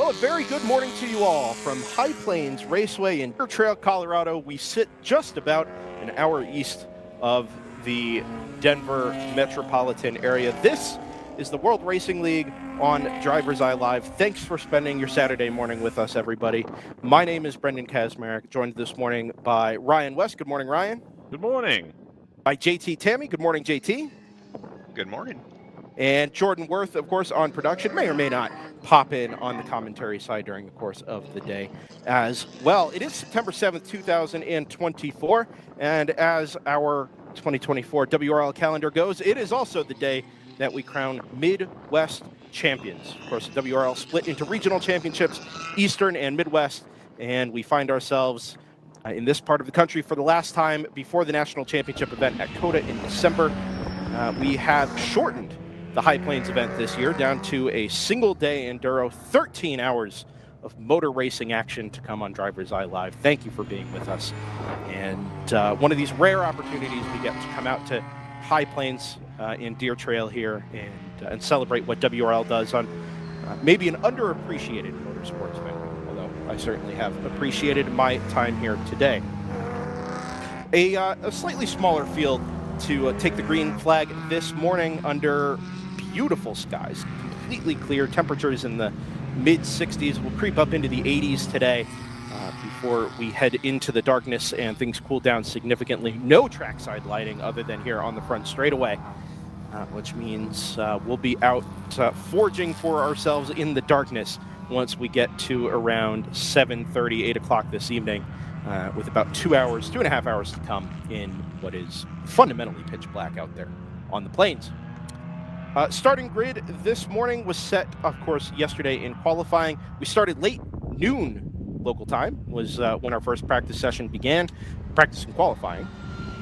Well, a very good morning to you all from High Plains Raceway in Deer Trail, Colorado. We sit just about an hour east of the Denver metropolitan area. This is the World Racing League on DriversEye Live. Thanks for spending your Saturday morning with us, everybody. My name is Brendan Kazmarek, joined this morning by Ryan West. Good morning, Ryan. Good morning. By JT Tammy. Good morning, JT. Good morning. And Jordan Worth, of course, on production, may or may not pop in on the commentary side during the course of the day as well. It is September 7th, 2024, and as our 2024 WRL calendar goes, it is also the day that we crown Mid-West champions. Of course, the WRL split into regional championships, Eastern and Midwest, and we find ourselves in this part of the country for the last time before the national championship event at COTA in December. We have shortened the High Plains event this year down to a single-day enduro, 13 hours of motor racing action to come on DriversEye Live. Thank you for being with us. And one of these rare opportunities we get to come out to High Plains in Deer Trail here and celebrate what WRL does on maybe an underappreciated motorsports venue, although I certainly have appreciated my time here today. A slightly smaller field to take the green flag this morning under beautiful skies, completely clear. Temperatures in the mid-60s. Will creep up into the 80s today before we head into the darkness and things cool down significantly. No trackside lighting other than here on the front straightaway, which means we'll be out forging for ourselves in the darkness once we get to around 7:30, 8 o'clock this evening, with about 2.5 hours to come in what is fundamentally pitch black out there on the plains. Starting grid this morning was set, of course, yesterday in qualifying. We started late, noon local time was when our first practice session began, practice and qualifying.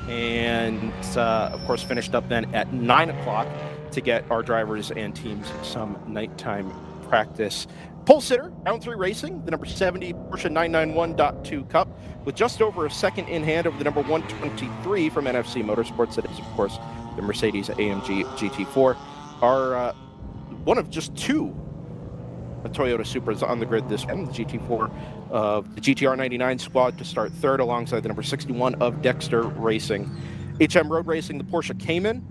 And, of course, finished up then at 9 o'clock to get our drivers and teams some nighttime practice. Pole sitter, Round 3 Racing, the number 70 Porsche 991.2 Cup, with just over a second in hand over the number 123 from NFC Motorsports. That is, of course, the Mercedes AMG GT4. Are one of just two Toyota Supras on the grid this weekend. The GT4 of the GTR 99 squad to start third alongside the number 61 of Dexter Racing. HM Road Racing, the Porsche Cayman.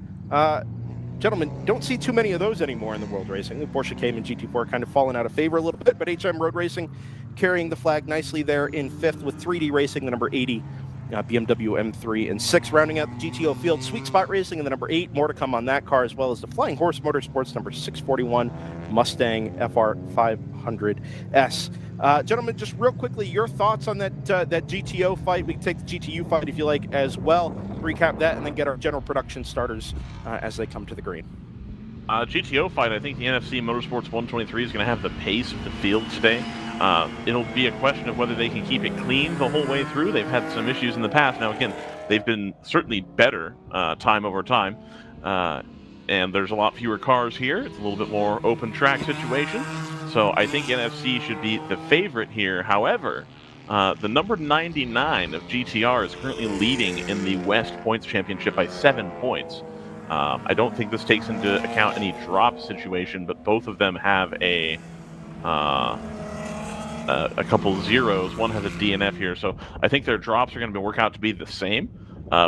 Gentlemen, don't see too many of those anymore in the World Racing. The Porsche Cayman GT4 kind of fallen out of favor a little bit, but HM Road Racing carrying the flag nicely there in fifth with 3D Racing, the number 80. BMW M3 and 6, rounding out the GTO field. Sweet Spot Racing in the number 8, more to come on that car, as well as the Flying Horse Motorsports number 641 Mustang FR 500S. Gentlemen, just real quickly, your thoughts on that GTO fight. We can take the GTU fight if you like as well. Recap that and then get our general production starters as they come to the green. GTO fight, I think the NFC Motorsports 123 is going to have the pace of the field today. It'll be a question of whether they can keep it clean the whole way through. They've had some issues in the past. Now, again, they've been certainly better time over time, and there's a lot fewer cars here. It's a little bit more open track situation, so I think NFC should be the favorite here. However, the number 99 of GTR is currently leading in the West Points Championship by 7 points. I don't think this takes into account any drop situation, but both of them have a couple zeros. One has a DNF here, so I think their drops are going to work out to be the same,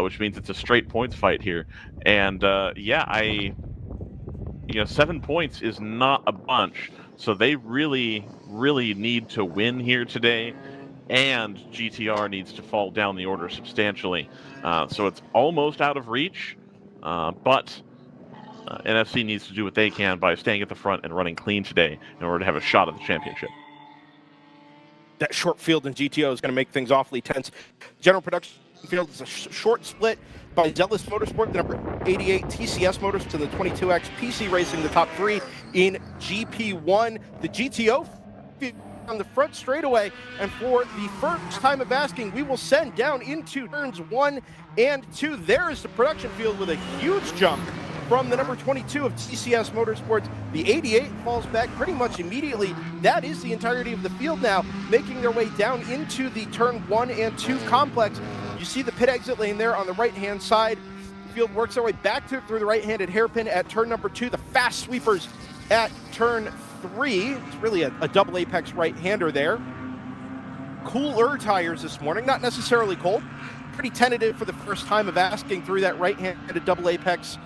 which means it's a straight points fight here. And 7 points is not a bunch, so they really need to win here today, and GTR needs to fall down the order substantially. So it's almost out of reach, but NFC needs to do what they can by staying at the front and running clean today in order to have a shot at the championship. That short field in GTO is going to make things awfully tense. General production field is a short split by Zealous Motorsport, the number 88 TCS Motors to the 22X PC Racing, the top 3 in GP1. The GTO on the front straightaway, and for the first time of asking, we will send down into turns 1 and 2. There is the production field with a huge jump from the number 22 of TCS Motorsports. The 88 falls back pretty much immediately. That is the entirety of the field now, making their way down into the turn 1 and 2 complex. You see the pit exit lane there on the right-hand side. The field works their way back through the right-handed hairpin at turn number 2. The fast sweepers at turn 3. It's really a double apex right-hander there. Cooler tires this morning, not necessarily cold. Pretty tentative for the first time of asking through that right-handed double apex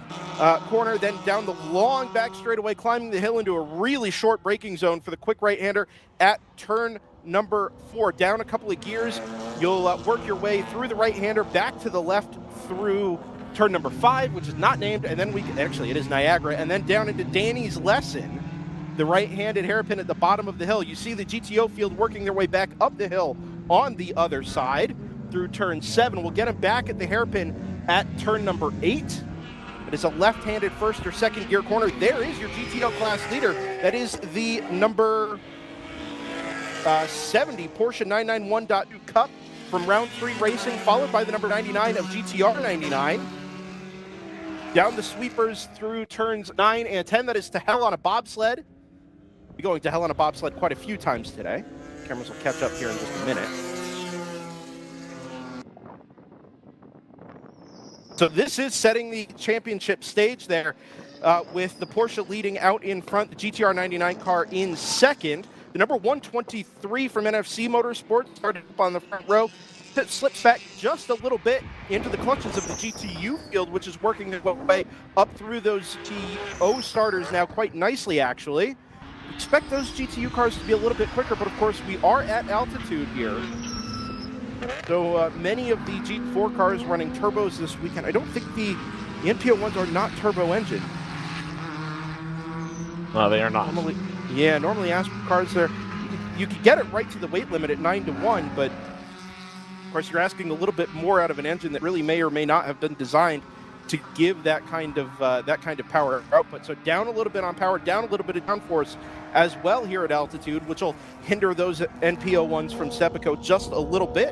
corner, then down the long back straightaway, climbing the hill into a really short braking zone for the quick right-hander at turn number 4. Down a couple of gears, you'll work your way through the right-hander, back to the left through turn number 5, which is not named, and then actually it is Niagara, and then down into Danny's Lesson, the right-handed hairpin at the bottom of the hill. You see the GTO field working their way back up the hill on the other side through turn 7. We'll get them back at the hairpin at turn number 8. It is a left-handed first or second gear corner. There is your GTO class leader. That is the number 70 Porsche 991.2 Cup from round 3 racing, followed by the number 99 of GTR 99. Down the sweepers through turns 9 and 10. That is to hell on a bobsled. We'll be going to hell on a bobsled quite a few times today. Cameras will catch up here in just a minute. So this is setting the championship stage there with the Porsche leading out in front, the GTR 99 car in second. The number 123 from NFC Motorsports started up on the front row. It slips back just a little bit into the clutches of the GTU field, which is working their way up through those GTO starters now quite nicely, actually. Expect those GTU cars to be a little bit quicker, but of course we are at altitude here. So many of the G4 cars running turbos this weekend. I don't think the NPO ones are not turbo engine. No, they are not. Normally Aspen cars there, you could get it right to the weight limit at 9-1, but of course you're asking a little bit more out of an engine that really may or may not have been designed to give that kind of power output. So down a little bit on power, down a little bit of downforce as well here at altitude, which will hinder those NPO ones from Sepico just a little bit.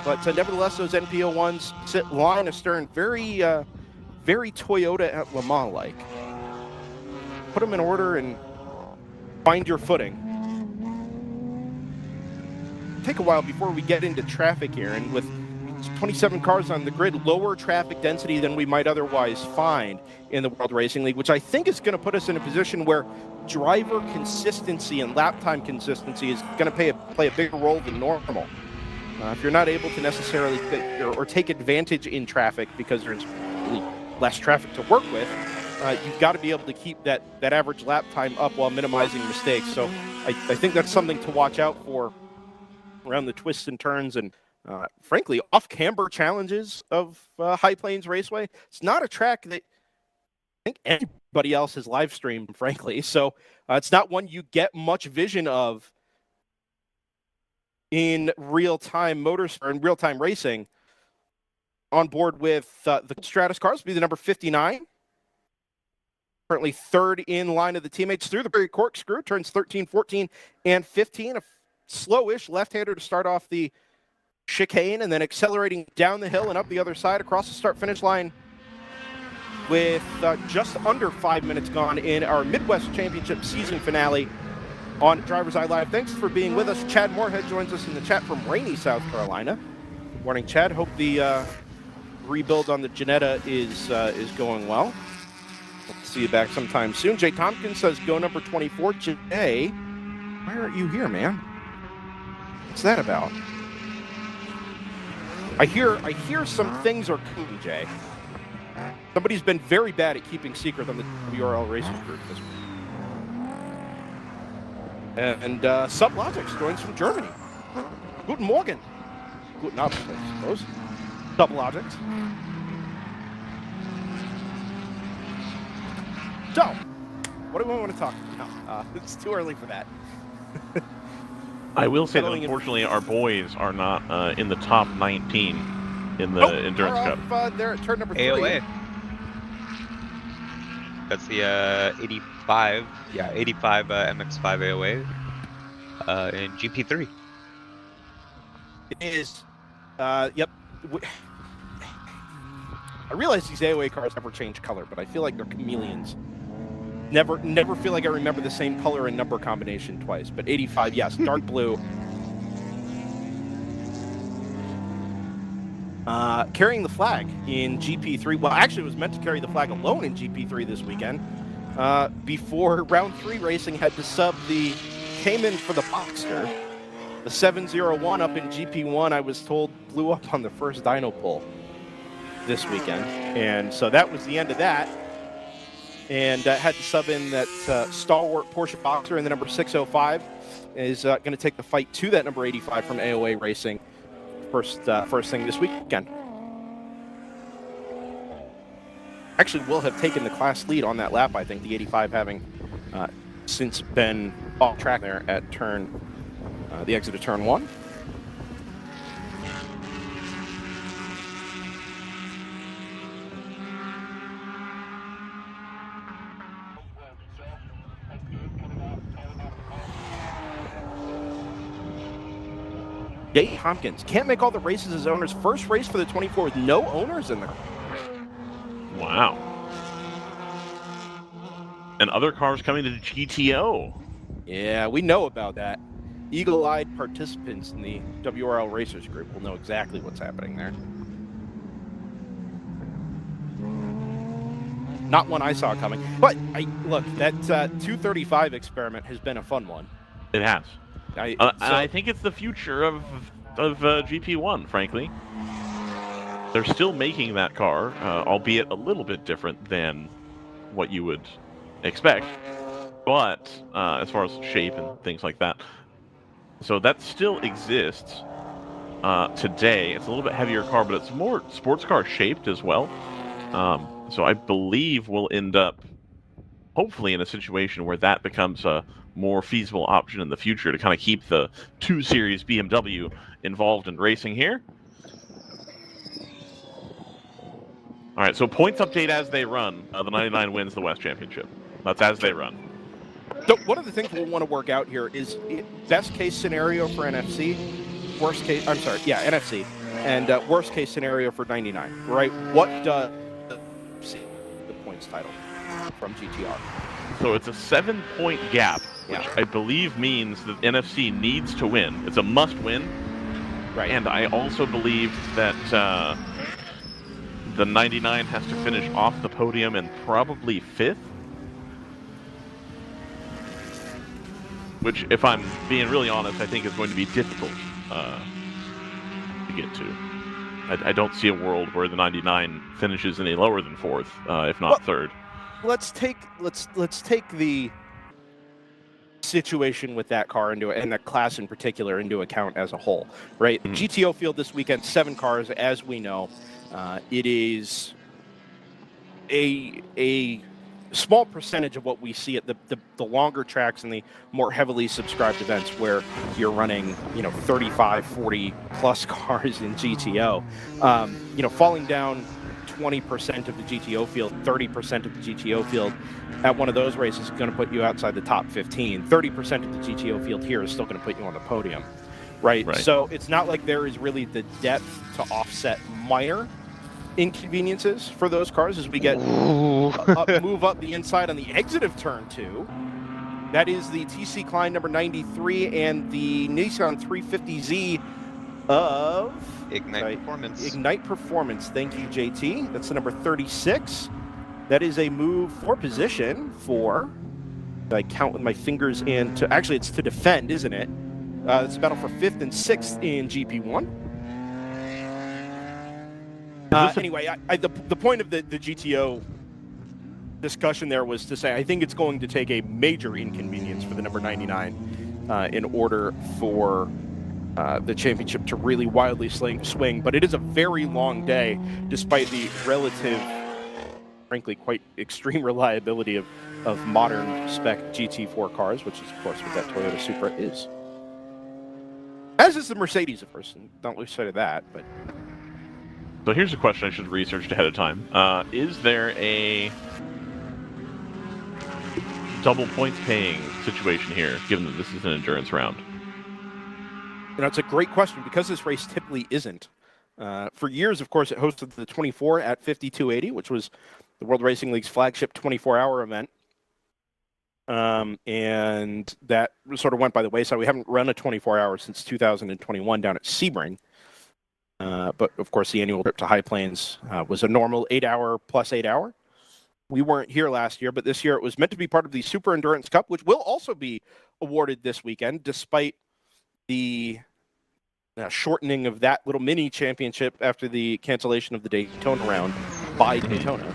But nevertheless, those NPO ones sit line astern, very Toyota at Le Mans-like. Put them in order and find your footing. Take a while before we get into traffic here, and with 27 cars on the grid, lower traffic density than we might otherwise find in the World Racing League, which I think is going to put us in a position where driver consistency and lap time consistency is going to play a bigger role than normal. If you're not able to necessarily take advantage in traffic because there's really less traffic to work with, you've got to be able to keep that average lap time up while minimizing mistakes. So I think that's something to watch out for around the twists and turns and frankly, off-camber challenges of High Plains Raceway. It's not a track that I think anybody else has live streamed, frankly. So it's not one you get much vision of in real-time racing. On board with the Stratus cars will be the number 59. Currently third in line of the teammates through the very corkscrew, turns 13, 14, and 15. A slowish left-hander to start off the chicane, and then accelerating down the hill and up the other side across the start-finish line with just under 5 minutes gone in our Mid-West Championship season finale on DriversEye Live. Thanks for being with us. Chad Moorhead joins us in the chat from rainy South Carolina. Good morning, Chad. Hope the rebuild on the Janetta is going well. Hope to see you back sometime soon. Jay Tompkins says, go number 24. Jay, why aren't you here, man? What's that about? I hear some things are coming, Jay. Somebody's been very bad at keeping secret on the WRL Racing Group this week. And Sublogix joins from Germany. Guten Morgen. Guten Abend, I suppose. Sublogix. So, what do we want to talk about? It's too early for that. I will say that unfortunately our boys are not in the top 19 in the Endurance Cup. They're at turn number 3. AOA. That's the 85 MX5 AOA in GP3. It is, yep. I realize these AOA cars never change color, but I feel like they're chameleons. Never feel like I remember the same color and number combination twice. But 85, yes, dark blue. Carrying the flag in GP3. Well, actually, it was meant to carry the flag alone in GP3 this weekend. before round 3 racing had to sub the Cayman for the Boxster. The 701 up in GP1, I was told, blew up on the first dyno pull this weekend. And so that was the end of that. And had to sub in that stalwart Porsche Boxster, and the number 605 is going to take the fight to that number 85 from AOA Racing first thing this weekend. Actually will have taken the class lead on that lap, I think, the 85 having since been off track there at the exit of turn 1. Jay Tompkins can't make all the races as owners. First race for the 24 with no owners in there. Wow. And other cars coming to the GTO. Yeah, we know about that. Eagle-eyed participants in the WRL Racers group will know exactly what's happening there. Not one I saw coming. But, look, that 235 experiment has been a fun one. It has. I think it's the future of GP1, frankly. They're still making that car, albeit a little bit different than what you would expect. But as far as shape and things like that. So that still exists today. It's a little bit heavier car, but it's more sports car shaped as well. So I believe we'll end up, hopefully, in a situation where that becomes a more feasible option in the future to kind of keep the 2 Series BMW involved in racing here. All right, so points update as they run. The 99 wins the West Championship. That's as they run. So one of the things we'll want to work out here is best case scenario for NFC, NFC, and worst case scenario for 99, right? What does the points title from GTR? So it's a 7-point gap, which I believe means that NFC needs to win. It's a must-win. Right. And I also believe that the 99 has to finish off the podium and probably 5th. Which, if I'm being really honest, I think is going to be difficult to get to. I don't see a world where the 99 finishes any lower than 4th, if not 3rd. Let's take the situation with that car and that class in particular into account as a whole, right? Mm-hmm. GTO field this weekend, 7 cars, as we know. It is a small percentage of what we see at the longer tracks and the more heavily subscribed events where you're running, 35, 40 plus cars in GTO. Falling down 20% of the GTO field, 30% of the GTO field at one of those races is going to put you outside the top 15. 30% of the GTO field here is still going to put you on the podium, right? So it's not like there is really the depth to offset minor inconveniences for those cars as we get move up the inside on the exit of turn 2. That is the TC Klein number 93 and the Nissan 350Z of Ignite Performance. Thank you, JT. That's the number 36. That is a move for position for, I count with my fingers, and actually it's to defend, isn't it? It's a battle for 5th and 6th in GP1. Anyway, the point of the GTO discussion there was to say I think it's going to take a major inconvenience for the number 99 in order for the championship to really wildly swing. But it is a very long day, despite the relative, frankly, quite extreme reliability of modern spec GT4 cars, which is, of course, what that Toyota Supra is. As is the Mercedes, of course, and don't lose sight of that, but... So here's a question I should have researched ahead of time. Is there a double points paying situation here, given that this is an endurance round? It's a great question because this race typically isn't. For years, of course, it hosted the 24 at 5280, which was the World Racing League's flagship 24-hour event. And that sort of went by the wayside. We haven't run a 24-hour since 2021 down at Sebring. But, of course, the annual trip to High Plains was a normal 8-hour plus 8-hour. we weren't here last year, but this year it was meant to be part of the Super Endurance Cup, which will also be awarded this weekend, despite the shortening of that little mini championship after the cancellation of the Daytona round by Daytona.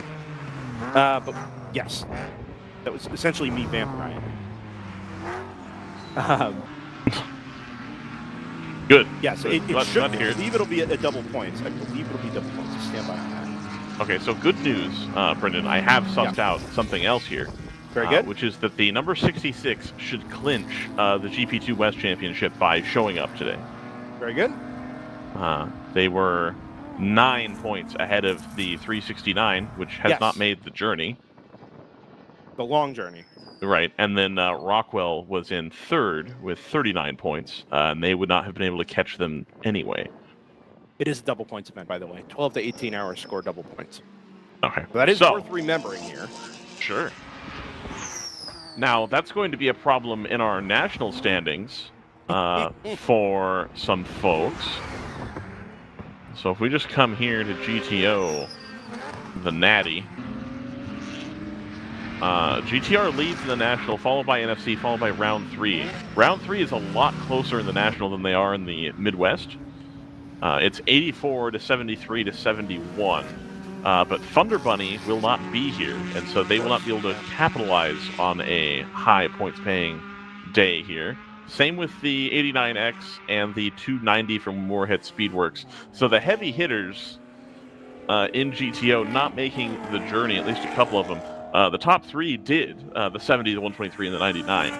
But yes, that was essentially me vampiring. Good. Yes, Good. it Glad should. to hear I it. believe it'll be a double points. I believe it'll be double points. So stand by on that. Okay, so good news, Brendan. I have sussed out something else here. Very good. Which is that the number 66 should clinch the GP2 West Championship by showing up today. Very good. They were 9 points ahead of the 369, which has not made the journey. The long journey. Right, and then Rockwell was in third with 39 points, and they would not have been able to catch them anyway. It is a double points event, by the way. 12 to 18 hours score double points. Okay. So that is worth remembering here. Sure. Now, that's going to be a problem in our national standings for some folks. So if we just come here to GTO, the Natty, GTR leads in the national, followed by NFC, followed by round 3. Round 3 is a lot closer in the national than they are in the Midwest. It's 84 to 73 to 71. But Thunder Bunny will not be here, and so they will not be able to capitalize on a high points-paying day here. Same with the 89X and the 290 from Moorhead Speedworks. So the heavy hitters in GTO not making the journey, at least a couple of them. The top 3 did, the 70, the 123, and the 99.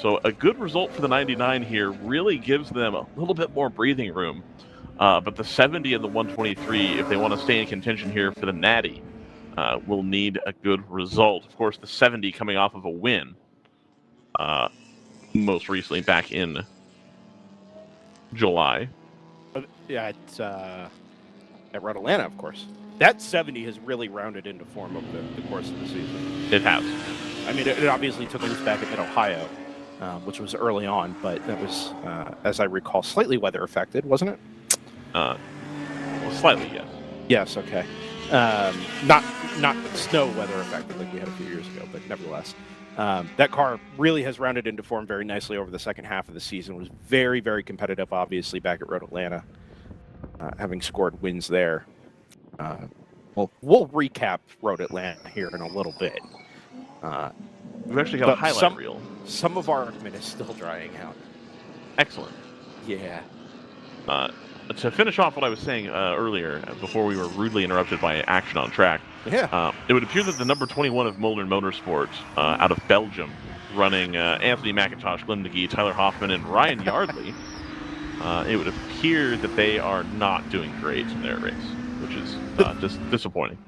So a good result for the 99 here really gives them a little bit more breathing room. But the 70 and the 123, if they want to stay in contention here for the Natty, will need a good result. Of course, the 70 coming off of a win, most recently back in July. Yeah, it's at Road Atlanta, of course. That 70 has really rounded into form over the course of the season. It has. I mean, it obviously took loose back at Mid-Ohio, which was early on, but that was, as I recall, slightly weather affected, wasn't it? Well, slightly, yes. Yes, okay. Not snow weather affected like we had a few years ago, but nevertheless. That car really has rounded into form very nicely over the second half of the season. It was very, very competitive, obviously, back at Road Atlanta, having scored wins there. We'll recap Road Atlanta here in a little bit. We've actually got a highlight reel. Some of our equipment is still drying out. Excellent. Yeah. To finish off what I was saying earlier, before we were rudely interrupted by action on track, it would appear that the number 21 of Mulder Motorsports out of Belgium, running Anthony McIntosh, Glenn McGee, Tyler Hoffman, and Ryan Yardley, it would appear that they are not doing great in their race, which is just disappointing.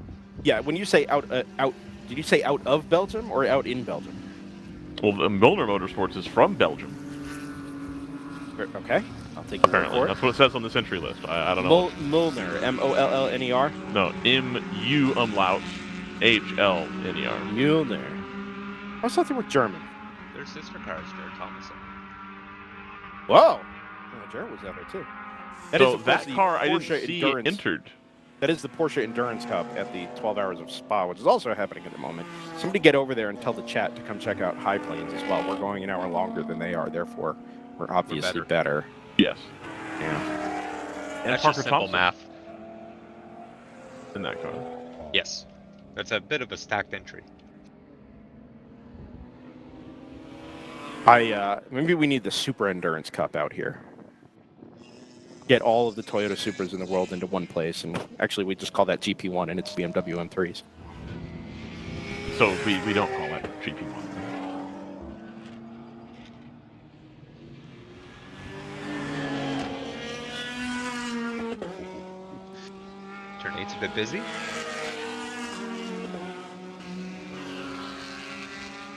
Yeah, when you say out, did you say out of Belgium or out in Belgium? Well, Mulder Motorsports is from Belgium. Okay. I'll take apparently. That's what it says on this entry list. I don't know. Mullner, M-O-L-L-N-E-R? No, M-U umlaut H-L-N-E-R. Mullner. I thought they were German. Their sister car is Jared Thomason. Whoa. Oh, Jared was out there too. That car I didn't see entered. That is the Porsche Endurance Cup at the 12 Hours of Spa, which is also happening at the moment. Somebody get over there and tell the chat to come check out High Plains as well. We're going an hour longer than they are, therefore we're obviously better. Yes. Yeah. And that's just simple math. In that car. Yes. That's a bit of a stacked entry. Maybe we need the Super Endurance Cup out here. Get all of the Toyota Supras in the world into one place, and actually we just call that GP1, and it's BMW M3s. So we don't call that GP1. Turn 8's a bit busy.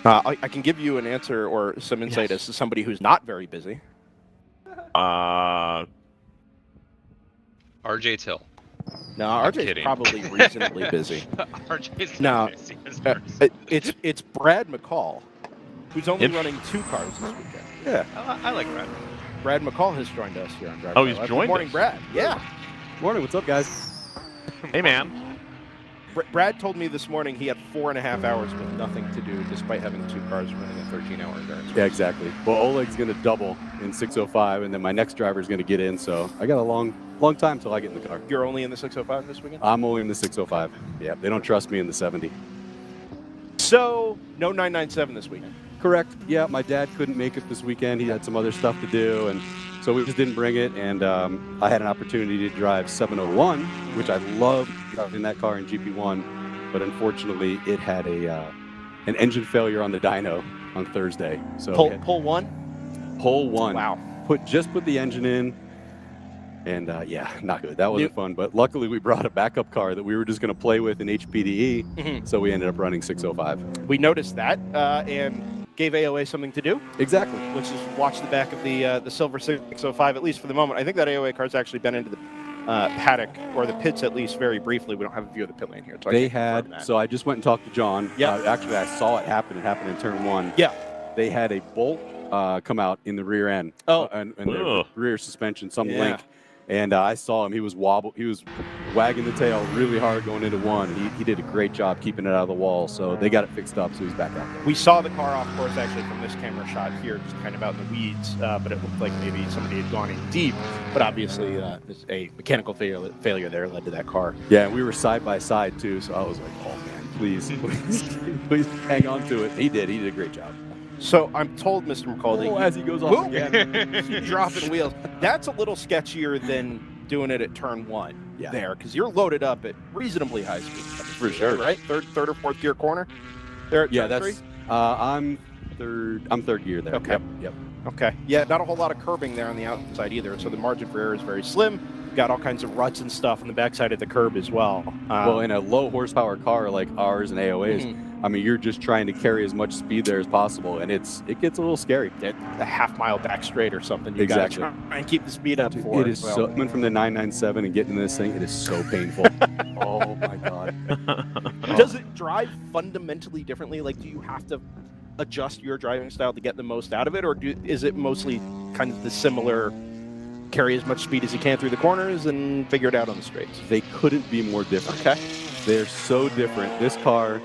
I can give you an answer or some insight as to somebody who's not very busy. RJ Till. No, RJ's probably reasonably busy. RJ's busy. It's Brad McCall, who's only running 2 cars this weekend. Yeah, I like Brad. Brad McCall has joined us here on DriversEye. Oh, he's Live. joined Good morning, us. Brad. Yeah. Morning. What's up, guys? Hey, man. Brad told me this morning he had 4.5 hours with nothing to do, despite having 2 cars running a 13-hour endurance. Yeah, exactly. Well, Oleg's going to double in 6:05, and then my next driver is going to get in. So I got a long time till I get in the car. You're only in the 6:05 this weekend? I'm only in the 6:05. Yeah, they don't trust me in the 70. So no 997 this weekend. Correct. Yeah, my dad couldn't make it this weekend. He had some other stuff to do, and so we just didn't bring it. And I had an opportunity to drive 701, which I loved driving that car in GP1, but unfortunately it had an engine failure on the dyno on Thursday. So Pull one? Pull one. Wow. Put the engine in, and yeah, not good. That wasn't fun. But luckily we brought a backup car that we were just going to play with in HPDE, so we ended up running 6:05. We noticed that and gave AOA something to do. Exactly. Which is watch the back of the silver 605, at least for the moment. I think that AOA car's actually been into the paddock, or the pits at least, very briefly. We don't have a view of the pit lane here. So they had, so I just went and talked to John. Yeah. Actually, I saw it happen. It happened in turn 1. Yeah. They had a bolt come out in the rear end. Oh. And their rear suspension, some link. And I saw him. He was wagging the tail really hard going into 1. He did a great job keeping it out of the wall. So they got it fixed up. So he's back out there. We saw the car off course actually from this camera shot here, just kind of out in the weeds. But it looked like maybe somebody had gone in deep. But obviously, a mechanical failure there led to that car. Yeah, and we were side by side too. So I was like, oh man, please hang on to it. He did a great job. So I'm told, Mr. McCall, as he goes off again, he's dropping wheels. That's a little sketchier than doing it at turn 1 there, because you're loaded up at reasonably high speed. For sure, right? Third or fourth gear corner. There at turn 3? I'm third gear there. Okay. Yep. Okay. Yeah, not a whole lot of curbing there on the outside either, so the margin for error is very slim. Got all kinds of ruts and stuff on the backside of the curb as well. Well, in a low horsepower car like ours and AOA's, I mean, you're just trying to carry as much speed there as possible, and it gets a little scary. A half-mile back straight or something. You exactly. Got to try and keep the speed up for it. It is so. Coming from the 997 and getting this thing, it is so painful. Oh my god. Does it drive fundamentally differently? Like, do you have to adjust your driving style to get the most out of it, or is it mostly kind of the similar? Carry as much speed as you can through the corners and figure it out on the straights? They couldn't be more different. Okay. They're so different. This car,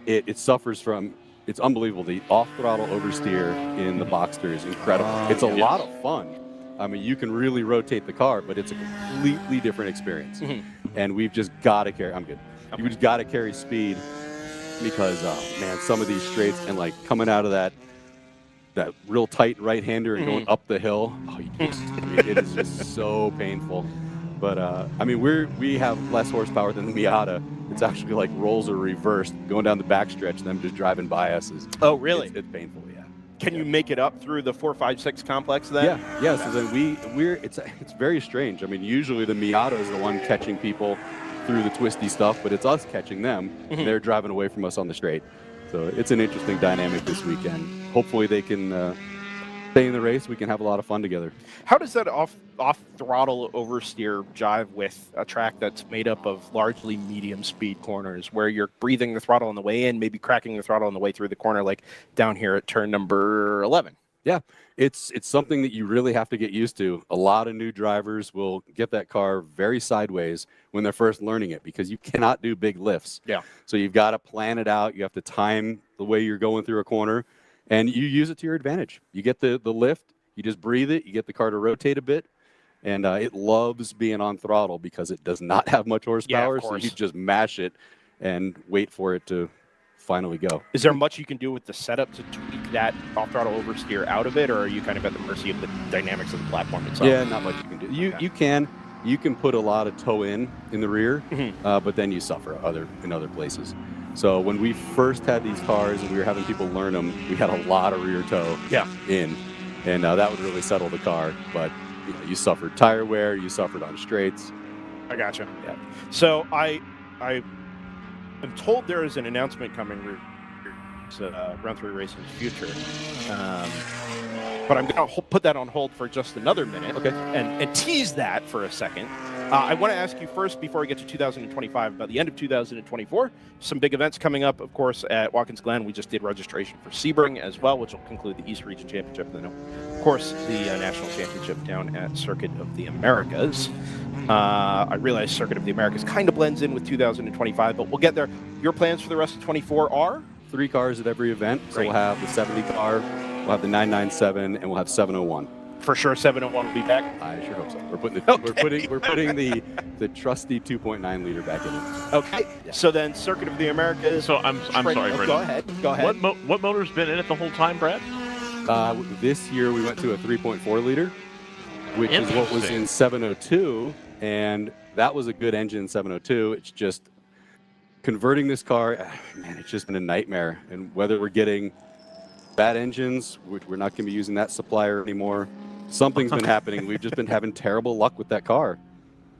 it suffers from, it's unbelievable. The off-throttle oversteer in the Boxster is incredible. It's a lot of fun. I mean, you can really rotate the car, but it's a completely different experience. And we've just got to carry, I'm good. Okay. You've just got to carry speed because, man, some of these straights and like coming out of that real tight right-hander and going up the hill, it is just so painful. But I mean, we have less horsepower than the Miata. It's actually like roles are reversed, going down the backstretch, and them just driving by us is. Oh, really? It's painful, yeah. Can you make it up through the 4, 5, 6 complex then? Yeah. So then it's very strange. I mean, usually the Miata is the one catching people through the twisty stuff, but it's us catching them. They're driving away from us on the straight. So it's an interesting dynamic this weekend. Hopefully they can stay in the race. We can have a lot of fun together. How does that off-throttle oversteer jive with a track that's made up of largely medium-speed corners, where you're breathing the throttle on the way in, maybe cracking the throttle on the way through the corner, like down here at turn number 11? Yeah, it's something that you really have to get used to. A lot of new drivers will get that car very sideways when they're first learning it because you cannot do big lifts. Yeah. So you've got to plan it out. You have to time the way you're going through a corner, and you use it to your advantage. You get the lift, you just breathe it, you get the car to rotate a bit, and it loves being on throttle because it does not have much horsepower, so you just mash it and wait for it to finally go. Is there much you can do with the setup to tweak that off-throttle oversteer out of it, or are you kind of at the mercy of the dynamics of the platform itself? Yeah, not much you can do. You can put a lot of toe in the rear, but then you suffer in other places. So when we first had these cars and we were having people learn them, we had a lot of rear toe in, and that would really settle the car. But you suffered tire wear, you suffered on straights. I gotcha. Yeah. So I'm told there is an announcement coming Round 3 Racing's future, but I'm going to put that on hold for just another minute and tease that for a second. I want to ask you first, before we get to 2025, about the end of 2024. Some big events coming up, of course, at Watkins Glen. We just did registration for Sebring as well, which will conclude the East Region Championship. And then, of course, the National Championship down at Circuit of the Americas. I realize Circuit of the Americas kind of blends in with 2025, but we'll get there. Your plans for the rest of 24 are? 3 cars at every event. So Great. we'll have the 70 car, we'll have the 997, and we'll have 701. For sure, 701 will be back. I sure hope so. We're putting Okay. we're putting the trusty 2.9 liter back in it. Okay. Yeah. So then, Circuit of the Americas. So I'm sorry, Brendan. Go ahead. Go ahead. What motor's been in it the whole time, Brad? This year we went to a 3.4 liter, which is what was in 702, and that was a good engine in 702. It's just converting this car, man, it's just been a nightmare. And whether we're getting bad engines, we're not going to be using that supplier anymore. Something's been happening. We've just been having terrible luck with that car.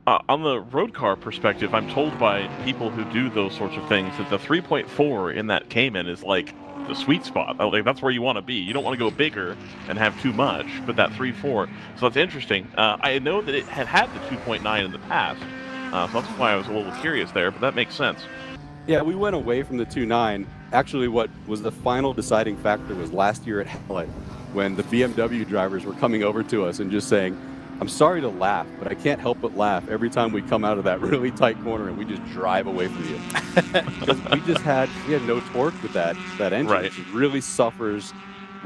On the road car perspective, I'm told by people who do those sorts of things that the 3.4 in that Cayman is like the sweet spot. Like, that's where you want to be. You don't want to go bigger and have too much, but that 3.4. So that's interesting. I know that it had the 2.9 in the past, so that's why I was a little curious there, but that makes sense. Yeah, we went away from the 2.9. Actually, what was the final deciding factor was last year at Hallett, when the BMW drivers were coming over to us and just saying, I'm sorry to laugh, but I can't help but laugh every time we come out of that really tight corner and we just drive away from you. Because we had no torque with that engine. Right. It really suffers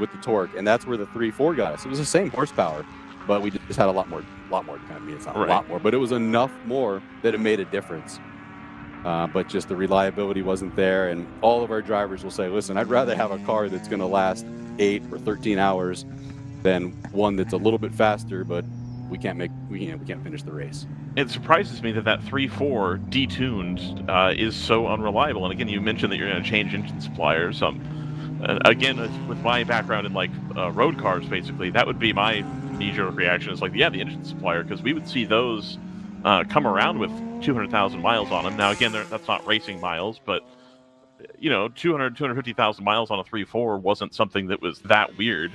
with the torque, and that's where the 3.4 got us. It was the same horsepower, but we just had a lot more. I mean, it's not a lot more, but it was enough more that it made a difference. But just the reliability wasn't there, and all of our drivers will say, listen, I'd rather have a car that's going to last 8 or 13 hours than one that's a little bit faster, but we can't finish the race. It surprises me that 3.4 detuned is so unreliable. And again, you mentioned that you're going to change engine suppliers. Again, with my background in like road cars, basically, that would be my knee-jerk reaction. Is like, yeah, the engine supplier, because we would see those come around with 200,000 miles on them. Now, again, that's not racing miles, but 250,000 miles on a 3.4 wasn't something that was that weird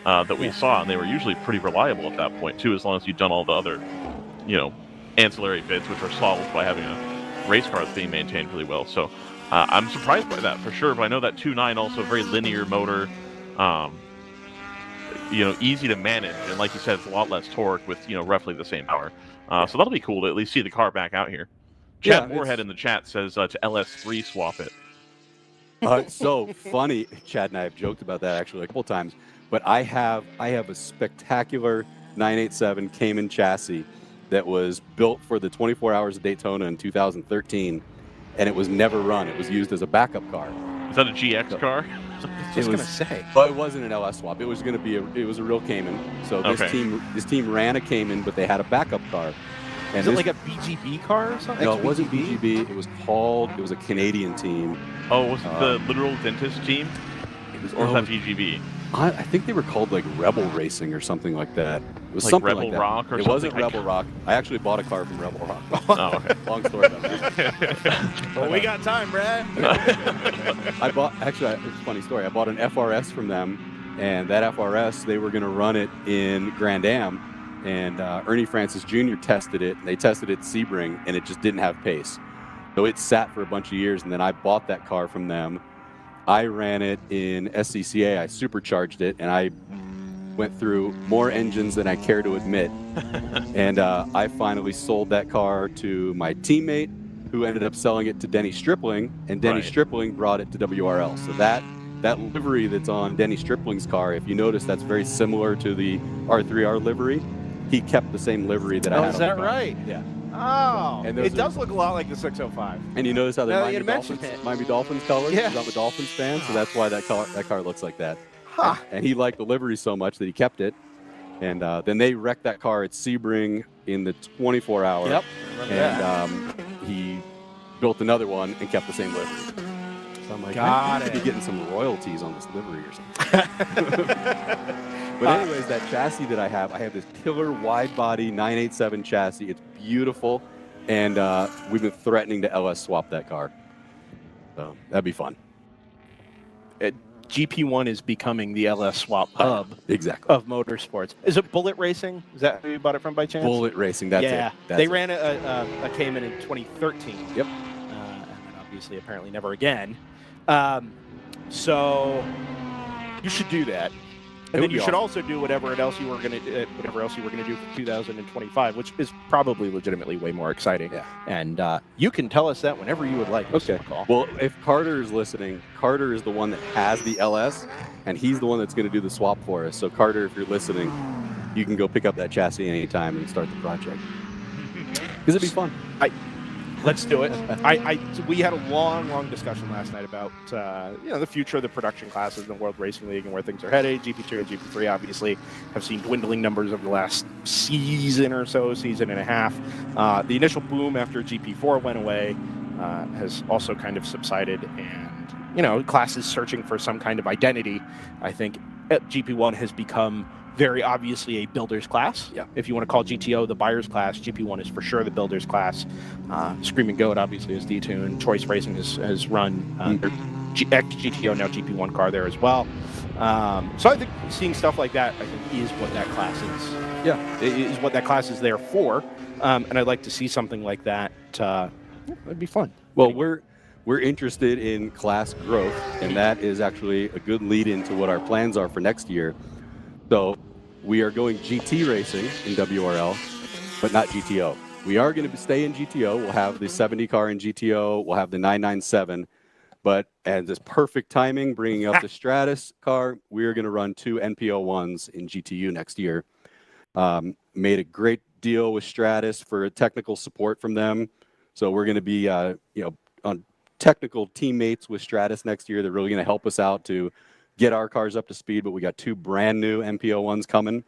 that we saw, and they were usually pretty reliable at that point too, as long as you'd done all the other, ancillary bits, which are solved by having a race car that's being maintained really well. So I'm surprised by that for sure. But I know that 2.9 also a very linear motor, easy to manage, and like you said, it's a lot less torque with roughly the same power. So that'll be cool to at least see the car back out here. Chad Moorhead in the chat says to LS3 swap it. It's so funny. Chad and I have joked about that actually a couple times. But I have a spectacular 987 Cayman chassis that was built for the 24 Hours of Daytona in 2013, and it was never run. It was used as a backup car. Is that a GX car? I was going to say. But it wasn't an LS swap. It was going to be it was a real Cayman. So this team ran a Cayman, but they had a backup car. And Is it like a BGB car or something? No, it wasn't BGB. It was a Canadian team. Oh, was it the literal dentist team? Or was that BGB? I think they were called like Rebel Racing or something like that. It was like something Rebel like that. Rock or it something? wasn't Rebel Rock. I actually bought a car from Rebel Rock. Oh, okay. Long story about that. Well, we got time, Brad. It's a funny story. I bought an FRS from them, and that FRS, they were going to run it in Grand Am, and Ernie Francis Jr. tested it, and they tested it at Sebring, and it just didn't have pace. So it sat for a bunch of years, and then I bought that car from them. I ran it in SCCA. I supercharged it, and I went through more engines than I care to admit. And I finally sold that car to my teammate, who ended up selling it to Denny Stripling, and Denny Stripling brought it to WRL. So that livery that's on Denny Stripling's car, if you notice, that's very similar to the R3R livery. He kept the same livery that I had. Oh, is that right? Yeah. Oh, And it does look a lot like the 605. And you notice how they're Now Miami Dolphins colors? Yeah. He's a Dolphins fan, so that's why that car looks like that. Huh. And he liked the livery so much that he kept it. And then they wrecked that car at Sebring in the 24 hour. Yep. And he built another one and kept the same livery. So I'm like, Got I could be it. getting some royalties on this livery or something. But anyways, that chassis that I have this killer wide body 987 chassis. It's beautiful. And we've been threatening to LS swap that car. So that'd be fun. GP1 is becoming the LS swap hub Exactly. of motorsports. Is it Bullet Racing? Is that who you bought it from by chance? Bullet Racing, that's yeah. it. That's they it. ran a Cayman in 2013. Yep. And then obviously, apparently, never again. So you should do that. And then would you be should awesome. also do whatever else you were going to do for 2025, which is probably legitimately way more exciting. Yeah. And you can tell us that whenever you would like. Mr. Okay. McCall. Well, if Carter is listening, Carter is the one that has the LS, and he's the one that's going to do the swap for us. So, Carter, if you're listening, you can go pick up that chassis anytime and start the project. Because it'd be fun. Let's do it. We had a long discussion last night about the future of the production classes in the World Racing League and where things are headed. GP2 and GP3 obviously have seen dwindling numbers over the last season or so, season and a half. The initial boom after GP4 went away has also kind of subsided, and classes searching for some kind of identity. I think GP1 has become very obviously a builder's class. Yeah. If you want to call GTO the buyer's class, GP1 is for sure the builder's class. Screaming Goat obviously is D-Tune. Choice Racing has run their GTO, now GP1 car there as well. So I think seeing stuff like that, I think, is what that class is. Yeah. Is what that class is there for. And I'd like to see something like that. It'd be fun. Well, we're interested in class growth, and that is actually a good lead into what our plans are for next year. So we are going GT racing in WRL, but not GTO. We are going to stay in GTO. We'll have the 70 car in GTO. We'll have the 997. But as this perfect timing, bringing up the Stratus car, we are going to run 2 NPO1s in GTU next year. Made a great deal with Stratus for technical support from them. So we're going to be, on technical teammates with Stratus next year. They're really going to help us out to get our cars up to speed, but we got 2 brand new MPO1s coming.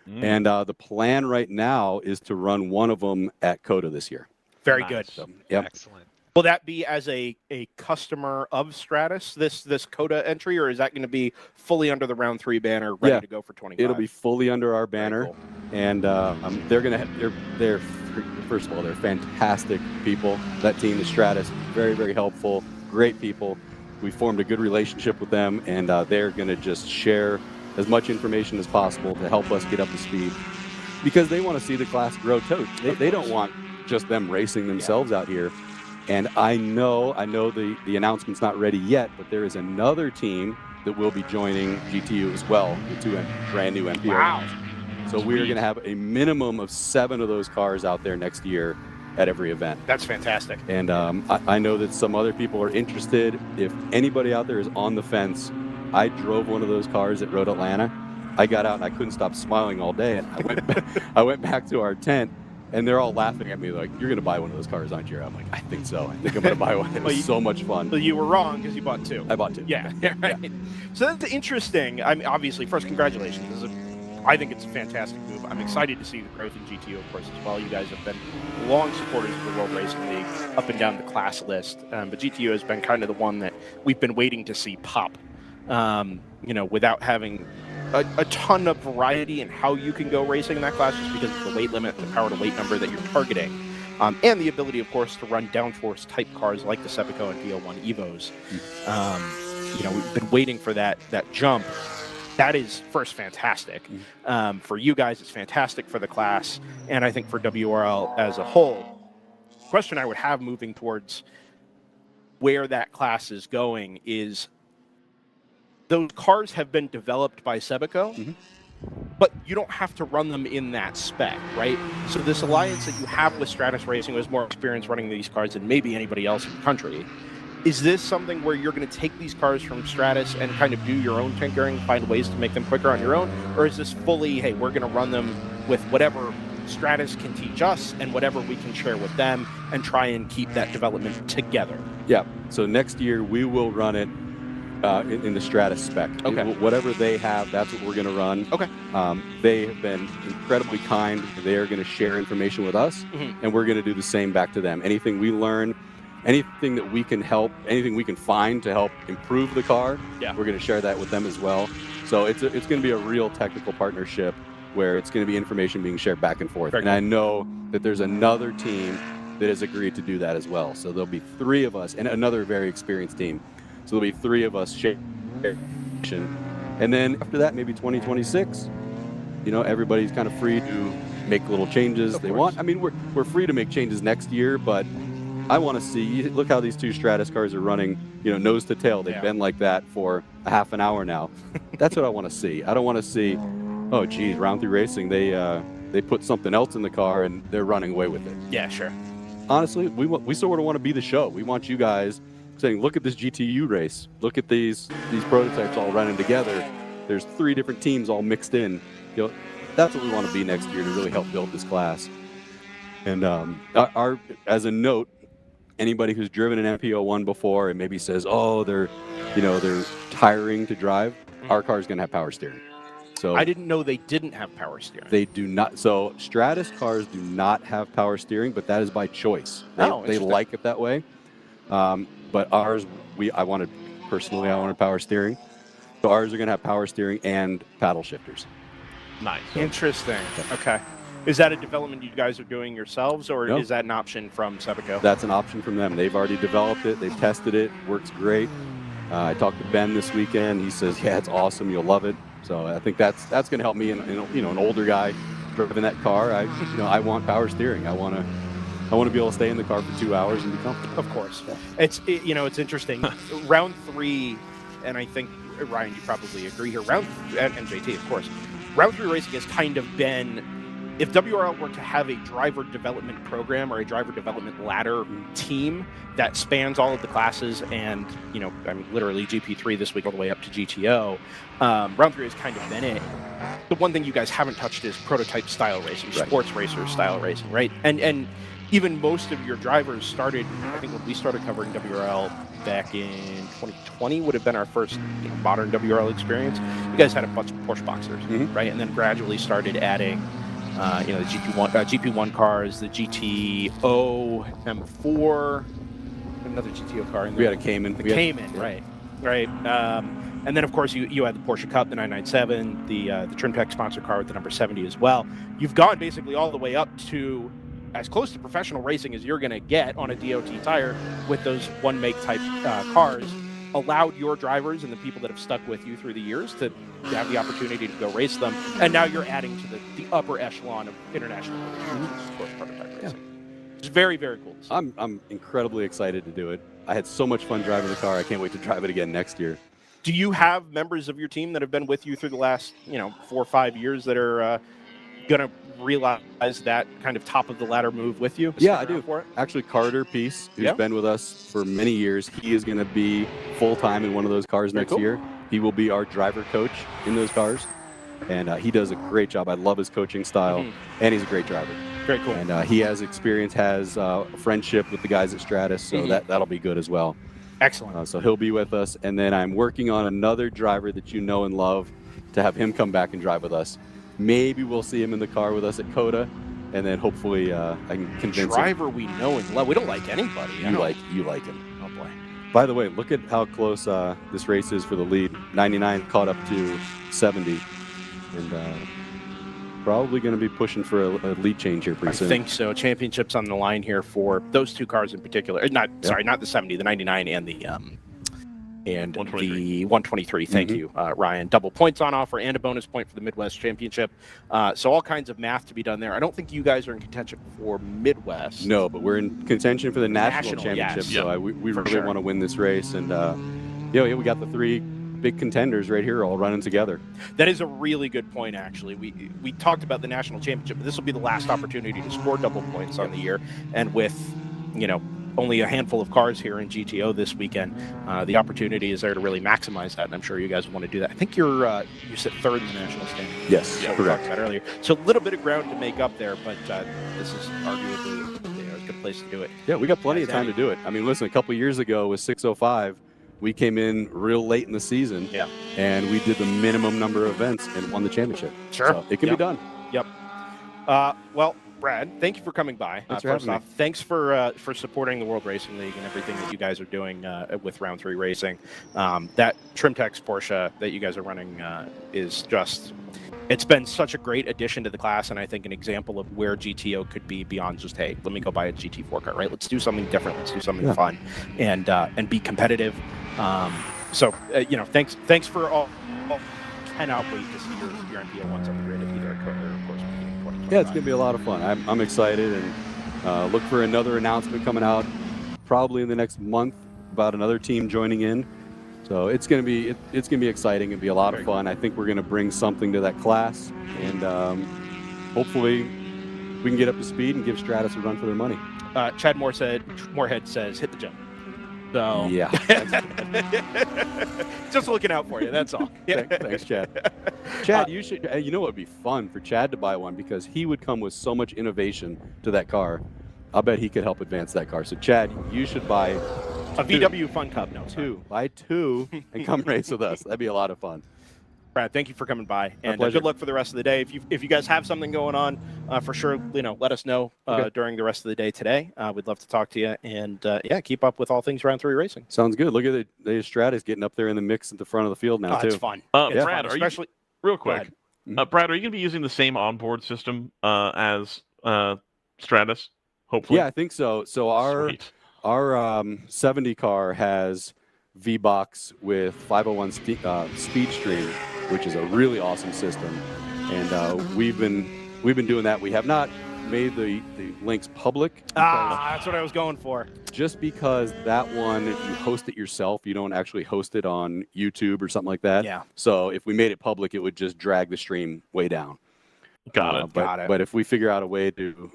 And the plan right now is to run one of them at COTA this year. Very Nice. good. So, yep. Excellent. Will that be as a customer of Stratus, this COTA entry, or is that going to be fully under the round 3 banner, ready to go for 25? It'll be fully under our banner. Cool. And they're first of all, they're fantastic people. That team, the Stratus, very, very helpful, great people. We formed a good relationship with them, and they're going to just share as much information as possible to help us get up to speed, because they want to see the class grow too. They don't want just them racing themselves out here. And I know the announcement's not ready yet, but there is another team that will be joining GTU as well with 2 brand new MPOs. Wow. So we're going to have a minimum of 7 of those cars out there next year at every event. That's fantastic. And I know that some other people are interested. If anybody out there is on the fence, I drove one of those cars at Road Atlanta. I got out and I couldn't stop smiling all day. And I went back to our tent, and they're all laughing at me like, "You're going to buy one of those cars, aren't you?" I'm like, "I think so. I think I'm going to buy one." It was so much fun. But you were wrong because you bought 2. I bought 2. Yeah, right. Yeah. So that's interesting. I mean, obviously, first, congratulations. I think it's a fantastic move. I'm excited to see the growth in GTO, of course, as well. You guys have been long supporters of the World Racing League, up and down the class list. But GTO has been kind of the one that we've been waiting to see pop, without having a ton of variety in how you can go racing in that class, just because of the weight limit, the power to weight number that you're targeting, and the ability, of course, to run downforce type cars like the Sepico and PO1 Evos. We've been waiting for that jump. That is first fantastic. For you guys, it's fantastic for the class, and I think for WRL as a whole. Question I would have moving towards where that class is going is, those cars have been developed by Sepico, but you don't have to run them in that spec, right? So this alliance that you have with Stratus Racing, who has more experience running these cars than maybe anybody else in the country, is this something where you're going to take these cars from Stratus and kind of do your own tinkering, find ways to make them quicker on your own? Or is this fully, hey, we're going to run them with whatever Stratus can teach us and whatever we can share with them and try and keep that development together? Yeah. So next year we will run it in the Stratus spec. Okay. Whatever they have, that's what we're going to run. Okay. They have been incredibly kind. They are going to share information with us, and we're going to do the same back to them. Anything we learn, anything that we can help, anything we can find to help improve the car, we're going to share that with them as well. So it's going to be a real technical partnership where it's going to be information being shared back and forth. Very and I know that there's another team that has agreed to do that as well. So there'll be 3 of us and another very experienced team. So there'll be 3 of us sharing. And then after that, maybe 2026, everybody's kind of free to make little changes they want. I mean, we're free to make changes next year, but I want to see. Look how these two Stratus cars are running, nose to tail. They've been like that for a half an hour now. That's what I want to see. I don't want to see, oh, geez, Round 3 Racing, they put something else in the car and they're running away with it. Yeah, sure. Honestly, we sort of want to be the show. We want you guys saying, look at this GTU race. Look at these prototypes all running together. There's 3 different teams all mixed in. That's what we want to be next year to really help build this class. And as a note, anybody who's driven an MP01 before and maybe says, oh, they're tiring to drive, our car is going to have power steering. So I didn't know they didn't have power steering. They do not. So Stratus cars do not have power steering, but that is by choice. They like it that way. But ours, I wanted power steering. So ours are going to have power steering and paddle shifters. Nice. Interesting. Okay. Is that a development you guys are doing yourselves, or No. is that an option from Sebaco? That's an option from them. They've already developed it. They've tested it. Works great. I talked to Ben this weekend. He says, yeah, it's awesome. You'll love it. So I think that's going to help me. And an older guy driving that car. I want power steering. I want to be able to stay in the car for 2 hours and be comfortable. Of course. It's interesting. Round 3, and I think, Ryan, you probably agree here, and JT, of course, Round 3 Racing has kind of been, if WRL were to have a driver development program or a driver development ladder team that spans all of the classes and, literally GP3 this week all the way up to GTO, Round 3 has kind of been it. The one thing you guys haven't touched is prototype style racing, sports racer style racing, right? And even most of your drivers started, I think when we started covering WRL back in 2020 would have been our first modern WRL experience. You guys had a bunch of Porsche Boxers, right? And then gradually started adding the GP1 cars, the GTO M4, another GTO car. We had a Cayman. Cayman, right. And then, of course, you had the Porsche Cup, the 997, the Trimtech sponsor car with the number 70 as well. You've gone basically all the way up to as close to professional racing as you're going to get on a DOT tire with those one-make type cars, allowed your drivers and the people that have stuck with you through the years to have the opportunity to go race them. And now you're adding to the upper echelon of international sports prototype racing. It's very, very cool. I'm incredibly excited to do it. I had so much fun driving the car. I can't wait to drive it again next year. Do you have members of your team that have been with you through the last 4 or 5 years that are going to realize that kind of top of the ladder move with you? Yeah, I do. Actually, Carter Peace, who's been with us for many years, he is going to be full-time in one of those cars next year. He will be our driver coach in those cars, and he does a great job. I love his coaching style, and he's a great driver. Very cool. And he has experience, has friendship with the guys at Stratus, so that'll be good as well. Excellent. So he'll be with us, and then I'm working on another driver that you know and love to have him come back and drive with us. Maybe we'll see him in the car with us at COTA, and then hopefully I can convince driver we know and love. We don't like anybody. You like him. Oh boy. By the way, look at how close this race is for the lead. 99 caught up to 70, and probably going to be pushing for a lead change here pretty soon. I think so. Championships on the line here for those two cars in particular. Not the 70, the 99 and the 123. Thank you, Ryan. Double points on offer and a bonus point for the Mid-West Championship. So all kinds of math to be done there. I don't think you guys are in contention for Mid-West. No, but we're in contention for the national championship. Yes. So we really want to win this race, and we got the 3 big contenders right here all running together. That is a really good point, actually. We talked about the national championship, but this will be the last opportunity to score double points on the year, and with only a handful of cars here in GTO this weekend, the opportunity is there to really maximize that, and I'm sure you guys want to do that. I think you sit 3rd in the national standing. Yes, correct. We talked about earlier. So a little bit of ground to make up there, but this is arguably a good place to do it. Yeah, we got plenty of time to do it. I mean, listen, a couple years ago with 605, we came in real late in the season, and we did the minimum number of events and won the championship. Sure. So it can be done. Yep. Well, Brad, thank you for coming by. Thanks for thanks for supporting the World Racing League and everything that you guys are doing with Round 3 Racing. That Trimtex Porsche that you guys are running is just... It's been such a great addition to the class, and I think an example of where GTO could be beyond just, hey, let me go buy a GT4 car, right? Let's do something different. Let's do something fun and be competitive. Thanks for all. Cannot wait to see your NPO1s on the grid if either occur, of course. Yeah, it's going to be a lot of fun. I'm excited, and look for another announcement coming out probably in the next month about another team joining in. So it's gonna be exciting and be a lot of fun. I think we're gonna bring something to that class, and hopefully we can get up to speed and give Stratus a run for their money. Chad Moorhead says, hit the jump. So Yeah. just looking out for you. That's all. Thanks, Chad. Chad, you should. You know what would be fun for Chad to buy one, because he would come with so much innovation to that car. I'll bet he could help advance that car. So Chad, you should buy a VW Fun Cup. No, buy two, and come race with us. That'd be a lot of fun. Brad, thank you for coming by, and pleasure. good luck for the rest of the day. If you guys have something going on, for sure, let us know during the rest of the day today. We'd love to talk to you, and keep up with all things Round 3 racing. Sounds good. Look at the Stratus getting up there in the mix at the front of the field now too. It's fun. Brad, fun, especially real quick. Brad, are you going to be using the same onboard system as Stratus? Hopefully. Yeah, I think so. So our 70 car has V-Box with 501 speed stream, which is a really awesome system, and we've been doing that. We have not made the links public. That's what I was going for. Just because that one, if you host it yourself, you don't actually host it on YouTube or something like that. Yeah. So if we made it public, it would just drag the stream way down. Got it. But if we figure out a way to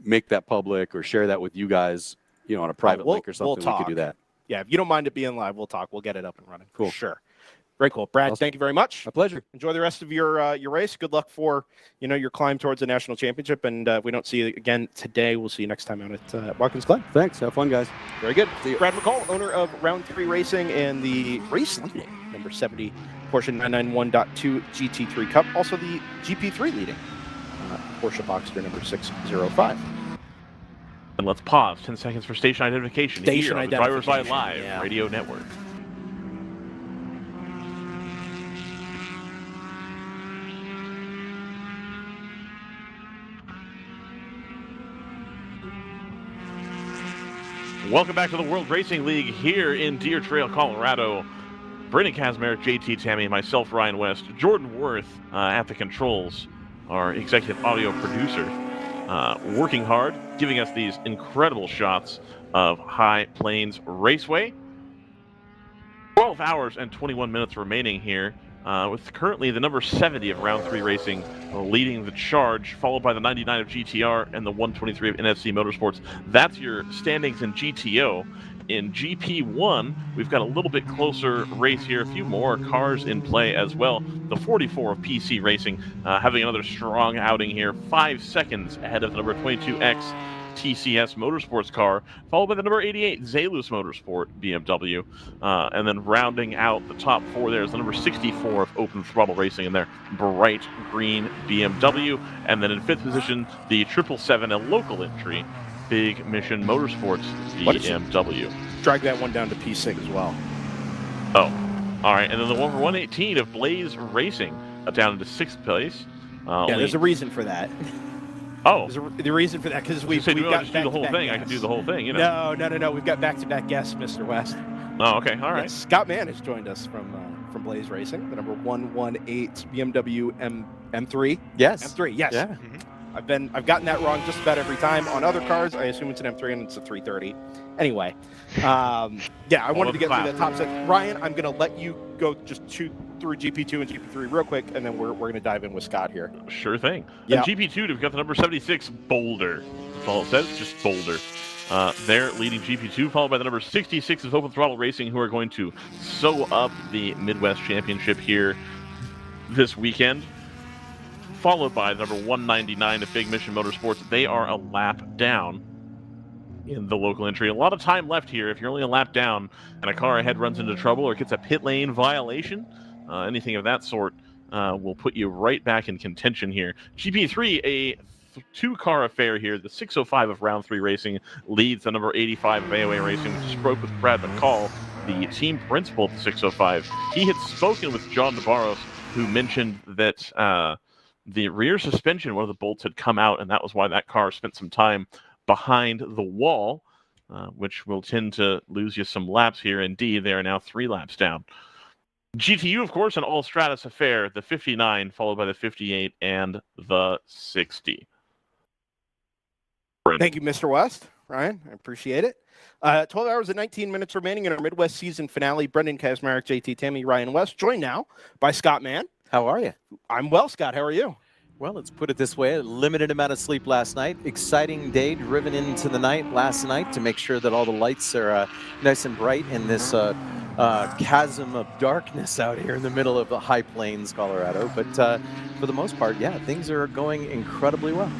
make that public or share that with you guys, on a private link or something, we could do that. Yeah, if you don't mind it being live, we'll talk. We'll get it up and running. Cool. For sure. Very cool. Brad, Thank you very much. My pleasure. Enjoy the rest of your race. Good luck for, your climb towards the national championship. And if we don't see you again today, we'll see you next time out at Watkins Glen. Thanks. Have fun, guys. Very good. Brad McCall, owner of Round 3 Racing and the race leading number 70 Porsche 991.2 GT3 Cup. Also the GP3 leading Porsche Boxster number 605. And let's pause 10 seconds for station identification here on the DriversEye Live Radio Network. Welcome back to the World Racing League here in Deer Trail, Colorado. Brendan Kazmir, JT Tammy, myself, Ryan West, Jordan Worth at the controls, our executive audio producer, working hard, giving us these incredible shots of High Plains Raceway. 12 hours and 21 minutes remaining here, with currently the number 70 of Round 3 Racing leading the charge, followed by the 99 of GTR and the 123 of NFC Motorsports. That's your standings in GTO. In GP1, we've got a little bit closer race here, a few more cars in play as well. The 44 of PC Racing having another strong outing here, 5 seconds ahead of the number 22X TCS Motorsports car, followed by the number 88 Zalus Motorsport BMW, and then rounding out the top 4 there is the number 64 of Open Throttle Racing in their bright green BMW, and then in 5th position the 777, a local entry, Big Mission Motorsports BMW. Drag that one down to P6 as well. Oh, all right, and then the one for 118 of Blaze Racing down into 6th place. There's a reason for that. Oh, the reason for that because we've got just do the whole thing. Guests. I can do the whole thing, No. We've got back-to-back guests, Mr. West. Oh, okay, all right. Yes, Scott Mann has joined us from Blaze Racing, the number 118 BMW M3. Yes. M3. Yes. Yeah. Mm-hmm. I've gotten that wrong just about every time. On other cars, I assume it's an M3 and it's a 330. Anyway, I wanted to get through that top set. Ryan, I'm going to let you go just shoot through GP2 and GP3 real quick, and then we're going to dive in with Scott here. Sure thing. Yeah. And GP2, we've got the number 76 Boulder. That's all it says, just Boulder. They're leading GP2, followed by the number 66 of Open Throttle Racing, who are going to sew up the Mid-West Championship here this weekend. Followed by the number 199 of Big Mission Motorsports. They are a lap down in the local entry. A lot of time left here. If you're only a lap down and a car ahead runs into trouble or gets a pit lane violation, anything of that sort will put you right back in contention here. GP3, a 2-car affair here. The 605 of Round 3 Racing leads the number 85 of AOA Racing, which spoke with Brad McCall, the team principal at the 605. He had spoken with John DeBarros, who mentioned that the rear suspension, one of the bolts had come out, and that was why that car spent some time behind the wall, which will tend to lose you some laps here. Indeed, they are now 3 laps down. GTU, of course, an all-Stratus affair, the 59, followed by the 58 and the 60. Thank you, Mr. West. Ryan. I appreciate it. 12 hours and 19 minutes remaining in our Midwest season finale. Brendan Kazmarek, JT Tammy, Ryan West, joined now by Scott Mann. How are you? I'm well, Scott. How are you? Well, let's put it this way. A limited amount of sleep last night. Exciting day driven into the night last night to make sure that all the lights are nice and bright in this chasm of darkness out here in the middle of the High Plains, Colorado. But for the most part, yeah, things are going incredibly well.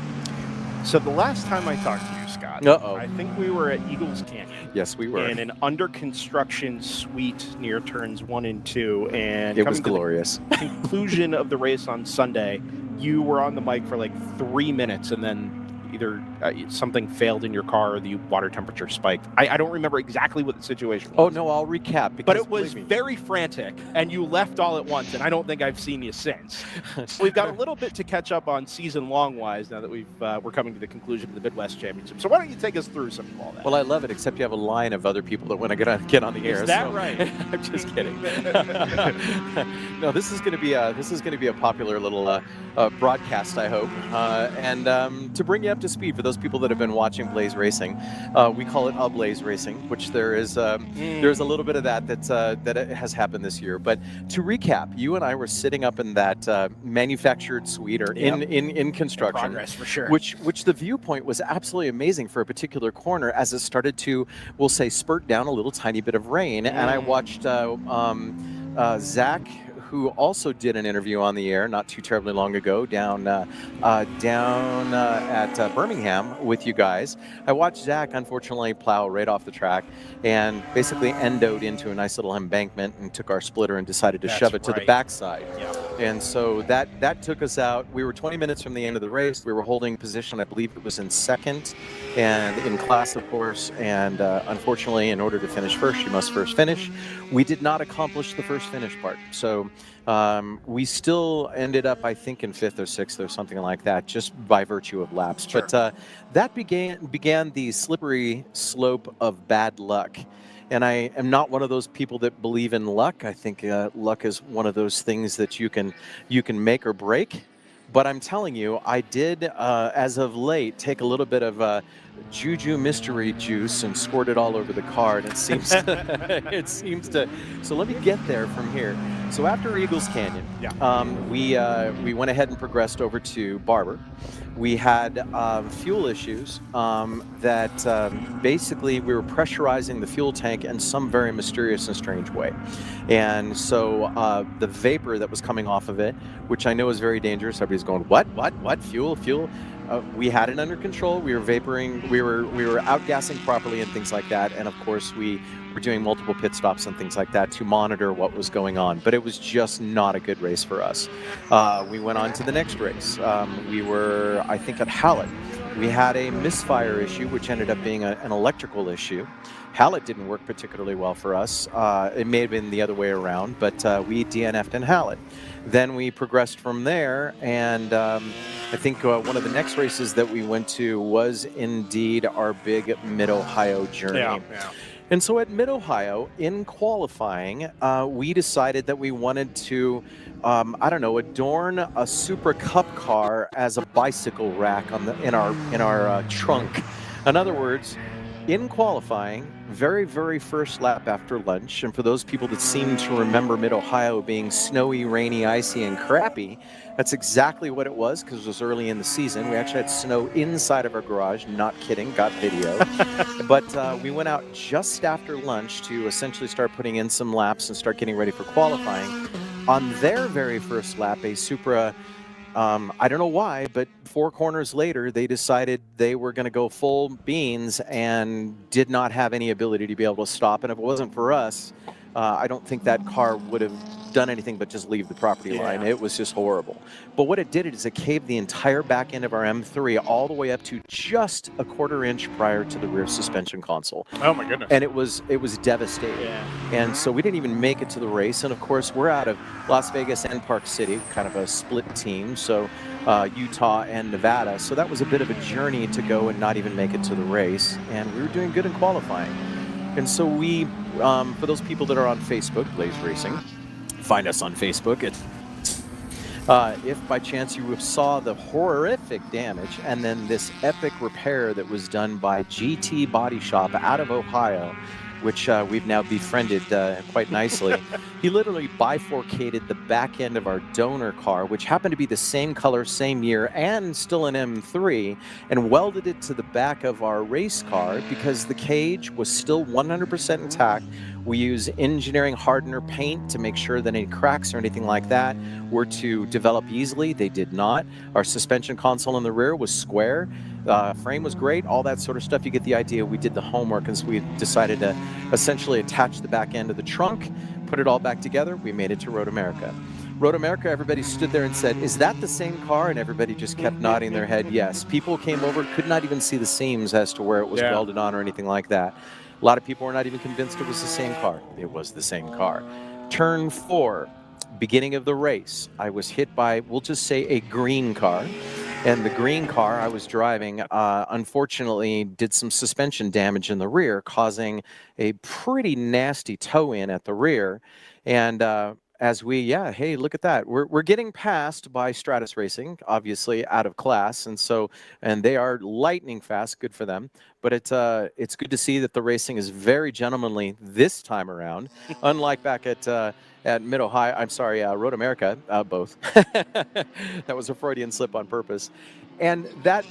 So the last time I talked to you, Scott, I think we were at Eagles Canyon. Yes, we were. In an under construction suite near turns 1 and 2. And it was glorious. To the conclusion of the race on Sunday, you were on the mic for like 3 minutes, and then either something failed in your car or the water temperature spiked. I don't remember exactly what the situation was. Oh, no, I'll recap. But it was very frantic, and you left all at once, and I don't think I've seen you since. We've got a little bit to catch up on season long-wise now that we're coming to the conclusion of the Midwest Championship. So why don't you take us through some of all that? Well, I love it, except you have a line of other people that want to get on the air. Is that right? I'm just kidding. No, this is going to be a popular little broadcast, I hope. And to bring you up to speed for those people that have been watching Blaze Racing, we call it Blaze Racing, which there's a little bit of that has happened this year. But to recap, you and I were sitting up in that manufactured suite or in construction, in progress for sure. Which the viewpoint was absolutely amazing for a particular corner as it started to, we'll say, spurt down a little tiny bit of rain. And I watched Zach, who also did an interview on the air not too terribly long ago down at Birmingham with you guys. I watched Zach, unfortunately, plow right off the track and basically endoed into a nice little embankment and took our splitter and decided to shove it to the backside. Yeah. And so that took us out. We were 20 minutes from the end of the race. We were holding position, I believe it was in second and in class, of course. And unfortunately, in order to finish first, you must first finish. We did not accomplish the first finish part. So we still ended up, I think, in 5th or 6th or something like that, just by virtue of laps. Sure. But that began the slippery slope of bad luck. And I am not one of those people that believe in luck. I think luck is one of those things that you can make or break. But I'm telling you, I did, as of late, take a little bit of Juju mystery juice and squirt it all over the car, and it seems to. So let me get there from here. So after Eagles Canyon, we went ahead and progressed over to Barber. We had fuel issues that basically we were pressurizing the fuel tank in some very mysterious and strange way. And so the vapor that was coming off of it, which I know is very dangerous, everybody's going, what, fuel? We had it under control. We were vaporing, we were outgassing properly and things like that. And of course, we were doing multiple pit stops and things like that to monitor what was going on. But it was just not a good race for us. We went on to the next race. We were, I think, at Hallett. We had a misfire issue, which ended up being an electrical issue. Hallett didn't work particularly well for us. It may have been the other way around, but we DNF'd in Hallett. Then we progressed from there, and I think one of the next races that we went to was indeed our big Mid-Ohio journey. Yeah. And so at Mid-Ohio, in qualifying, we decided that we wanted to, adorn a Supra Cup car as a bicycle rack in our trunk. In other words, in qualifying, very, very first lap after lunch, and for those people that seem to remember Mid-Ohio being snowy, rainy, icy, and crappy, that's exactly what it was, because it was early in the season. We actually had snow inside of our garage, not kidding, got video. But we went out just after lunch to essentially start putting in some laps and start getting ready for qualifying. On their very first lap, a Supra, I don't know why, but 4 corners later, they decided they were going to go full beans and did not have any ability to be able to stop. And if it wasn't for us, I don't think that car would have done anything but just leave the property line. It was just horrible. But what it did is it caved the entire back end of our M3 all the way up to just a 1/4 inch prior to the rear suspension console. Oh my goodness. And it was devastating. Yeah. And so we didn't even make it to the race. And of course, we're out of Las Vegas and Park City, kind of a split team. So Utah and Nevada. So that was a bit of a journey to go and not even make it to the race. And we were doing good in qualifying. And so we, for those people that are on Facebook, Blaze Racing, find us on Facebook. If by chance you saw the horrific damage and then this epic repair that was done by GT Body Shop out of Ohio, which we've now befriended quite nicely. He literally bifurcated the back end of our donor car, which happened to be the same color, same year, and still an M3, and welded it to the back of our race car because the cage was still 100% intact. We use engineering hardener paint to make sure that any cracks or anything like that were to develop easily. They did not. Our suspension console in the rear was square. Frame was great, all that sort of stuff. You get the idea. We did the homework, and so we decided to essentially attach the back end of the trunk, put it all back together. We made it to Road America. Road America, everybody stood there and said, "Is that the same car?" And everybody just kept nodding their head, yes. People came over, could not even see the seams as to where it was welded on or anything like that. A lot of people were not even convinced it was the same car. It was the same car. Turn 4, beginning of the race, I was hit by, we'll just say, a green car. And the green car I was driving, unfortunately, did some suspension damage in the rear, causing a pretty nasty toe-in at the rear. And as we, hey, look at that. We're getting passed by Stratus Racing, obviously out of class, and they are lightning fast. Good for them. But it's good to see that the racing is very gentlemanly this time around, unlike back at Mid-Ohio, I'm sorry, Road America, both. That was a Freudian slip on purpose. And that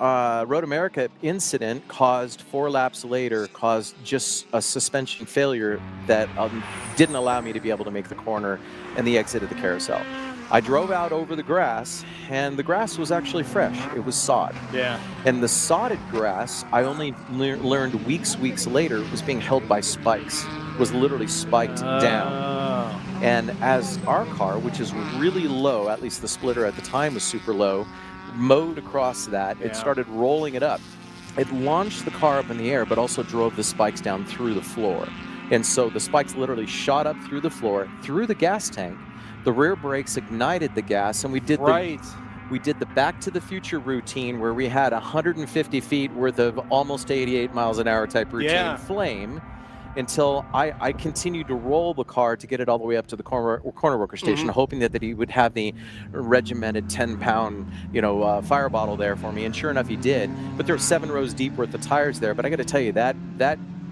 Road America incident caused 4 laps later, caused just a suspension failure that didn't allow me to be able to make the corner and the exit of the carousel. I drove out over the grass, and the grass was actually fresh. It was sod. Yeah. And the sodded grass, I only learned weeks later, was being held by spikes. Was literally spiked down. And as our car, which is really low, at least the splitter at the time was super low, mowed across that, it started rolling it up. It launched the car up in the air, but also drove the spikes down through the floor. And so the spikes literally shot up through the floor, through the gas tank. The rear brakes ignited the gas, and we did the Back to the Future routine where we had 150 feet worth of almost 88 miles an hour type routine flame until I continued to roll the car to get it all the way up to the corner worker station, hoping that he would have the regimented 10-pound, fire bottle there for me. And sure enough, he did. But there were 7 rows deep worth of tires there. But I got to tell you, that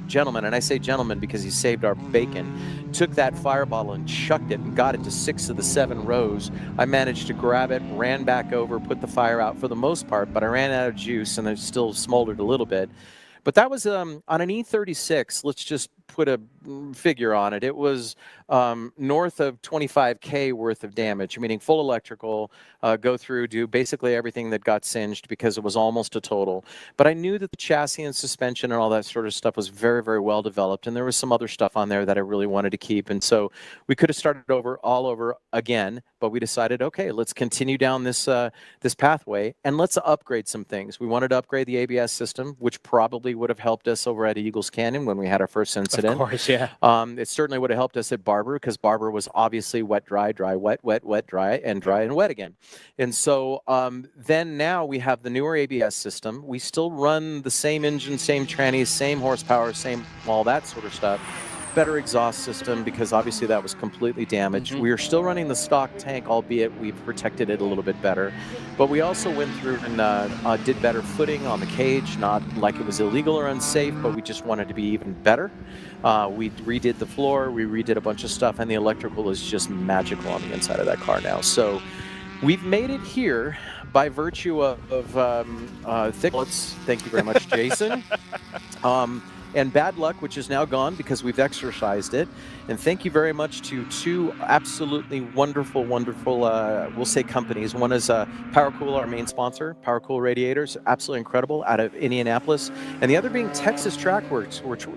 gentleman, and I say gentleman because he saved our bacon, took that fire bottle and chucked it and got it to 6 of the 7 rows. I managed to grab it, ran back over, put the fire out for the most part, but I ran out of juice and it still smoldered a little bit. But that was on an E36. Let's just put a figure on it. It was north of 25K worth of damage, meaning full electrical, go through, do basically everything that got singed because it was almost a total. But I knew that the chassis and suspension and all that sort of stuff was very, very well developed. And there was some other stuff on there that I really wanted to keep. And so we could have started all over again, but we decided, okay, let's continue down this pathway and let's upgrade some things. We wanted to upgrade the ABS system, which probably would have helped us over at Eagles Canyon when we had our first incident. Of course, yeah. It certainly would have helped us at Barber because Barber was obviously wet, dry, dry, wet, wet, wet, dry, and dry and wet again. And so then now we have the newer ABS system. We still run the same engine, same trannies, same horsepower, same all that sort of stuff. Better exhaust system because obviously that was completely damaged. We are still running the stock tank, albeit we've protected it a little bit better. But we also went through and did better footing on the cage, not like it was illegal or unsafe, but we just wanted to be even better. We redid the floor, we redid a bunch of stuff, and the electrical is just magical on the inside of that car now. So we've made it here by virtue of Thicklets. Thank you very much, Jason. And bad luck, which is now gone because we've exercised it. And thank you very much to 2 absolutely wonderful, we'll say companies. One is PowerCool, our main sponsor, PowerCool Radiators, absolutely incredible, out of Indianapolis. And the other being Texas Trackworks, which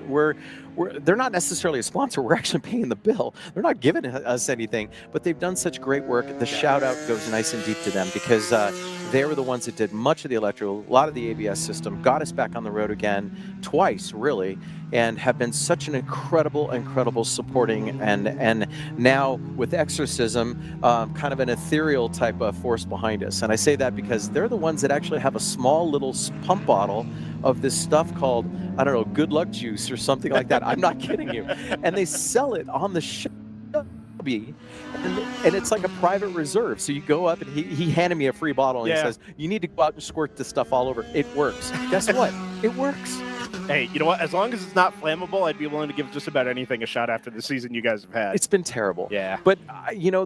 they're not necessarily a sponsor. We're actually paying the bill. They're not giving us anything, but they've done such great work. The shout out goes nice and deep to them because they were the ones that did much of the electrical, a lot of the ABS system, got us back on the road again twice, really, and have been such an incredible supporting and now with Exorcism, kind of an ethereal type of force behind us. And I say that because they're the ones that actually have a small little pump bottle of this stuff called, I don't know, good luck juice or something like that. I'm not kidding you. And they sell it on the show be, and it's like a private reserve. So you go up, and he handed me a free bottle, and he says, you need to go out and squirt this stuff all over. It works. Guess what? It works. Hey, you know what? As long as it's not flammable, I'd be willing to give just about anything a shot after the season you guys have had. It's been terrible. Yeah. But,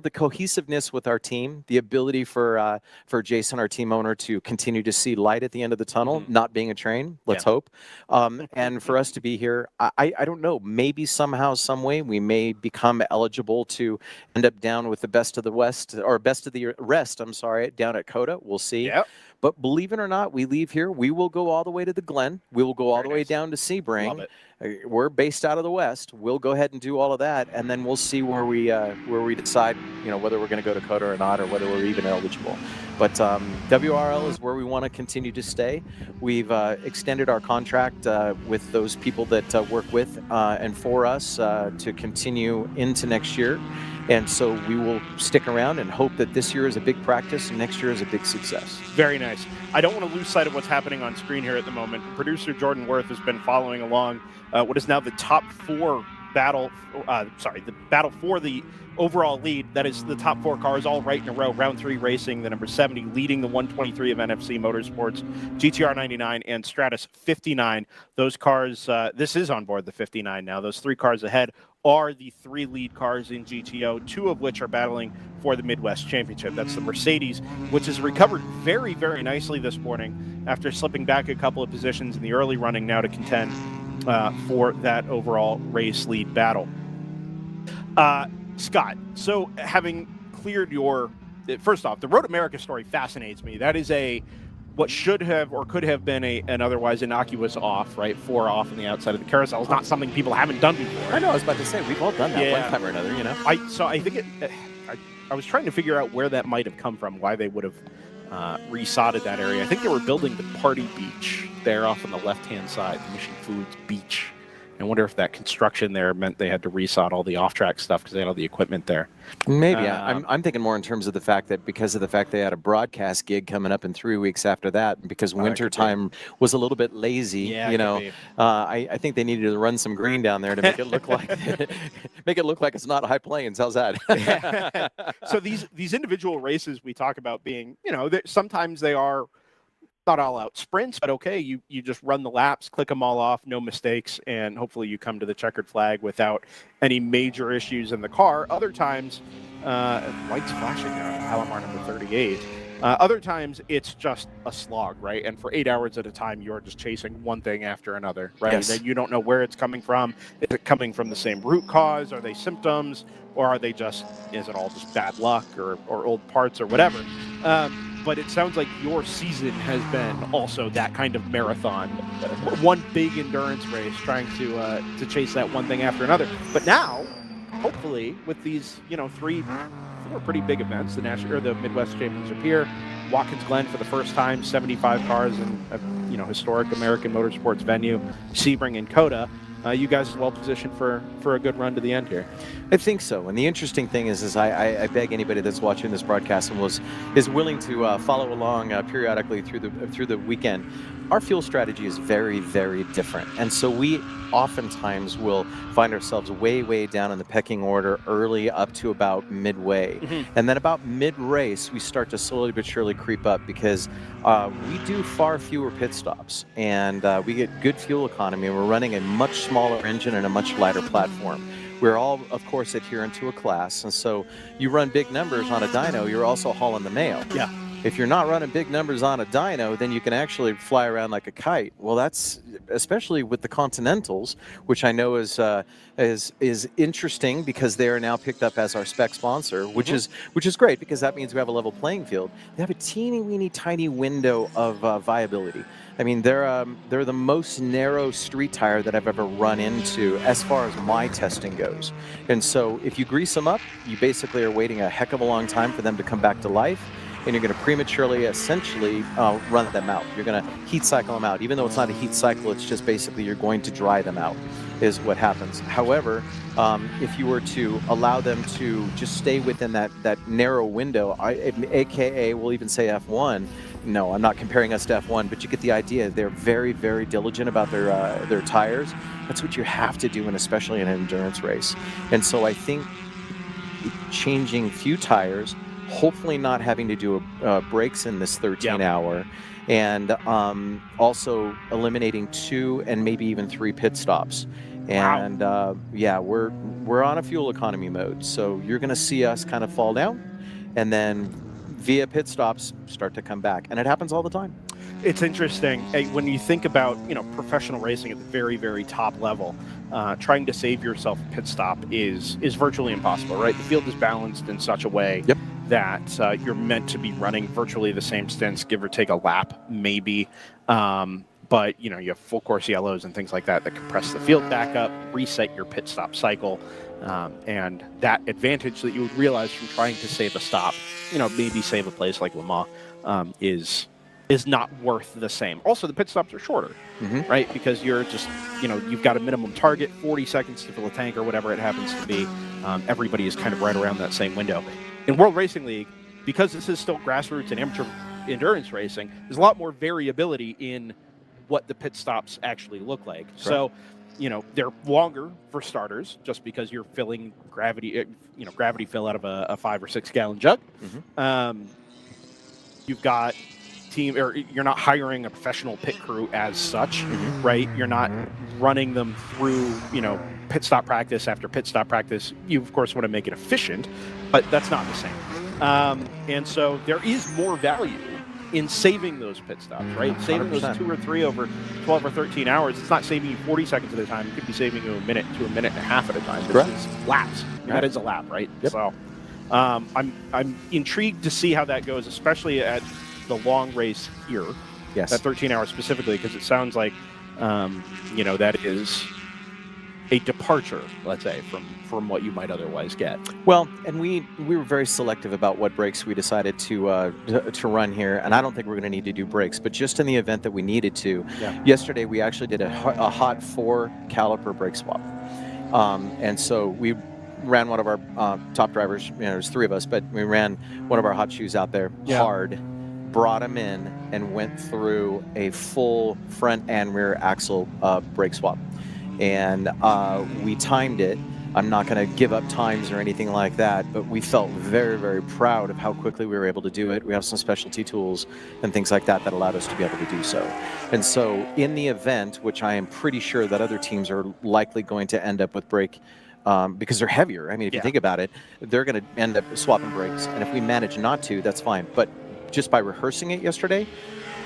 the cohesiveness with our team, the ability for Jason, our team owner, to continue to see light at the end of the tunnel, not being a train, let's hope. And for us to be here, I don't know, maybe somehow, some way, we may become eligible to end up down with the best of the West, or best of the rest, I'm sorry, down at COTA. We'll see. Yep. But believe it or not, we leave here. We will go all the way to the Glen. We will go all the way down to Sebring. Love it. We're based out of the West. We'll go ahead and do all of that, and then we'll see where we decide, whether we're going to go to COTA or not, or whether we're even eligible. But WRL is where we want to continue to stay. We've extended our contract with those people that work with and for us to continue into next year. And so we will stick around and hope that this year is a big practice and next year is a big success. Very nice. I don't want to lose sight of what's happening on screen here at the moment. Producer Jordan Worth has been following along what is now the top four battle, the battle for the overall lead. That is the top four cars all right in a row. Round 3 Racing, the number 70, leading the 123 of NFC Motorsports, GTR 99 and Stratus 59. Those cars, this is on board the 59 now. Those 3 cars ahead are the 3 lead cars in GTO, 2 of which are battling for the Mid-West Championship. That's the Mercedes, which has recovered very, very nicely this morning after slipping back a couple of positions in the early running, now to contend for that overall race lead battle. Scott, so having cleared first off, the Road America story fascinates me. That is what should have or could have been an otherwise innocuous off, right? 4 off on the outside of the carousel is not something people haven't done before. I know, I was about to say, we've all done that one time or another, I think I was trying to figure out where that might have come from, why they would have resodded that area. I think they were building the party beach there off on the left-hand side, the Mission Foods beach. I wonder if that construction there meant they had to resod all the off-track stuff because they had all the equipment there. Maybe. I'm thinking more in terms of the fact that because of the fact they had a broadcast gig coming up in 3 weeks after that, because winter time was a little bit lazy, I think they needed to run some green down there to make it look like it's not High Plains. How's that? So these individual races we talk about being, sometimes they are not all out sprints, but okay, you just run the laps, click them all off, no mistakes, and hopefully you come to the checkered flag without any major issues in the car. Other times, lights flashing there on Palomar number 38. Other times it's just a slog, right? And for 8 hours at a time, you're just chasing one thing after another, right? Yes. Then you don't know where it's coming from. Is it coming from the same root cause? Are they symptoms? Or are they is it all just bad luck or old parts or whatever? But it sounds like your season has been also that kind of marathon, one big endurance race, trying to chase that one thing after another. But now, hopefully, with these 4 pretty big events, the Mid-West Championship here, Watkins Glen for the first time, 75 cars in a historic American motorsports venue, Sebring and COTA. You guys are well positioned for a good run to the end here. I think so. And the interesting thing is I beg anybody that's watching this broadcast and is willing to follow along periodically through the weekend. Our fuel strategy is very, very different. And so we oftentimes will find ourselves way, way down in the pecking order early up to about midway. Mm-hmm. And then about mid-race, we start to slowly but surely creep up because we do far fewer pit stops and we get good fuel economy. We're running a much smaller engine and a much lighter platform. We're all, of course, adherent to a class. And so you run big numbers on a dyno, you're also hauling the mail. Yeah. If you're not running big numbers on a dyno, then you can actually fly around like a kite. Well, that's especially with the Continentals, which I know is interesting because they are now picked up as our spec sponsor, which is great because that means we have a level playing field. They have a teeny weeny tiny window of viability. I mean, they're the most narrow street tire that I've ever run into as far as my testing goes. And so if you grease them up, you basically are waiting a heck of a long time for them to come back to life. And you're going to prematurely, essentially, run them out. You're going to heat cycle them out. Even though it's not a heat cycle, it's just basically you're going to dry them out is what happens. However, if you were to allow them to just stay within that narrow window, aka we'll even say F1, no, I'm not comparing us to F1, but you get the idea. They're very, very diligent about their tires. That's what you have to do, and especially in an endurance race. And so I think changing few tires, hopefully not having to do brakes in this 13-hour, and also eliminating 2 and maybe even 3 pit stops. And yeah, we're on a fuel economy mode, so you're going to see us kind of fall down, and then via pit stops start to come back, and it happens all the time. It's interesting when you think about professional racing at the very, very top level. Trying to save yourself a pit stop is virtually impossible, right? The field is balanced in such a way that you're meant to be running virtually the same stints, give or take a lap, maybe. But you have full course yellows and things like that compress the field back up, reset your pit stop cycle, and that advantage that you would realize from trying to save a stop, maybe save a place like Le Mans, is not worth the same. Also, the pit stops are shorter, right? Because you're just, you've got a minimum target, 40 seconds to fill a tank or whatever it happens to be. Everybody is kind of right around that same window. In World Racing League, because this is still grassroots and amateur endurance racing, there's a lot more variability in what the pit stops actually look like. Correct. So, they're longer for starters, just because you're filling gravity fill out of a 5 or 6 gallon jug. You've got you're not hiring a professional pit crew as such, right? You're not running them through, pit stop practice after pit stop practice. You, of course, want to make it efficient, but that's not the same. And so there is more value in saving those pit stops, right? Saving 100%. Those 2 or 3 over 12 or 13 hours. It's not saving you 40 seconds at a time. It could be saving you a minute to a minute and a half at a time. This is laps. That is a lap, right? Yep. So I'm intrigued to see how that goes, especially at the long race here, that 13 hours specifically, because it sounds like that is a departure, let's say, from what you might otherwise get. Well, and we were very selective about what brakes we decided to run here, and I don't think we're going to need to do brakes, but just in the event that we needed to. Yesterday we actually did a hot 4 caliper brake swap, and so we ran one of our top drivers. There's 3 of us, but we ran one of our hot shoes out there hard, brought him in, and went through a full front and rear axle brake swap. And we timed it. I'm not going to give up times or anything like that, but we felt very, very proud of how quickly we were able to do it. We have some specialty tools and things like that allowed us to be able to do so. And so in the event, which I am pretty sure that other teams are likely going to end up with brake, because they're heavier. I mean, if you think about it, they're going to end up swapping brakes. And if we manage not to, that's fine. But just by rehearsing it yesterday,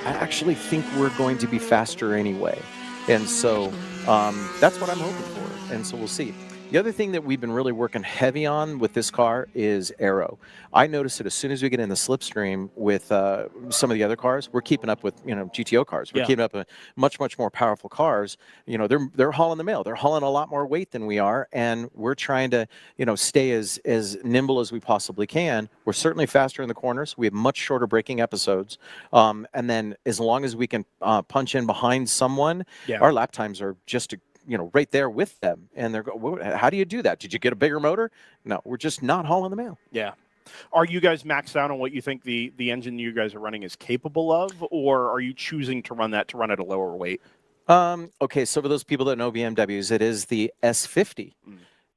I actually think we're going to be faster anyway. And so that's what I'm hoping for. And so we'll see. The other thing that we've been really working heavy on with this car is aero. I noticed that as soon as we get in the slipstream with some of the other cars, we're keeping up with GTO cars. We're keeping up with much more powerful cars. They're hauling the mail. They're hauling a lot more weight than we are, and we're trying to stay as nimble as we possibly can. We're certainly faster in the corners. We have much shorter braking episodes, and then as long as we can punch in behind someone, our lap times are just right there with them. And they're going, how do you do that? Did you get a bigger motor? No, we're just not hauling the mail. Yeah. Are you guys maxed out on what you think the engine you guys are running is capable of, or are you choosing to run at a lower weight? Okay, so for those people that know BMWs, it is the S50.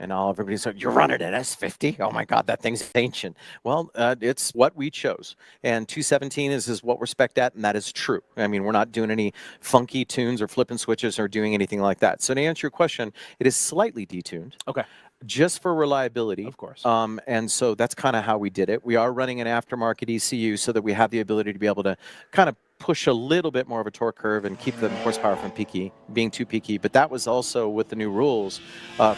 And everybody's like, you're running an S50? Oh my God, that thing's ancient. Well, it's what we chose. And 217 is what we're spec'd at, and that is true. I mean, we're not doing any funky tunes or flipping switches or doing anything like that. So to answer your question, it is slightly detuned. Okay. Just for reliability. Of course. And so that's kind of how we did it. We are running an aftermarket ECU so that we have the ability to be able to kind of push a little bit more of a torque curve and keep the horsepower from being too peaky. But that was also with the new rules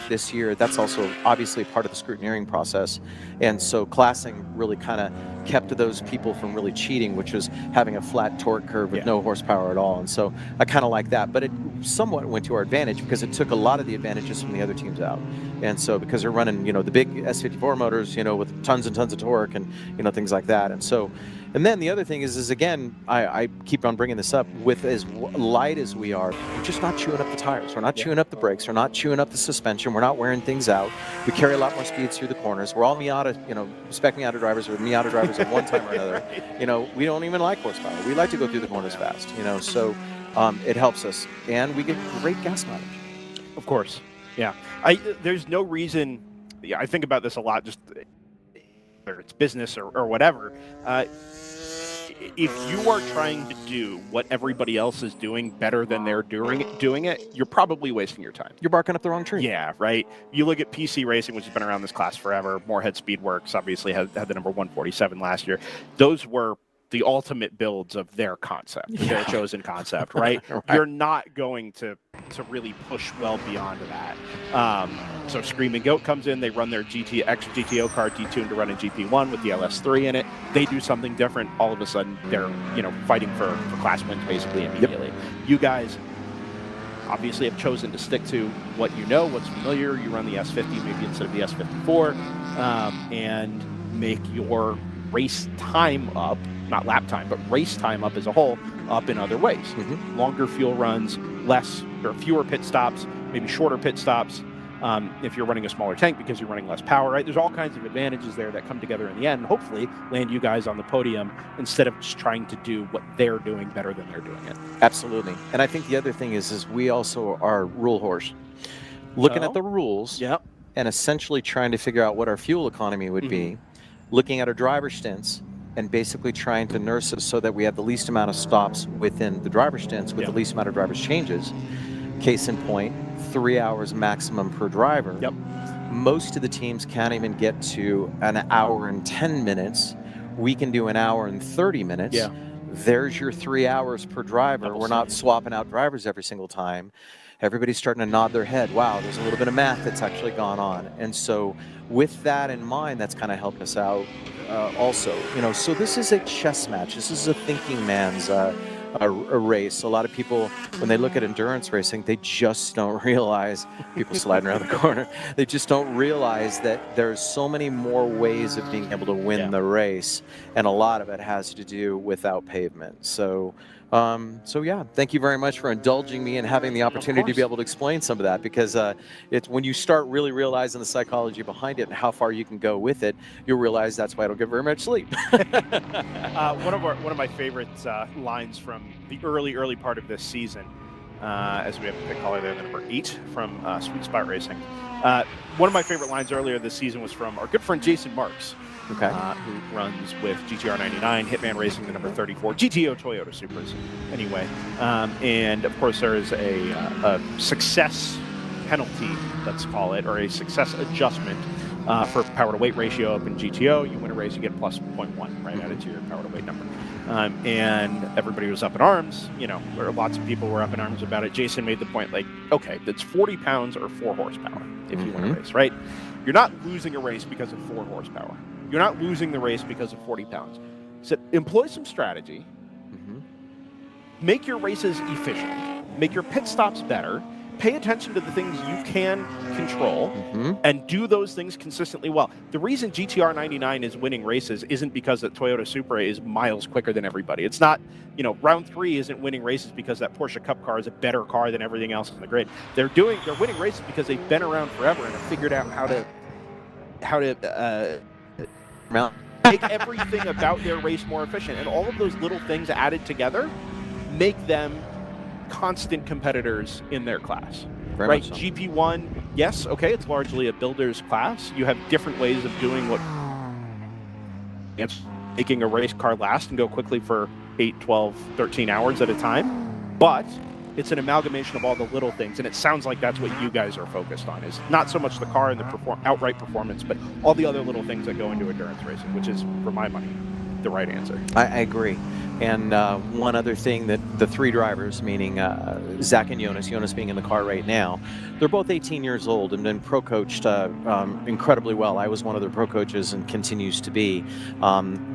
this year. That's also obviously part of the scrutineering process. And so classing really kind of kept those people from really cheating, which was having a flat torque curve with no horsepower at all. And so I kind of like that. But it somewhat went to our advantage because it took a lot of the advantages from the other teams out. And so because they're running, the big S54 motors, with tons and tons of torque and, things like that. And so, and then the other thing is again, I keep on bringing this up, with as light as we are, we're just not chewing up the tires. We're not chewing up the brakes. We're not chewing up the suspension. We're not wearing things out. We carry a lot more speed through the corners. We're all Miata, spec Miata drivers or Miata drivers at one time or another. We don't even like horsepower. We like to go through the corners fast, so it helps us. And we get great gas mileage. Of course. Yeah. There's no reason, I think about this a lot, just whether it's business or whatever, if you are trying to do what everybody else is doing better than they're doing it, you're probably wasting your time. You're barking up the wrong tree. Yeah, right. You look at PC Racing, which has been around this class forever. Moorhead Speedworks obviously had the number 147 last year. Those were the ultimate builds of their concept, their chosen concept, right? Right. You're not going to really push well beyond that. So Screaming Goat comes in, they run their extra GTO car detuned to run in GP1 with the LS3 in it. They do something different. All of a sudden, they're fighting for class wins basically immediately. Yep. You guys obviously have chosen to stick to what you know, what's familiar. You run the S50 maybe instead of the S54, and make your race time up, not lap time, but race time up as a whole, up in other ways. Mm-hmm. Longer fuel runs, fewer pit stops, maybe shorter pit stops. If you're running a smaller tank because you're running less power, right? There's all kinds of advantages there that come together in the end and hopefully land you guys on the podium instead of just trying to do what they're doing better than they're doing it. Absolutely. And I think the other thing is we also are rule horse. Looking at the rules and essentially trying to figure out what our fuel economy would be, looking at our driver stints, and basically trying to nurse it so that we have the least amount of stops within the driver stints with the least amount of driver's changes. Case in point, 3 hours maximum per driver. Yep. Most of the teams can't even get to an hour and 10 minutes. We can do an hour and 30 minutes. Yeah. There's your 3 hours per driver. We're not swapping out drivers every single time. Everybody's starting to nod their head. Wow, there's a little bit of math that's actually gone on. And so with that in mind, that's kind of helped us out also. So this is a chess match. This is a thinking man's a race. A lot of people, when they look at endurance racing, they just don't realize, people sliding around the corner, they just don't realize that there's so many more ways of being able to win the race, and a lot of it has to do without pavement. So yeah, thank you very much for indulging me and having the opportunity to be able to explain some of that, because it's when you start really realizing the psychology behind it and how far you can go with it, you'll realize that's why I don't get very much sleep. One of my favorite lines from the early part of this season, as we have a caller there, the number 8 from Sweet Spot Racing. One of my favorite lines earlier this season was from our good friend Jason Marks. Who runs with GTR 99, Hitman Racing, the number 34, GTO Toyota Supras, anyway. And of course, there is a success penalty, let's call it, or a success adjustment for power to weight ratio up in GTO. You win a race, you get plus 0.1, right, added to your power to weight number. And everybody was up in arms, or lots of people were up in arms about it. Jason made the point, like, okay, that's 40 pounds or 4 horsepower if you win a race, right? You're not losing a race because of 4 horsepower. You're not losing the race because of 40 pounds. So employ some strategy. Make your races efficient. Make your pit stops better. Pay attention to the things you can control and do those things consistently well. The reason GTR 99 is winning races isn't because that Toyota Supra is miles quicker than everybody. It's not, round 3 isn't winning races because that Porsche Cup car is a better car than everything else in the grid. They're winning races because they've been around forever and have figured out how to make everything about their race more efficient. And all of those little things added together make them constant competitors in their class. Right? So. GP1, yes, okay, it's largely a builder's class. You have different ways of doing what it's making a race car last and go quickly for 8, 12, 13 hours at a time. But it's an amalgamation of all the little things, and it sounds like that's what you guys are focused on, is not so much the car and the outright performance, but all the other little things that go into endurance racing, which is, for my money, the right answer. I agree. And one other thing that the 3 drivers, meaning Zach and Jonas being in the car right now, they're both 18 years old and been pro coached incredibly well. I was one of their pro coaches and continues to be.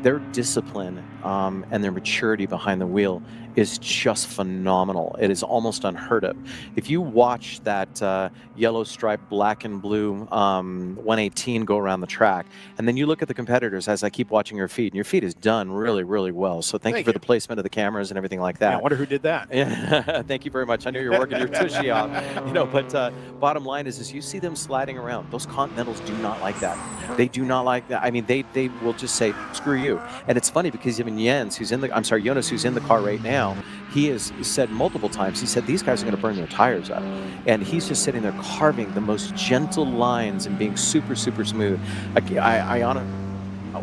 Their discipline and their maturity behind the wheel is just phenomenal. It is almost unheard of. If you watch that yellow stripe, black and blue 118 go around the track, and then you look at the competitors, as I keep watching your feed, and your feed is done really, really well. So thank you for the placement of the cameras and everything like that. Yeah, I wonder who did that. Yeah, thank you very much. I know you're working your tushy off, but bottom line is you see them sliding around. Those Continentals do not like that. They do not like that. I mean, they will just say, screw you. And it's funny because even Jonas, who's in the car right now, he has said multiple times, he said, these guys are going to burn their tires up. And he's just sitting there carving the most gentle lines and being super, super smooth.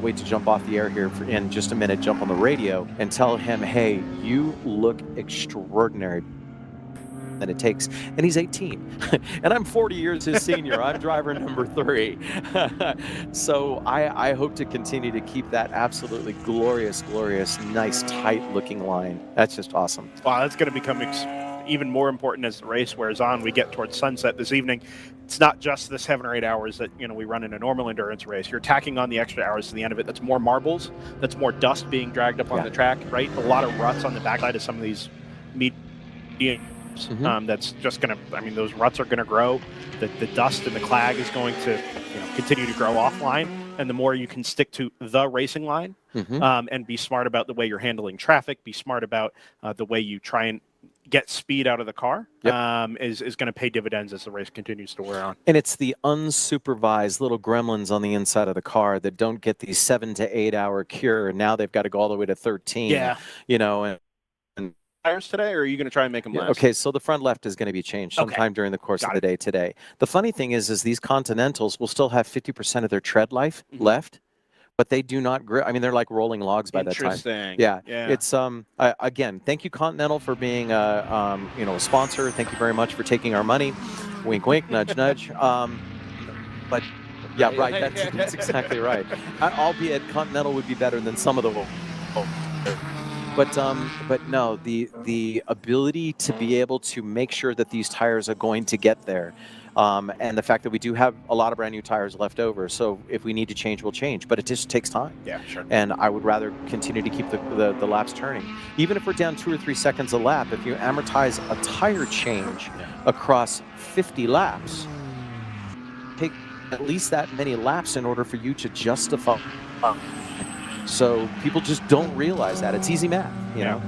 wait to jump off the air here in just a minute, jump on the radio and tell him, hey, you look extraordinary. That it takes, and he's 18 and I'm 40 years his senior. I'm driver number 3. So I hope to continue to keep that absolutely glorious, nice, tight looking line. That's just awesome. Wow, that's going to become even more important as the race wears on. We get towards sunset this evening. It's not just the 7 or 8 hours that we run in a normal endurance race. You're tacking on the extra hours to the end of it. That's more marbles. That's more dust being dragged up on the track, right? A lot of ruts on the backside of some of these medium. That's just going to, those ruts are going to grow. The dust and the clag is going to continue to grow offline. And the more you can stick to the racing line and be smart about the way you're handling traffic, be smart about the way you try and get speed out of the car, is going to pay dividends as the race continues to wear on. And it's the unsupervised little gremlins on the inside of the car that don't get the 7 to 8 hour cure. And now they've got to go all the way to 13. Yeah. And tires today, or are you going to try and make them last? Okay, so the front left is going to be changed sometime during the course of the day today. The funny thing is these Continentals will still have 50% of their tread life left, but they do not grip. They're like rolling logs by that time. Interesting. Yeah. It's again, thank you Continental for being a sponsor. Thank you very much for taking our money. Wink, wink, nudge, nudge. But yeah, right. That's exactly right. Albeit Continental would be better than some of the. But no, the ability to be able to make sure that these tires are going to get there, and the fact that we do have a lot of brand new tires left over. So if we need to change, we'll change. But it just takes time. Yeah, sure. And I would rather continue to keep the laps turning. Even if we're down 2 or 3 seconds a lap, if you amortize a tire change across 50 laps, take at least that many laps in order for you to justify. So people just don't realize that. It's easy math, you know?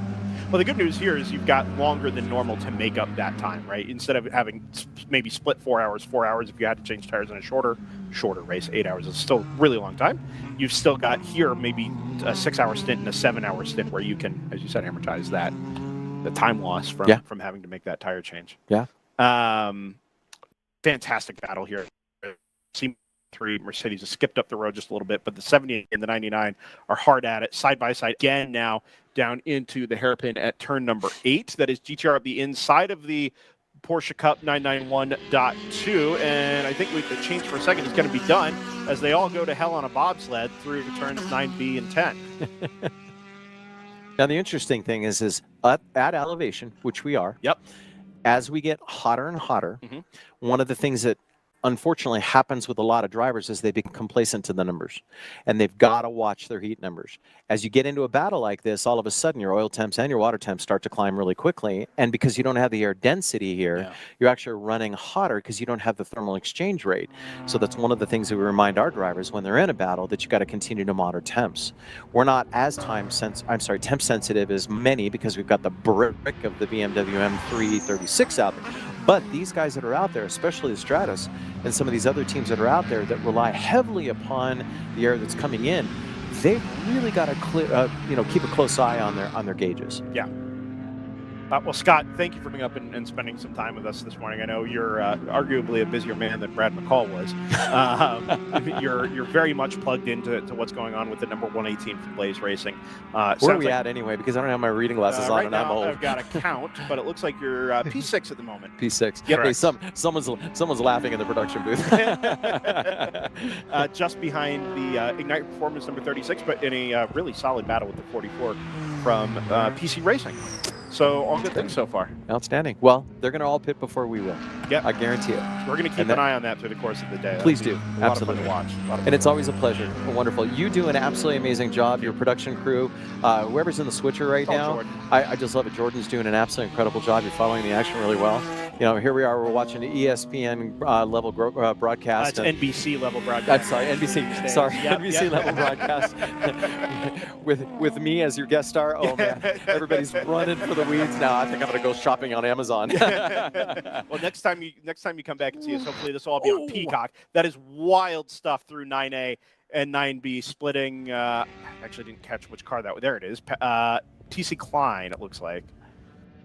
Well, the good news here is you've got longer than normal to make up that time, right? Instead of having maybe split 4 hours, if you had to change tires in a shorter race, 8 hours is still a really long time. You've still got here maybe a 6 hour stint and a 7 hour stint where you can, as you said, amortize the time loss from having to make that tire change. Yeah. Fantastic battle here. Mercedes has skipped up the road just a little bit, but the 70 and the 99 are hard at it, side by side again now down into the hairpin at turn number 8. That is GTR up the inside of the Porsche Cup 991.2, and I think the change for a second is going to be done as they all go to hell on a bobsled through turns 9B and 10. Now the interesting thing is at elevation, which we are. Yep. As we get hotter and hotter, one of the things that unfortunately happens with a lot of drivers is they become complacent to the numbers, and they've got to watch their heat numbers. As you get into a battle like this, all of a sudden your oil temps and your water temps start to climb really quickly, and because you don't have the air density here, you're actually running hotter because you don't have the thermal exchange rate. So that's one of the things that we remind our drivers when they're in a battle, that you got to continue to monitor temps. We're not as temp sensitive as many because we've got the brick of the BMW M336 out there. But these guys that are out there, especially the Stratus and some of these other teams that are out there that rely heavily upon the air that's coming in, they've really got to keep a close eye on their gauges. Yeah. Well, Scott, thank you for coming up and spending some time with us this morning. I know you're arguably a busier man than Brad McCall was. You're very much plugged into what's going on with the number 118 from Blaze Racing. Where are we at anyway? Because I don't have my reading glasses on, and I'm old. I've got a count, but it looks like you're P6 at the moment. P6. Yep. Hey, someone's laughing in the production booth. Just behind the Ignite Performance number 36, but in a really solid battle with the 44 from PC Racing. So all good things so far. Outstanding. Well, they're going to all pit before we will. Yeah, I guarantee it. We're going to keep an eye on that through the course of the day. Please do. Absolutely. A lot of fun to watch. And it's always a pleasure. Wonderful. You do an absolutely amazing job. Your production crew, whoever's in the switcher right now, I just love it. Jordan's doing an absolutely incredible job. You're following the action really well. Here we are. We're watching the ESPN level broadcast. It's NBC level broadcast. I'm sorry, NBC. Sorry, yep, NBC level broadcast. with me as your guest star. Oh man, everybody's running for the weeds now. I think I'm gonna go shopping on Amazon. Well, next time you come back and see us, hopefully this will all be on Peacock. That is wild stuff through 9A and 9B splitting. Actually, didn't catch which car that was. There it is. TC Klein. It looks like.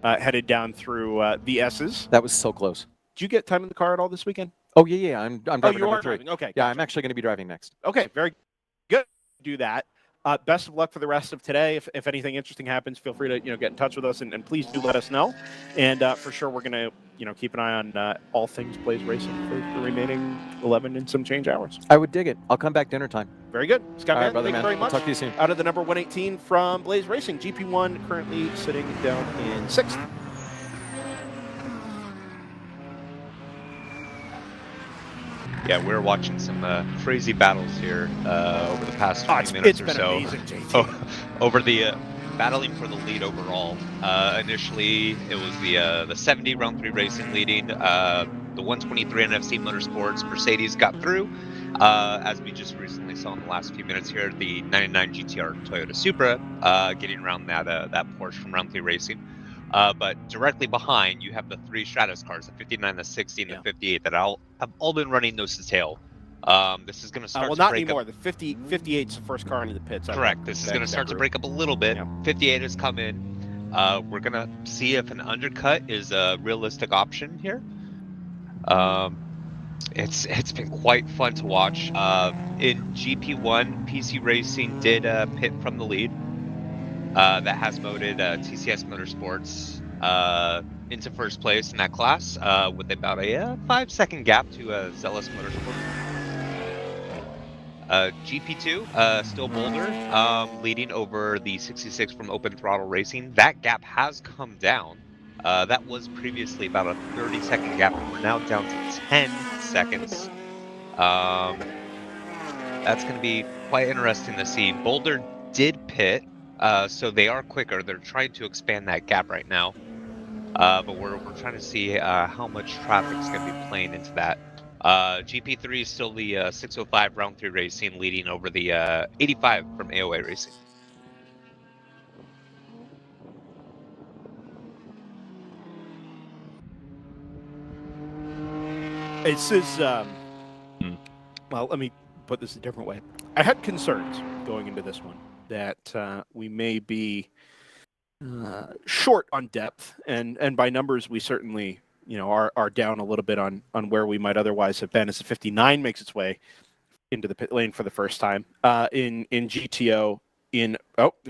Headed down through the S's. That was so close. Did you get time in the car at all this weekend? Oh, yeah. I'm driving number 3. Okay. Yeah, I'm actually going to be driving next. Okay, very good. do that. Best of luck for the rest of today. If anything interesting happens, feel free to get in touch with us, and please do let us know. And for sure, we're gonna keep an eye on all things Blaze Racing for the remaining 11 and some change hours. I would dig it. I'll come back dinner time. Very good, Scott. All right, Mann, brother, thank you man. very much. I'll talk to you soon. Out of the number 118 from Blaze Racing, GP1 currently sitting down in 6th. Yeah, we're watching some crazy battles here over the past 20 minutes It's or been so. amazing, JT. Oh, over the battling for the lead overall. Initially, it was the 70 round 3 racing leading. The 123 NFC Motorsports Mercedes got through. As we just recently saw in the last few minutes here, the 99 GTR Toyota Supra getting around that Porsche from round 3 racing. But directly behind, you have the 3 Stratus cars, the 59, the 60, and the 58 that have all been running nose to tail. This is going to start to not break anymore. up. The 58 is the first car into the pits. Correct. This is going to start to break up a little bit. Yeah. 58 has come in. We're going to see if an undercut is a realistic option here. It's been quite fun to watch. In GP1, PC Racing did pit from the lead. That has voted TCS Motorsports into first place in that class with about a 5-second gap to Zealous Motorsports. GP2, still Boulder, leading over the 66 from Open Throttle Racing. That gap has come down. That was previously about a 30-second gap, and we're now down to 10 seconds. That's going to be quite interesting to see. Boulder did pit, so they are quicker. They're trying to expand that gap right now, but we're trying to see how much traffic is going to be playing into that. GP3 is still the 605 round 3 racing, leading over the 85 from AOA Racing. This is, well, let me put this a different way. I had concerns going into this one that we may be short on depth, and by numbers we certainly, are down a little bit on where we might otherwise have been as the 59 makes its way into the pit lane for the first time in GTO. They're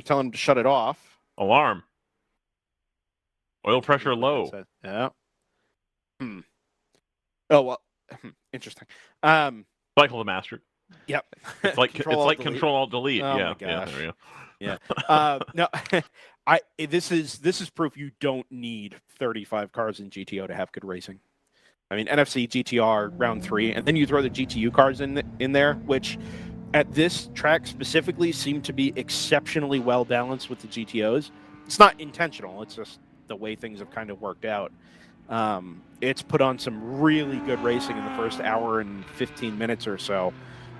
telling them to shut it off. Alarm. Oil pressure low. Yeah. Oh well, interesting. Cycle the master. Yep. It's like Control-Alt-Delete. Control-Alt-Delete. Oh yeah. my gosh. Yeah. There we go. Yeah. No. This is proof you don't need 35 cars in GTO to have good racing. I mean, NFC GTR round 3, and then you throw the GTU cars in there, which at this track specifically seem to be exceptionally well balanced with the GTOs. It's not intentional; it's just the way things have kind of worked out. It's put on some really good racing in the first hour and 15 minutes or so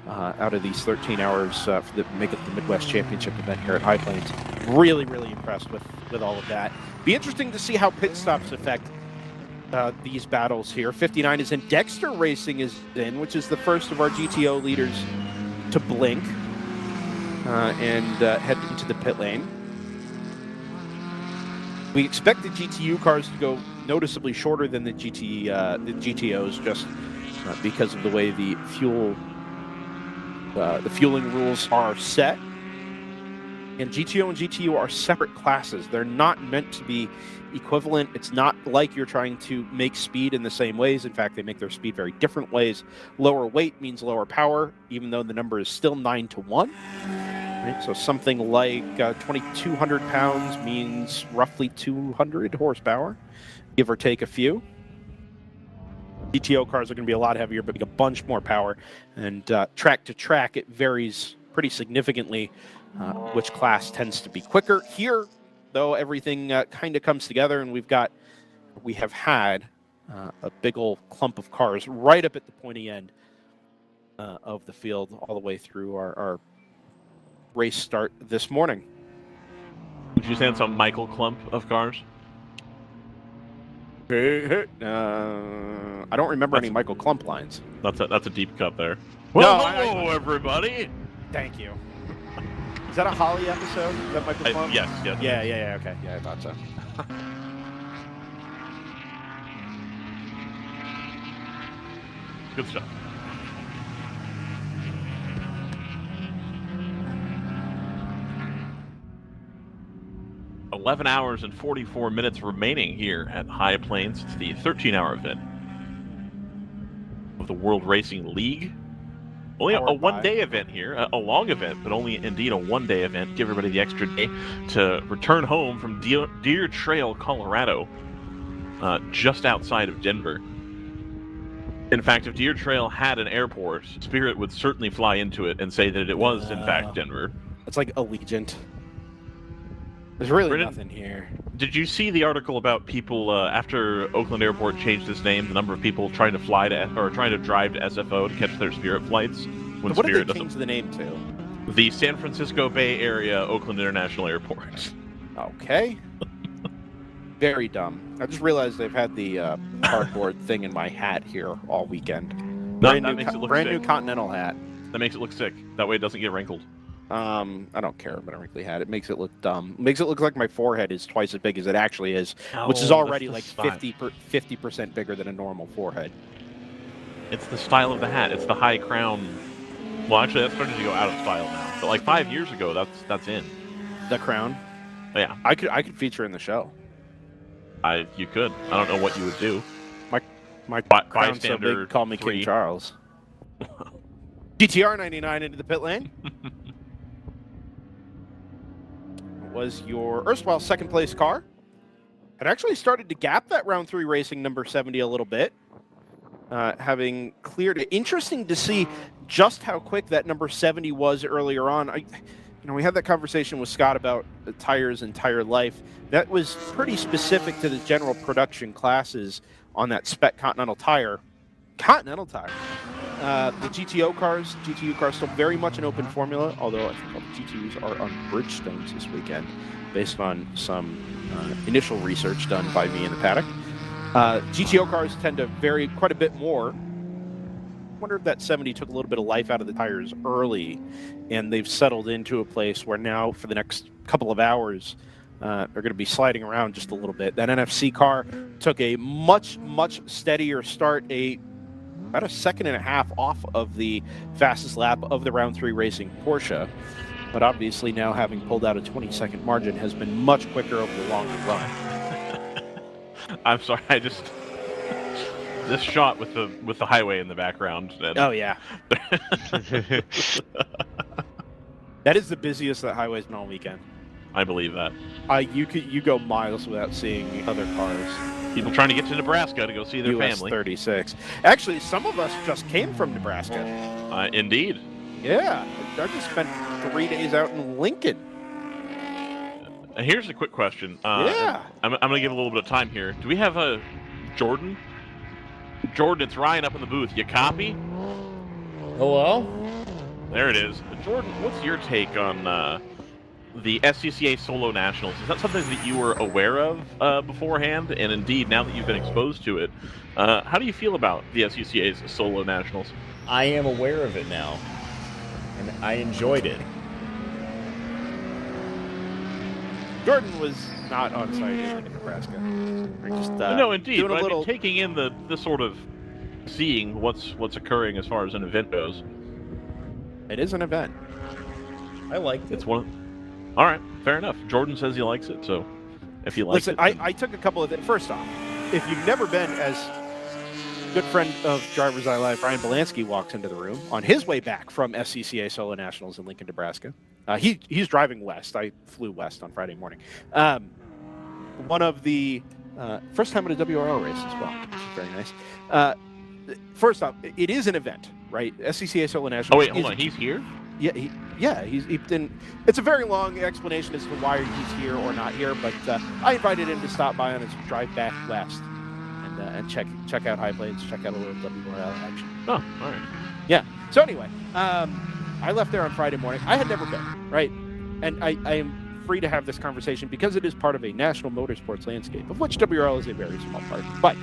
out of these 13 hours for the make it the Mid-West Championship event here at High Plains. Really, really impressed with all of that. Be interesting to see how pit stops affect these battles here. 59 is in. Dexter Racing is in, which is the first of our GTO leaders to blink and head into the pit lane. We expect the GTU cars to go noticeably shorter than the GTOs, just because of the way the fueling rules are set. And GTO and GTU are separate classes. They're not meant to be equivalent. It's not like you're trying to make speed in the same ways. In fact, they make their speed very different ways. Lower weight means lower power, even though the number is still 9-1. Right? So something like 2,200 pounds means roughly 200 horsepower, give or take a few. GTO cars are going to be a lot heavier, but a bunch more power. And track to track, it varies pretty significantly which class tends to be quicker. Here, though, everything kind of comes together, and we have had a big old clump of cars right up at the pointy end of the field all the way through our race start this morning. Would you say it's a Michael clump of cars? I don't remember any Michael Clump lines. That's a deep cut there. No, Well, hello, everybody. Thank you. Is that a Holly episode? Is that Michael Clump? Yes. Yeah, okay. Yeah, I thought so. Good stuff. 11 hours and 44 minutes remaining here at High Plains. It's the 13-hour event of the World Racing League. Only a one-day event here, a long event, but only indeed a one-day event. Give everybody the extra day to return home from Deer Trail, Colorado, just outside of Denver. In fact, if Deer Trail had an airport, Spirit would certainly fly into it and say that it was, in fact, Denver. It's like Allegiant. There's really Brennan, nothing here. Did you see the article about people after Oakland Airport changed its name? The number of people trying to fly to or trying to drive to SFO to catch their Spirit flights when What Spirit did they change the name to? The San Francisco Bay Area Oakland International Airport. Okay. Very dumb. I just realized they've had the cardboard thing in my hat here all weekend. That makes it look brand sick. new Continental hat. That makes it look sick. That way it doesn't get wrinkled. I don't care about a wrinkly hat. It makes it look dumb. It makes it look like my forehead is twice as big as it actually is, which is already like 50% bigger than a normal forehead. It's the style of the hat. It's the high crown. Well, actually, that's starting to go out of style now. But like 5 years ago, that's in. The crown. Yeah, I could feature in the show. You could. I don't know what you would do. My crown's so big, call me King Charles. GTR 99 into the pit lane. Was your erstwhile second place car. It actually started to gap that round 3 racing number 70 a little bit, having cleared it. Interesting to see just how quick that number 70 was earlier on. We had that conversation with Scott about the tires and tire life. That was pretty specific to the general production classes on that spec Continental tire. The GTU cars still very much an open formula, although I think all the GTUs are on Bridgestones this weekend, based on some initial research done by me in the paddock. GTO cars tend to vary quite a bit more. I wonder if that 70 took a little bit of life out of the tires early, and they've settled into a place where now, for the next couple of hours, they're going to be sliding around just a little bit. That NFC car took a much, much steadier start, about a second and a half off of the fastest lap of the round 3 racing Porsche, but obviously now having pulled out a 20-second margin has been much quicker over the longer run. I'm sorry, this shot with the highway in the background. Oh yeah. That is the busiest that highway's been all weekend. I believe that. You go miles without seeing other cars. People trying to get to Nebraska to go see their US family. 36. Actually, some of us just came from Nebraska. Indeed. Yeah, I just spent 3 days out in Lincoln. Here's a quick question. Yeah. I'm going to give a little bit of time here. Do we have a Jordan? Jordan, it's Ryan up in the booth. You copy? Hello? There it is. Jordan, what's your take on the SCCA Solo Nationals? Is that something that you were aware of beforehand? And indeed, now that you've been exposed to it, how do you feel about the SCCA's Solo Nationals? I am aware of it now, and I enjoyed it. Jordan was not on site in Nebraska. Just, no, indeed. But little... taking in the sort of seeing what's occurring as far as an event goes. It is an event. I liked it. It's one. All right, fair enough. Jordan says he likes it, so if he likes it, I took a couple of things. First off, if you've never been, as good friend of DriversEye Live, Brian Belansky, walks into the room on his way back from SCCA Solo Nationals in Lincoln, Nebraska. He's driving west. I flew west on Friday morning. One of the first time at a WRL race as well, which is very nice. First off, it is an event, right? SCCA Solo Nationals. Oh wait, hold on. He's here? Yeah, he's been. It's a very long explanation as to why he's here or not here, but I invited him to stop by on his drive back west and check out High Plains, check out a little WRL action. Oh, all right. Yeah. So anyway, I left there on Friday morning. I had never been, right? And I am free to have this conversation because it is part of a national motorsports landscape, of which WRL is a very small part. But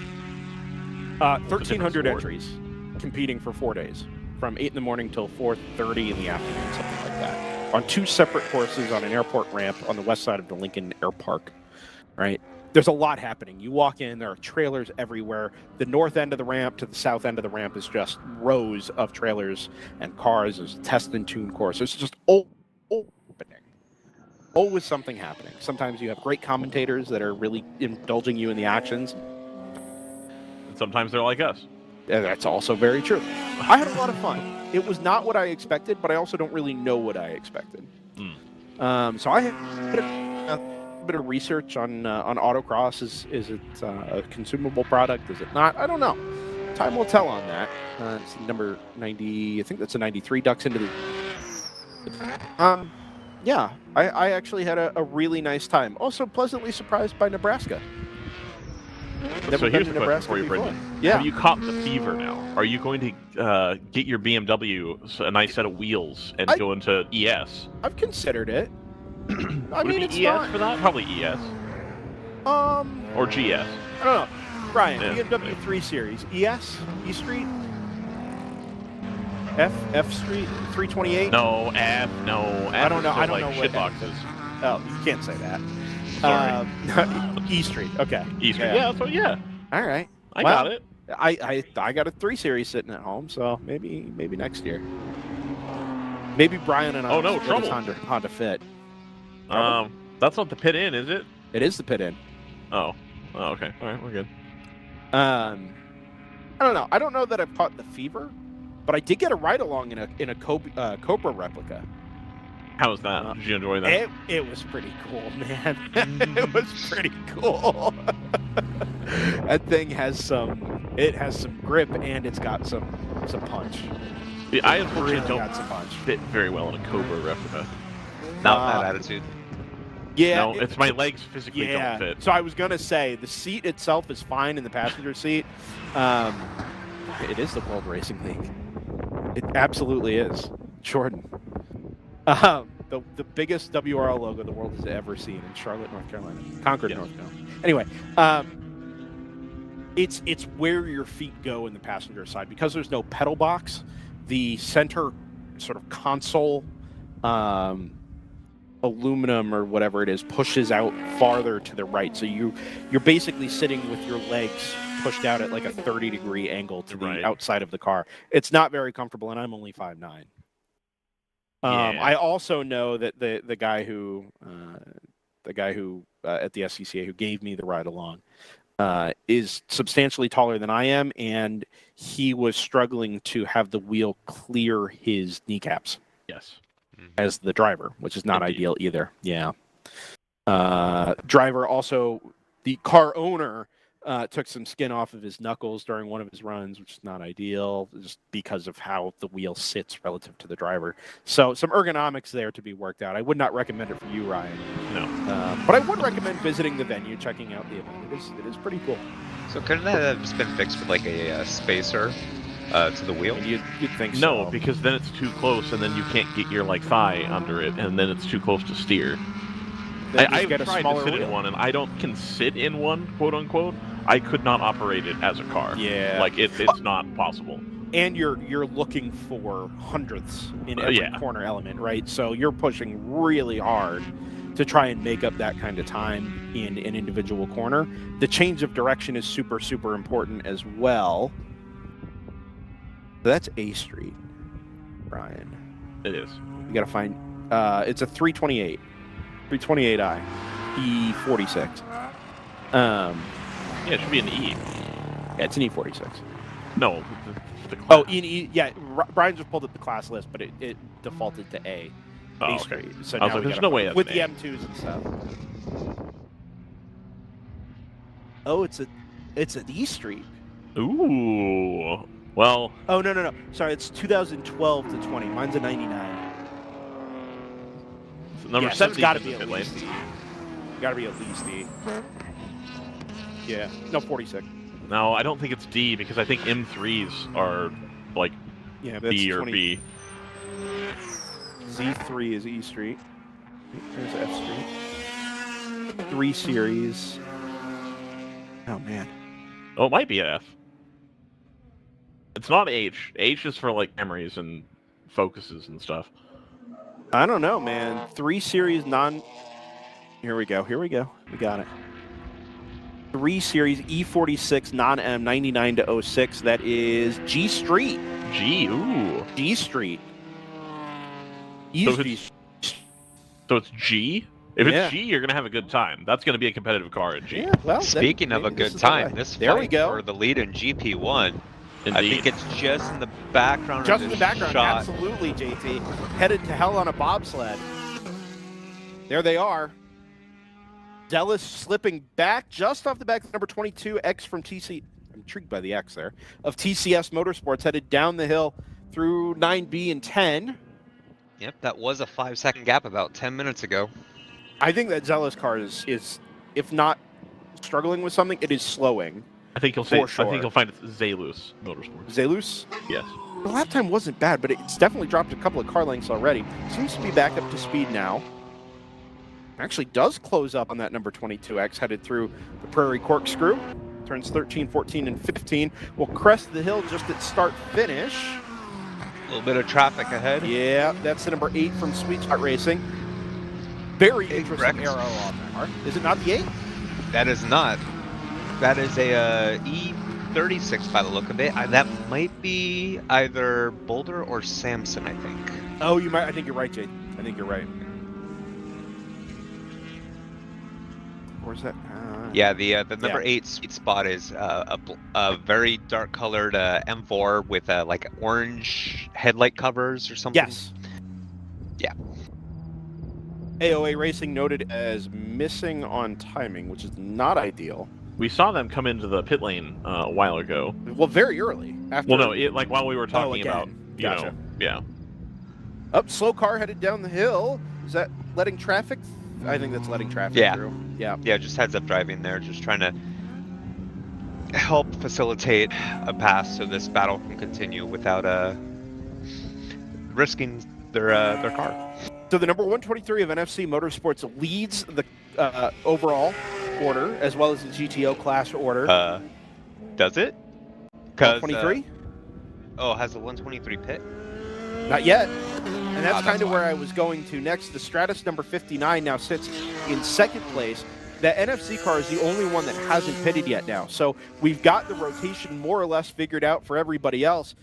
1,300 entries competing for 4 days, from 8 in the morning till 4:30 in the afternoon, something like that, on 2 separate courses on an airport ramp on the west side of the Lincoln Air Park, right? There's a lot happening. You walk in, there are trailers everywhere. The north end of the ramp to the south end of the ramp is just rows of trailers and cars. There's a test and tune course. It's just opening. always something happening. Sometimes you have great commentators that are really indulging you in the actions. And sometimes they're like us. And that's also very true. I had a lot of fun. It was not what I expected, but I also don't really know what I expected. So I had a bit of research on autocross. Is it a consumable product? Is it not? I don't know. Time will tell on that. It's number 90. I think that's a 93. Ducks into the. Yeah, I actually had a really nice time. Also pleasantly surprised by Nebraska. Never So been here's to the question Nebraska for you, before. Brendan. Yeah. Have you caught the fever now? Are you going to get your BMW a nice set of wheels and go into ES? I've considered it. I Would mean, it it's be ES not. for that? Probably ES or GS. I don't know. Brian, Yeah. BMW 3 Series, ES, E Street, F Street, 328. No, F. No, F. I don't know. I don't like know what shit boxes. Oh, you can't say that. Sorry. E Street. Okay. E Street. Yeah. So yeah, All right. I Well, got it. I got a 3 Series sitting at home, so maybe next year. Maybe Brian and I. Oh, no, will split his trouble. Honda Fit. That's not the pit in, is it? It is the pit in. Oh. Oh, okay. All right, we're good. I don't know. I don't know that I've caught the fever, but I did get a ride along in a Cobra replica. How was that? Did you enjoy that? It was pretty cool, man. It was pretty cool. That thing has some grip and it's got some punch. Yeah, I unfortunately Really don't got some punch. fit very well in a Cobra replica. Not that attitude. Yeah, No, it's my legs physically don't fit. So I was gonna say the seat itself is fine in the passenger seat. It is the World Racing League. It absolutely is, Jordan. The biggest WRL logo the world has ever seen in Charlotte, North Carolina, Concord, Yes. North Carolina. Anyway, it's where your feet go in the passenger side because there's no pedal box. The center sort of console, aluminum or whatever it is, pushes out farther to the right. So you're basically sitting with your legs pushed out at like a 30-degree angle to the outside of the car. It's not very comfortable, and I'm only 5'9". I also know that the guy who at the SCCA who gave me the ride along is substantially taller than I am, and he was struggling to have the wheel clear his kneecaps. Yes. As the driver, which is not Indeed. ideal either. Yeah. Driver also, the car owner took some skin off of his knuckles during one of his runs, which is not ideal just because of how the wheel sits relative to the driver. So some ergonomics there to be worked out. I would not recommend it for you, Ryan. No. But I would recommend visiting the venue, checking out the event. It is pretty cool. So couldn't that have just been fixed with like a spacer to the wheel? And you'd think so. No, because then it's too close, and then you can't get your like thigh under it, and then it's too close to steer. Then I've just get a tried to smaller sit wheel. in one, and I can sit in one, quote unquote. I could not operate it as a car. Yeah. Like it's not possible. And you're looking for hundredths in every corner element, right? So you're pushing really hard to try and make up that kind of time in an individual corner. The change of direction is super, super important as well. So that's A Street, Brian. It is. You got to find. It's a 328, 328i, E46. Yeah, it should be an E. Yeah, it's an E46. No, the class. Oh, yeah. Brian just pulled up the class list, but it defaulted to A. Oh, A okay. Street. So I was now like, we there's gotta no find- way that's with an the A. M2s and stuff. Oh, it's an E Street. Ooh. Well, Oh no. Sorry, it's 2012 to 20. Mine's a 99. number Yeah, so 70 it's got to is be the at pit lane. least E. Got to be at least E. Yeah. No, 46. No, I don't think it's D because I think M3s are like Yeah, that's B or 20. B. Z3 is E Street. There's F Street. 3 Series. Oh man. Oh, it might be F. It's not H. H is for like memories and focuses and stuff. I don't know, man. 3 Series non. Here we go. We got it. 3 Series E46 non-M 99 to 06. That is G Street. G. Ooh. G Street. E So Street. So it's G. If Yeah. it's G, you're going to have a good time. That's going to be a competitive car at G. Yeah, well, Speaking of a good time, this there we fight go. for the lead in GP1. Indeed. I think it's just in the background. Just of in the this background, shot. absolutely, JT. Headed to hell on a bobsled. There they are. Zealous slipping back just off the back of number 22, X from TC. I'm intrigued by the X there. Of TCS Motorsports, headed down the hill through 9B and 10. Yep, that was a 5-second gap about 10 minutes ago. I think that Zealous car is if not struggling with something, it is slowing. I think you'll say. For sure. I think you'll find it's Zalus Motorsports. Zelus? Yes. The lap time wasn't bad, but it's definitely dropped a couple of car lengths already. Seems to be back up to speed now. Actually does close up on that number 22X, headed through the Prairie Corkscrew. Turns 13, 14, and 15. Will crest the hill just at start-finish. A little bit of traffic ahead. Yeah, that's the number 8 from Sweet Spot Racing. Very interesting Correct. arrow on that car. Is it not the 8? That is not. That is a E36 by the look of it. That might be either Boulder or Samson, I think. Oh, you might. I think you're right, Jade. I think you're right. Where's that? Yeah, the number 8 Sweet Spot is a very dark colored M4 with like orange headlight covers or something. Yes. Yeah. AOA Racing noted as missing on timing, which is not ideal. We saw them come into the pit lane a while ago. Well, very early. After. Well, no, like while we were talking again. about, you Gotcha. know, yeah. Up, slow car headed down the hill. Is that letting traffic? I think that's letting traffic Yeah. through. Yeah. Yeah, just heads up driving there, just trying to help facilitate a pass so this battle can continue without risking their car. So the number 123 of NFC Motorsports leads the overall order as well as the GTO class order. Does it? 123? Has the 123 pit? Not yet. And that's that's kind of why. where I was going to next. The Stratus number 59 now sits in second place. The NFC car is the only one that hasn't pitted yet now. So we've got the rotation more or less figured out for everybody else.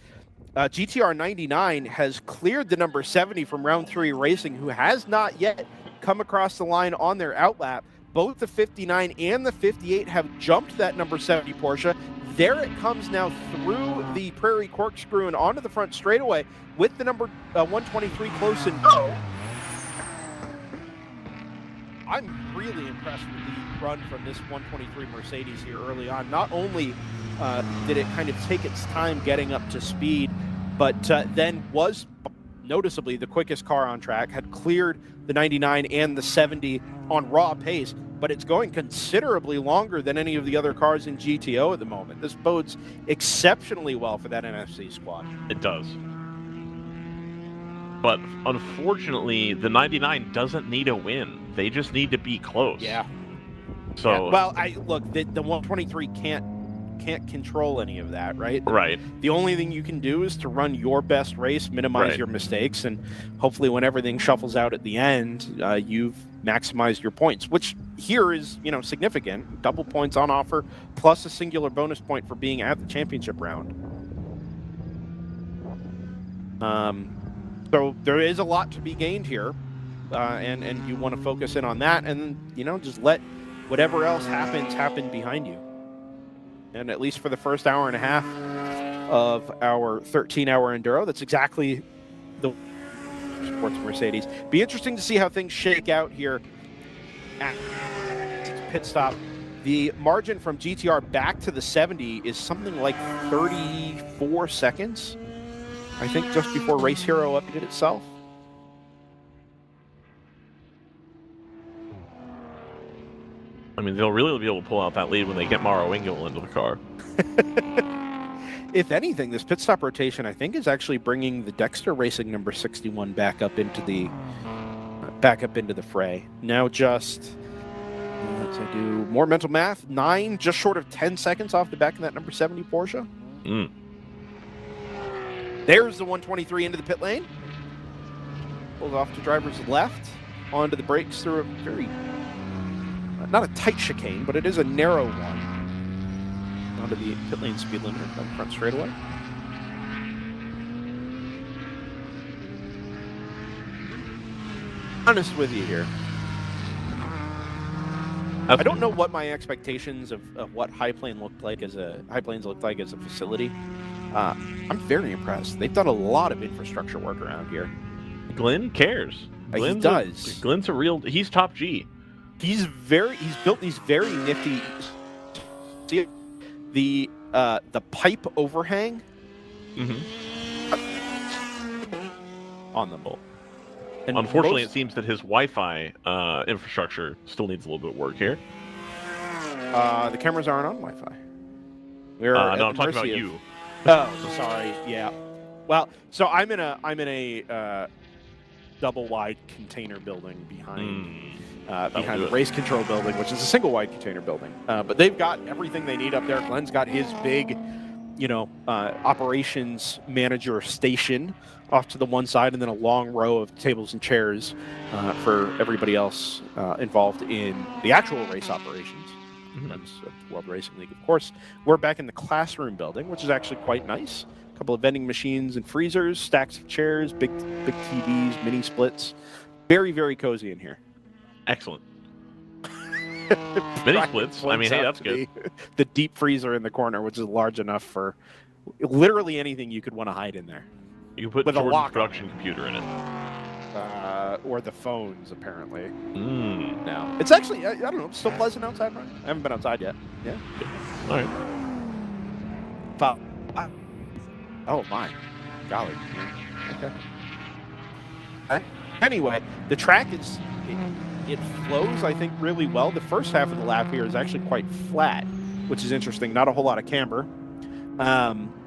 GTR 99 has cleared the number 70 from round 3 racing, who has not yet come across the line on their outlap. Both the 59 and the 58 have jumped that number 70 Porsche. There it comes now through the Prairie Corkscrew and onto the front straightaway with the number 123 close in tow. I'm really impressed with the run from this 123 Mercedes here early on. Not only did it kind of take its time getting up to speed, but then was noticeably the quickest car on track, had cleared the 99 and the 70 on raw pace, but it's going considerably longer than any of the other cars in GTO at the moment. This bodes exceptionally well for that NFC squad. It does. But unfortunately, the 99 doesn't need a win. They just need to be close. Yeah. So Yeah. Well, the 123 can't control any of that, right? right. The only thing you can do is to run your best race, minimize Right. your mistakes, and hopefully when everything shuffles out at the end, you've maximized your points, which here is, significant. Double points on offer, plus a singular bonus point for being at the championship round. So there is a lot to be gained here, and you want to focus in on that, and just let whatever else happens happen behind you. And at least for the first hour and a half of our 13-hour enduro, that's exactly the Sports Mercedes. Be interesting to see how things shake out here at pit stop. The margin from GTR back to the 70 is something like 34 seconds, I think, just before Race Hero updated itself. I mean, they'll really be able to pull out that lead when they get Mauro Engel into the car. If anything, this pit stop rotation, I think, is actually bringing the Dexter Racing number 61 back up into the fray. Now just, let's do more mental math, 9, just short of 10 seconds off the back of that number 70 Porsche. Mm. There's the 123 into the pit lane. Pulls off to driver's left, onto the brakes through a very, not a tight chicane, but it is a narrow one. Onto the pit lane speed limiter on the front straightaway. Honest with you here. I don't know what my expectations of what High Plains looked like as a facility. I'm very impressed. They've done a lot of infrastructure work around here. Glenn cares. He does. Glenn's a real. He's top G. He's built these very nifty. See the pipe overhang on the bolt. And unfortunately, it seems that his Wi-Fi infrastructure still needs a little bit of work here. The cameras aren't on Wi-Fi. No, I'm talking about you. Oh, sorry. Yeah. Well, so I'm in a double wide container building behind the race control building, which is a single wide container building. But they've got everything they need up there. Glenn's got his big, operations manager station off to the one side, and then a long row of tables and chairs for everybody else involved in the actual race operations. That's World Racing League, of course. We're back in the classroom building, which is actually quite nice. A couple of vending machines and freezers, stacks of chairs, big TVs, mini splits. Very, very cozy in here. Excellent. Mini splits. I mean, hey, that's good. The deep freezer in the corner, which is large enough for literally anything you could want to hide in there. You can put Jordan's production computer in it. Or the phones, apparently. No. It's actually, I don't know, still pleasant outside, right? I haven't been outside yet. Yeah. All right. Oh, my. Golly. Okay. Anyway, the track is, it flows, I think, really well. The first half of the lap here is actually quite flat, which is interesting. Not a whole lot of camber.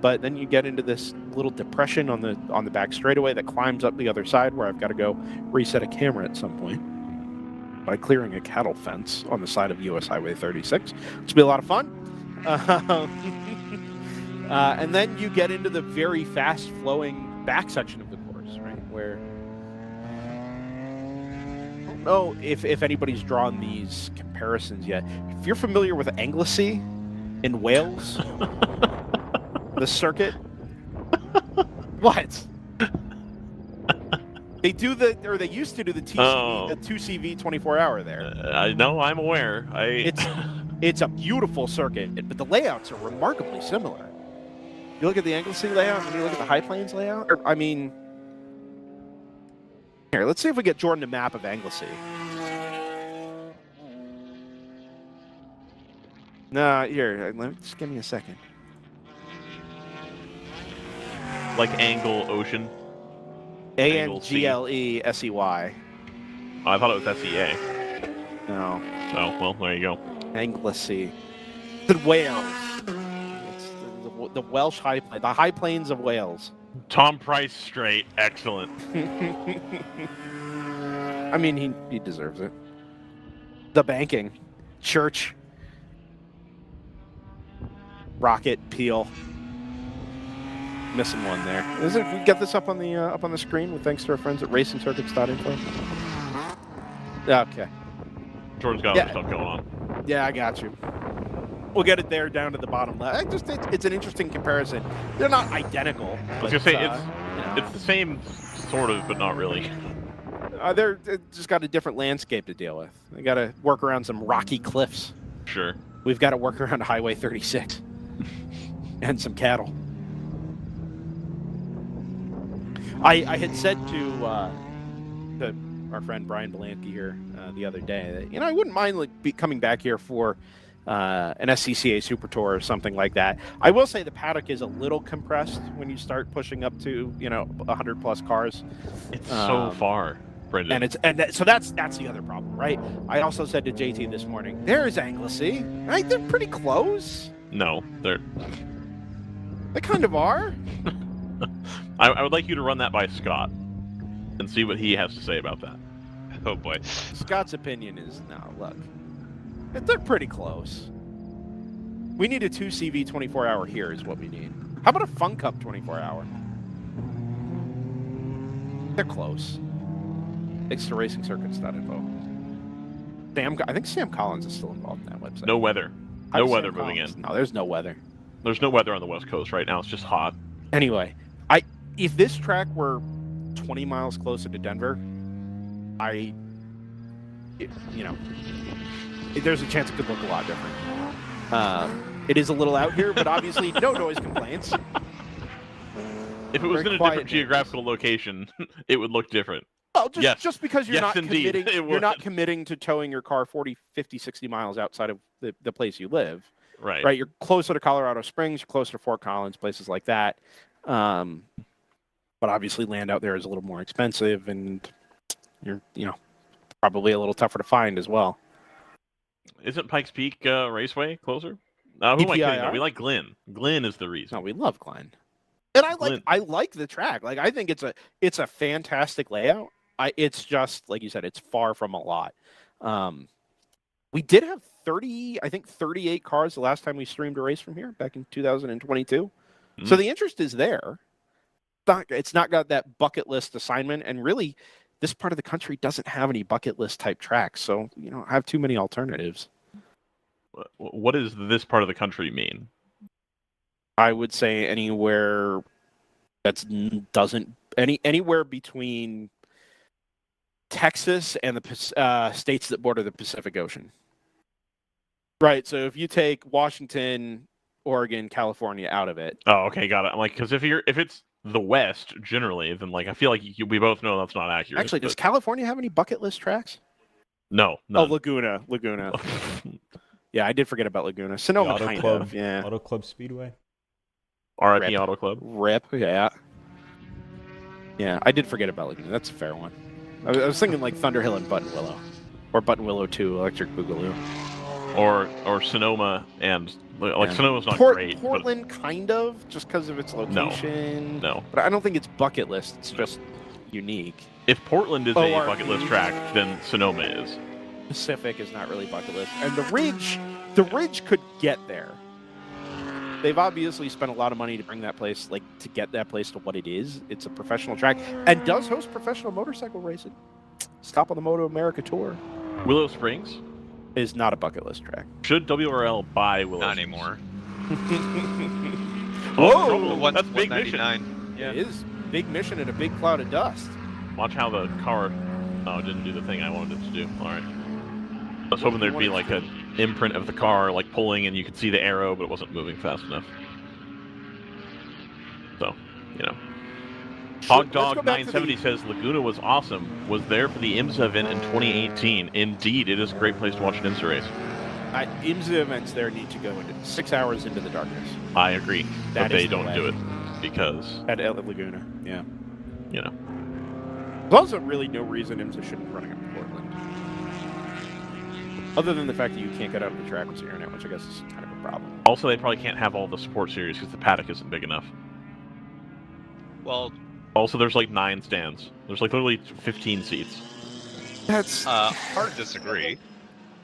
But then you get into this little depression on the back straightaway that climbs up the other side, where I've got to go reset a camera at some point by clearing a cattle fence on the side of US Highway 36, which will be a lot of fun. And then you get into the very fast-flowing back section of the course, right, where I don't know if anybody's drawn these comparisons yet. If you're familiar with Anglesey in Wales. The circuit. What? They used to do the TCV, the 2CV 24-hour there. I know, I'm aware. It's a beautiful circuit, but the layouts are remarkably similar. You look at the Anglesey layout, and you look at the High Plains layout. Here, let's see if we get Jordan a map of Anglesey. No, here, just give me a second. Like Angle Ocean? ANGLESEY. Oh, I thought it was SEA. No. Oh, well, there you go. Anglesey. It's in Wales. It's the Welsh High Plains. The High Plains of Wales. Tom Price straight. Excellent. I mean, he deserves it. The banking. Church. Rocket. Peel. Missing one there. We get this up on the screen with thanks to our friends at racingcircuits.info. Okay. Jordan's got other stuff going on. Yeah, I got you. We'll get it there down to the bottom left. It's an interesting comparison. They're not identical. I was gonna say it's the same sort of, but not really. They're just got a different landscape to deal with. They got to work around some rocky cliffs. Sure. We've got to work around Highway 36 and some cattle. I had said to our friend Brian Belanke here the other day that I wouldn't mind coming back here for an SCCA Super Tour or something like that. I will say the paddock is a little compressed when you start pushing up to 100+ cars. It's so far, Brendan. So that's the other problem, right? I also said to JT this morning, there's Anglesey, right? They're pretty close. No, they kind of are. I would like you to run that by Scott and see what he has to say about that. Oh boy. Scott's opinion is, no, look, they're pretty close. We need a 2CV 24-hour here is what we need. How about a Fun Cup 24-hour? They're close. Thanks to racingcircuits.info. I think Sam Collins is still involved in that website. No weather. No weather moving in. No, there's no weather. There's no weather on the West Coast right now. It's just hot. Anyway, if this track were 20 miles closer to Denver, there's a chance it could look a lot different. It is a little out here, but obviously no noise complaints. If it was Very in a quiet different geographical location, it would look different. Well, Yes. just because you're Yes, not indeed, committing, it you're not would. committing to towing your car 40, 50, 60 miles outside of the place you live. Right. Right, you're closer to Colorado Springs, you're closer to Fort Collins, places like that. But obviously, land out there is a little more expensive, and you're probably a little tougher to find as well. Isn't Pikes Peak Raceway closer? Who am I kidding? EPIR? No, we like Glen. Glen is the reason. No, we love Glen, and Glen. I like the track. Like I think it's a fantastic layout. It's just like you said, it's far from a lot. We did have 38 cars the last time we streamed a race from here back in 2022. So the interest is there. It's not got that bucket list assignment, and really, this part of the country doesn't have any bucket list type tracks. So have too many alternatives. What does this part of the country mean? I would say anywhere anywhere between Texas and the states that border the Pacific Ocean. Right. So if you take Washington, Oregon, California out of it. Oh, okay, got it. I'm like, because if it's the West generally, then like I feel like we both know that's not accurate. Actually, does California have any bucket list tracks? No. Oh, Laguna. Yeah, I did forget about Laguna. Sonoma, Auto kind Club, of. Yeah. Auto Club Speedway. RIP Rip. Auto Club. Rip. Yeah. Yeah, I did forget about Laguna. That's a fair one. I was thinking like Thunderhill and Buttonwillow, or Buttonwillow 2, Electric Boogaloo. Or Sonoma, and like Yeah. Sonoma's not great. Portland, kind of, just because of its location. No. But I don't think it's bucket list. It's just unique. If Portland is Oh, a or- bucket list track, then Sonoma is. Pacific is not really bucket list, and the Ridge could get there. They've obviously spent a lot of money to bring that place, to get that place to what it is. It's a professional track and does host professional motorcycle racing. Stop on the Moto America Tour Willow Springs is not a bucket list track. should WRL buy Willow? Not Springs? anymore. Whoa, that's big mission. 199. Yeah. It is big mission in a big cloud of dust. Watch how the car. Oh, it didn't do the thing I wanted it to do. All right. I was hoping there'd be like an imprint of the car, like pulling, and you could see the arrow, but it wasn't moving fast enough. So, Hog Dog 970 says Laguna was awesome. Was there for the IMSA event in 2018. Indeed, it is a great place to watch an IMSA race. IMSA events there need to go into 6 hours into the darkness. I agree, That but they is the don't way. do it because At Laguna, yeah. There's also really no reason IMSA shouldn't be running up in Portland. Other than the fact that you can't get out of the track with your internet, which I guess is kind of a problem. also they probably can't have all the support series because the paddock isn't big enough. Well, Also, there's like 9 stands. There's like literally 15 seats. That's hard to disagree.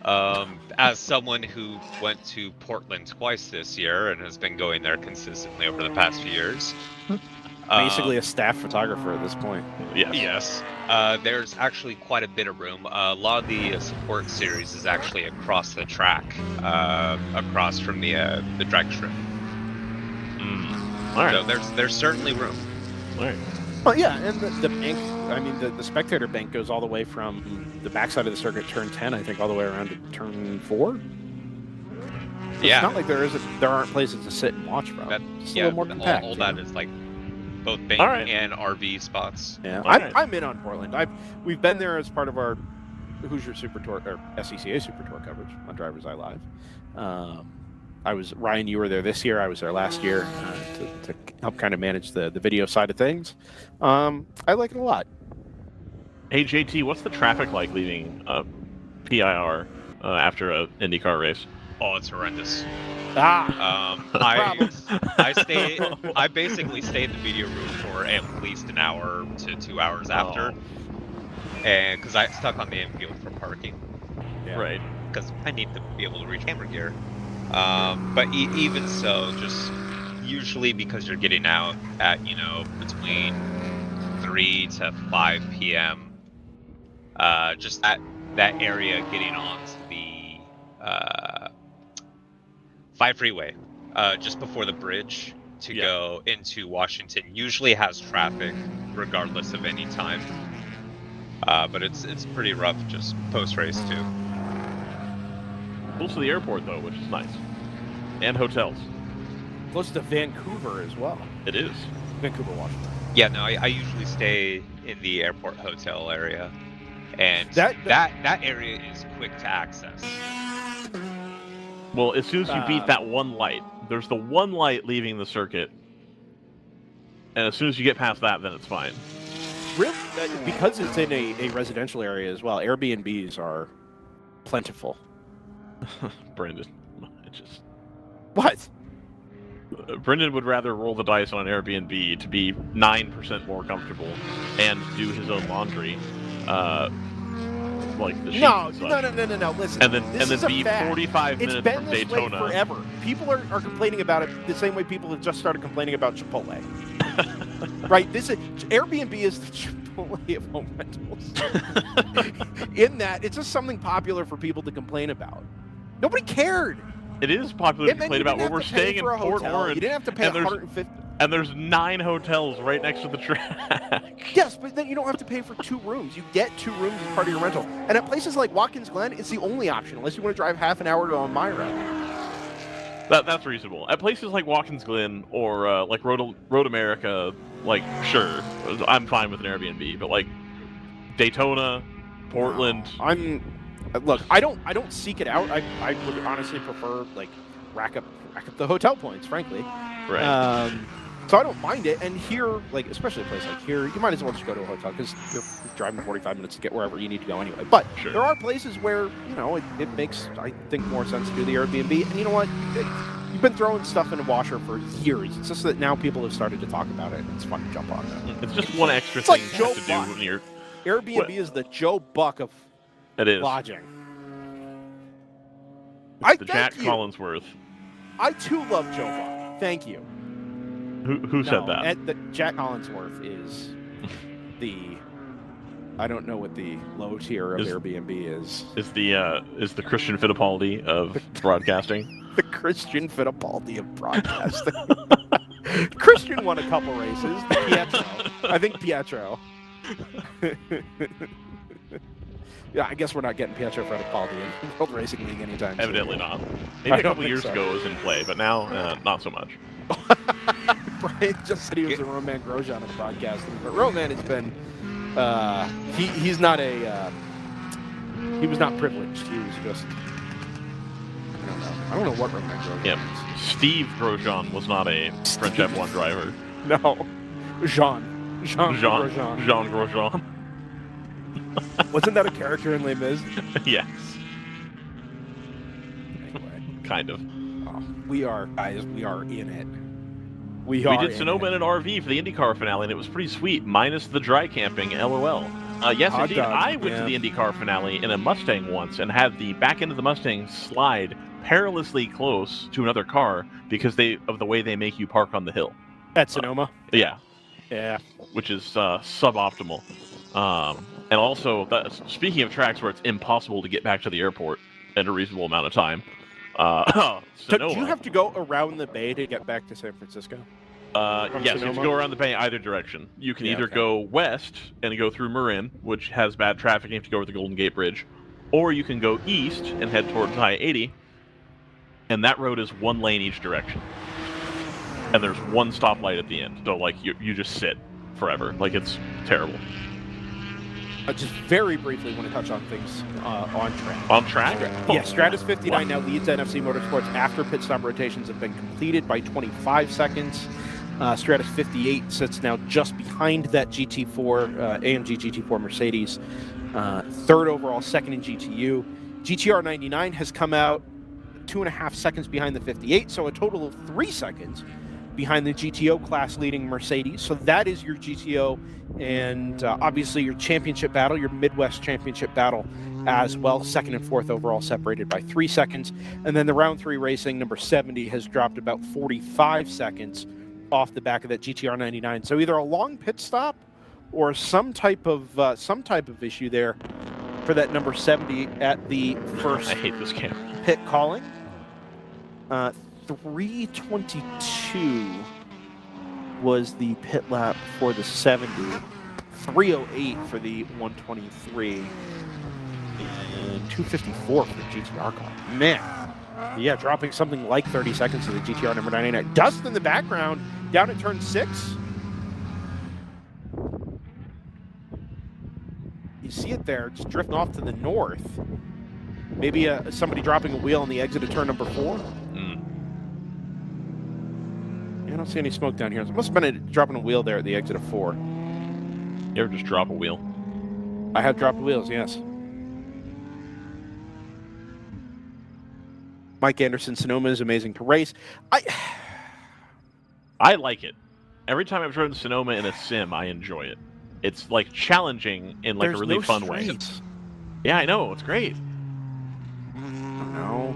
As someone who went to Portland twice this year and has been going there consistently over the past few years. basically a staff photographer at this point. Yes. Yes. There's actually quite a bit of room. A lot of the support series is actually across the track, across from the drag strip. All right. So there's certainly room. All right. Well, yeah, and the bank, I mean, the spectator bank goes all the way from the backside of the circuit, turn 10, I think, all the way around to turn 4. So Yeah. It's not like there aren't places to sit and watch from. It's a little more compact. all that is like both bank All right. and RV spots. Yeah, All right. I'm in on Portland. We've been there as part of our Hoosier Super Tour or SCCA Super Tour coverage on DriversEye Live. Ryan, you were there this year. I was there last year to help kind of manage the video side of things. I like it a lot. Hey JT, what's the traffic like leaving PIR after a IndyCar race? Oh, it's horrendous. Problem. I basically stayed in the media room for at least an hour to 2 hours after, and because I stuck on the infield for parking. Yeah. Right. Because I need to be able to read camera gear. But even so, just usually because you're getting out at between 3 to 5 p.m. Just that area getting onto the 5 freeway, just before the bridge to go into Washington, usually has traffic regardless of any time. But it's pretty rough just post race too. Close to the airport, though, which is nice. And hotels. Close to Vancouver as well. It is. Vancouver, Washington. Yeah, no, I usually stay in the airport hotel area, and That- that area is quick to access. Well, as soon as you beat that one light, there's the one light leaving the circuit, and as soon as you get past that, then it's fine. Really? Because it's in a residential area as well, Airbnbs are plentiful. Brendan, it just What? Brendan would rather roll the dice on an Airbnb to be 9% more comfortable and do his own laundry, like the sheets No, and such. no. Listen, And then this is a be fact. 45 It's minutes been from this Daytona. way forever. People are complaining about it the same way people have just started complaining about Chipotle. Right? Airbnb is the Chipotle of home rentals. In that, it's just something popular for people to complain about. Nobody cared. It is popular to It meant complain you about didn't when we're have to pay staying in for a Port hotel. Orange. You didn't have to pay and there's- $150. And there's 9 hotels right next to the track. Yes, but then you don't have to pay for 2 rooms. You get 2 rooms as part of your rental. And at places like Watkins Glen, it's the only option, unless you want to drive half an hour to Elmira. That's reasonable. At places like Watkins Glen or like Road America, like sure, I'm fine with an Airbnb. But like Daytona, Portland, Look, I don't seek it out. I would honestly prefer like rack up the hotel points, frankly. right? So I don't mind it. And here, like especially a place like here, you might as well just go to a hotel because you're driving 45 minutes to get wherever you need to go anyway. But Sure. there are places where it makes, I think, more sense to do the Airbnb. And you know what? You've been throwing stuff in a washer for years. It's just that now people have started to talk about it, and it's fun to jump on it. It's just one extra It's thing like you Joe have to do Buck. when you're. Airbnb What? is the Joe Buck of It is. lodging. It's the thank Jack you. Collinsworth. I too love Joe Buck. Thank you. Who said that? And Jack Collinsworth is the. I don't know what the low tier of Is- Airbnb is. Is the Christian Fittipaldi of broadcasting? The Christian Fittipaldi of broadcasting. Christian won a couple races. Pietro. I think Pietro. Yeah, I guess we're not getting Pietro Fittipaldi in World Racing League anytime soon. Evidently not. I Maybe a don't couple think years so. ago it was in play, but now not so much. Brian just said he was a Roman Grosjean of broadcasting, but Roman has been. He's not a. He was not privileged. He was just. I don't know what Roman Grosjean Yep. is. Steve Grosjean was not a French F1 driver. No, Jean Jean Grosjean. Grosjean. Wasn't that a character in Les Mis? Yes, Anyway, kind of. we are guys. We are in it. We did Sonoma in an RV for the IndyCar finale, and it was pretty sweet, minus the dry camping. LOL. Yes, Hot indeed. dog, I went to the IndyCar finale in a Mustang once and had the back end of the Mustang slide perilously close to another car because of the way they make you park on the hill. At Sonoma. Yeah, Yeah. which is suboptimal. And also, speaking of tracks where it's impossible to get back to the airport in a reasonable amount of time, So Sonoma. do you have to go around the bay to get back to San Francisco? Yes, you have to Sonoma? go around the bay either direction. You can Yeah, either okay. go west and go through Marin, which has bad traffic and you have to go over the Golden Gate Bridge, or you can go east and head towards I-80, and that road is 1 lane each direction. And there's 1 stoplight at the end, so like you just sit forever. Like it's terrible. I just very briefly want to touch on things on track. On track? Yeah, Stratus 59 now leads NFC Motorsports after pit stop rotations have been completed by 25 seconds. Stratus 58 sits now just behind that GT4, AMG GT4 Mercedes. Third overall, second in GTU. GTR 99 has come out 2.5 seconds behind the 58, so a total of 3 seconds behind the GTO class leading Mercedes. So that is your GTO and obviously your championship battle, your Mid-West Championship battle as well. Second and fourth overall separated by 3 seconds. And then the round 3 racing, number 70, has dropped about 45 seconds off the back of that GTR 99. So either a long pit stop or some type of issue there for that number 70 at the first I hate this camera. pit calling. 322 was the pit lap for the 70. 308 for the 123. And 254 for the GTR car. Man. Yeah, dropping something like 30 seconds to the GTR number 99. Dust in the background, down at turn 6. You see it there, just drifting off to the north. Maybe somebody dropping a wheel on the exit of turn number 4. I don't see any smoke down here. It must have been dropping a wheel there at the exit of 4. You ever just drop a wheel? I have dropped wheels, yes. Mike Anderson, Sonoma is amazing to race. I like it. Every time I've driven Sonoma in a sim, I enjoy it. It's like challenging in like a really fun way. Yeah, I know. It's great. No.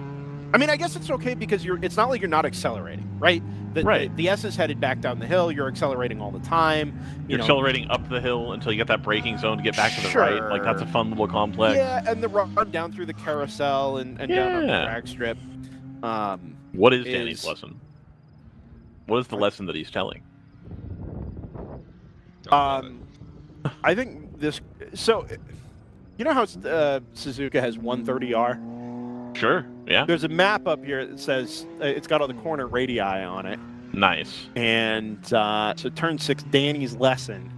I mean, I guess it's okay because it's not like you're not accelerating, right? The S is headed back down the hill. You're accelerating all the time. You're accelerating up the hill until you get that braking zone to get back to the right. Like, that's a fun little complex. Yeah, and the run down through the carousel and down on the drag strip. What is Danny's lesson? What is the lesson that he's telling? I think this... So, you know how Suzuka has 130R? Sure, yeah. There's a map up here that says it's got all the corner radii on it. Nice. And so turn 6, Danny's lesson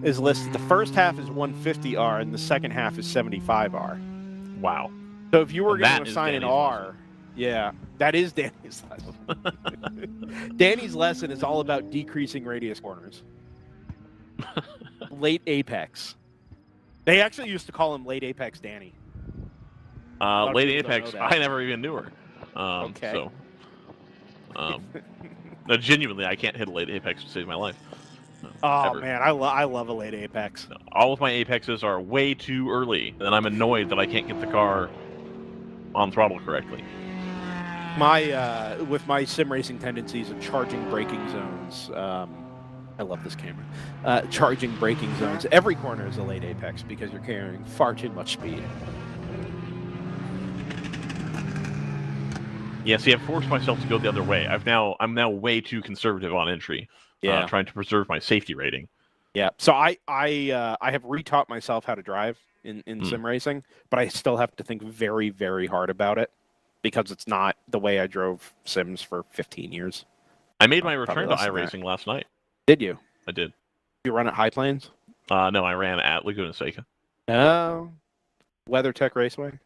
is listed. The first half is 150R and the second half is 75R. Wow. So if you were going to assign an R, lesson. Yeah, that is Danny's lesson. Danny's lesson is all about decreasing radius corners. Late apex. They actually used to call him Late Apex Danny. Late Apex, I never even knew her. Okay. So, no, genuinely, I can't hit a Late Apex to save my life. Man, I love a Late Apex. No, all of my Apexes are way too early, and I'm annoyed that I can't get the car on throttle correctly. With my sim racing tendencies of charging braking zones, I love this camera. Charging braking zones, every corner is a Late Apex because you're carrying far too much speed. Yeah, see, I've forced myself to go the other way. I'm now way too conservative on entry. Yeah, trying to preserve my safety rating. Yeah, so I have retaught myself how to drive in sim racing, but I still have to think very, very hard about it because it's not the way I drove sims for 15 years. I made my return to iRacing last night. Did you? I did. You run at High Plains? No, I ran at Laguna Seca. Oh, WeatherTech Raceway?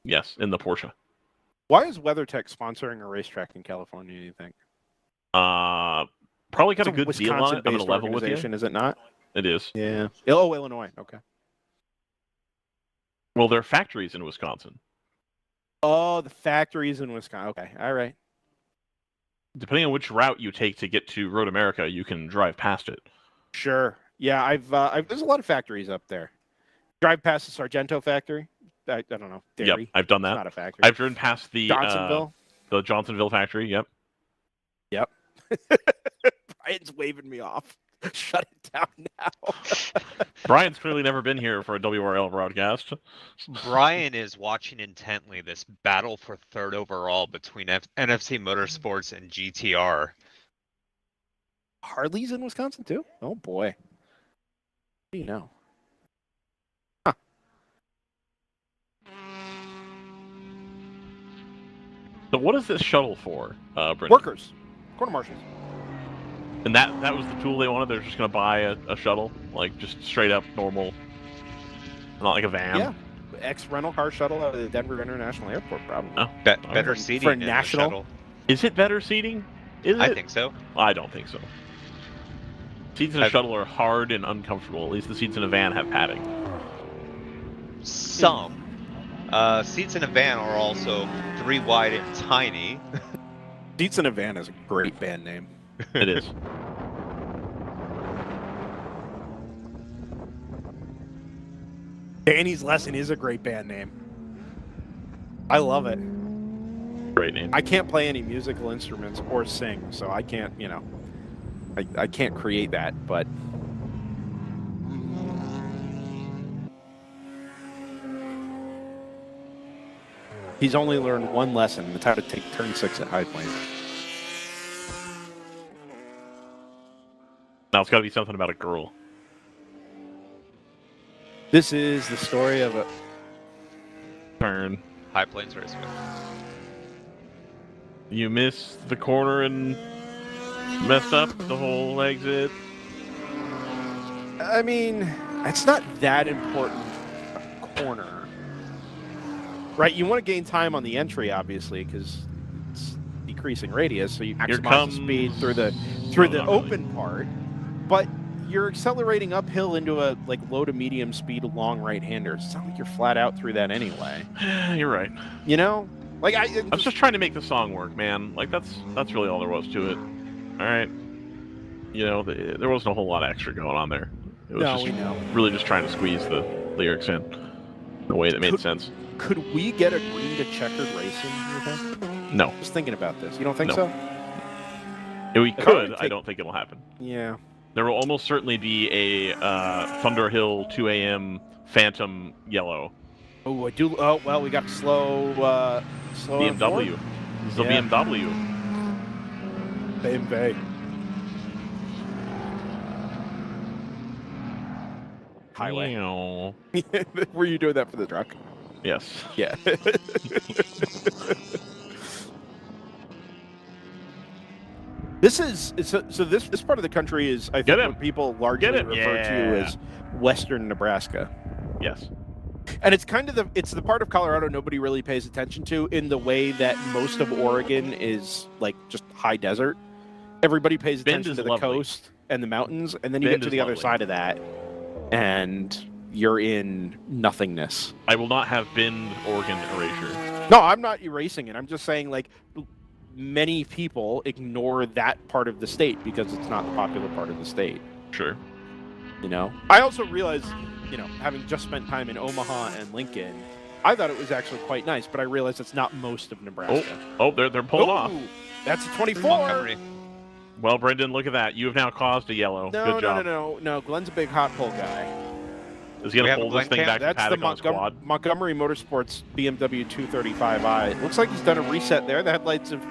Yes, in the Porsche. Why is WeatherTech sponsoring a racetrack in California, do you think? Probably got a good deal on it. I'm going to level with you. Is it not? It is. Yeah. Oh, Illinois. Okay. Well, there are factories in Wisconsin. Oh, the factories in Wisconsin. Okay. All right. Depending on which route you take to get to Road America, you can drive past it. Sure. Yeah, I've there's a lot of factories up there. Drive past the Sargento factory. I don't know. Dairy. Yep, I've done that. It's not a factory. I've driven past the Johnsonville. The Johnsonville factory. Yep. Yep. Brian's waving me off. Shut it down now. Brian's clearly never been here for a WRL broadcast. Brian is watching intently this battle for third overall between NFC Motorsports and GTR. Harley's in Wisconsin too? Oh boy. What do you know? So what is this shuttle for, Brendan? Workers. Quarter marshals. And that was the tool they wanted? They're just going to buy a shuttle? Like, just straight up normal? Not like a van? Yeah. Ex-rental car shuttle out of the Denver International Airport, probably. Oh, better seating for in national. the shuttle. Is it better seating? Is it? I think so. I don't think so. Seats in a shuttle are hard and uncomfortable. At least the seats in a van have padding. Some. Seats in a van are also 3 wide and tiny. Seats in a Van is a great band name. It is. Danny's Lesson is a great band name. I love it. Great name. I can't play any musical instruments or sing, so I can't, I can't create that, but... He's only learned one lesson, and it's how to take turn 6 at High Plains. Now it's got to be something about a girl. This is the story of turn. High Plains Raceway. You missed the corner and messed up the whole exit. I mean, it's not that important a corner. Right? You want to gain time on the entry, obviously, because it's decreasing radius, so you maximize the speed through the open part. But you're accelerating uphill into a low to medium speed long right-hander. It's not like you're flat out through that anyway. You're right. You know? I was just trying to make the song work, man. That's really all there was to it. All right. You know, there wasn't a whole lot of extra going on there. It was really just trying to squeeze the lyrics in a way that made sense. Could we get a green to checkered racing, you think? No. Just thinking about this. You don't think No. so? We could. I don't think it'll happen. Yeah. There will almost certainly be a Thunder Hill 2 a.m. Phantom yellow. Oh, I do. Oh, well, we got slow BMW. This is a BMW. BMW. Highway. Meow. Were you doing that for the truck? Yes. Yeah. This is so. This part of the country is, I think, what people largely refer to as Western Nebraska. Yes. And it's kind of the part of Colorado nobody really pays attention to, in the way that most of Oregon is just high desert. Everybody pays attention to the coast and the mountains, and then you get to the other side of that, and you're in nothingness. I will not have Bend, Oregon erasure. No, I'm not erasing it. I'm just saying, many people ignore that part of the state because it's not the popular part of the state. Sure. You know? I also realized, having just spent time in Omaha and Lincoln, I thought it was actually quite nice, but I realized it's not most of Nebraska. Oh, they're pulling off. That's a 24. Montgomery. Well, Brendan, look at that. You have now caused a yellow. Good job. No. Glenn's a big hot pull guy. Is he going to pull this thing back to That's the paddock on squad? Montgomery Motorsports BMW 235i. It looks like he's done a reset there. The headlights have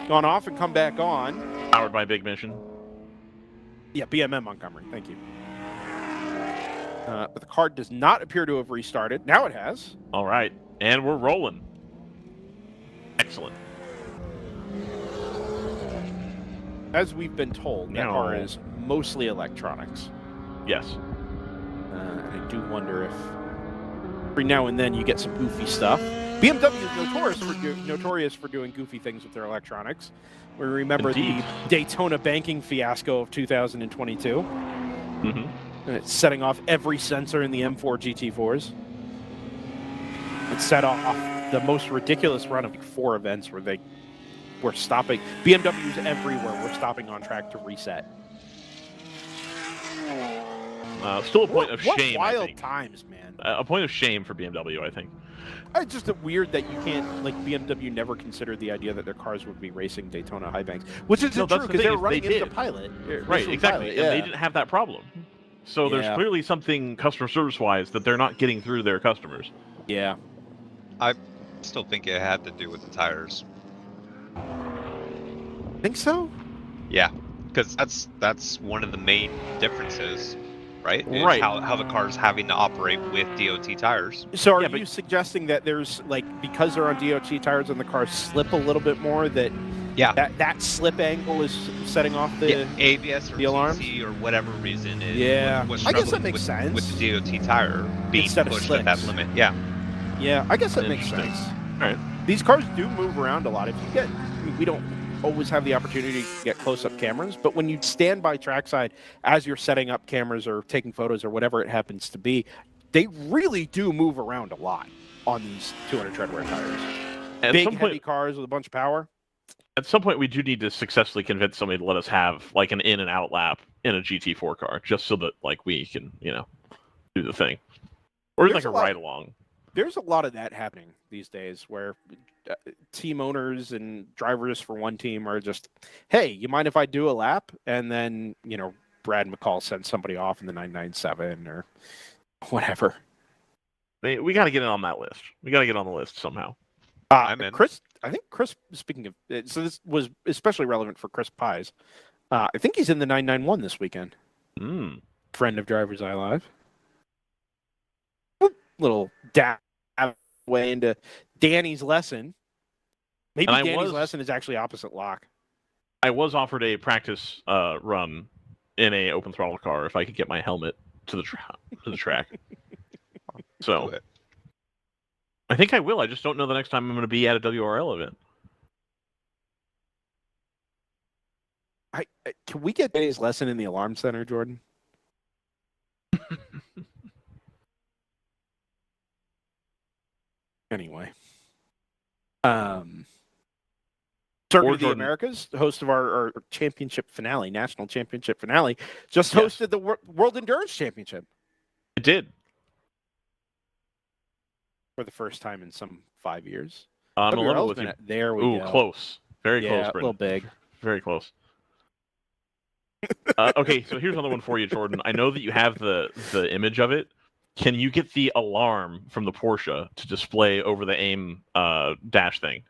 gone off and come back on. Powered by Big Mission. Yeah, BMM Montgomery. Thank you. But the car does not appear to have restarted. Now it has. All right. And we're rolling. Excellent. As we've been told, that car is mostly electronics. Yes. And I do wonder if every now and then you get some goofy stuff. BMW is notorious for doing goofy things with their electronics. We remember the Daytona banking fiasco of 2022. Mm-hmm. And it's setting off every sensor in the M4 GT4s. It set off the most ridiculous run of 4 events where they were stopping. BMWs everywhere were stopping on track to reset. Still a point of shame. Wild I think. Times, man. A point of shame for BMW, I think. It's just weird that you can't, BMW never considered the idea that their cars would be racing Daytona high banks, which isn't true because they were running into Pilot. Right, exactly. Pilot, and they didn't have that problem. So there's clearly something customer service-wise that they're not getting through their customers. Yeah. I still think it had to do with the tires. Think so? Yeah, because that's one of the main differences, right? Is right. How the car's having to operate with DOT tires. So are you suggesting that there's because they're on DOT tires and the cars slip a little bit more, that that slip angle is setting off the ABS or the alarms or whatever reason is I guess that makes sense with the DOT tire being instead pushed of at that limit. Yeah, I guess that makes sense. All right. These cars do move around a lot. If you get, we don't always have the opportunity to get close-up cameras, but when you stand by trackside as you're setting up cameras or taking photos or whatever it happens to be, they really do move around a lot on these 200 treadwear tires. Big, heavy cars with a bunch of power. At some point, we do need to successfully convince somebody to let us have an in and out lap in a GT4 car, just so that we can do the thing, or a ride along. There's a lot of that happening these days, where team owners and drivers for one team are just, hey, you mind if I do a lap? And then Brad McCall sends somebody off in the 997 or whatever. We got to get it on that list. We got to get on the list somehow. I'm in. Chris, speaking of, so this was especially relevant for Chris Pies. I think he's in the 991 this weekend. Friend of DriversEye Live. Little dab way into Danny's lesson. Maybe And Danny's lesson is actually opposite lock. I was offered a practice run in a open throttle car if I could get my helmet to the track. So I think I will. I just don't know the next time I'm going to be at a WRL event. Can we get Danny's lesson in the alarm center, Jordan? Anyway. Circuit of the Americas, host of our championship finale, national championship finale, just hosted the World Endurance Championship. It did. For the first time in some 5 years. I'm a level with you. There we go. Close. Very close, a Britton. little big. Very close. Okay, so here's another one for you, Jordan. I know that you have the image of it. Can you get the alarm from the Porsche to display over the AIM dash thing?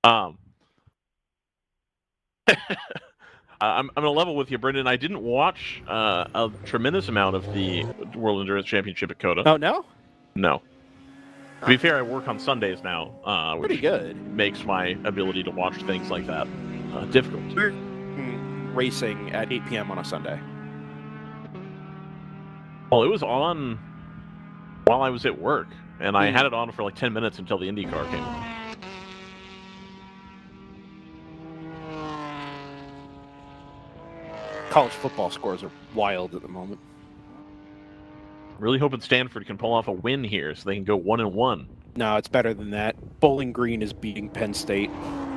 I'm going to level with you, Brendan. I didn't watch a tremendous amount of the World Endurance Championship at COTA. Oh, no? No. To be fair, I work on Sundays now, which pretty good. Makes my ability to watch things like that difficult. We're racing at 8 p.m. on a Sunday. Well, it was on while I was at work, and I had it on for like 10 minutes until the IndyCar came on. College football scores are wild at the moment. Really hoping Stanford can pull off a win here so they can go 1-1. No, it's better than that. Bowling Green is beating Penn State.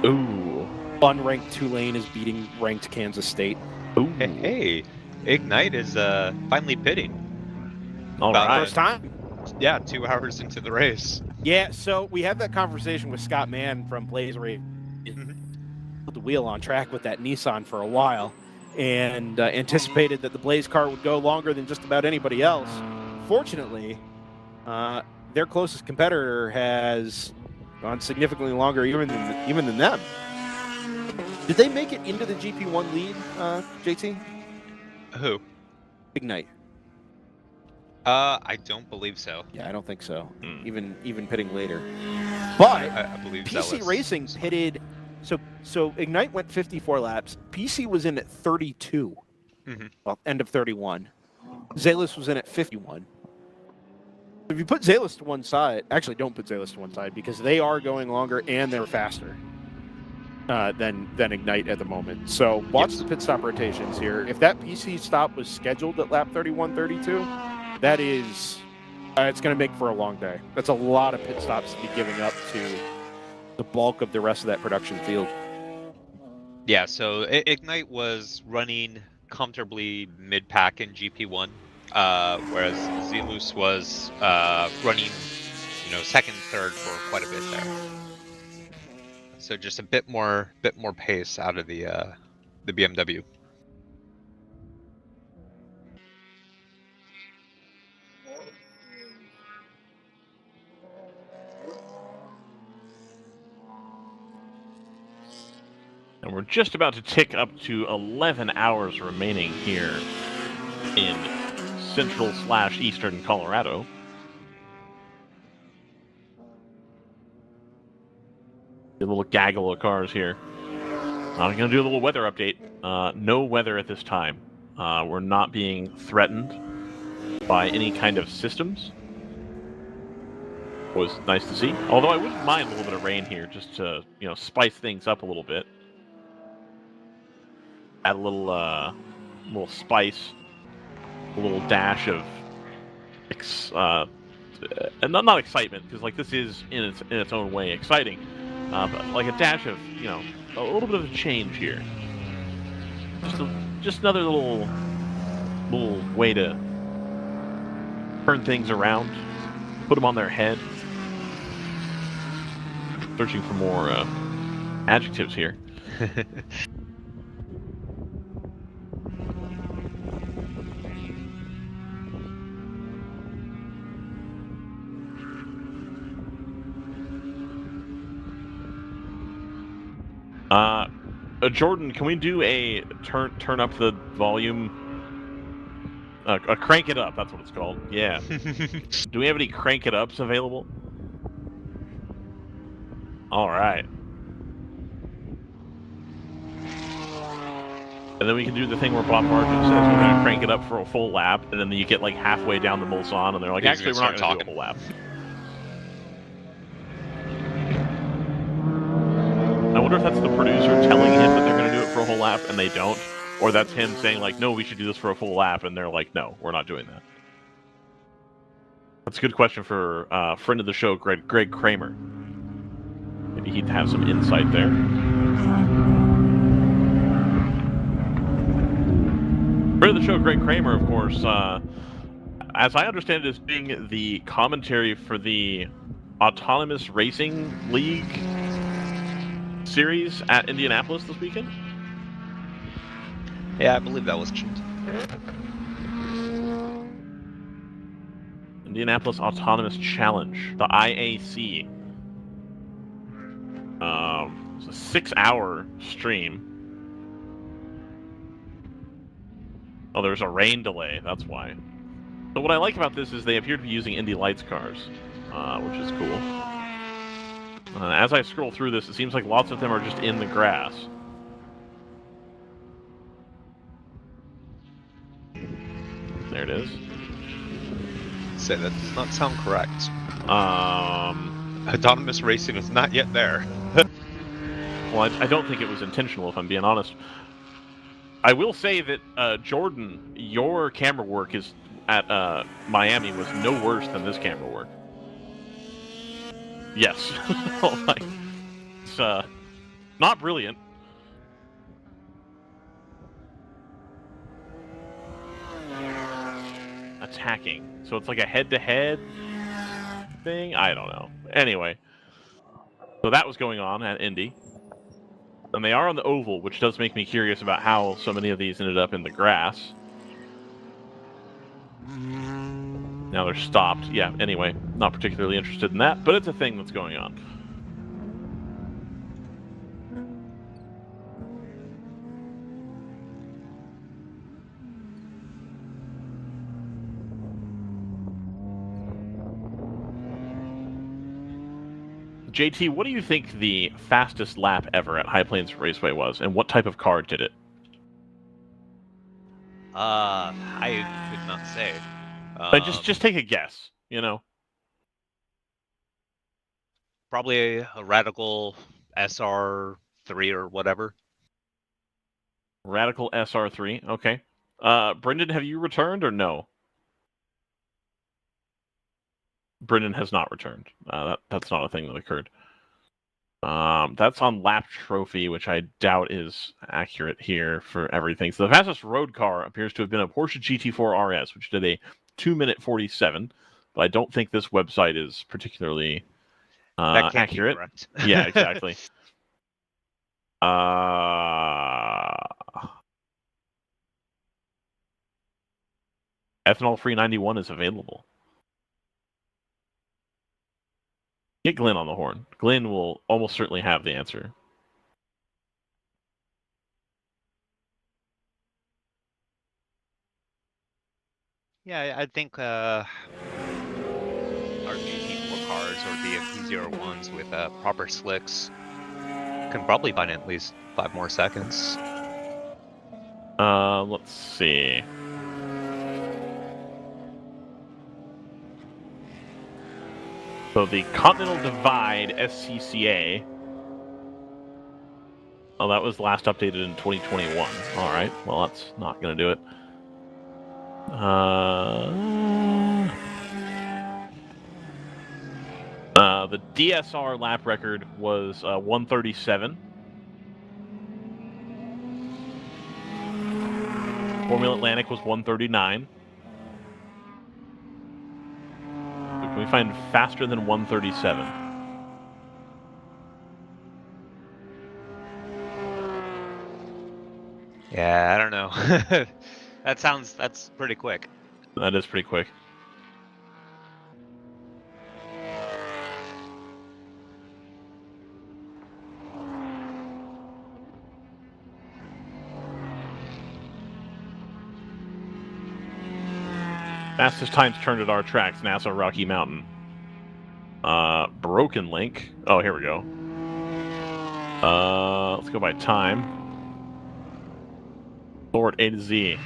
Ooh. Unranked Tulane is beating ranked Kansas State. Ooh. Hey, Ignite is finally pitting. All right. First time? Yeah, 2 hours into the race. Yeah, so we had that conversation with Scott Mann from Blaze Race. Put the wheel on track with that Nissan for a while and anticipated that the Blaze car would go longer than just about anybody else. Fortunately, their closest competitor has gone significantly longer even than them. Did they make it into the GP1 lead, JT? Who? Ignite. I don't believe so. Yeah, I don't think so. Even pitting later. But I believe PC Racing pitted. So Ignite went 54 laps. PC was in at 32. Well, end of 31. Zalis was in at 51. If you put Zalis to one side, actually don't put Zalis to one side because they are going longer and they're faster than Ignite at the moment. So watch the pit stop rotations here. If that PC stop was scheduled at lap 31, 32, that is, it's going to make for a long day. That's a lot of pit stops to be giving up to the bulk of the rest of that production field. Yeah, so Ignite was running comfortably mid-pack in GP1, whereas Zelus was running, second, third for quite a bit there. So just a bit more pace out of the BMW. And we're just about to tick up to 11 hours remaining here in central/eastern Colorado. A little gaggle of cars here. I'm going to do a little weather update. No weather at this time. We're not being threatened by any kind of systems. Was nice to see. Although I wouldn't mind a little bit of rain here just to, spice things up a little bit. Add a little spice, a little dash of, not excitement, because like this is in its own way exciting, but like a dash of a little bit of a change here. Just another little way to turn things around, put them on their head. Searching for more adjectives here. Jordan, can we do a turn up the volume A crank it up, that's what it's called. Yeah. Do we have any crank it ups available? All right. And then we can do the thing where Bob Martin says we're going to crank it up for a full lap, and then you get like halfway down the Mulsanne, and they're like, He's actually, we're gonna not start going to do a whole lap. I wonder if that's the producer telling him that they're going to do it for a whole lap, and they don't. Or that's him saying, like, no, we should do this for a full lap, and they're like, no, we're not doing that. That's a good question for friend of the show, Greg Kramer. Maybe he'd have some insight there. Friend of the show, Greg Kramer, of course, as I understand it, is being the commentary for the Autonomous Racing League series at Indianapolis this weekend. Yeah, I believe that was mentioned. Indianapolis Autonomous Challenge, the IAC. It's a 6-hour stream. Oh, there's a rain delay, that's why. So what I like about this is they appear to be using Indy Lights cars, which is cool. As I scroll through this, it seems like lots of them are just in the grass. There it is. Say that does not sound correct. Autonomous racing is not yet there. Well, I don't think it was intentional, if I'm being honest. I will say that, Jordan, your camera work is at Miami was no worse than this camera work. Yes. It's not brilliant. Attacking. So it's like a head-to-head thing? I don't know. Anyway. So that was going on at Indy. And they are on the oval, which does make me curious about how so many of these ended up in the grass. Now they're stopped. Yeah, anyway, not particularly interested in that, but it's a thing that's going on. JT, what do you think the fastest lap ever at High Plains Raceway was, and what type of car did it? I could not say. But just take a guess, you know? Probably a Radical SR3 or whatever. Radical SR3, okay. Brendan, have you returned or no? Brendan has not returned. That's not a thing that occurred. That's on Lap Trophy, which I doubt is accurate here for everything. So the fastest road car appears to have been a Porsche GT4 RS, which did a 2-minute 47. But I don't think this website is particularly That can't accurate. be correct. Yeah, exactly. Ethanol Free 91 is available. Get Glenn on the horn. Glenn will almost certainly have the answer. Yeah, I think our GT4 cars or the MP01s with proper slicks can probably find at least 5 more seconds. Let's see. So the Continental Divide SCCA. Oh, that was last updated in 2021. All right. Well, that's not going to do it. The DSR lap record was 137. Formula Atlantic was 139. Can we find faster than 137? Yeah, I don't know. That's pretty quick. That is pretty quick. Fastest times turned at our tracks, NASA Rocky Mountain. Broken link. Oh, here we go. Let's go by time. Forward A to Z.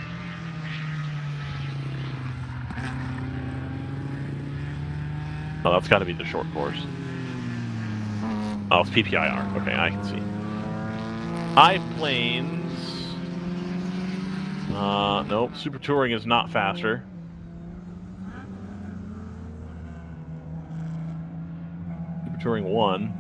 Oh, that's got to be the short course. Oh, it's PPIR. Okay, I can see. High Plains. Nope. Super Touring is not faster. Super Touring 1.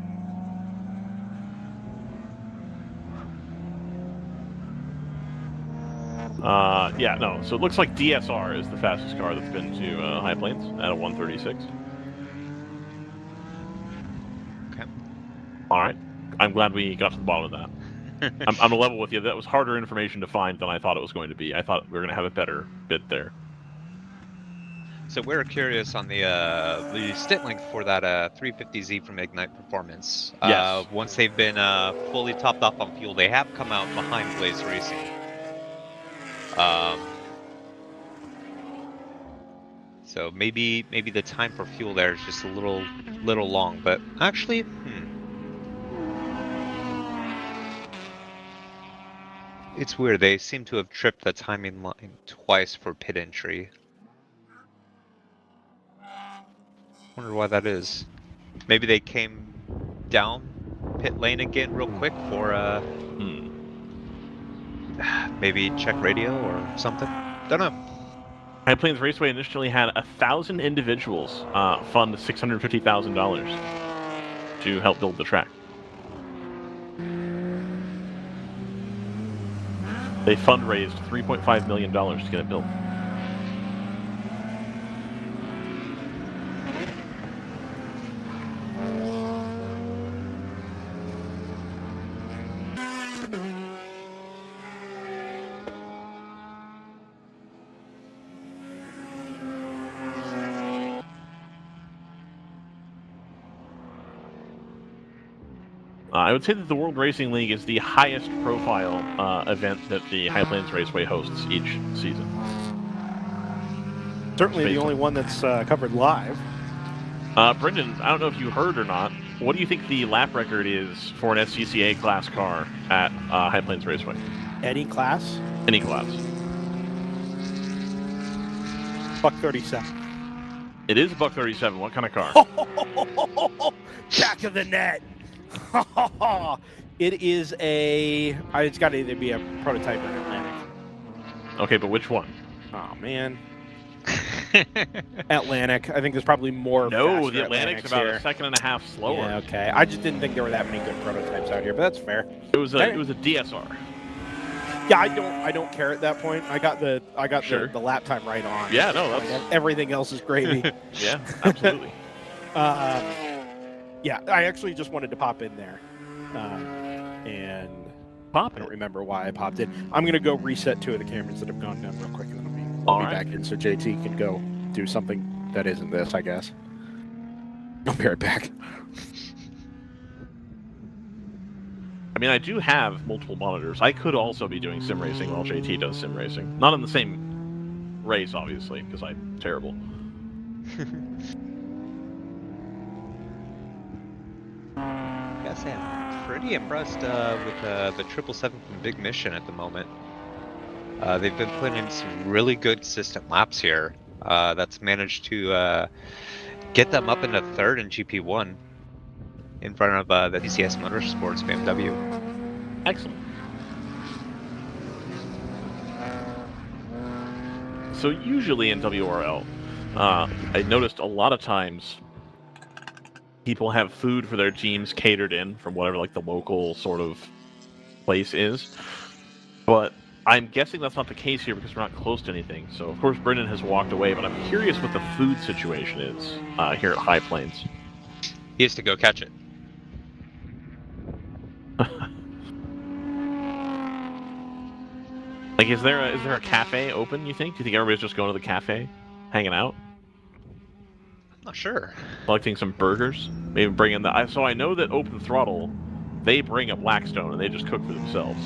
Yeah, no. So it looks like DSR is the fastest car that's been to High Plains at a 136. Okay. All right. I'm glad we got to the bottom of that. I'm a level with you. That was harder information to find than I thought it was going to be. I thought we were going to have a better bit there. So we're curious on the stint length for that 350Z from Ignite Performance. Yes. Once they've been fully topped off on fuel, they have come out behind Blaze Racing. So maybe the time for fuel there is just a little long, but actually, it's weird. They seem to have tripped the timing line twice for pit entry. Wonder why that is. Maybe they came down pit lane again real quick for maybe check radio or something. Don't know. High Plains Raceway initially had 1,000 individuals fund $650,000 to help build the track. They fundraised $3.5 million to get it built. I would say that the World Racing League is the highest profile event that the High Plains Raceway hosts each season. Certainly the only one that's covered live. Brendan, I don't know if you heard or not. What do you think the lap record is for an SCCA class car at High Plains Raceway? Any class? Any class. Buck 37. It is a Buck 37. What kind of car? Back of the net. It is a. It's got to either be a prototype or an Atlantic. Okay, but which one? Oh man. Atlantic. I think there's probably more. No, the Atlantic's about here. a second and a half slower. Yeah, okay. I just didn't think there were that many good prototypes out here, but that's fair. It was a DSR. Yeah, I don't care at that point. I got the the lap time right on. Yeah, no, that's everything else is gravy. Yeah, absolutely. Yeah, I actually just wanted to pop in there, and I don't remember why I popped in. I'm gonna go reset 2 of the cameras that have gone down real quick, and then I'll be back in so JT can go do something that isn't this, I guess. I'll be right back. I mean, I do have multiple monitors. I could also be doing sim racing while JT does sim racing. Not in the same race, obviously, because I'm terrible. I gotta say, I'm pretty impressed with the 777 from Big Mission at the moment. They've been putting in some really good consistent laps here. That's managed to get them up into 3rd in GP1 in front of the TCS Motorsports BMW. Excellent. So usually in WRL, I noticed a lot of times people have food for their teams catered in from whatever like the local sort of place is. But I'm guessing that's not the case here because we're not close to anything. So of course Brendan has walked away, but I'm curious what the food situation is here at High Plains. He has to go catch it. Like, is there a cafe open, you think? Do you think everybody's just going to the cafe, hanging out? I'm not sure. Collecting some burgers? Maybe bring in the... So I know that Open Throttle, they bring a Blackstone and they just cook for themselves.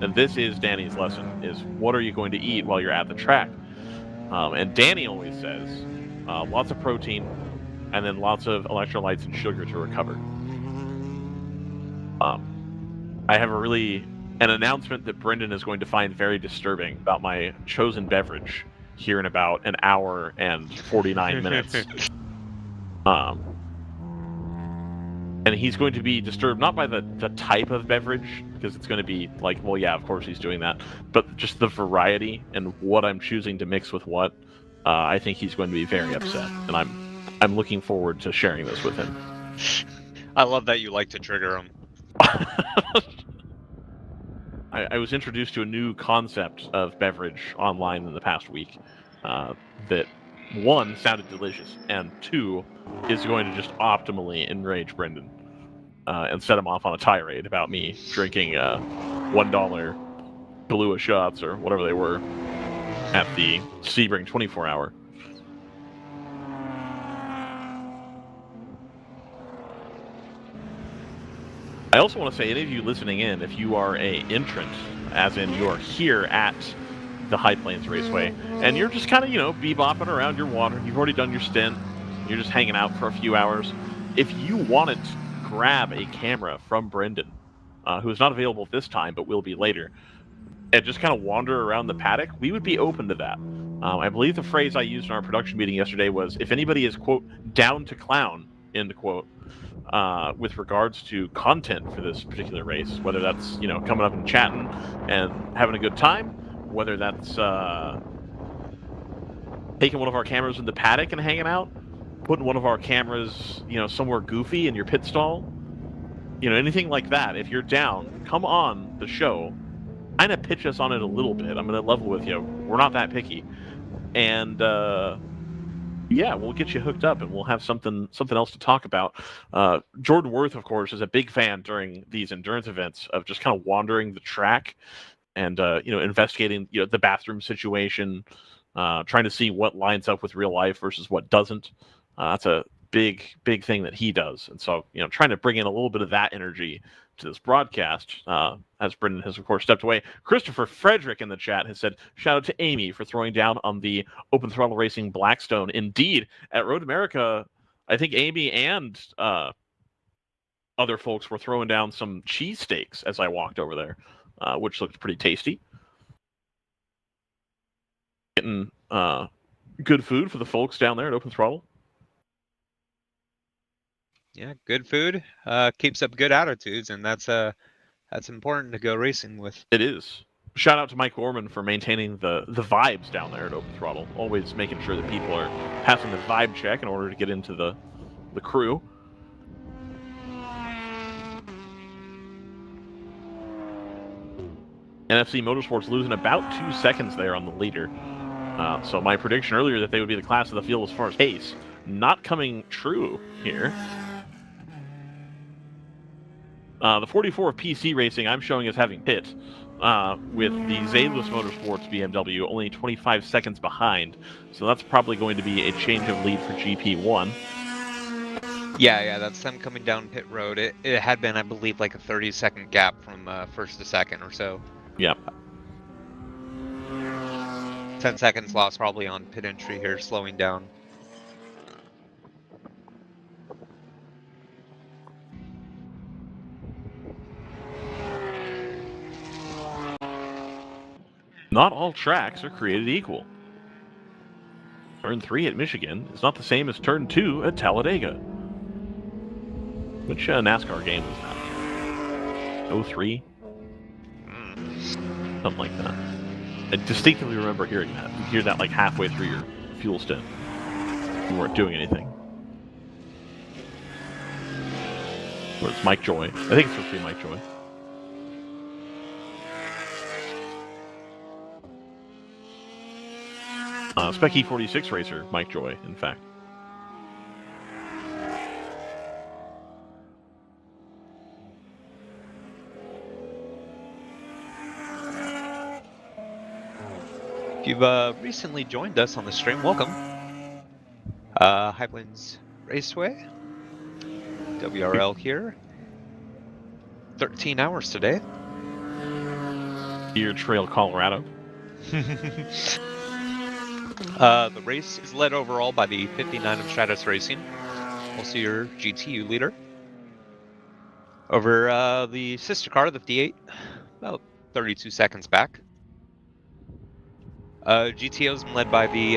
And this is Danny's lesson, is what are you going to eat while you're at the track? And Danny always says lots of protein and then lots of electrolytes and sugar to recover. I have an announcement that Brendan is going to find very disturbing about my chosen beverage here in about an hour and 49 minutes. And he's going to be disturbed not by the type of beverage, because it's going to be like, well, yeah, of course he's doing that, but just the variety and what I'm choosing to mix with what. I think he's going to be very upset, and I'm looking forward to sharing this with him. I love that you like to trigger him. I was introduced to a new concept of beverage online in the past week that, one, sounded delicious, and two, is going to just optimally enrage Brendan and set him off on a tirade about me drinking $1 Kahlua shots or whatever they were at the Sebring 24-hour. I also want to say, any of you listening in, if you are a entrant, as in you are here at the High Plains Raceway, and you're just kind of, bebopping around your water, you've already done your stint, you're just hanging out for a few hours, if you wanted to grab a camera from Brendan, who is not available at this time, but will be later, and just kind of wander around the paddock, we would be open to that. I believe the phrase I used in our production meeting yesterday was, if anybody is, quote, down to clown, end quote, with regards to content for this particular race, whether that's, coming up and chatting and having a good time, whether that's taking one of our cameras in the paddock and hanging out, putting one of our cameras, somewhere goofy in your pit stall, anything like that. If you're down, come on the show, kind of pitch us on it a little bit. I'm going to level with you. We're not that picky. And, yeah, we'll get you hooked up and we'll have something else to talk about. Jordan Worth, of course, is a big fan during these endurance events of just kind of wandering the track and, investigating, the bathroom situation, trying to see what lines up with real life versus what doesn't. That's a big thing that he does. And so, trying to bring in a little bit of that energy to this broadcast, as Brendan has, of course, stepped away. Christopher Frederick in the chat has said, shout out to Amy for throwing down on the Open Throttle Racing Blackstone. Indeed, at Road America, I think Amy and other folks were throwing down some cheesesteaks as I walked over there, which looked pretty tasty. Getting good food for the folks down there at Open Throttle. Yeah, good food keeps up good attitudes, and that's important to go racing with. It is. Shout out to Mike Gorman for maintaining the vibes down there at Open Throttle, always making sure that people are passing the vibe check in order to get into the crew. NFC Motorsports losing about 2 seconds there on the leader. So my prediction earlier that they would be the class of the field as far as pace, not coming true here. The 44 of PC Racing I'm showing as having pit with the Zayless Motorsports BMW only 25 seconds behind. So that's probably going to be a change of lead for GP1. Yeah, that's them coming down pit road. It had been, I believe, like a 30-second gap from first to second or so. Yep. 10 seconds lost probably on pit entry here, slowing down. Not all tracks are created equal. Turn 3 at Michigan is not the same as Turn 2 at Talladega. Which NASCAR game was that? 03? Something like that. I distinctly remember hearing that. You hear that like halfway through your fuel stint. You weren't doing anything. Or it's Mike Joy. I think it's supposed to be Mike Joy. Spec E46 racer, Mike Joy, in fact. If you've recently joined us on the stream, welcome. High Plains Raceway, WRL here. 13 hours today. Deer Trail, Colorado. The race is led overall by the 59 of Stratus Racing, also your GTU leader. Over the sister car, the D8, about 32 seconds back. GTO's been led by the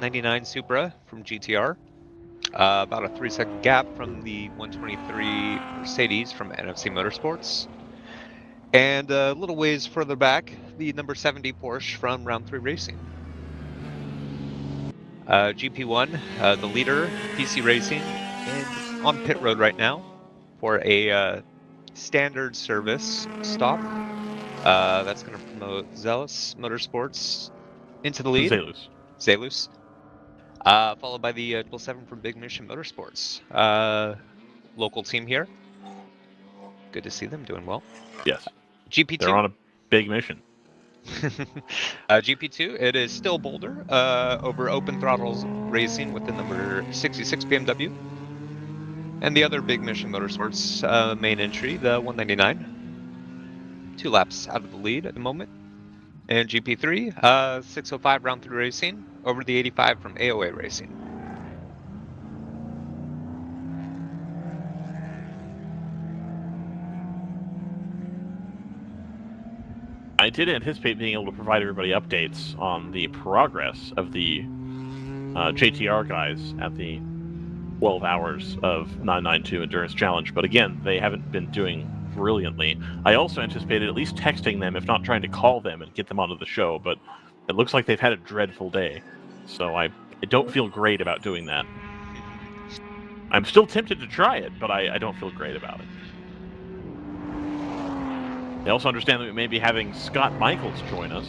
99 Supra from GTR. About a 3-second gap from the 123 Mercedes from NFC Motorsports. And a little ways further back, the number 70 Porsche from Round 3 Racing. GP1, the leader, PC Racing, is on pit road right now for a standard service stop. That's going to promote Zealous Motorsports into the lead. Zalus. Followed by the 7 from Big Mission Motorsports. Local team here. Good to see them doing well. Yes. GP2. They're on a big mission. GP2, it is still Boulder over Open Throttles Racing with the number 66 BMW. And the other Big Mission Motorsports main entry, the 199. 2 laps out of the lead at the moment. And GP3, 605 Round 3 Racing over the 85 from AOA Racing. I did anticipate being able to provide everybody updates on the progress of the JTR guys at the 12 hours of 992 Endurance Challenge, but again, they haven't been doing brilliantly. I also anticipated at least texting them, if not trying to call them and get them onto the show, but it looks like they've had a dreadful day, so I don't feel great about doing that. I'm still tempted to try it, but I don't feel great about it. I also understand that we may be having Scott Michaels join us,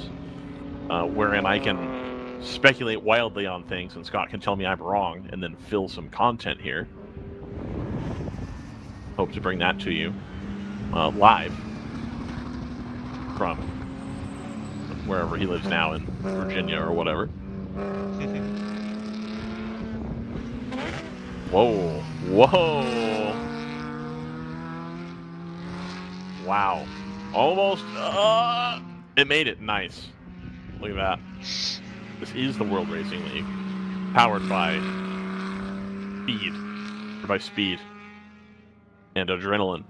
wherein I can speculate wildly on things and Scott can tell me I'm wrong and then fill some content here. Hope to bring that to you live from wherever he lives now in Virginia or whatever. Whoa. Whoa. Wow. Almost. It made it. Nice. Look at that. This is the World Racing League. Powered by speed. Or by speed. And adrenaline.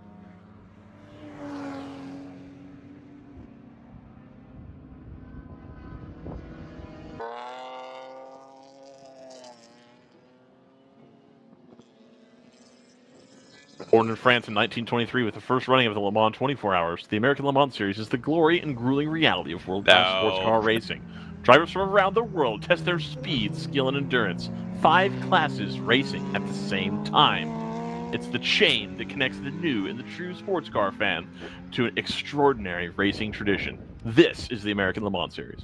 Born in France in 1923 with the first running of the Le Mans 24 Hours, the American Le Mans Series is the glory and grueling reality of world-class sports car racing. Drivers from around the world test their speed, skill, and endurance. 5 classes racing at the same time. It's the chain that connects the new and the true sports car fan to an extraordinary racing tradition. This is the American Le Mans Series.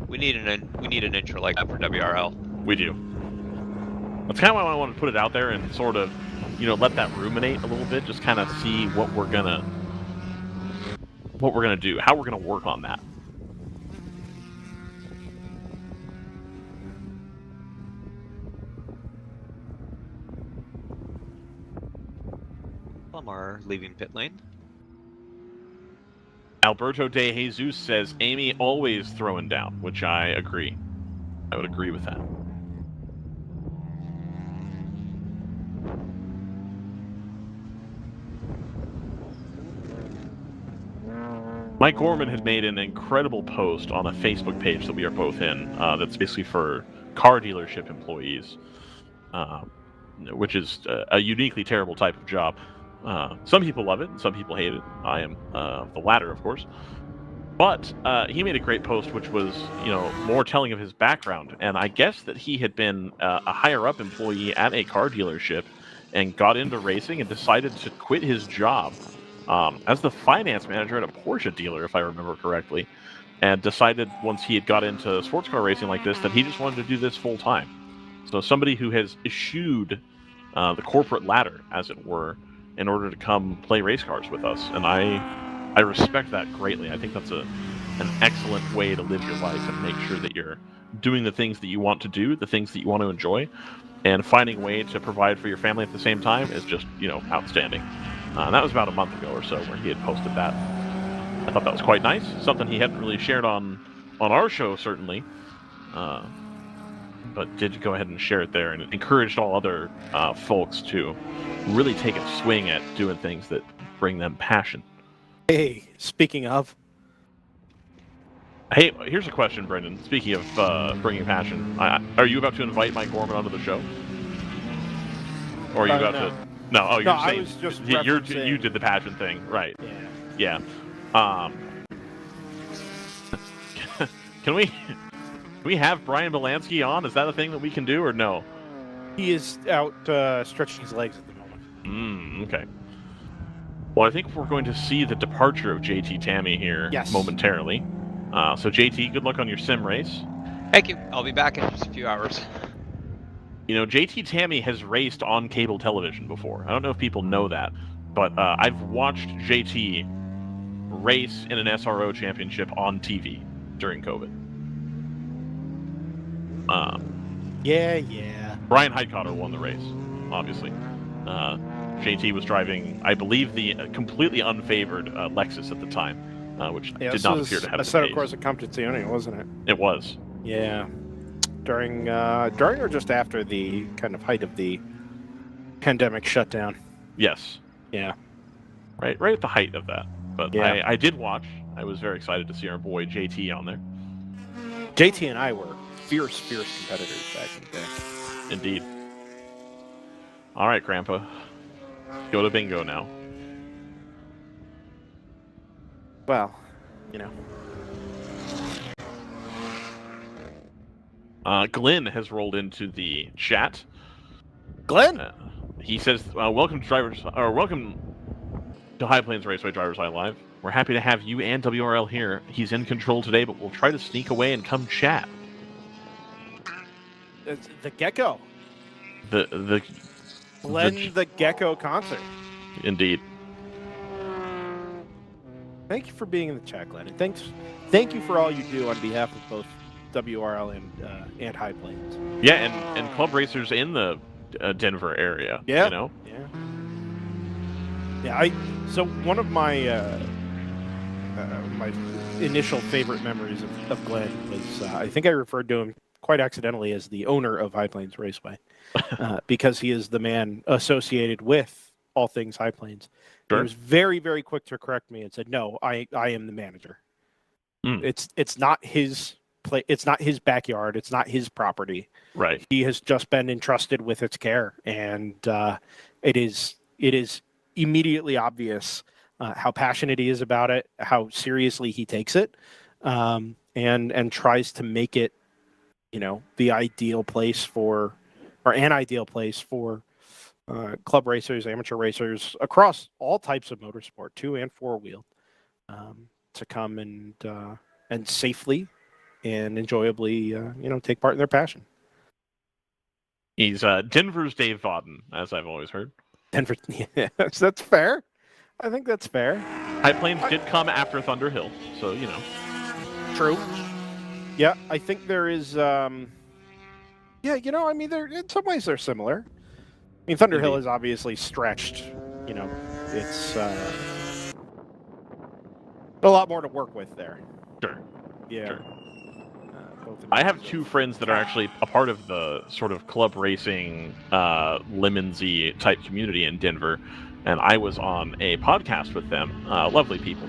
We need an intro like that for WRL. We do. That's kind of why I want to put it out there and sort of, let that ruminate a little bit, just kind of see what we're gonna do, how we're gonna work on that. Lamar leaving pit lane. Alberto De Jesus says Amy always throwing down, which I agree. I would agree with that. Mike Gorman had made an incredible post on a Facebook page that we are both in that's basically for car dealership employees, which is a uniquely terrible type of job. Some people love it, and some people hate it. I am the latter, of course. But he made a great post, which was, more telling of his background. And I guess that he had been a higher-up employee at a car dealership and got into racing and decided to quit his job as the finance manager at a Porsche dealer, if I remember correctly, and decided once he had got into sports car racing like this that he just wanted to do this full-time. So somebody who has eschewed the corporate ladder, as it were, in order to come play race cars with us. And I respect that greatly. I think that's an excellent way to live your life and make sure that you're doing the things that you want to do, the things that you want to enjoy, and finding a way to provide for your family at the same time is just, outstanding. That was about a month ago or so where he had posted that. I thought that was quite nice. Something he hadn't really shared on our show, certainly. But did go ahead and share it there, and encouraged all other folks to really take a swing at doing things that bring them passion. Hey, speaking of, Hey, here's a question, Brendan. Speaking of bringing passion, are you about to invite Mike Gorman onto the show? Or are you about no. to? No. Oh, you're No, I saying was just you referencing- did the passion thing, right? yeah. Yeah. Can we have Brian Belansky on? Is that a thing that we can do, or no? He is out stretching his legs at the moment. Okay. Well, I think we're going to see the departure of JT Tammy here momentarily. So JT, good luck on your sim race. Thank you. I'll be back in just a few hours. You know, JT Tammy has raced on cable television before. I don't know if people know that, but I've watched JT race in an SRO championship on TV during COVID. Yeah. Brian Heitcotter won the race, obviously. JT was driving, I believe, the completely unfavored Lexus at the time, which did not appear to have a the set of pace. course at Competizione, wasn't it? It was. Yeah. During or just after the kind of height of the pandemic shutdown. Yes. Yeah. Right at the height of that. But Yeah. I did watch. I was very excited to see our boy JT on there. JT and I were fierce competitors back in the day. Indeed. All right, Grandpa. Go to bingo now. Well, you know. Glenn has rolled into the chat. Glenn? He says, welcome to High Plains Raceway DriversEye Live. We're happy to have you and WRL here. He's in control today, but we'll try to sneak away and come chat. It's the Gecko. The Glenn the Gecko concert. Indeed. Thank you for being in the chat, Glenn. And thank you for all you do on behalf of both WRL and High Plains. Yeah, and club racers in the Denver area. Yeah. You know? Yeah. So one of my my initial favorite memories of Glenn was I think I referred to him quite accidentally as the owner of High Plains Raceway because he is the man associated with all things High Plains. Sure. He was very, very quick to correct me and said, "No, I am the manager. It's not his play. It's not his backyard. It's not his property. Right. He has just been entrusted with its care, and it is immediately obvious how passionate he is about it, how seriously he takes it, and tries to make it, the ideal place for, or an ideal place for club racers, amateur racers across all types of motorsport, 2- and 4-wheel, to come and safely and enjoyably, take part in their passion." He's Denver's Dave Vodden, as I've always heard. Denver, yes, that's fair. I think that's fair. High Plains did come after Thunder Hill, so True. Yeah, I think there is. In some ways they're similar. I mean, Thunder Hill is obviously stretched. It's a lot more to work with there. Sure. Yeah. Sure. I have two friends that are actually a part of the sort of club racing, Lemonsy type community in Denver, and I was on a podcast with them. Lovely people.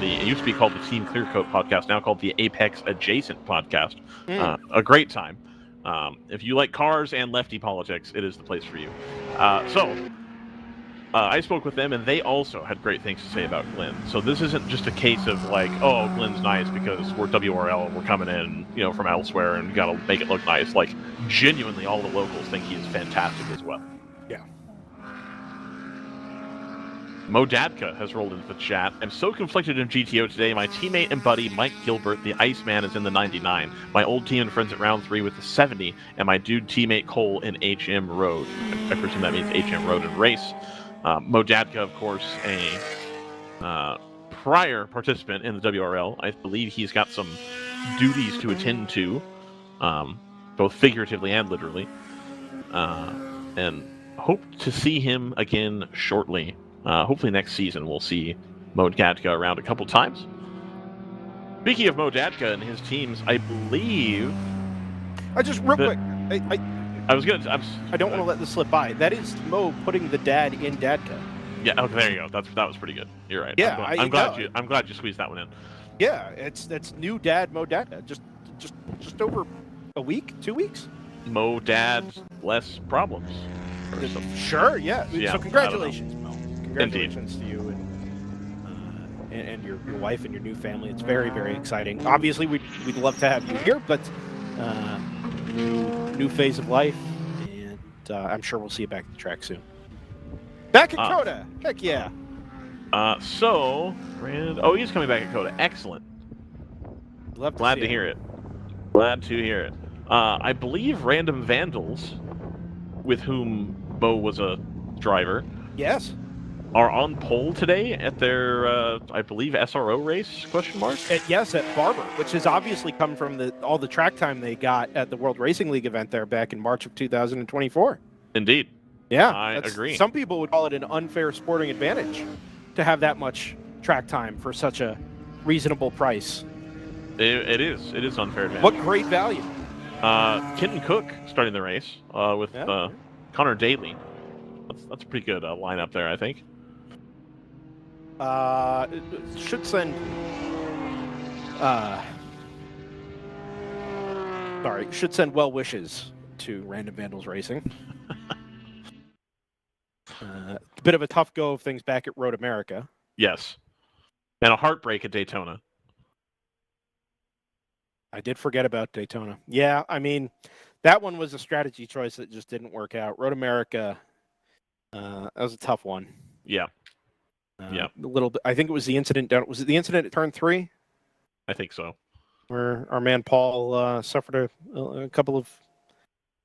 It used to be called the Team Clearcoat podcast, now called the Apex Adjacent podcast. A great time. If you like cars and lefty politics, it is the place for you. I spoke with them, and they also had great things to say about Glenn. So this isn't just a case of like, oh, Glenn's nice because we're WRL and we're coming in, from elsewhere and got to make it look nice. Like, genuinely, all the locals think he is fantastic as well. Yeah. Mo Dadka has rolled into the chat. I'm so conflicted in GTO today. My teammate and buddy, Mike Gilbert, the Iceman, is in the 99. My old team and friends at round 3 with the 70, and my dude teammate Cole in HM Road. I presume that means HM Road and Race. Mo Dadka, of course, a prior participant in the WRL. I believe he's got some duties to attend to, both figuratively and literally, and hope to see him again shortly. Hopefully next season we'll see Mo Dadka around a couple times. Speaking of Mo Dadka and his teams, I believe I just real quick. I was gonna. I don't want to let this slip by. That is Mo putting the dad in Dadka. Yeah. Oh, there you go. That was pretty good. You're right. Yeah, I'm glad you squeezed that one in. Yeah, that's new dad Mo Dadka. Just over a week, 2 weeks. Mo Dad, less problems. Or something. Sure. Yeah. Yeah, So congratulations, Mo. Congratulations Indeed. to you and your wife and your new family. It's very, very exciting. Obviously, we'd love to have you here, but new phase of life, and I'm sure we'll see you back at the track soon. Back at Coda. Heck yeah. So, he's coming back at Coda. Excellent. Glad to hear it. Glad to hear it. I believe Random Vandals, with whom Mo was a driver, Yes. are on pole today at their, I believe, SRO race, question mark? Yes, at Barber, which has obviously come from all the track time they got at the World Racing League event there back in March of 2024. Indeed. Yeah, I agree. Some people would call it an unfair sporting advantage to have that much track time for such a reasonable price. It is unfair advantage. What great value. Kenton Cook starting the race with Connor Daly. That's a pretty good lineup there, I think. Should send well wishes to Random Vandals Racing. Bit of a tough go of things back at Road America. Yes. And a heartbreak at Daytona. I did forget about Daytona. Yeah, I mean, that one was a strategy choice that just didn't work out. Road America, that was a tough one. Yeah. A little bit. I think it was the incident down. Was it the incident at turn 3? I think so. Where our man Paul suffered a couple of.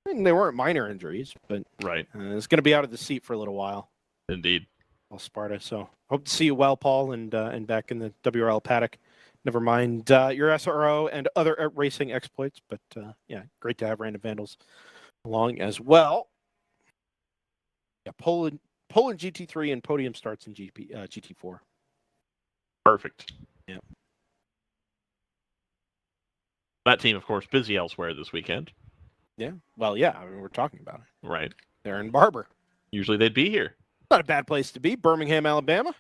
I mean, they weren't minor injuries, but right. It's going to be out of the seat for a little while. Indeed. Well, Sparta. So hope to see you well, Paul, and back in the WRL paddock. Never mind your SRO and other racing exploits, but yeah, great to have Random Vandals along as well. Yeah, Poland GT3 and podium starts in GT4. Perfect. Yeah. That team, of course, busy elsewhere this weekend. Yeah. Well, yeah. I mean, we're talking about it. Right. They're in Barber. Usually they'd be here. Not a bad place to be. Birmingham, Alabama.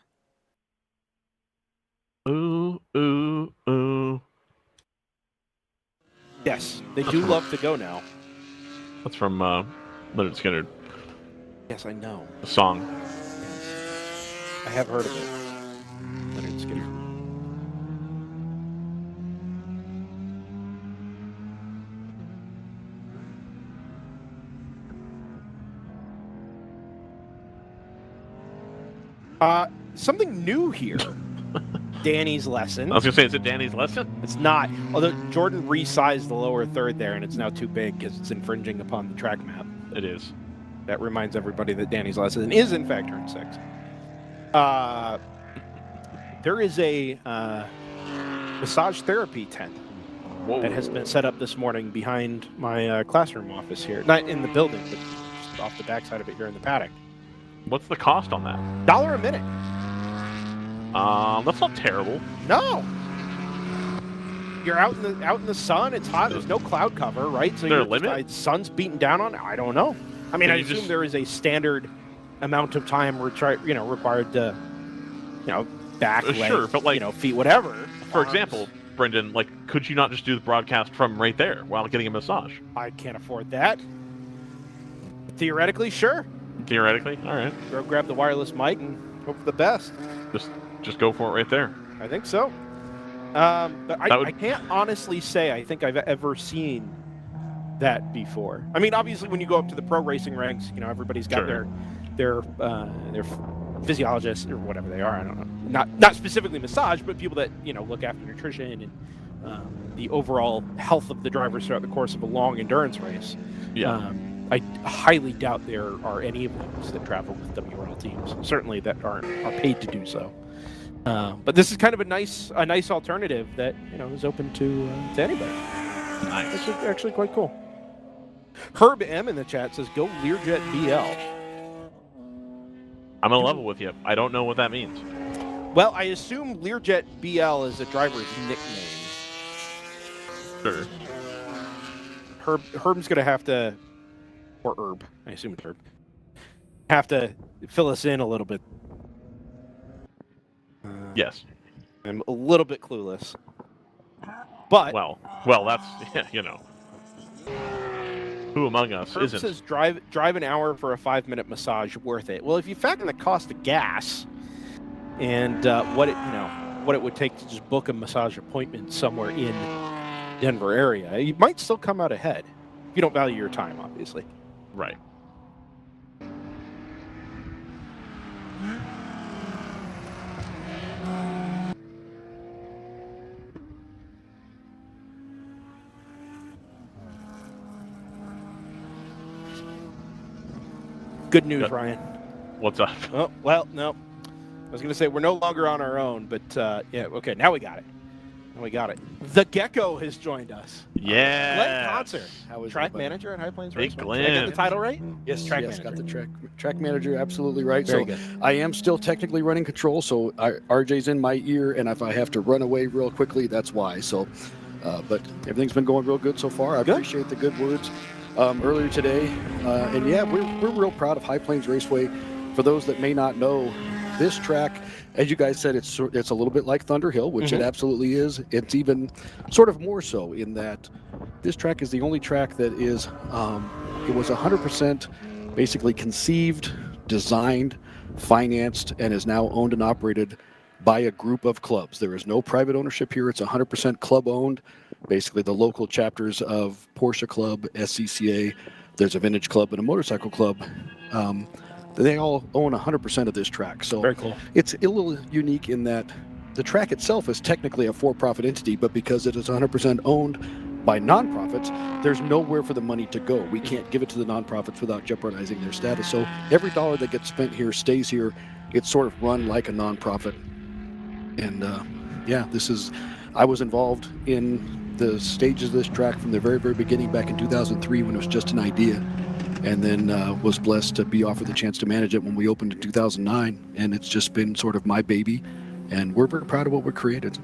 Ooh, ooh, ooh. Yes, they do love to go now. That's from Leonard Skinner. Yes, I know. A song. I have heard of it. Leonard Skinner. Something new here. Danny's lesson. I was going to say, is it Danny's lesson? It's not. Although Jordan resized the lower third there, and it's now too big because it's infringing upon the track map. It is. That reminds everybody that Danny's lesson is, in fact, turn 6. There is a massage therapy tent that has been set up this morning behind my classroom office here. Not in the building, but just off the backside of it here in the paddock. What's the cost on that? $1 a minute. That's not terrible. No. You're out in the sun. It's hot. There's no cloud cover, right? So is there a limit? Sun's beating down on it. I don't know. I mean, I assume there is a standard amount of time required to, back, leg, sure, but like, feet, whatever. For example, Brendan, like, could you not just do the broadcast from right there while getting a massage? I can't afford that. Theoretically, sure. Theoretically, all right. Go grab the wireless mic and hope for the best. Just go for it right there. I think so. But I can't honestly say I think I've ever seen that before. I mean, obviously, when you go up to the pro racing ranks, everybody's got their physiologists or whatever they are. I don't know. Not specifically massage, but people that look after nutrition and the overall health of the drivers throughout the course of a long endurance race. Yeah. I highly doubt there are any of those that travel with WRL teams. Certainly that are paid to do so. But this is kind of a nice alternative that is open to anybody. Nice. It's actually quite cool. Herb M in the chat says, "Go Learjet BL." I'm on level with you. I don't know what that means. Well, I assume Learjet BL is a driver's nickname. Sure. Herb's going to have to, or Herb, I assume it's Herb, have to fill us in a little bit. Yes. I'm a little bit clueless. But Well, that's, who among us Herb isn't? says drive an hour for a 5-minute massage, worth it. Well, if you factor in the cost of gas and what it would take to just book a massage appointment somewhere in Denver area, you might still come out ahead if you don't value your time, obviously. Right. Good news, Yep. Ryan. What's up? Oh, well, no. I was going to say we're no longer on our own, but yeah, okay, now we got it. The Gecko has joined us. Yeah. Glenn Concert, How is track everybody? manager at High Plains Big Raceway. Glenn. Did I get the title right? Yes, track yes, manager. got the track manager absolutely right. Very So good. I am still technically running control, so RJ's in my ear, and if I have to run away real quickly, that's why. So, but everything's been going real good so far. I appreciate the good words earlier today, and yeah, we're real proud of High Plains Raceway. For those that may not know, this track, as you guys said, it's a little bit like Thunder Hill, which it absolutely is. It's even sort of more so in that this track is the only track that is, it was 100% basically conceived, designed, financed, and is now owned and operated by a group of clubs. There is no private ownership here. It's 100% club owned. Basically, the local chapters of Porsche Club, SCCA, there's a vintage club and a motorcycle club. They all own 100% of this track. So Very cool. it's a little unique in that the track itself is technically a for-profit entity, but because it is 100% owned by nonprofits, there's nowhere for the money to go. We can't give it to the nonprofits without jeopardizing their status. So every dollar that gets spent here stays here. It's sort of run like a nonprofit. And yeah, I was involved in the stages of this track from the very, very beginning back in 2003 when it was just an idea. And then was blessed to be offered the chance to manage it when we opened in 2009. And it's just been sort of my baby. And we're very proud of what we created.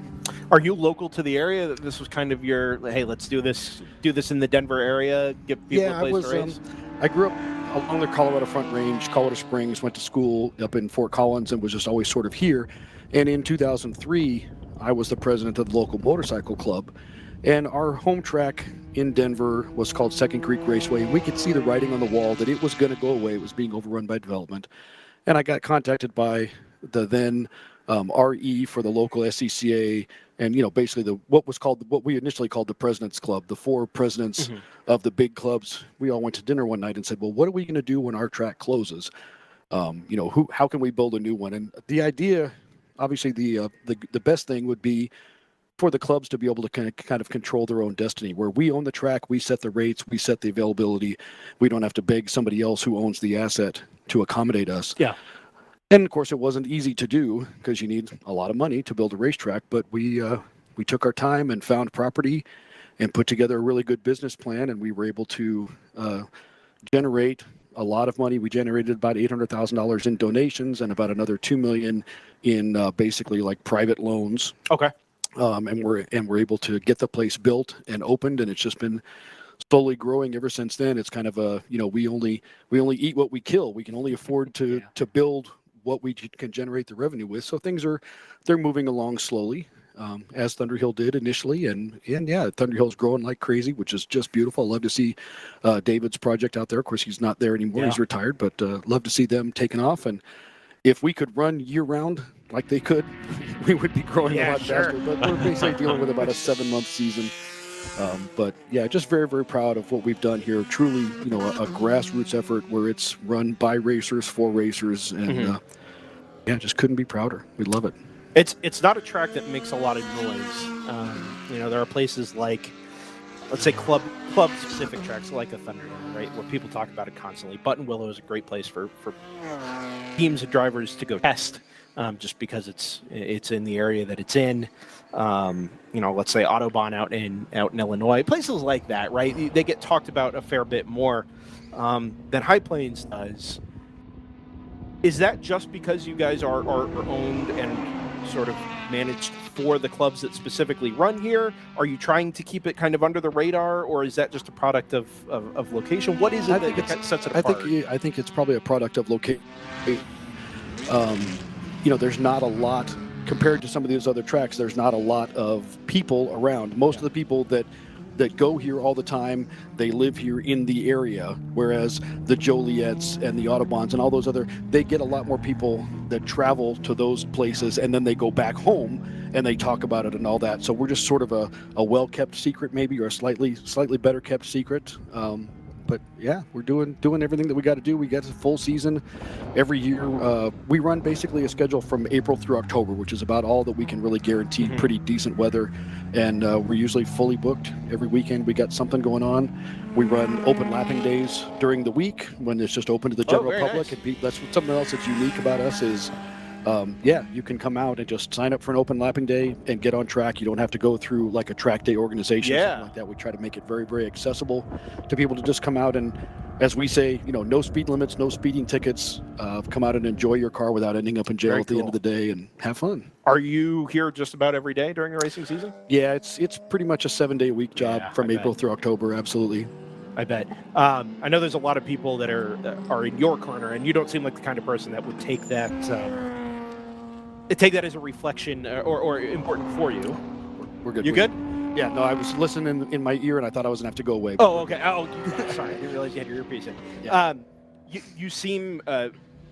Are you local to the area? This was kind of your, hey, let's do this in the Denver area, give people a place to race? I grew up along the Colorado Front Range, Colorado Springs, went to school up in Fort Collins and was just always sort of here. And in 2003, I was the president of the local motorcycle club. And our home track in Denver was called Second Creek Raceway. We could see the writing on the wall that it was going to go away. It was being overrun by development. And I got contacted by the then RE for the local SCCA, and basically what we initially called the President's Club, the 4 presidents of the big clubs. We all went to dinner one night and said, well, what are we going to do when our track closes? How can we build a new one? And the idea, obviously, the best thing would be for the clubs to be able to kind of control their own destiny, where we own the track, we set the rates, we set the availability. We don't have to beg somebody else who owns the asset to accommodate us. Yeah. And of course, it wasn't easy to do because you need a lot of money to build a racetrack. But we took our time and found property and put together a really good business plan, and we were able to generate a lot of money. We generated about $800,000 in donations and about another $2 million in basically like private loans. Okay. And we're able to get the place built and opened, and it's just been slowly growing ever since then. It's kind of a, we only eat what we kill. We can only afford to build what we can generate the revenue with. So they're moving along slowly, as Thunder Hill did initially, and yeah, Thunder Hill's growing like crazy, which is just beautiful. I love to see David's project out there. Of course, he's not there anymore; he's retired. But love to see them taking off. And if we could run year round like they could, we would be growing a lot faster. But we're basically dealing with about a 7-month season. But yeah, just very, very proud of what we've done here. Truly, a grassroots effort where it's run by racers for racers, and yeah, just couldn't be prouder. We love it. It's not a track that makes a lot of noise. There are places like, let's say, club specific tracks like a Thunder Hill, right, where people talk about it constantly. Button Willow is a great place for teams of drivers to go test, just because it's in the area that it's in. Let's say Autobahn out in Illinois, places like that, right? They get talked about a fair bit more than High Plains does. Is that just because you guys are owned and sort of managed for the clubs that specifically run here? Are you trying to keep it kind of under the radar, or is that just a product of location? What is it that sets it apart? I think it's probably a product of location. There's not a lot compared to some of these other tracks. There's not a lot of people around. Most of the people that go here all the time, they live here in the area, whereas the Joliets and the Audubons and all those they get a lot more people that travel to those places, and then they go back home and they talk about it and all that. So we're just sort of a well-kept secret, maybe, or a slightly better kept secret. But yeah, we're doing everything that we got to do. We get a full season every year. We run basically a schedule from April through October, which is about all that we can really guarantee. Pretty decent weather, and we're usually fully booked every weekend. We got something going on. We run open lapping days during the week when it's just open to the general public. Nice. That's something else that's unique about us is. You can come out and just sign up for an open lapping day and get on track. You don't have to go through like a track day organization, something like that. We try to make it very, very accessible to people to just come out and, as we say, no speed limits, no speeding tickets. Come out and enjoy your car without ending up in jail at the end of the day and have fun. Are you here just about every day during the racing season? Yeah, it's pretty much a 7-day-a-week job from April through October. Absolutely. I bet. I know there's a lot of people that are in your corner, and you don't seem like the kind of person that would take that as a reflection or important for you. We're good. You good? Yeah, no, I was listening in my ear, and I thought I was going to have to go away. Oh, okay. Oh, sorry. I didn't realize you had your earpiece in. Yeah. You seem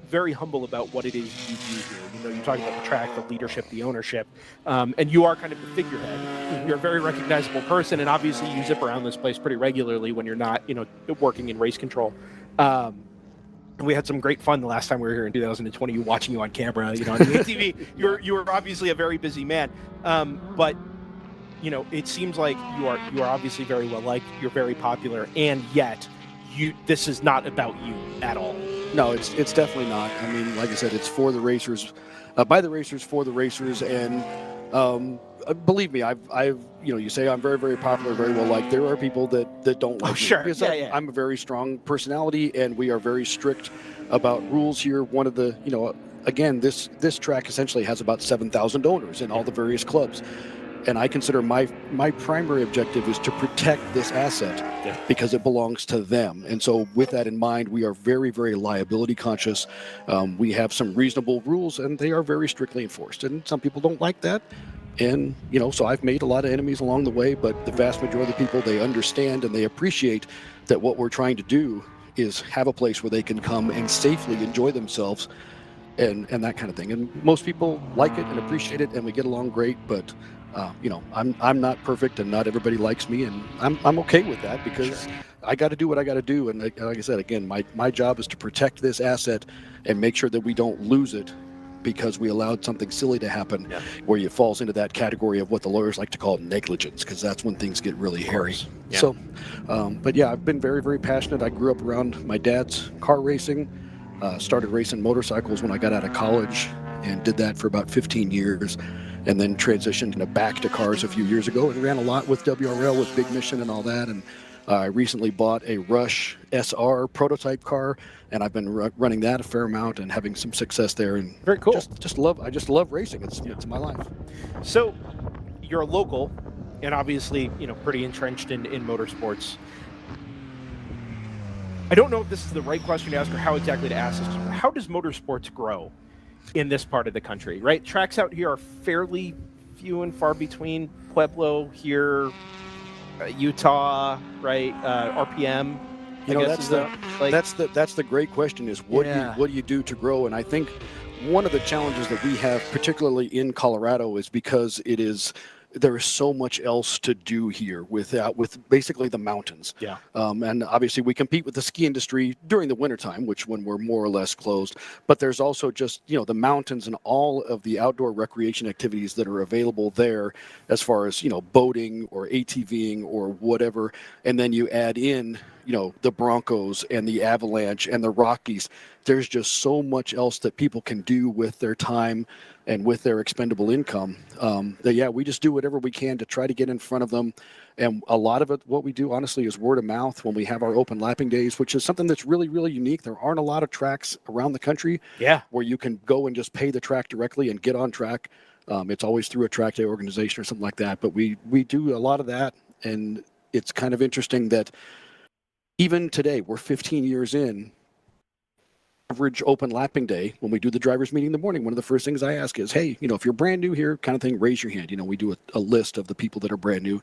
very humble about what it is you do here. You talk about the track, the leadership, the ownership, and you are kind of the figurehead. Mm-hmm. You're a very recognizable person, and obviously you zip around this place pretty regularly when you're not, working in race control. We had some great fun the last time we were here in 2020. Watching you on camera, on the ATV. You were obviously a very busy man, but it seems like you are obviously very well liked. You're very popular, and yet this is not about you at all. No, it's definitely not. I mean, like I said, it's for the racers, by the racers, for the racers, and believe me, I've you say I'm very, very popular, very well liked. There are people that don't like me. Sure. Because Yeah. I'm a very strong personality, and we are very strict about rules here. One of the, again, this track essentially has about 7,000 owners in all the various clubs. And I consider my primary objective is to protect this asset because it belongs to them. And so with that in mind, we are very, very liability conscious. We have some reasonable rules, and they are very strictly enforced. And some people don't like that. And, so I've made a lot of enemies along the way, but the vast majority of the people, they understand and they appreciate that what we're trying to do is have a place where they can come and safely enjoy themselves and that kind of thing. And most people like it and appreciate it, and we get along great, but I'm not perfect, and not everybody likes me, and I'm okay with that because I got to do what I got to do. And like I said, again, my job is to protect this asset and make sure that we don't lose it because we allowed something silly to happen where it falls into that category of what the lawyers like to call negligence, because that's when things get really hairy. Yeah. So, but yeah, I've been very, very passionate. I grew up around my dad's car racing, started racing motorcycles when I got out of college and did that for about 15 years. And then transitioned back to cars a few years ago and ran a lot with WRL, with Big Mission and all that. And I recently bought a Rush SR prototype car, and I've been running that a fair amount and having some success there. And very cool. I just love racing. It's my life. So you're a local, and obviously pretty entrenched in motorsports. I don't know if this is the right question to ask or how exactly to ask this. How does motorsports grow in this part of the country, right? Tracks out here are fairly few and far between. Pueblo here, Utah, right? RPM. That's the great question is what do you do to grow? And I think one of the challenges that we have, particularly in Colorado, is because there is so much else to do here with basically the mountains. Yeah. And obviously we compete with the ski industry during the wintertime, when we're more or less closed. But there's also just, the mountains and all of the outdoor recreation activities that are available there as far as, boating or ATVing or whatever. And then you add in, the Broncos and the Avalanche and the Rockies. There's just so much else that people can do with their time and with their expendable income, we just do whatever we can to try to get in front of them. And a lot of it, what we do, honestly, is word of mouth when we have our open lapping days, which is something that's really, really unique. There aren't a lot of tracks around the country where you can go and just pay the track directly and get on track. It's always through a track day organization or something like that. But we do a lot of that, and it's kind of interesting that even today, we're 15 years in. Average open lapping day, when we do the drivers meeting in the morning, one of the first things I ask is, hey, if you're brand new here, kind of thing, raise your hand. We do a list of the people that are brand new,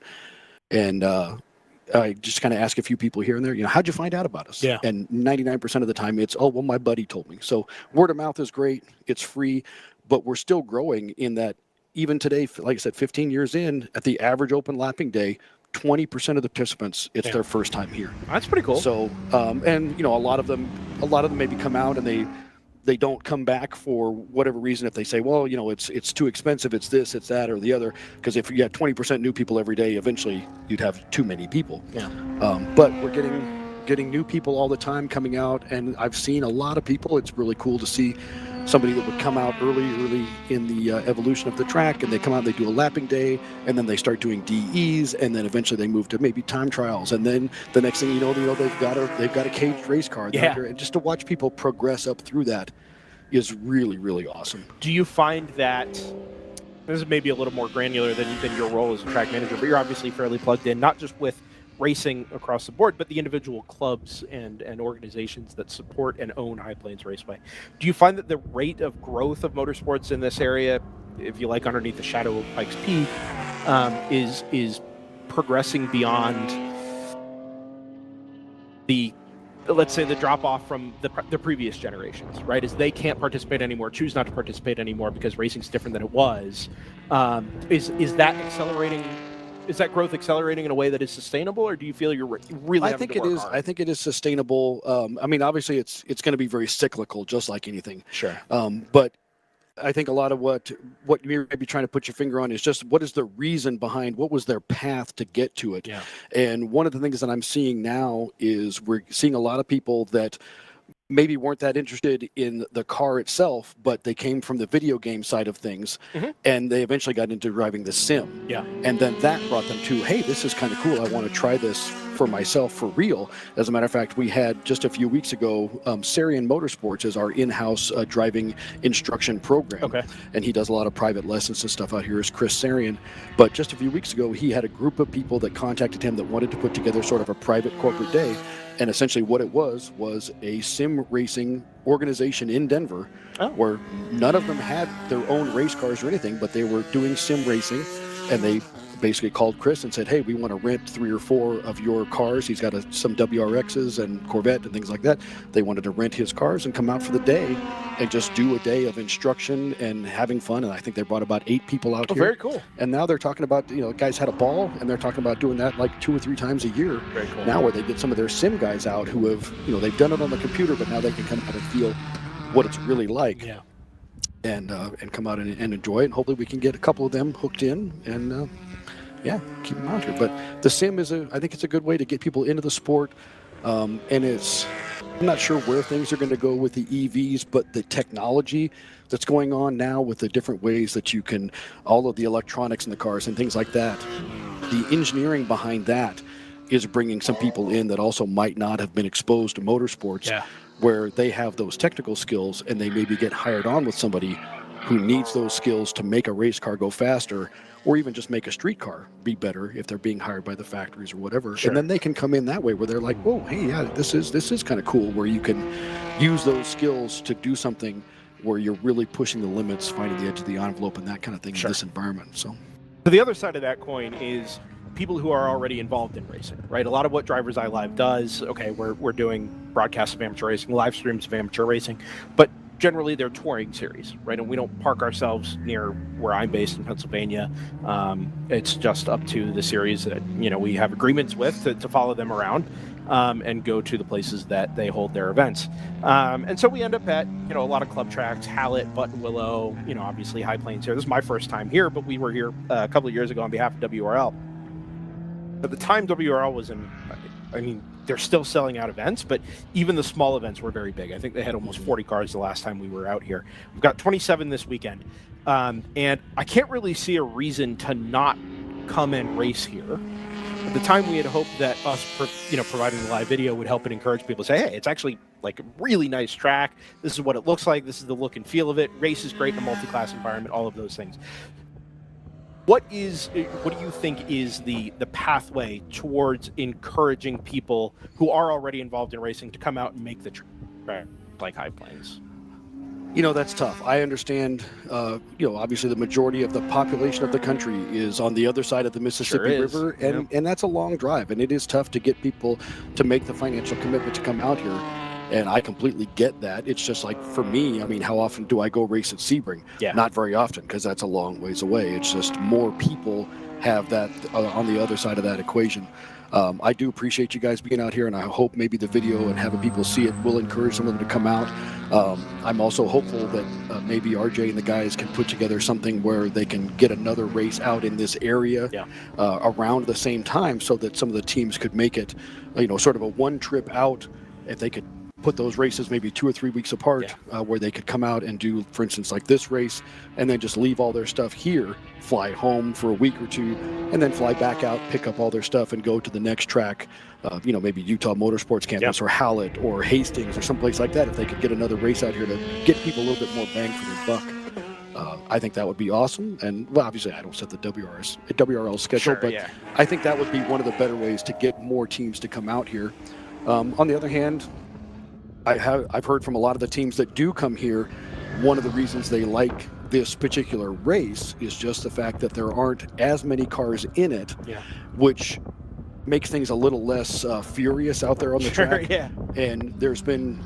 and I just kind of ask a few people here and there, how'd you find out about us? Yeah. And 99% of the time it's, oh, well, my buddy told me. So word of mouth is great. It's free, but we're still growing in that. Even today, like I said, 15 years in, at the average open lapping day, 20% of the participants, it's their first time here. That's pretty cool. So, and a lot of them maybe come out and they don't come back for whatever reason. If they say, well, it's too expensive, it's this, it's that, or the other. Because if you had 20% new people every day, eventually you'd have too many people. Yeah. But we're getting new people all the time coming out, and I've seen a lot of people. It's really cool to see somebody that would come out early in the evolution of the track, and they come out and they do a lapping day, and then they start doing DEs, and then eventually they move to maybe time trials, and then the next thing you know they've got a caged race car. Yeah. And just to watch people progress up through that is really, really awesome. Do you find that this is maybe a little more granular than your role as a track manager, but you're obviously fairly plugged in, not just with racing across the board, but the individual clubs and organizations that support and own High Plains Raceway. Do you find that the rate of growth of motorsports in this area, if you like, underneath the shadow of Pikes Peak, is progressing beyond let's say the drop off from the previous generations, right? As they can't participate anymore, choose not to participate anymore because racing's different than it was. Is that accelerating? Is that growth accelerating in a way that is sustainable, or do you feel you're really? I think it is. I think it is sustainable. Obviously, it's going to be very cyclical, just like anything. Sure. But I think a lot of what you're maybe trying to put your finger on is just what is the reason behind, what was their path to get to it. Yeah. And one of the things that I'm seeing now is we're seeing a lot of people that maybe weren't that interested in the car itself, but they came from the video game side of things, and they eventually got into driving the sim. Yeah. And then that brought them to, hey, this is kind of cool. I want to try this for myself for real. As a matter of fact, we had just a few weeks ago, Sarian Motorsports is our in-house driving instruction program. Okay. And he does a lot of private lessons and stuff out here, is Chris Sarian. But just a few weeks ago, he had a group of people that contacted him that wanted to put together sort of a private corporate day. And essentially what it was a sim racing organization in Denver where none of them had their own race cars or anything, but they were doing sim racing, and they basically called Chris and said, hey, we want to rent 3 or 4 of your cars. He's got some WRXs and Corvette and things like that. They wanted to rent his cars and come out for the day and just do a day of instruction and having fun. And I think they brought about 8 people out here. Very cool. And now they're talking about, guys had a ball, and they're talking about doing that like 2 or 3 times a year. Very cool. Now where they get some of their sim guys out who have, they've done it on the computer, but now they can come out and feel what it's really like. Yeah. And come out and enjoy it. And hopefully we can get a couple of them hooked in and keep them out here. But the sim I think it's a good way to get people into the sport. And I'm not sure where things are going to go with the EVs, but the technology that's going on now with the different ways that you can, all of the electronics in the cars and things like that, the engineering behind that is bringing some people in that also might not have been exposed to motorsports, where they have those technical skills and they maybe get hired on with somebody who needs those skills to make a race car go faster, or even just make a street car be better if they're being hired by the factories or whatever. Sure. And then they can come in that way where they're like, whoa, hey, yeah, this is kind of cool, where you can use those skills to do something where you're really pushing the limits, finding the edge of the envelope and that kind of thing in this environment. So the other side of that coin is people who are already involved in racing, right? A lot of what DriversEye Live does, we're doing broadcasts of amateur racing, live streams of amateur racing, but generally they're touring series, right? And we don't park ourselves near where I'm based in Pennsylvania. It's just up to the series that, we have agreements with to follow them around and go to the places that they hold their events. And so we end up at, a lot of club tracks, Hallett, Button Willow, obviously High Plains here. This is my first time here, but we were here a couple of years ago on behalf of WRL. At the time WRL was they're still selling out events, but even the small events were very big. I think they had almost 40 cars the last time we were out here. We've got 27 this weekend. And I can't really see a reason to not come and race here. the time we had hoped that us, providing the live video would help and encourage people to say, hey, it's actually like a really nice track. This is what it looks like. This is the look and feel of it. Race is great in a multi-class environment, all of those things. What do you think is the pathway towards encouraging people who are already involved in racing to come out and make the track like High Plains? That's tough. I understand, obviously the majority of the population of the country is on the other side of the Mississippi River, and that's a long drive, and it is tough to get people to make the financial commitment to come out here. And I completely get that. It's just like, for me, I mean, how often do I go race at Sebring? Yeah. Not very often, because that's a long ways away. It's just more people have that on the other side of that equation. I do appreciate you guys being out here, and I hope maybe the video and having people see it will encourage some of them to come out. I'm also hopeful that maybe RJ and the guys can put together something where they can get another race out in this area around the same time, so that some of the teams could make it, sort of a one trip out. If they could put those races maybe 2 or 3 weeks apart, where they could come out and do, for instance, like this race, and then just leave all their stuff here, fly home for a week or two, and then fly back out, pick up all their stuff, and go to the next track, maybe Utah Motorsports Campus or Hallett or Hastings or someplace like that. If they could get another race out here to get people a little bit more bang for their buck, I think that would be awesome. And well, obviously I don't set the WRL schedule, but I think that would be one of the better ways to get more teams to come out here. On the other hand, I've heard from a lot of the teams that do come here, one of the reasons they like this particular race is just the fact that there aren't as many cars in it, which makes things a little less furious out there on the track. And there's been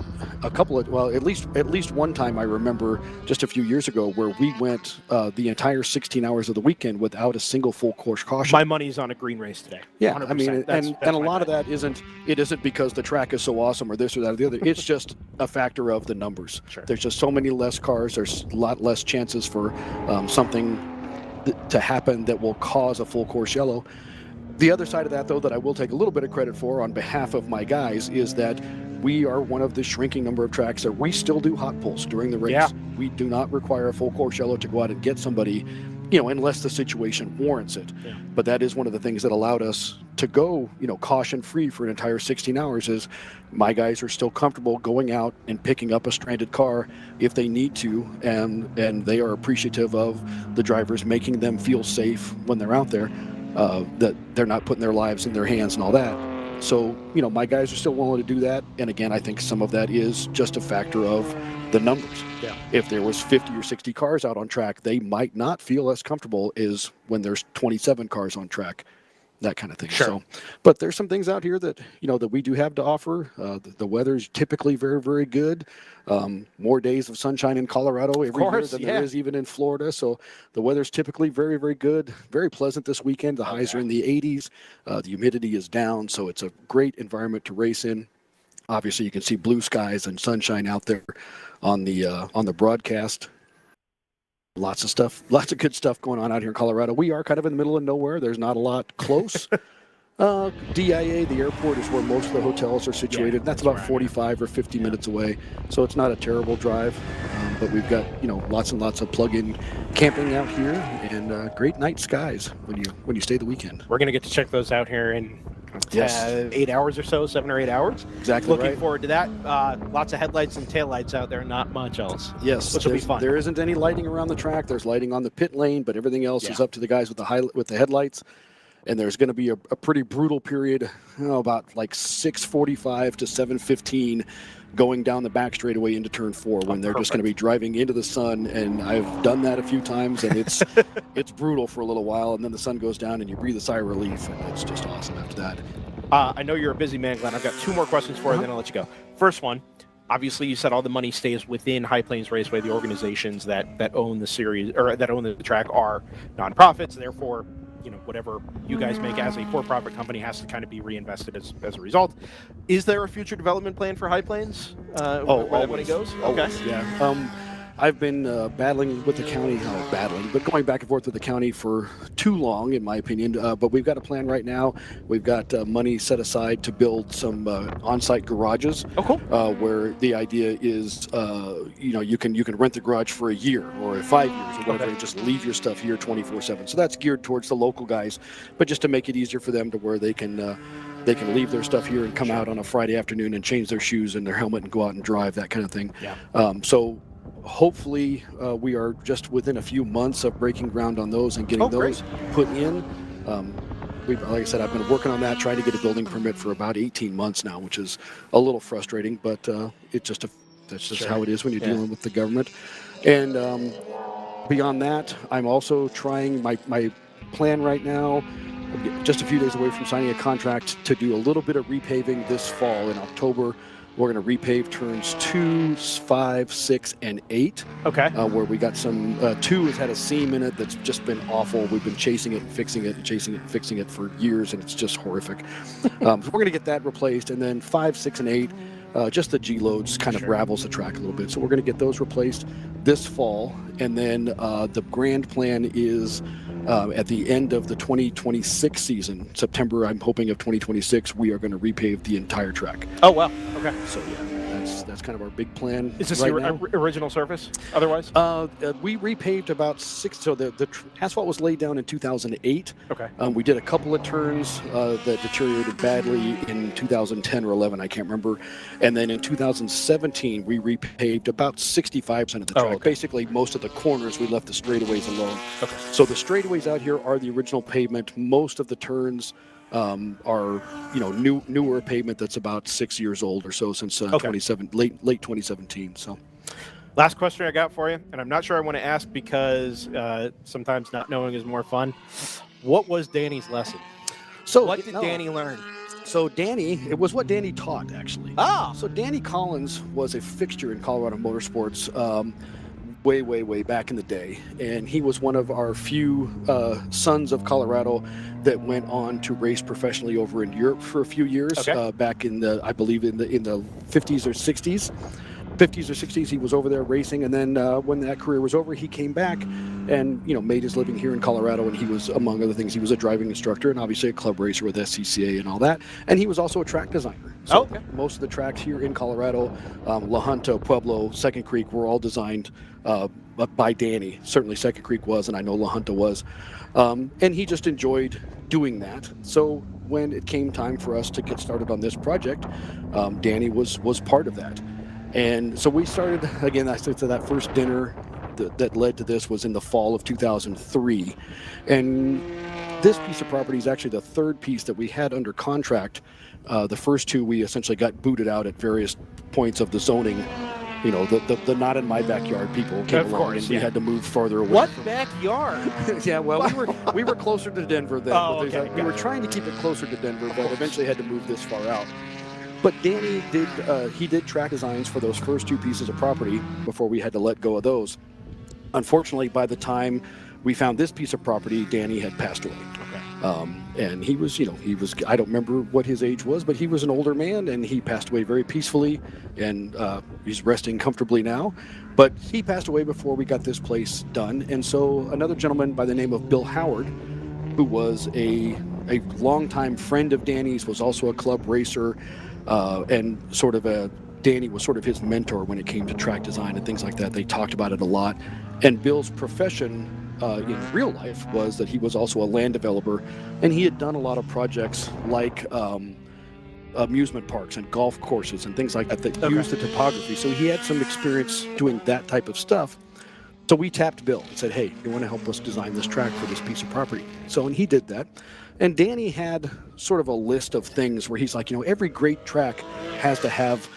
a couple of, well, at least one time I remember just a few years ago where we went the entire 16 hours of the weekend without a single full course caution. My money's on a green race today. 100%. I mean, and a lot of that isn't because the track is so awesome or this or that or the other. It's just a factor of the numbers. There's just so many less cars. There's a lot less chances for something to happen that will cause a full course yellow. The other side of that, though, that I will take a little bit of credit for on behalf of my guys is that we are one of the shrinking number of tracks that we still do hot pulls during the race. We do not require a full course yellow to go out and get somebody, unless the situation warrants it. But that is one of the things that allowed us to go, caution free for an entire 16 hours is my guys are still comfortable going out and picking up a stranded car if they need to. And they are appreciative of the drivers making them feel safe when they're out there. That they're not putting their lives in their hands and all that. So, my guys are still willing to do that. And again, I think some of that is just a factor of the numbers. If there was 50 or 60 cars out on track, they might not feel as comfortable as when there's 27 cars on track, that kind of thing. So, but there's some things out here that, that we do have to offer. The weather's typically very, very good. More days of sunshine in Colorado every year than there is even in Florida. So the weather's typically very, very good, very pleasant this weekend. The highs are in the 80s. The humidity is down, so it's a great environment to race in. Obviously, you can see blue skies and sunshine out there on the broadcast. Lots of stuff, lots of good stuff going on out here in Colorado. We are kind of in the middle of nowhere. There's not a lot close. DIA, the airport, is where most of the hotels are situated. That's about 45 or 50 minutes away, so it's not a terrible drive. But we've got lots and lots of plug-in camping out here, and great night skies when you stay the weekend. We're gonna get to check those out here in 8 hours or so, 7 or 8 hours. Exactly. Looking forward to that. Lots of headlights and taillights out there, not much else. Yes, which will be fun. There isn't any lighting around the track. There's lighting on the pit lane, but everything else is up to the guys with the headlights. And there's going to be a pretty brutal period, about like 6:45 to 7:15, going down the back straightaway into turn 4 when they're just going to be driving into the sun. And I've done that a few times, and it's brutal for a little while, and then the sun goes down and you breathe a sigh of relief, and it's just awesome after that. I know you're a busy man, Glenn. I've got 2 more questions for you, then I'll let you go. First one, obviously you said all the money stays within High Plains Raceway. The organizations that own the series or that own the track are nonprofits, therefore whatever you guys make as a for-profit company has to kind of be reinvested as a result. Is there a future development plan for High Plains? Where that money goes? Always, yeah. I've been battling with the county, but going back and forth with the county for too long, in my opinion. But we've got a plan right now. We've got money set aside to build some on-site garages. Oh, cool. Where the idea is, you can rent the garage for a year or 5 years or whatever, and just leave your stuff here 24/7. So that's geared towards the local guys, but just to make it easier for them to where they can leave their stuff here and come out on a Friday afternoon and change their shoes and their helmet and go out and drive, that kind of thing. Yeah. So hopefully we are just within a few months of breaking ground on those and getting those put in. Like I said, I've been working on that, trying to get a building permit for about 18 months now, which is a little frustrating, but that's just how it is when you're dealing with the government. And beyond that, I'm also trying my plan right now, just a few days away from signing a contract to do a little bit of repaving this fall in October. We're going to repave turns 2, 5, 6, and 8. Okay. Where we got some, 2 has had a seam in it that's just been awful. We've been chasing it and fixing it and chasing it and fixing it for years, and it's just horrific. So we're going to get that replaced. And then 5, 6, and 8, just the G-loads kind of ravels the track a little bit. So we're going to get those replaced this fall. And then the grand plan is at the end of the 2026 season, September, I'm hoping, of 2026, we are going to repave the entire track. Oh, wow. Okay. So that's kind of our big plan. Is this right your now. original surface otherwise? We repaved about 6, so the asphalt was laid down in 2008. Okay. We did a couple of turns that deteriorated badly in 2010 or 11, I can't remember. And then in 2017, we repaved about 65% of the track. okay. Basically, most of the corners, we left the straightaways alone. Okay. So the straightaways out here are the original pavement. Most of the turns are newer pavement that's about 6 years old or so, since late 2017. So Last question I got for you, and I'm not sure I want to ask because sometimes not knowing is more fun. What was Danny's lesson? So What did Danny learn? So Danny, it was what Danny taught, actually. So Danny Collins was a fixture in Colorado motorsports way back in the day, and he was one of our few sons of Colorado that went on to race professionally over in Europe for a few years. Back in the, I believe, in the 50s or 60s. 50s or 60s, he was over there racing, and then when that career was over, he came back and made his living here in Colorado. And he was, among other things, he was a driving instructor and obviously a club racer with SCCA and all that. And he was also a track designer. So most of the tracks here in Colorado, La Junta, Pueblo, Second Creek, were all designed by Danny. Certainly Second Creek was, and I know La Junta was. And he just enjoyed doing that. So when it came time for us to get started on this project, Danny was part of that. And so we started, again, I said, that first dinner that led to this was in the fall of 2003. And this piece of property is actually the third piece that we had under contract. The first two, we essentially got booted out at various points of the zoning. The not in my backyard people came along, and we had to move farther away. What backyard? Yeah, well, we were closer to Denver then. We were gotcha. trying to keep it closer to Denver, but eventually had to move this far out. But Danny did track designs for those first two pieces of property before we had to let go of those. Unfortunately, by the time we found this piece of property, Danny had passed away. And he was, I don't remember what his age was, but he was an older man, and he passed away very peacefully, and he's resting comfortably now. But he passed away before we got this place done. And so another gentleman by the name of Bill Howard, who was a longtime friend of Danny's, was also a club racer, and Danny was sort of his mentor when it came to track design and things like that. They talked about it a lot. And Bill's profession in real life was that he was also a land developer, and he had done a lot of projects like amusement parks and golf courses and things like that used the topography. So he had some experience doing that type of stuff. So we tapped Bill and said, hey, you want to help us design this track for this piece of property? And he did that. And Danny had sort of a list of things where he's like, every great track has to have,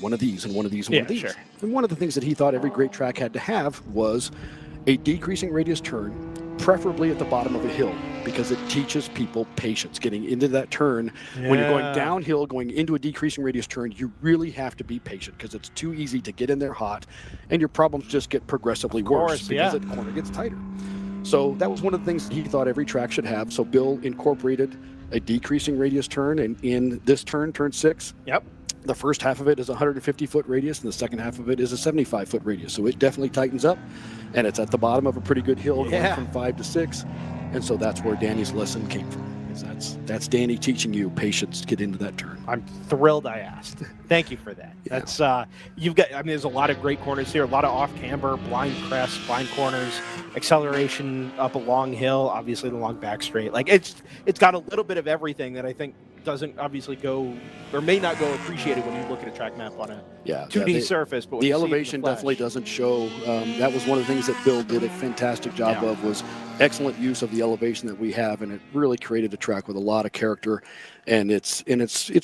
one of these and one of these and one of these. Sure. And one of the things that he thought every great track had to have was a decreasing radius turn, preferably at the bottom of a hill, because it teaches people patience. Getting into that turn, when you're going downhill, going into a decreasing radius turn, you really have to be patient, because it's too easy to get in there hot, and your problems just get progressively worse because the corner gets tighter. So that was one of the things he thought every track should have. So Bill incorporated a decreasing radius turn, and in this turn 6. The first half of it is a 150-foot radius, and the second half of it is a 75-foot radius. So it definitely tightens up, and it's at the bottom of a pretty good hill going from 5 to 6. And so that's where Danny's lesson came from. That's Danny teaching you patience to get into that turn. I'm thrilled I asked. Thank you for that. Yeah. That's you've got. I mean, there's a lot of great corners here. A lot of off camber, blind crest, blind corners, acceleration up a long hill. Obviously, the long back straight. Like it's got a little bit of everything that I think doesn't obviously go or may not go appreciated when you look at a track map on a 2D surface. But the elevation definitely doesn't show. That was one of the things that Bill did a fantastic job of, was excellent use of the elevation that we have, and it really created a track with a lot of character, and it's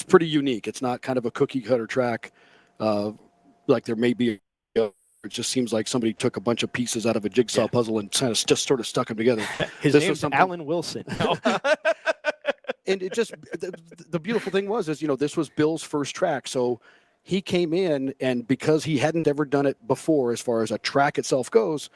pretty unique. It's not kind of a cookie cutter track like there may be. It just seems like somebody took a bunch of pieces out of a jigsaw puzzle and just sort of stuck them together. His name's Alan Wilson. And it just the beautiful thing was this was Bill's first track, so he came in, and because he hadn't ever done it before as far as a track itself goes,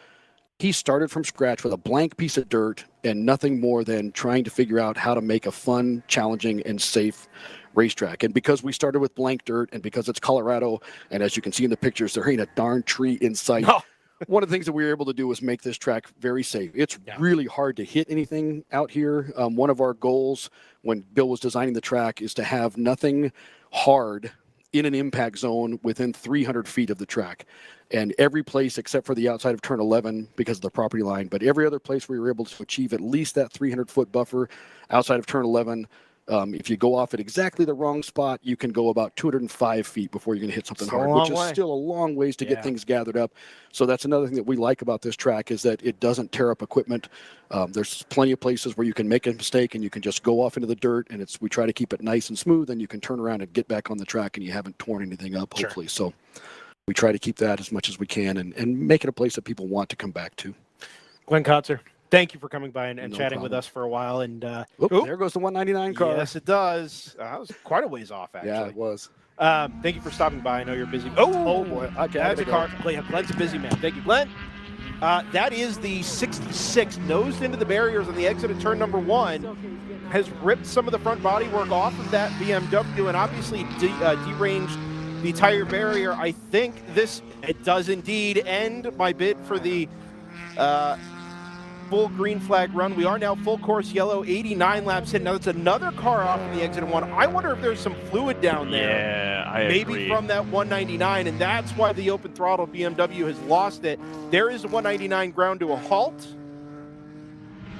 he started from scratch with a blank piece of dirt and nothing more than trying to figure out how to make a fun, challenging, and safe racetrack. And because we started with blank dirt, and because it's Colorado, and as you can see in the pictures, there ain't a darn tree in sight. No. One of the things that we were able to do was make this track very safe. It's really hard to hit anything out here. One of our goals when Bill was designing the track is to have nothing hard in an impact zone within 300 feet of the track. And every place except for the outside of turn 11 because of the property line, but every other place we were able to achieve at least that 300-foot buffer outside of turn 11. If you go off at exactly the wrong spot, you can go about 205 feet before you're going to hit something hard, which is still a long ways to get things gathered up. So that's another thing that we like about this track, is that it doesn't tear up equipment. There's plenty of places where you can make a mistake and you can just go off into the dirt, and we try to keep it nice and smooth, and you can turn around and get back on the track and you haven't torn anything up, hopefully. So we try to keep that as much as we can and make it a place that people want to come back to. Glenn Kotzer, thank you for coming by and chatting with us for a while. And there goes the 199 car. Yes, it does. That was quite a ways off, actually. Yeah, it was. Thank you for stopping by. I know you're busy. Oh boy, that's a car. Glenn's a busy man. Thank you, Glenn. That is the 66, nosed into the barriers on the exit of turn number 1. Has ripped some of the front bodywork off of that BMW and obviously deranged the tire barrier. I think it does indeed end my bid for the full green flag run. We are now full course yellow, 89 laps in. Now that's another car off from the exit of 1. I wonder if there's some fluid down there. Yeah, I agree. Maybe from that 199, and that's why the open throttle BMW has lost it. There is a 199 ground to a halt.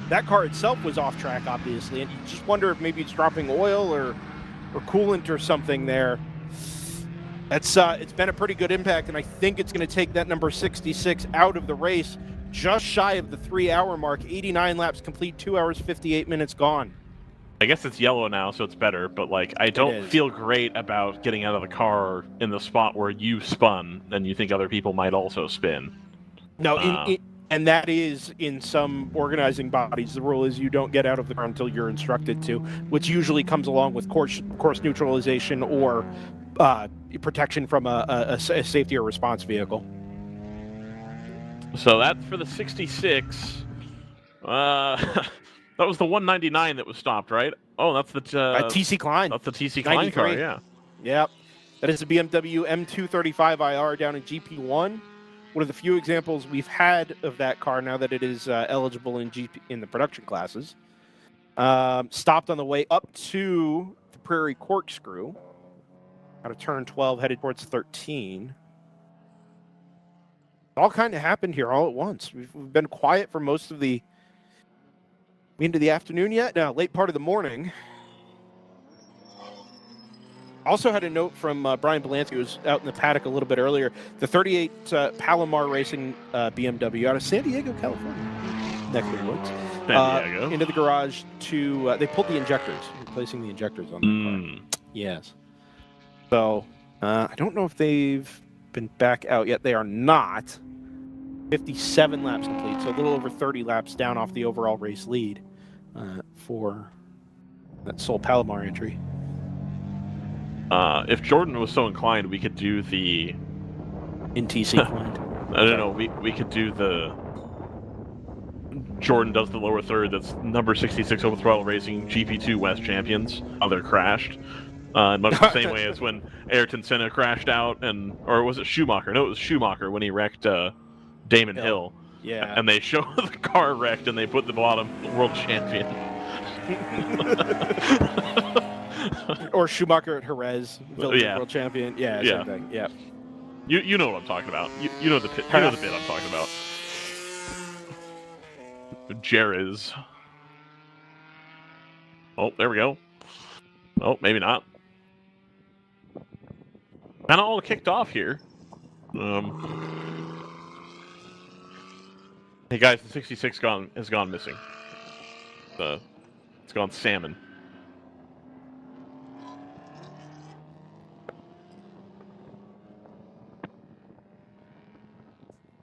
That car itself was off track, obviously, and you just wonder if maybe it's dropping oil or coolant or something there. It's been a pretty good impact, and I think it's going to take that number 66 out of the race, just shy of the 3-hour mark. 89 laps complete, 2 hours 58 minutes gone. I guess it's yellow now, so it's better, but I don't feel great about getting out of the car in the spot where you spun and you think other people might also spin. No, and that is in some organizing bodies. The rule is you don't get out of the car until you're instructed to, which usually comes along with course neutralization or protection from a safety or response vehicle. So that's for the 66. That was the 199 that was stopped, right? Oh, that's the TC Klein. That's the TC Klein car, yeah. Yep. That is a BMW M235 IR down in GP1. One of the few examples we've had of that car now that it is eligible in the production classes. Stopped on the way up to the Prairie Corkscrew. Out of turn 12, headed towards 13. All kind of happened here all at once. We've been quiet for most of the into the afternoon yet. Now, late part of the morning. Also had a note from Brian Belansky, who was out in the paddock a little bit earlier. The 38 Palomar Racing BMW out of San Diego, California. Neck of the woods. San Diego. Into the garage to, they pulled the injectors, replacing the injectors on the car. Yes. So, I don't know if they've been back out yet. They are not. 57 laps complete, so a little over 30 laps down off the overall race lead for that sole Palomar entry. If Jordan was so inclined, we could do the... In TC inclined. I don't know, we could do the... Jordan does the lower third, that's number 66 Open Throttle Racing GP2 West Champions. Oh, they're crashed. In much the same way as when Ayrton Senna crashed out, or was it Schumacher? No, it was Schumacher when he wrecked Damon Hill. Yeah. And they show the car wrecked, and they put the bottom world champion. Or Schumacher at Jerez, world champion. Yeah, Yeah. same thing. Yeah. You know what I'm talking about. You know the bit I'm talking about. Jerez. Oh, there we go. Oh, maybe not. Kind of all kicked off here. Hey guys, the 66 has gone missing. It's gone salmon.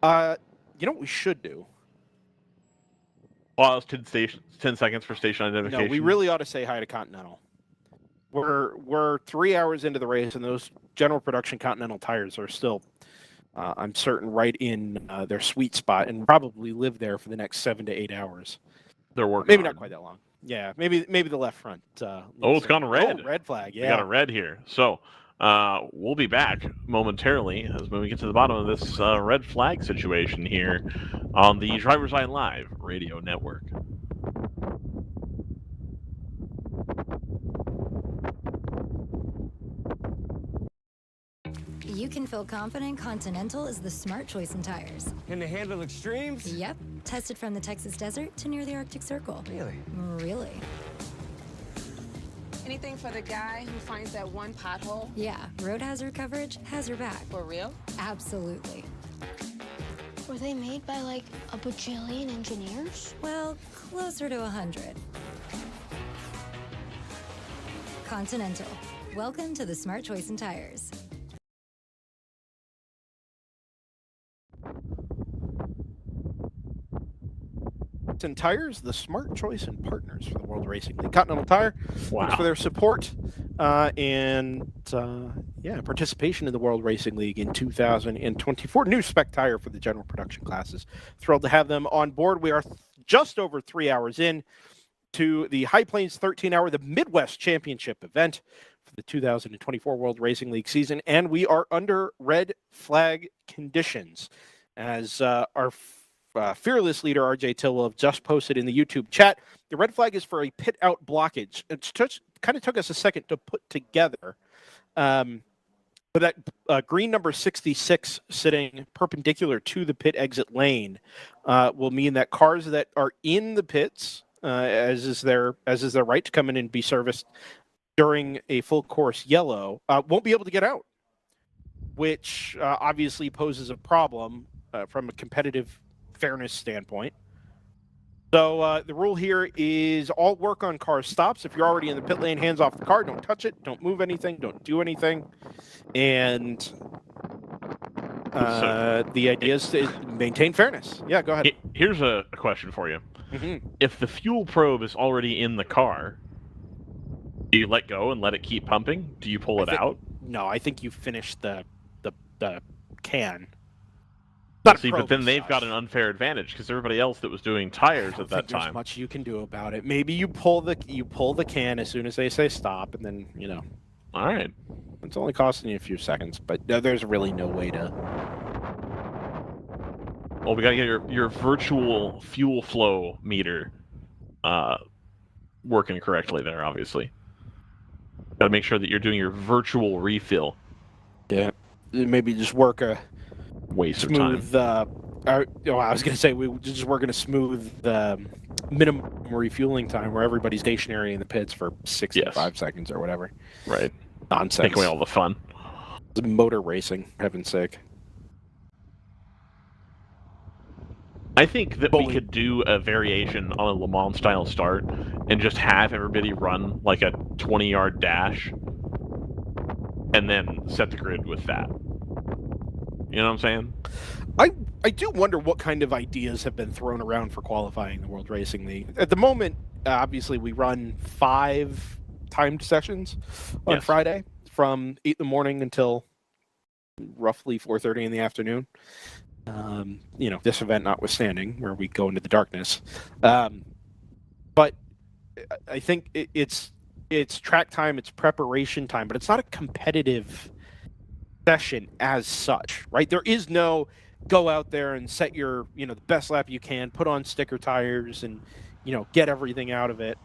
You know what we should do? Pause 10 seconds for station identification. No, we really ought to say hi to Continental. We're 3 hours into the race, and those general production Continental tires are still, I'm certain, right in their sweet spot, and probably live there for the next 7 to 8 hours. They're working. Maybe hard. not quite that long. Yeah, maybe the left front. It's gone red. Oh, red flag. Yeah, we got a red here. So we'll be back momentarily as when we get to the bottom of this red flag situation here on the DriverSeye Live radio network. You can feel confident Continental is the smart choice in tires. Can they handle extremes? Yep. Tested from the Texas desert to near the Arctic Circle. Really? Really. Anything for the guy who finds that one pothole? Yeah, road hazard coverage has your back. For real? Absolutely. Were they made by like a bajillion engineers? Well, closer to 100. Continental. Welcome to the smart choice in tires. And Tires, the smart choice and partners for the World Racing League. Continental Tire, Wow. thanks for their support and participation in the World Racing League in 2024. New spec tire for the general production classes. Thrilled to have them on board. We are just over 3 hours in to the High Plains 13-hour, the Mid-West Championship event for the 2024 World Racing League season, and we are under red flag conditions as our fearless leader RJ Till will have just posted in the YouTube chat. The red flag is for a pit out blockage. It kind of took us a second to put together. But that green number 66 sitting perpendicular to the pit exit lane will mean that cars that are in the pits, as is their right to come in and be serviced during a full course yellow, won't be able to get out, which obviously poses a problem from a competitive fairness standpoint. So the rule here is all work on car stops. If you're already in the pit lane, hands off the car. Don't touch it. Don't move anything. Don't do anything. And the idea is to maintain fairness. Yeah, go ahead. Here's a question for you. Mm-hmm. If the fuel probe is already in the car, do you let go and let it keep pumping? Do you pull it out? No, I think you finish the can. See, but then they've got an unfair advantage because everybody else that was doing tires at that time. There's much you can do about it. Maybe you pull the can as soon as they say stop, and then All right. It's only costing you a few seconds, but there's really no way to. Well, we gotta get your virtual fuel flow meter working correctly there. Obviously, gotta make sure that you're doing your virtual refill. Yeah, maybe just work a waste smooth, of time. I was going to say we're going to smooth minimum refueling time where everybody's stationary in the pits for 65 seconds or whatever. Right. Nonsense. Take away all the fun. It's motor racing, heaven's sake. I think that we could do a variation on a Le Mans style start and just have everybody run like a 20-yard dash and then set the grid with that. You know what I'm saying? I do wonder what kind of ideas have been thrown around for qualifying the World Racing League. At the moment, obviously, we run 5 timed sessions on Friday from 8 in the morning until roughly 4:30 in the afternoon. This event notwithstanding, where we go into the darkness. But I think it's it's track time, it's preparation time, but it's not a competitive session as such, right? There is no go out there and set your, the best lap you can, put on sticker tires and, get everything out of it.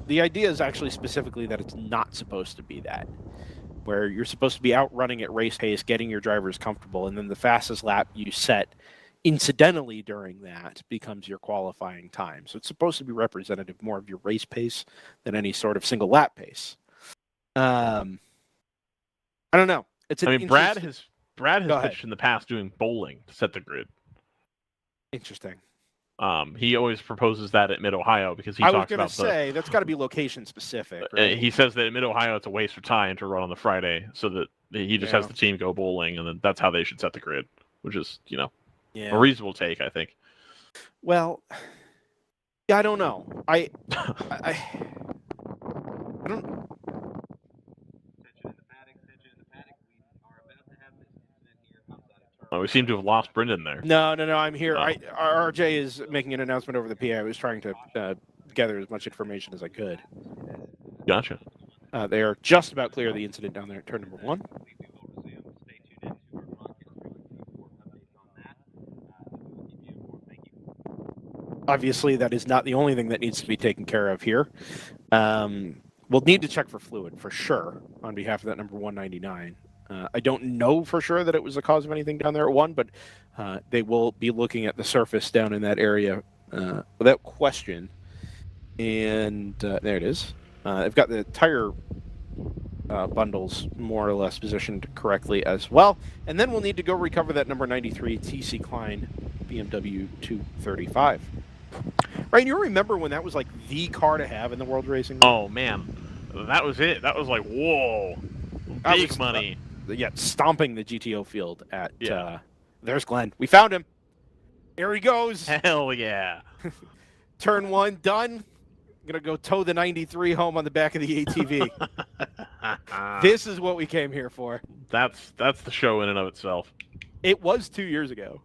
The idea is actually specifically that it's not supposed to be that, where you're supposed to be out running at race pace, getting your drivers comfortable, and then the fastest lap you set incidentally during that becomes your qualifying time. So it's supposed to be representative more of your race pace than any sort of single lap pace. I don't know. Brad has Go pitched in the past doing bowling to set the grid. Interesting. He always proposes that at Mid-Ohio because he talks about I was going to say, that's got to be location specific. Right? He says that at Mid-Ohio it's a waste of time to run on the Friday, so that he just has the team go bowling, and then that's how they should set the grid, which is, a reasonable take, I think. Well, yeah, I don't know. I don't. Oh, we seem to have lost Brendan there. No, I'm here. Oh. RJ is making an announcement over the PA. I was trying to gather as much information as I could. Gotcha. They are just about clear of the incident down there at turn number 1. Obviously, that is not the only thing that needs to be taken care of here. We'll need to check for fluid for sure on behalf of that number 199. I don't know for sure that it was the cause of anything down there at 1, but they will be looking at the surface down in that area without question. And there it is. I've got the tire bundles more or less positioned correctly as well. And then we'll need to go recover that number 93 TC Klein BMW 235. Right, you remember when that was like the car to have in the World Racing? Oh, man. That was it. That was like, whoa. Big money. Stomping the GTO field at... there's Glenn. We found him. There he goes. Hell yeah. Turn 1 done. Gonna go tow the 93 home on the back of the ATV. This is what we came here for. That's the show in and of itself. It was 2 years ago.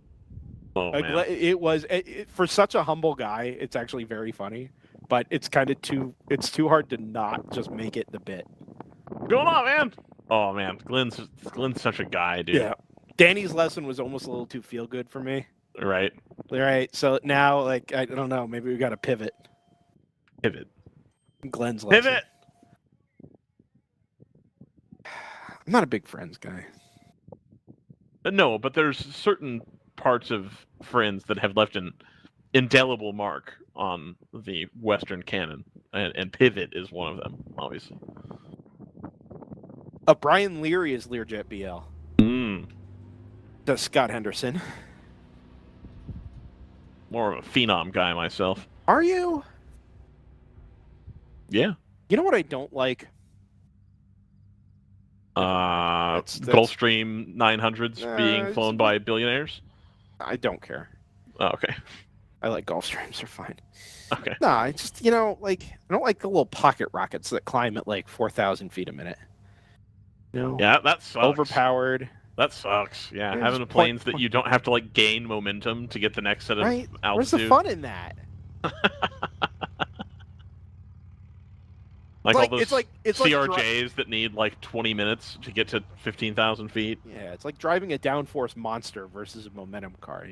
Oh, man. It was for such a humble guy. It's actually very funny, but it's kind of too hard to not just make it the bit. What's going on, man? Oh man, Glenn's such a guy, dude. Yeah. Danny's lesson was almost a little too feel good for me. Right. So now, I don't know. Maybe we got to pivot. Glenn's lesson. Pivot. I'm not a big Friends guy. No, but there's certain parts of Friends that have left an indelible mark on the Western canon, and Pivot is one of them, obviously. Brian Leary is Learjet BL. Does Scott Henderson. More of a phenom guy myself. Are you? Yeah. You know what I don't like? Gulfstream 900s being flown by billionaires? I don't care. Oh, okay. I like Gulfstreams. They're fine. Okay. No, I just, I don't like the little pocket rockets that climb at 4,000 feet a minute. Yeah, that sucks. Overpowered. That sucks. Yeah, having planes that you don't have to gain momentum to get the next set of altitude. Where's the fun in that? All those CRJs that need 20 minutes to get to 15,000 feet. Yeah, it's like driving a downforce monster versus a momentum car,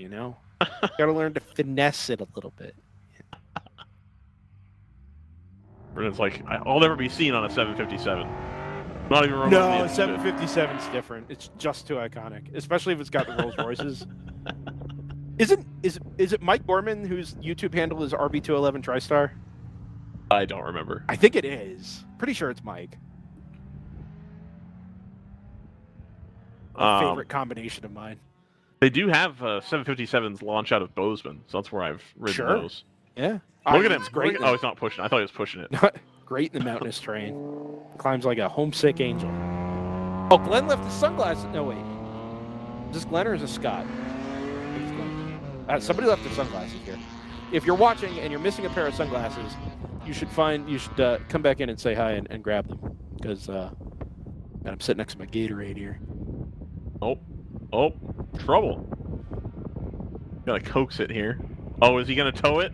Gotta learn to finesse it a little bit. And it's I'll never be seen on a 757. Not even remotely. No, 757's different. It's just too iconic, especially if it's got the Rolls Royces. Is it Mike Gorman whose YouTube handle is RB211 TriStar? I don't remember. I think it is. Pretty sure it's Mike. Favorite combination of mine. They do have 757s launch out of Bozeman, so that's where I've ridden those. Yeah. Look at him. Great. Oh, he's not pushing. I thought he was pushing it. Great in the mountainous terrain. Climbs like a homesick angel. Oh, Glenn left his sunglasses. No, wait. Is this Glenn or is this Scott? Somebody left their sunglasses here. If you're watching and you're missing a pair of sunglasses, you should come back in and say hi and grab them, because I'm sitting next to my Gatorade here. Oh, trouble. Gotta coax it here. Oh, is he gonna tow it?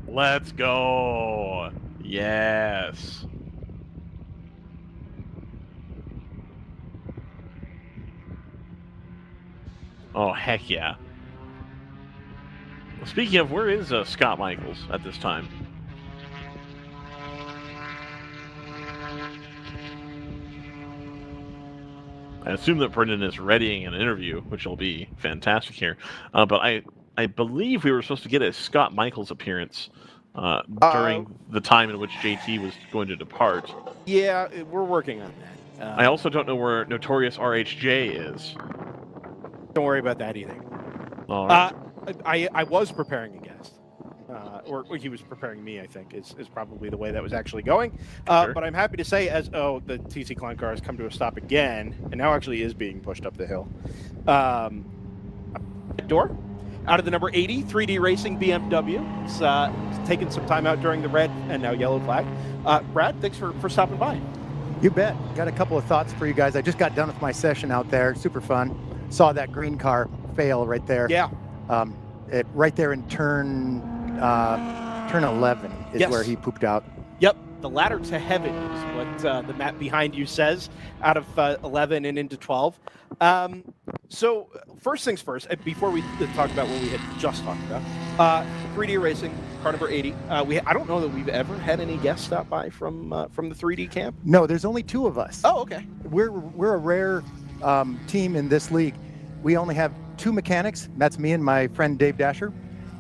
Let's go. Yes. Oh, heck yeah. Well, speaking of, where is Scott Michaels at this time? I assume that Brendan is readying an interview, which will be fantastic here. But I believe we were supposed to get a Scott Michaels appearance during the time in which JT was going to depart. Yeah, we're working on that. I also don't know where Notorious RHJ is. Don't worry about that either. All right. I was preparing a guest. Or he was preparing me, I think, is probably the way that was actually going. Sure. But I'm happy to say, the TC Klein car has come to a stop again, and now actually is being pushed up the hill. Door out of the number 80, 3D Racing BMW. It's taken some time out during the red and now yellow flag. Brad, thanks for stopping by. You bet. Got a couple of thoughts for you guys. I just got done with my session out there. Super fun. Saw that green car fail right there. Yeah. Right there in turn 11 is Yes. where he pooped out. Yep, the ladder to heaven is what the map behind you says, out of 11 and into 12. So first things first, before we talk about what we had just talked about, 3D Racing, car number 80. I don't know that we've ever had any guests stop by from the 3D camp. No, there's only 2 of us. Oh, okay. We're a rare team in this league. We only have 2 mechanics. That's me and my friend Dave Dasher.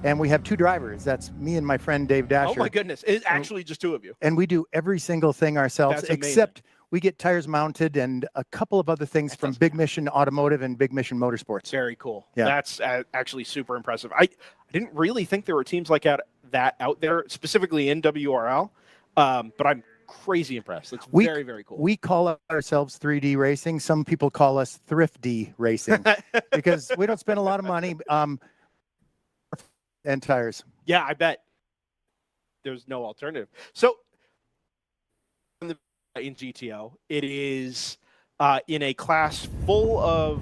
And we have 2 drivers. That's me and my friend Dave Dasher. Oh my goodness, it's actually just 2 of you. And we do every single thing ourselves, That's amazing. except we get tires mounted and a couple of other things from Big Mission Automotive and Big Mission Motorsports. Very cool. Yeah. That's actually super impressive. I didn't really think there were teams like that out there, specifically in WRL, but I'm crazy impressed. It's very, very cool. We call ourselves 3D Racing. Some people call us Thrifty Racing because we don't spend a lot of money and tires. Yeah, I bet. There's no alternative. So in GTO, it is in a class full of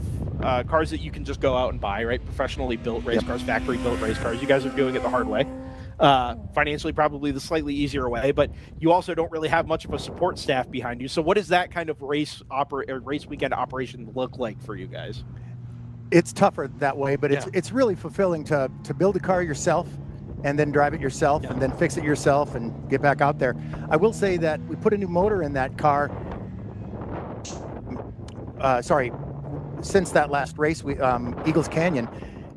cars that you can just go out and buy, right? Professionally built race cars, factory built race cars. You guys are doing it the hard way. Financially, probably the slightly easier way, but you also don't really have much of a support staff behind you. So what does that kind of race weekend operation look like for you guys? It's tougher that way, but it's really fulfilling to build a car yourself and then drive it yourself and then fix it yourself and get back out there. I will say that we put a new motor in that car. Since that last race, Eagles Canyon,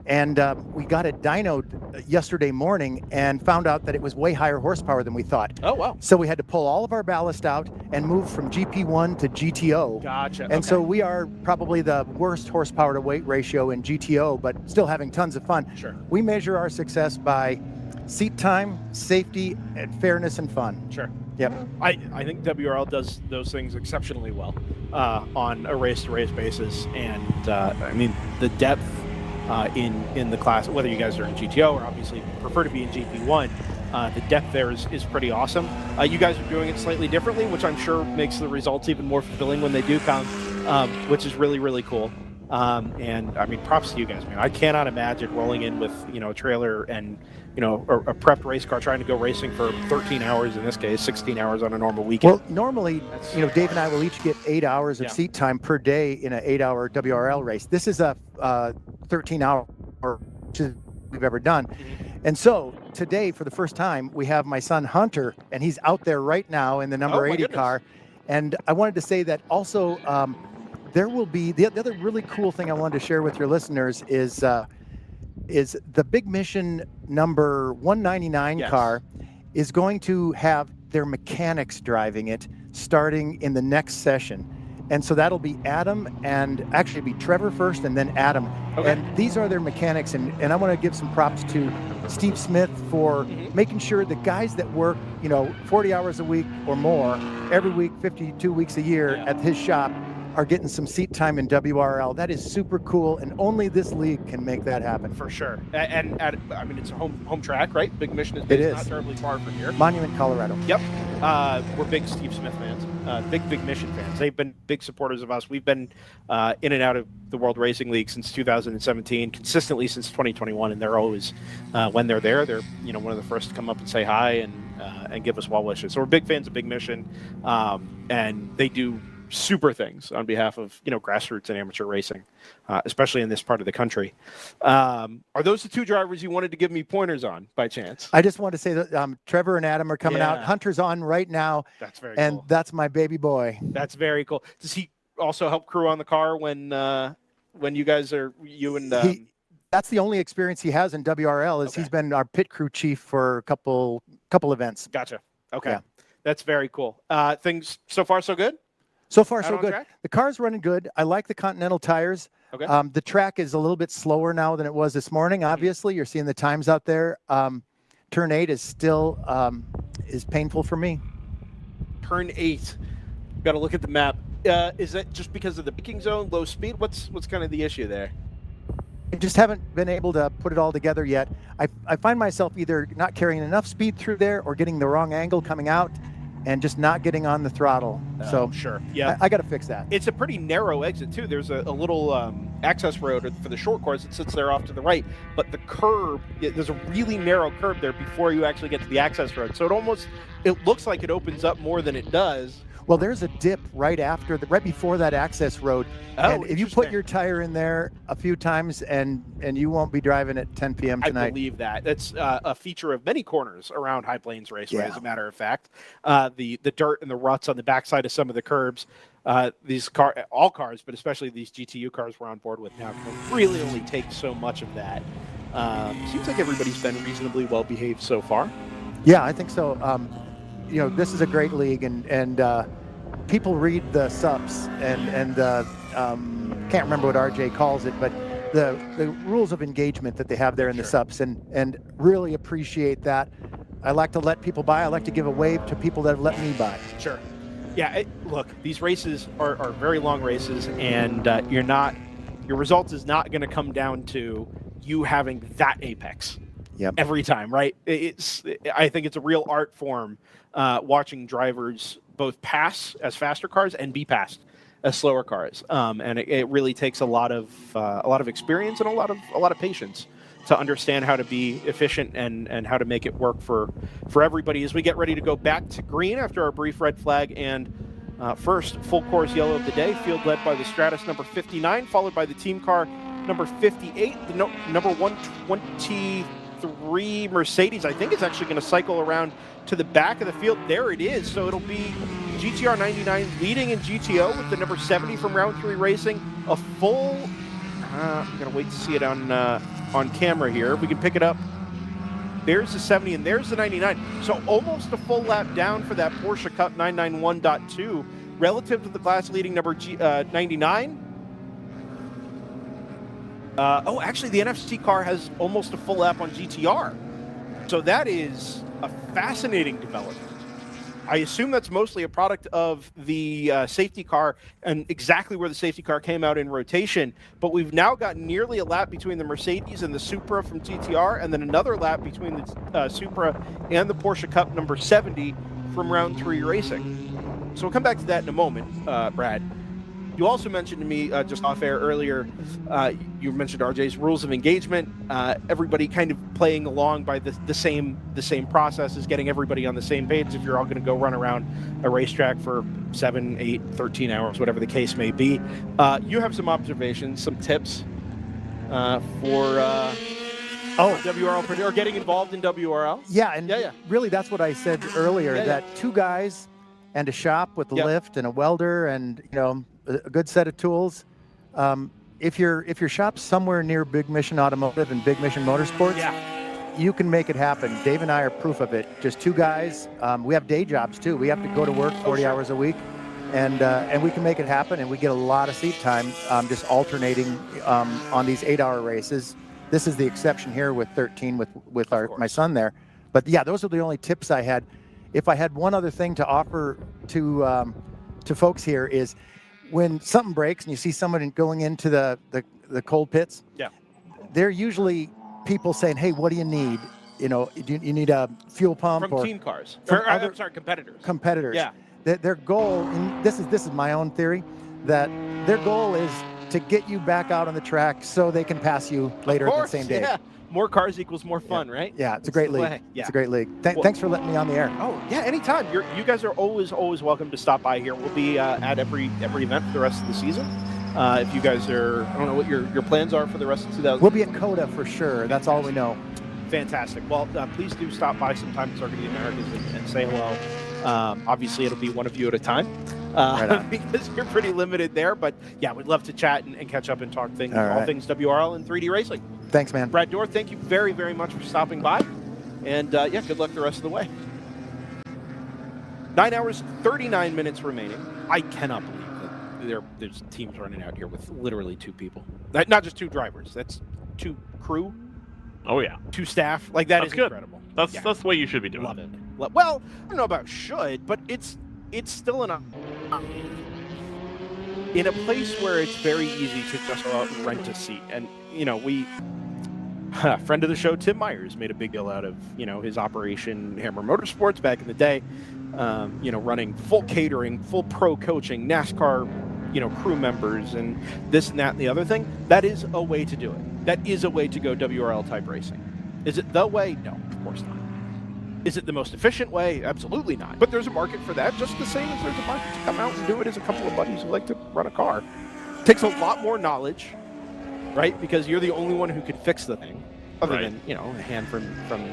and we got it dynoed yesterday morning and found out that it was way higher horsepower than we thought. Oh, wow. So we had to pull all of our ballast out and move from GP1 to GTO. Gotcha. And so we are probably the worst horsepower to weight ratio in GTO, but still having tons of fun. Sure. We measure our success by seat time, safety, and fairness and fun. Sure. Yep. I think WRL does those things exceptionally well on a race-to-race basis. And, I mean, the depth in the class, whether you guys are in GTO or obviously prefer to be in GP1, the depth there is pretty awesome. You guys are doing it slightly differently, which I'm sure makes the results even more fulfilling when they do come, which is really, really cool. And I mean, props to you guys, man. I cannot imagine rolling in with, a trailer and, a prepped race car trying to go racing for 13 hours, in this case, 16 hours on a normal weekend. Well, normally, Dave and I will each get 8 hours of seat time per day in an 8-hour WRL race. This is a 13-hour we've ever done. And so today, for the first time, we have my son Hunter, and he's out there right now in the number 80 car. And I wanted to say that also there will be the other really cool thing I wanted to share with your listeners is the Big Mission number 199 car is going to have their mechanics driving it starting in the next session. And so that'll be Adam, and actually be Trevor first and then Adam. Okay. And these are their mechanics. And I want to give some props to Steve Smith for making sure the guys that work, 40 hours a week or more, every week, 52 weeks a year at his shop are getting some seat time in WRL. That is super cool, and only this league can make that happen. For sure. And I mean, it's a home track, right? Big Mission is based not terribly far from here. Monument, Colorado. Yep. We're big Steve Smith fans, big Mission fans. They've been big supporters of us. We've been in and out of the World Racing League since 2017, consistently since 2021, and they're always, when they're there, they're one of the first to come up and say hi and give us well wishes. So we're big fans of Big Mission, and they do super things on behalf of grassroots and amateur racing, especially in this part of the country. Are those the two drivers you wanted to give me pointers on by chance? I just want to say that Trevor and Adam are coming out. Yeah. Hunter's on right now. That's very and cool. that's my baby boy. That's very cool. Does he also help crew on the car when you guys are That's the only experience he has in WRL. Is he's been our pit crew chief for a couple events. Gotcha. Okay. Yeah. That's very cool. Things so far so good? So far, Out so on good. track? The car's running good. I like the Continental tires. Okay. The track is a little bit slower now than it was this morning. Obviously, you're seeing the times out there. Turn 8 is still is painful for me. Turn 8. Got to look at the map. Is that just because of the braking zone, low speed? What's kind of the issue there? I just haven't been able to put it all together yet. I find myself either not carrying enough speed through there or getting the wrong angle coming out and just not getting on the throttle. So sure. Yeah. I got to fix that. It's a pretty narrow exit too. There's a little access road for the short course that sits there off to the right, but the curb, there's a really narrow curb there before you actually get to the access road. So it looks like it opens up more than it does. Well, there's a dip right before that access road. And if you put your tire in there a few times and you won't be driving at 10 p.m. tonight. I believe that. That's a feature of many corners around High Plains Raceway, as a matter of fact. The dirt and the ruts on the backside of some of the curbs, all cars, but especially these GTU cars we're on board with now, can really only take so much of that. Seems like everybody's been reasonably well behaved so far. Yeah, I think so. This is a great league, and people read the subs and can't remember what RJ calls it, but the rules of engagement that they have there in the subs, and really appreciate that. I like to let people by. I like to give a wave to people that have let me by. Sure. Yeah. Look, these races are very long races, and your results is not going to come down to you having that apex. Yep. Every time, right? I think it's a real art form watching drivers both pass as faster cars and be passed as slower cars, and it really takes a lot of experience and a lot of patience to understand how to be efficient and how to make it work for everybody. As we get ready to go back to green after our brief red flag and first full course yellow of the day, field led by the Stratus number 59, followed by the team car number 58, the number 123 Mercedes. I think it's actually going to cycle around to the back of the field. There it is. So it'll be GTR 99 leading in GTO with the number 70 from round 3 racing. A full, I'm going to wait to see it on camera here. We can pick it up. There's the 70 and there's the 99. So almost a full lap down for that Porsche Cup 991.2 relative to the class leading number 99. Actually, the NFC car has almost a full lap on GTR. So that is a fascinating development. I assume that's mostly a product of the safety car and exactly where the safety car came out in rotation. But we've now got nearly a lap between the Mercedes and the Supra from GTR, and then another lap between the Supra and the Porsche Cup number 70 from round 3 racing. So we'll come back to that in a moment, Brad. You also mentioned to me just off air earlier, you mentioned RJ's rules of engagement, everybody kind of playing along by the same process is getting everybody on the same page if you're all going to go run around a racetrack for 7, 8, 13 hours, whatever the case may be. You have some observations, some tips for WRL or getting involved in WRL? Yeah, and really that's what I said earlier, that 2 guys and a shop with a lift and a welder and a good set of tools. If your shop's somewhere near Big Mission Automotive and Big Mission Motorsports, you can make it happen. Dave and I are proof of it. Just 2 guys. We have day jobs too. We have to go to work 40 hours a week, and we can make it happen. And we get a lot of seat time just alternating on these 8-hour races. This is the exception here with 13 with my son there. But yeah, those are the only tips I had. If I had one other thing to offer to folks here is, when something breaks and you see someone going into the cold pits, they're usually people saying, "Hey, what do you need? Do you need a fuel pump?" From team cars. Competitors. Competitors. Yeah. Their goal, and this is my own theory, that their goal is to get you back out on the track so they can pass you later the same day. more cars equals more fun, right? Yeah, it's a great league. Yeah. It's a great league. Well- Thanks for letting me on the air. Oh yeah, anytime. You guys are always welcome to stop by here. We'll be at every event for the rest of the season. If you guys are, I don't know what your plans are for the rest of 2000. We'll be at COTA for sure. That's all we know. Fantastic. Well, please do stop by sometime at Circuit of the Americas and say hello. Obviously, it'll be one of you at a time Right on. because you're pretty limited there. But yeah, we'd love to chat and catch up and talk things, All all right. things WRL and 3D racing. Thanks, man. Brad Dorr, thank you very, very much for stopping by. And yeah, good luck the rest of the way. 9 hours, 39 minutes remaining. I cannot believe that there's teams running out here with literally 2 people. Not just 2 drivers. That's 2 crew, Oh yeah, 2 staff. Like that That's is good. incredible. that's Yeah. that's the way you should be doing Love it. it. Well, I don't know about should, but it's still in a place where it's very easy to just go out and rent a seat. And you know, friend of the show Tim Myers made a big deal out of his operation Hammer Motorsports back in the day. Running full catering, full pro coaching, NASCAR, crew members, and this and that and the other thing. That is a way to do it. That is a way to go WRL type racing. Is it the way? No, of course not. Is it the most efficient way? Absolutely not. But there's a market for that, just the same as there's a market to come out and do it as a couple of buddies who like to run a car. Takes a lot more knowledge, right? Because you're the only one who can fix the thing, other Right. than a hand from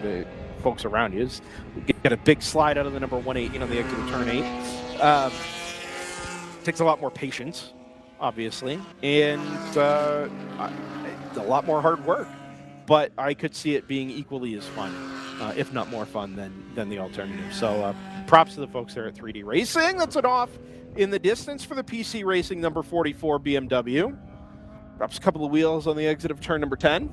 the folks around you. Get a big slide out of the number 118 on the exit of turn 8. Takes a lot more patience, obviously, and a lot more hard work. But I could see it being equally as fun, if not more fun than the alternative. So props to the folks there at 3D Racing. That's it off in the distance for the PC Racing number 44 BMW. Drops a couple of wheels on the exit of turn number 10.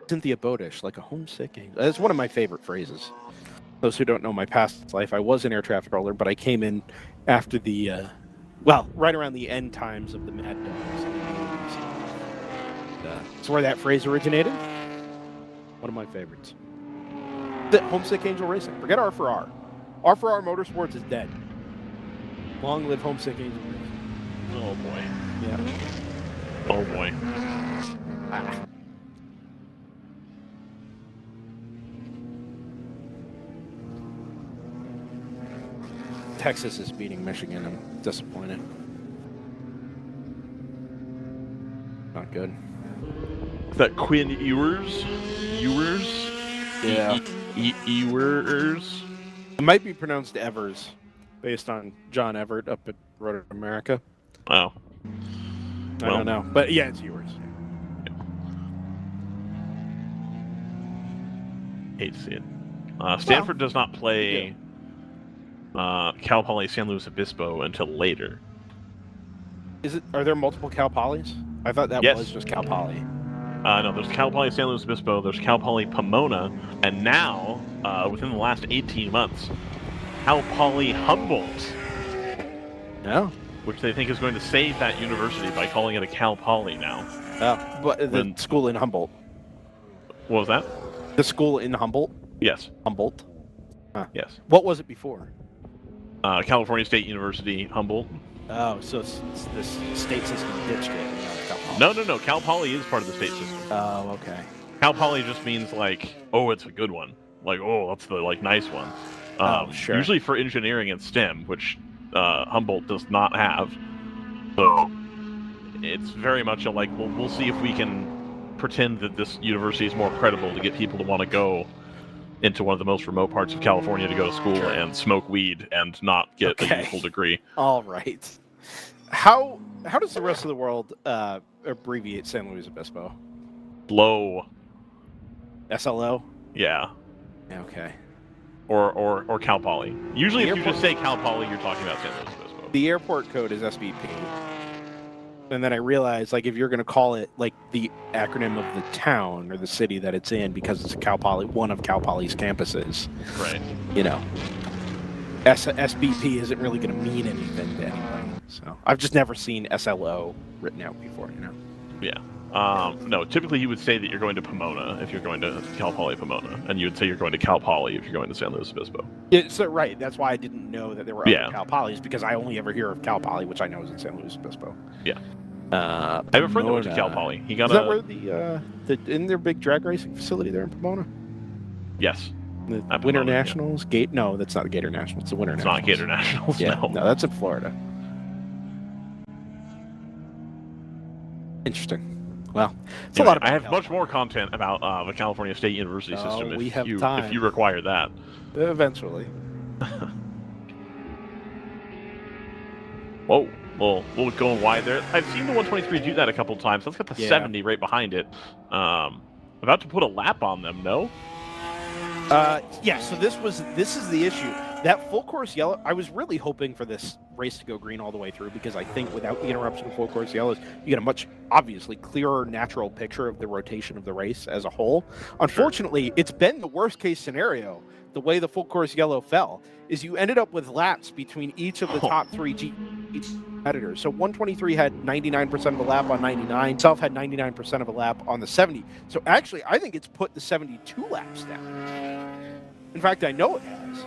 Cynthia Bodish, like a homesick angel. That's one of my favorite phrases. Those who don't know my past life, I was an air traffic controller, but I came in after the, right around the end times of the Mad Dogs. It's where that phrase originated. One of my favorites. The homesick angel racing. Forget R4R. R4R Motorsports is dead. Long live homesick angel racing. Oh boy. Yeah. Oh boy. Texas is beating Michigan. I'm disappointed. Not good. Is that Quinn Ewers? Yeah. Ewers? It might be pronounced Evers, based on John Everett up at Road America. Oh. I Well. don't know. But yeah, it's Ewers. Hate to see it. Stanford does not play Cal Poly San Luis Obispo until later. Are there multiple Cal Polys? I thought that Yes. was just Cal Poly. No, there's Cal Poly San Luis Obispo, there's Cal Poly Pomona, and now, within the last 18 months, Cal Poly Humboldt, No. which they think is going to save that university by calling it a Cal Poly now. But the When- school in Humboldt. What was that? The school in Humboldt? Yes. Humboldt. Yes. What was it before? California State University Humboldt. Oh, so it's this state system ditched it. And now it's Cal Poly. No. Cal Poly is part of the state system. Oh, okay. Cal Poly just means like, oh, it's a good one. Like, oh, that's the nice one. Sure. Usually for engineering and STEM, which Humboldt does not have. So it's very much a like, well, we'll see if we can pretend that this university is more credible to get people to want to go into one of the most remote parts of California to go to school and smoke weed and not get a useful degree. All right. How does the rest of the world abbreviate San Luis Obispo? Low. SLO? Yeah. Okay. Or Cal Poly. Usually The if you airport- just say Cal Poly, you're talking about San Luis Obispo. The airport code is SVP. And then I realized, like, if you're going to call it, like, the acronym of the town or the city that it's in because it's a Cal Poly, one of Cal Poly's campuses, Right. SBP isn't really going to mean anything to anybody. So I've just never seen SLO written out before, Yeah. No, typically you would say that you're going to Pomona if you're going to Cal Poly Pomona, and you would say you're going to Cal Poly if you're going to San Luis Obispo. Yeah, so right. That's why I didn't know that there were Yeah. other Cal Polys, because I only ever hear of Cal Poly, which I know is in San Luis Obispo. Yeah. I I have a friend that went to Cal Poly. He got Is that where in their big drag racing facility there in Pomona? Yes. The At Winter Pomona, yeah. Nationals? No, that's not Gator Nationals. It's the Winter It's Nationals. not Gator Nationals. Yeah, No. no, that's in Florida. Interesting. Well, it's Anyway, a lot of. I have much more content about the California State University Oh, system we have if time. you require that. Eventually. Whoa. Well, we'll go wide there. I've seen the 123 do that a couple times. Let's get the Yeah. 70 right behind it. About to put a lap on them, no? Yeah, so this is the issue. That full course yellow, I was really hoping for this race to go green all the way through, because I think without the interruption of full course yellows, you get a much obviously clearer natural picture of the rotation of the race as a whole. Unfortunately, it's been the worst case scenario. The way the full course yellow fell is you ended up with laps between each of the top three competitors. So 123 had 99% of a lap on 99. Self had 99% of a lap on the 70. So actually, I think it's put the 72 laps down. In fact, I know it has.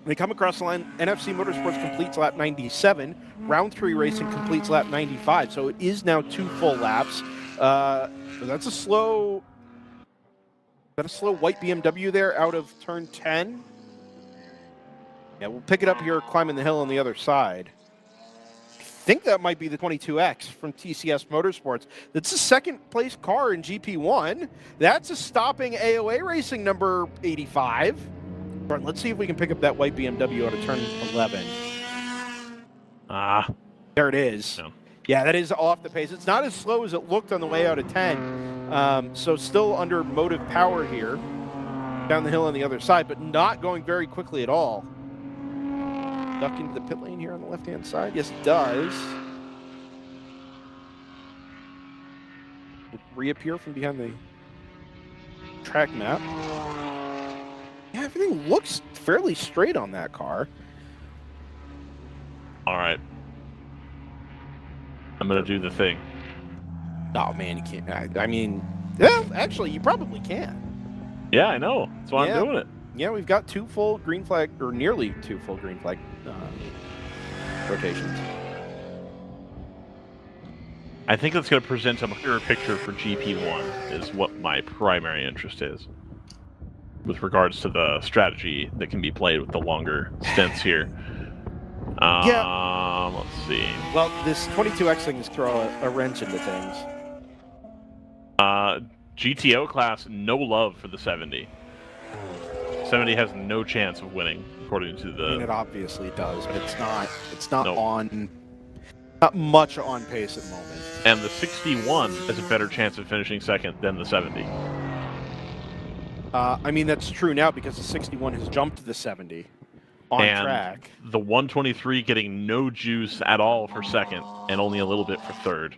They come across the line. NFC Motorsports completes lap 97. Round 3 Racing completes lap 95. So it is now 2 full laps. That's a slow. Got a slow white BMW there out of turn 10. Yeah, we'll pick it up here, climbing the hill on the other side. I think that might be the 22X from TCS Motorsports. That's the second place car in GP1. That's a stopping AOA Racing number 85. All right, let's see if we can pick up that white BMW out of turn 11. There it is. No. Yeah, that is off the pace. It's not as slow as it looked on the way out of 10. So still under motive power here. Down the hill on the other side, but not going very quickly at all. Duck into the pit lane here on the left-hand side. Yes, it does. Reappear from behind the track map. Yeah, everything looks fairly straight on that car. All right. I'm going to do the thing. Oh, man, you can't. I mean, yeah, actually, you probably can. Yeah, I know. That's why I'm doing it. Yeah, we've got 2 full green flag, or nearly 2 full green flag rotations. I think that's going to present a clearer picture for GP1 is what my primary interest is with regards to the strategy that can be played with the longer stints here. Let's see. Well, this 22X thing is throwing a wrench into things. GTO class, no love for the 70. 70 has no chance of winning, according to the... I mean, it obviously does, but it's not Nope. not much on pace at the moment. And the 61 has a better chance of finishing second than the 70. I mean, that's true now because the 61 has jumped to the 70 on and track. The 123 getting no juice at all for second and only a little bit for third.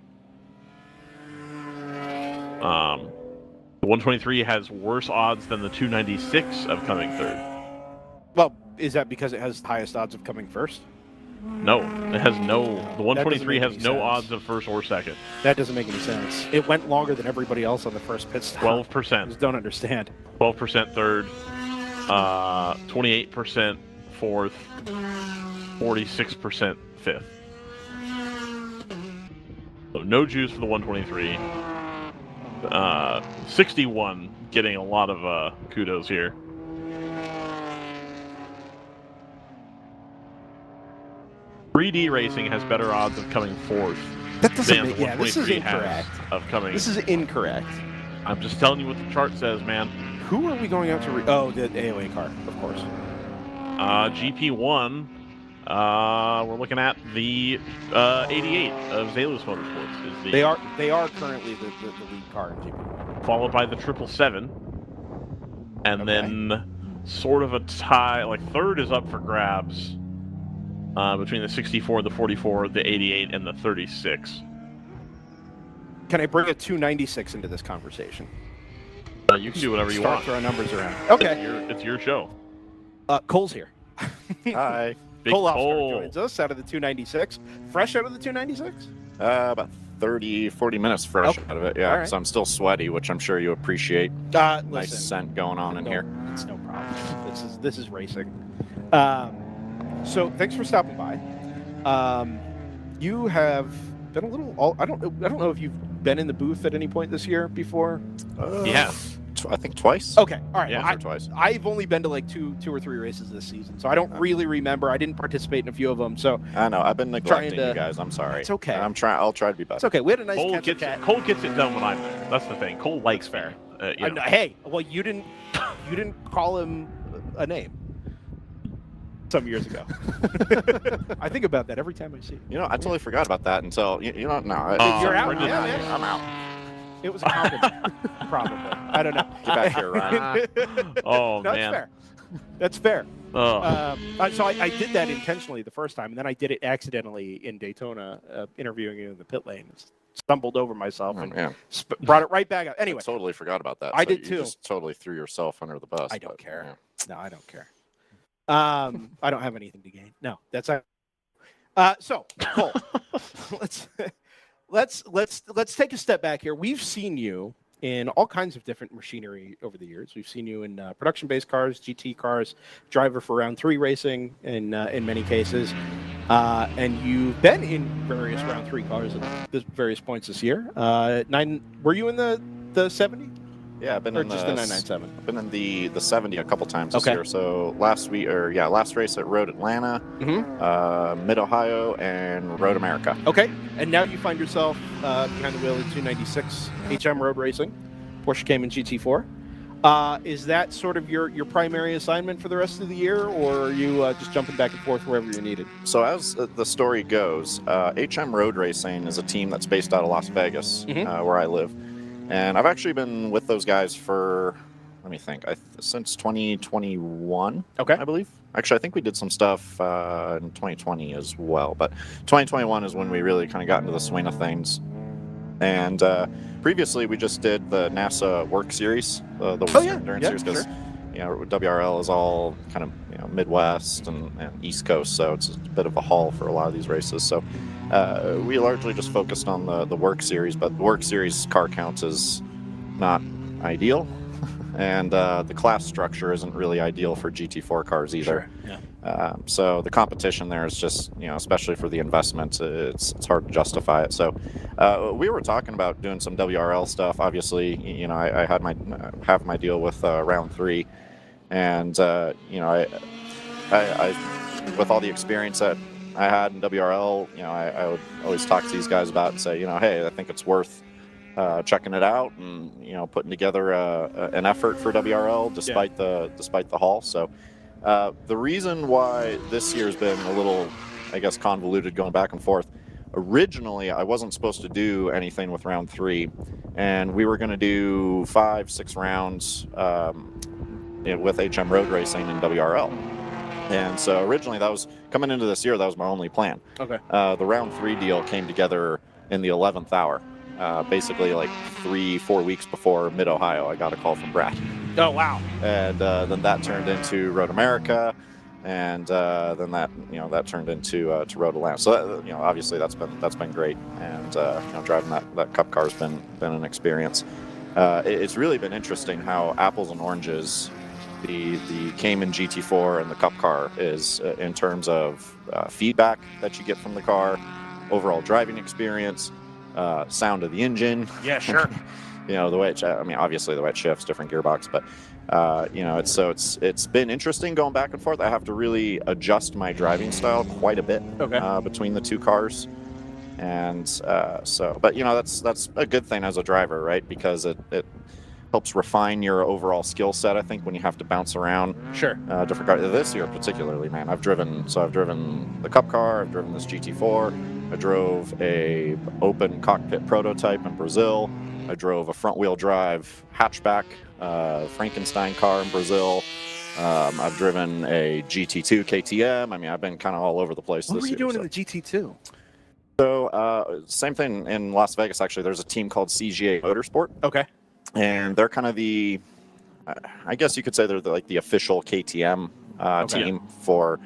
The 123 has worse odds than the 296 of coming third. Well, is that because it has the highest odds of coming first? No, it has no. The 123 make has any no sense. odds of first or second. That doesn't make any sense. It went longer than everybody else on the first pit stop. 12%. I just don't understand. 12% third, 28% fourth, 46% fifth. So no juice for the 123. 61 getting a lot of kudos here. .3D Racing has better odds of coming fourth. That doesn't than make. the Yeah, this is 123 incorrect. has of coming. This is incorrect. I'm just telling you what the chart says, man. Who are we going out to? Oh, the AOA car, of course. GP1, we're looking at the 88 of Zalus Motorsports. Is the They are currently the lead car in GP1. followed by the 777, and then sort of a tie. Like third is up for grabs between the 64, the 44, the 88, and the 36. Can I bring a 296 into this conversation? You can do whatever you Start want. throwing numbers around. Okay. It's your show. Cole's here. Hi. Big Cole Oscar Cole. joins us out of the 296. Fresh out of the 296? About 30, 40 minutes fresh out of it. Yeah, All right. so I'm still sweaty, which I'm sure you appreciate. Nice Listen, scent going on in here. It's no problem. This is racing. So thanks for stopping by. You have been a little. I don't know if you've been in the booth at any point this year before. Yes. I think twice. Okay, all right. Yeah, twice. I've only been to like two or three races this season, so I don't really remember. I didn't participate in a few of them, so I know I've been neglecting you guys. I'm sorry. It's okay. I'll try to be better. It's okay. We had a nice Cole gets it done when I'm there. That's the thing. Cole likes fair. Hey, well, you didn't call him a name some years ago. I think about that every time I see you. I totally forgot about that until you're out. Yeah, I'm out. It was a compliment, probably. I don't know. Get back here, Ryan. Oh, no, man. That's fair. Oh. So I did that intentionally the first time, and then I did it accidentally in Daytona, interviewing you in the pit lane. Stumbled over myself and brought it right back up. Anyway, I totally forgot about that. I did too. You just totally threw yourself under the bus. I don't care. Yeah. No, I don't care. I don't have anything to gain. No, that's so Cole. Let's take a step back here. We've seen you in all kinds of different machinery over the years. We've seen you in production-based cars, GT cars, driver for round 3 racing in many cases, and you've been in various round 3 cars at various points this year. Were you in the 70? Yeah, I've been in just the 997. I've been in the 70 a couple times this year. So last race at Road Atlanta, Mid Ohio, and Road America. Okay, and now you find yourself behind the wheel of 296 HM Road Racing, Porsche Cayman GT4. Is that sort of your primary assignment for the rest of the year, or are you just jumping back and forth wherever you're needed? So as the story goes, HM Road Racing is a team that's based out of Las Vegas, where I live. And I've actually been with those guys for, let me think, since 2021, I believe. Actually, I think we did some stuff in 2020 as well. But 2021 is when we really kind of got into the swing of things. And previously, we just did the NASA Work Series, the Western Endurance Series, because WRL is all kind of Midwest and East Coast, so it's a bit of a haul for a lot of these races. So we largely just focused on the Work Series, but the Work Series car count is not ideal, and the class structure isn't really ideal for GT4 cars either. Sure. Yeah. So the competition there is just, especially for the investment, it's hard to justify it. So we were talking about doing some WRL stuff. Obviously, I had have my deal with round 3, and I with all the experience that I had in WRL, I would always talk to these guys about and say, hey, I think it's worth checking it out and putting together an effort for WRL despite the haul. So the reason why this year's been a little, I guess, convoluted going back and forth. Originally, I wasn't supposed to do anything with round 3, and we were going to do 5-6 rounds with HM Road Racing and WRL. And so originally, that was coming into this year, that was my only plan. Okay. The round 3 deal came together in the 11th hour. Basically, like 3-4 weeks before Mid Ohio, I got a call from Brad. Oh wow! And then that turned into Road America, and then that turned into to Road Atlanta. So that, obviously that's been great, and driving that Cup car's been an experience. It's really been interesting how apples and oranges the Cayman GT4 and the Cup car is in terms of feedback that you get from the car, overall driving experience, sound of the engine. Yeah, sure. The way obviously the way it shifts, different gearbox, but it's been interesting going back and forth. I have to really adjust my driving style quite a bit between the two cars, and but that's a good thing as a driver, right? Because it helps refine your overall skill set, I think, when you have to bounce around. Sure. Different cars. This year particularly, man, I've driven the Cup car, I've driven this GT4, I drove a open cockpit prototype in Brazil, I drove a front wheel drive hatchback Frankenstein car in Brazil, I've driven a GT2 KTM. I've been kind of all over the place this year. What were you doing in the GT2? So same thing in Las Vegas, actually. There's a team called CGA Motorsport. Okay. And they're kind of I guess you could say they're like the official KTM team for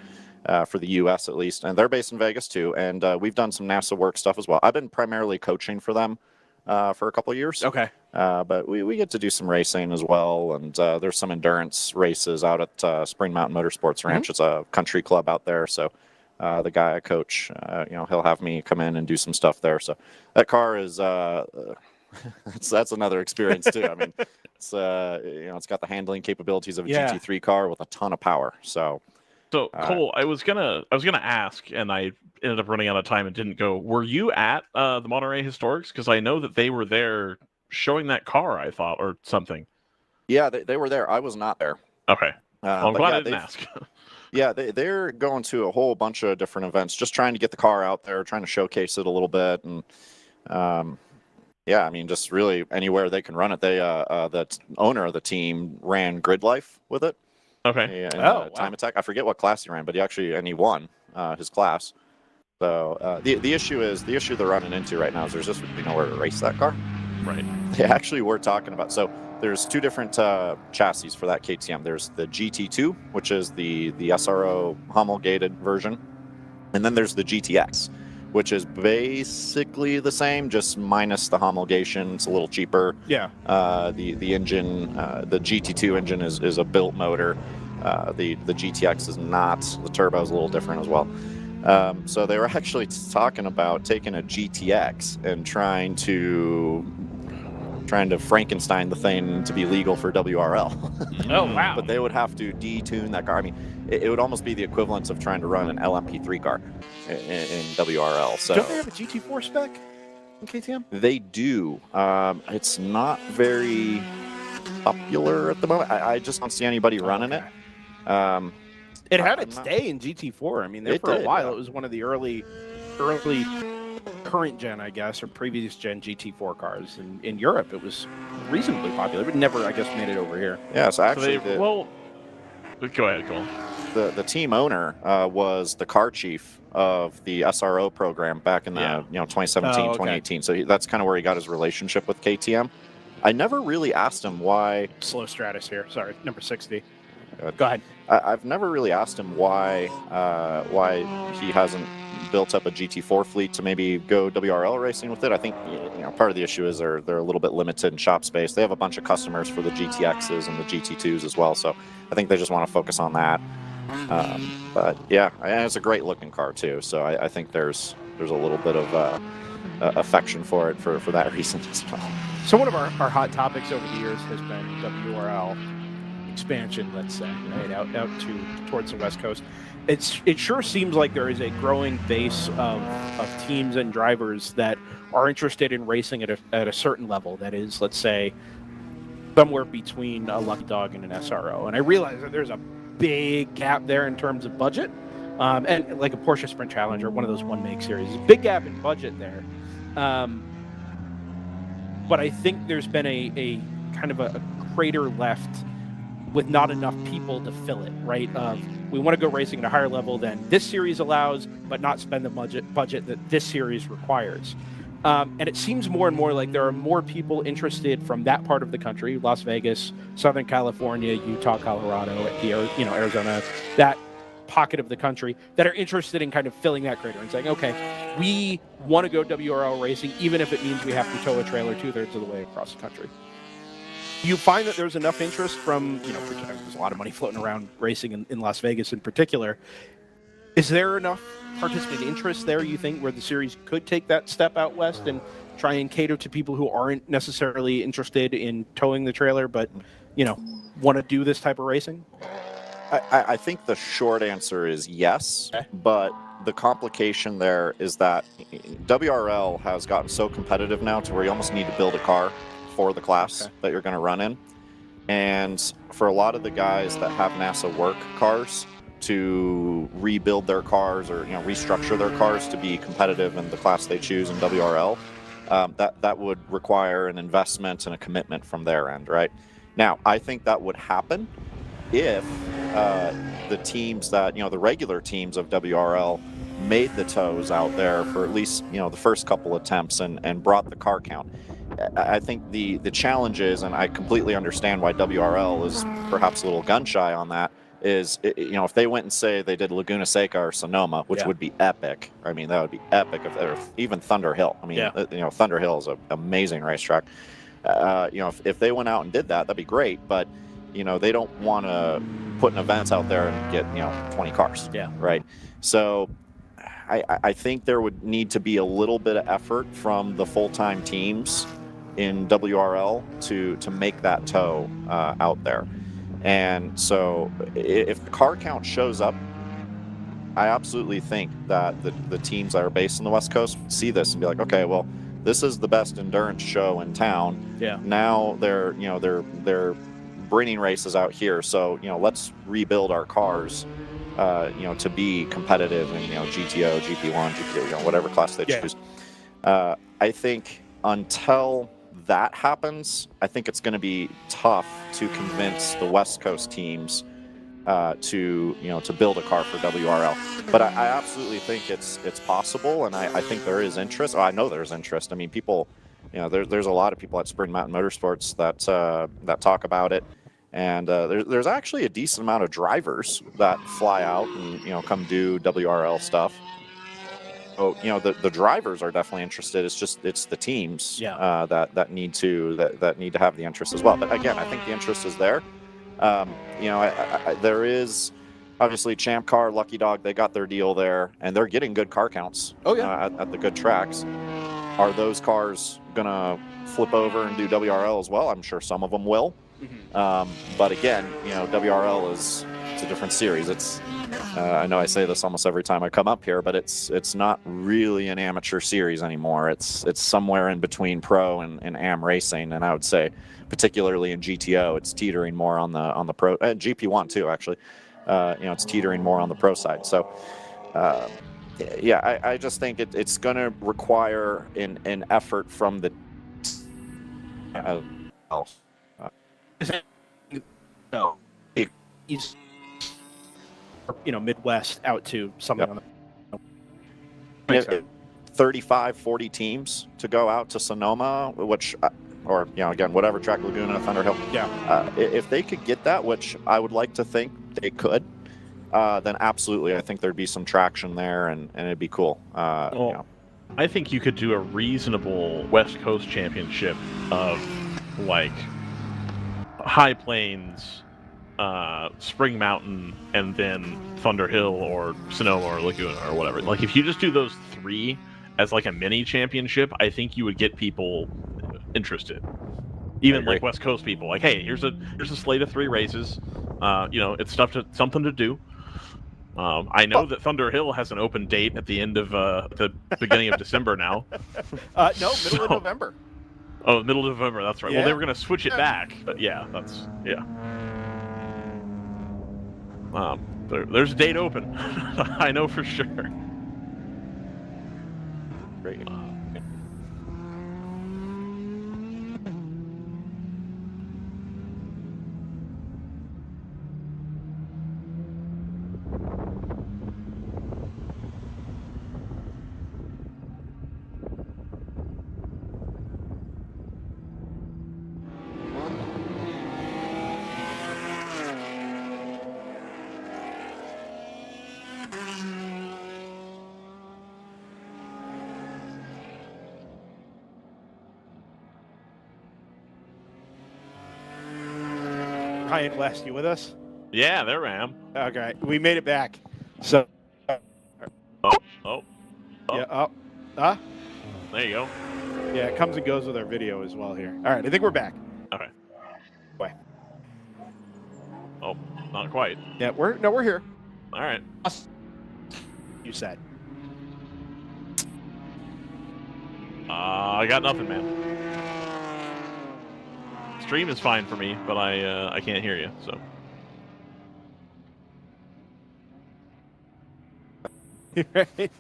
for the U.S. at least, and they're based in Vegas too. And we've done some NASA work stuff as well. I've been primarily coaching for them for a couple of years. Okay. But we get to do some racing as well, and there's some endurance races out at Spring Mountain Motorsports Ranch. It's a country club out there, so the guy I coach, he'll have me come in and do some stuff there. So that car is that's another experience too. I mean, it's it's got the handling capabilities of a GT3 car with a ton of power. So Cole, I was gonna ask, and I ended up running out of time and didn't go. Were you at the Monterey Historics? Because I know that they were there showing that car, I thought, or something. Yeah, they were there. I was not there. Okay. Well, I'm glad I didn't ask. Yeah, they're going to a whole bunch of different events, just trying to get the car out there, trying to showcase it a little bit, and I mean, just really anywhere they can run it. They the owner of the team ran Grid Life with it. Okay. Time Attack. I forget what class he ran, but he won his class. So the issue they're running into right now is there's just nowhere to race that car. Right. They actually were talking about, so there's two different chassis for that KTM. There's the GT2, which is the SRO homologated version, and then there's the GTX, which is basically the same, just minus the homologation. It's a little cheaper. Yeah. The engine, the GT2 engine is a built motor. The GTX is not. The turbo is a little different as well. So they were actually talking about taking a GTX and trying to Frankenstein the thing to be legal for WRL. Oh, wow. But they would have to detune that car. I mean, it would almost be the equivalent of trying to run an LMP3 car in WRL. So don't they have a GT4 spec in KTM? They do. It's not very popular at the moment. I just don't see anybody running it. It had its day in GT4. I mean, for a while, it was one of the early current gen, I guess, or previous gen GT4 cars. In Europe, it was reasonably popular, but never, I guess, made it over here. Yeah, so actually, go ahead, Cole. The team owner was the car chief of the SRO program back in the 2017, 2018. So that's kind of where he got his relationship with KTM. I never really asked him why. Slow Stratus here. Sorry, number 60. Go ahead. I've never really asked him why he hasn't built up a GT4 fleet to maybe go WRL racing with it. I think part of the issue is they're a little bit limited in shop space. They have a bunch of customers for the GTXs and the GT2s as well, so I think they just want to focus on that. But yeah, and it's a great looking car too. So I think there's a little bit of affection for it for that reason as well. So one of our hot topics over the years has been WRL expansion, let's say, right out towards the West Coast. It sure seems like there is a growing base of teams and drivers that are interested in racing at a certain level. That is, let's say, somewhere between a Lucky Dog and an SRO. And I realize that there's a big gap there in terms of budget, and like a Porsche Sprint Challenger, one of those one make series, big gap in budget there. But I think there's been a kind of a crater left with not enough people to fill it, right? We want to go racing at a higher level than this series allows, but not spend the budget that this series requires. And it seems more and more like there are more people interested from that part of the country, Las Vegas, Southern California, Utah, Colorado, Arizona, that pocket of the country, that are interested in kind of filling that crater and saying, okay, we want to go WRL racing, even if it means we have to tow a trailer 2/3 of the way across the country. You find that there's enough interest from, there's a lot of money floating around racing in Las Vegas in particular. Is there enough participant interest there, you think, where the series could take that step out west and try and cater to people who aren't necessarily interested in towing the trailer, but, want to do this type of racing? I think the short answer is yes, but the complication there is that WRL has gotten so competitive now to where you almost need to build a car for the class that you're going to run in. And for a lot of the guys that have NASA work cars to rebuild their cars or restructure their cars to be competitive in the class they choose in WRL, that would require an investment and a commitment from their end, right? Now, I think that would happen if the teams that, the regular teams of WRL made the tows out there for at least, the first couple attempts and brought the car count. I think the challenge is, and I completely understand why WRL is perhaps a little gun shy on that, is, if they went and say they did Laguna Seca or Sonoma, which would be epic. I mean, that would be epic. Or even Thunder Hill. I mean, Thunder Hill is an amazing racetrack. If they went out and did that, that'd be great. But they don't want to put an event out there and get 20 cars. Yeah. Right. So I think there would need to be a little bit of effort from the full-time teams in WRL to make that tow out there. And so if the car count shows up, I absolutely think that the teams that are based on the West Coast see this and be like, okay, well, this is the best endurance show in town. Yeah. Now they're bringing races out here, so let's rebuild our cars, to be competitive in GTO, GP1, GP2, whatever class they choose. I think until that happens, I think it's going to be tough to convince the West Coast teams to build a car for WRL. But I absolutely think it's possible, and I think there is interest. Oh, I know there's interest. I mean, people, there's a lot of people at Spring Mountain Motorsports that talk about it, and there's actually a decent amount of drivers that fly out and come do WRL stuff. So the drivers are definitely interested. It's the teams that need to have the interest as well. But again, I think the interest is there. There is obviously Champ Car, Lucky Dog. They got their deal there, and they're getting good car counts. Oh yeah, at the good tracks. Are those cars gonna flip over and do WRL as well? I'm sure some of them will. But again, WRL it's a different series. It's I know I say this almost every time I come up here, but it's not really an amateur series anymore. It's somewhere in between pro and am racing, and I would say, particularly in GTO, it's teetering more on the pro. GP1 too, actually. It's teetering more on the pro side. So, I just think it's going to require an effort from the. No, he's Midwest out to something on the 35, 40 teams to go out to Sonoma, which, or again, whatever track, Laguna, Thunder Hill. Yeah. If they could get that, which I would like to think they could, then absolutely, I think there'd be some traction there, and it'd be cool. I think you could do a reasonable West Coast championship of like High Plains, Spring Mountain, and then Thunder Hill or Sonoma or Laguna or whatever. Like if you just do those three as like a mini championship, I think you would get people interested. Even like West Coast people, like, hey, here's a slate of 3 races. It's something to do. I know that Thunder Hill has an open date at the end of the beginning of December now. No, middle of November. Oh, middle of November. That's right. Yeah. Well, they were going to switch it back, but yeah. There's a date open. I know for sure. Great. Ryan West, you with us? Yeah, there I am. Okay, we made it back. So. Oh. Yeah. There you go. Yeah, it comes and goes with our video as well here. All right, I think we're back. Okay. Wait. Oh, not quite. Yeah, we're here. All right. You said. I got nothing, man. Stream is fine for me, but I can't hear you, so. Right.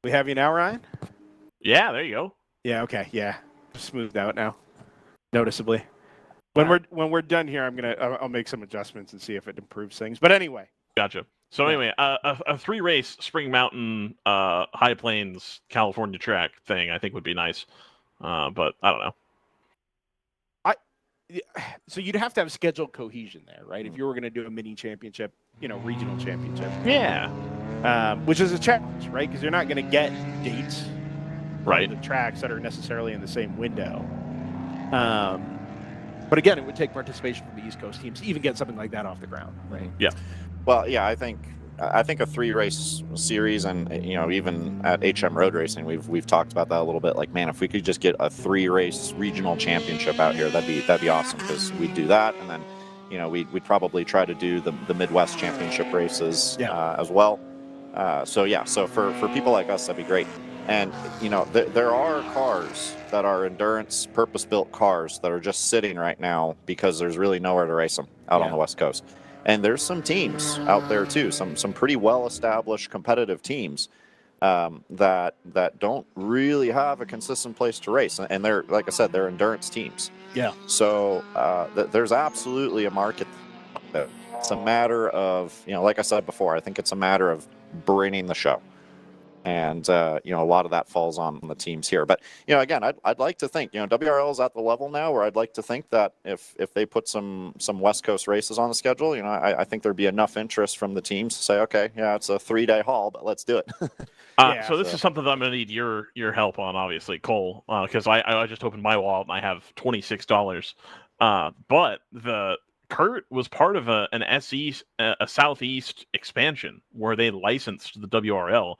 We have you now, Ryan? Yeah, there you go. Yeah, okay, yeah. smoothed out now, noticeably. When we're done here, I'll make some adjustments and see if it improves things. But anyway. Gotcha. So anyway, a 3-race Spring Mountain, High Plains, California track thing I think would be nice. But I don't know. So you'd have to have scheduled cohesion there, right? If you were going to do a mini championship, regional championship. Yeah. Which is a challenge, right? Because you're not going to get dates right the tracks that are necessarily in the same window. But again, it would take participation from the East Coast teams to even get something like that off the ground, right? Yeah. Well, yeah, I think a 3-race series, and even at HM Road Racing, we've talked about that a little bit. Like, man, if we could just get a 3-race regional championship out here, that'd be awesome, because we'd do that, and then we'd probably try to do the Mid-West Championship races as well. So for people like us, that'd be great. And there are cars that are endurance purpose-built cars that are just sitting right now because there's really nowhere to race them out on the West Coast. And there's some teams out there too, some pretty well-established competitive teams that don't really have a consistent place to race. And they're, like I said, they're endurance teams. Yeah. So there's absolutely a market. It's a matter of, like I said before, I think it's a matter of bringing the show. And a lot of that falls on the teams here. But again, I'd like to think WRL is at the level now where I'd like to think that if they put some West Coast races on the schedule, I think there'd be enough interest from the teams to say, okay, it's a 3-day haul, but let's do it. So this is something that I'm going to need your help on, obviously, Cole, because I just opened my wallet and I have $26. But Kurt was part of a Southeast expansion where they licensed the WRL.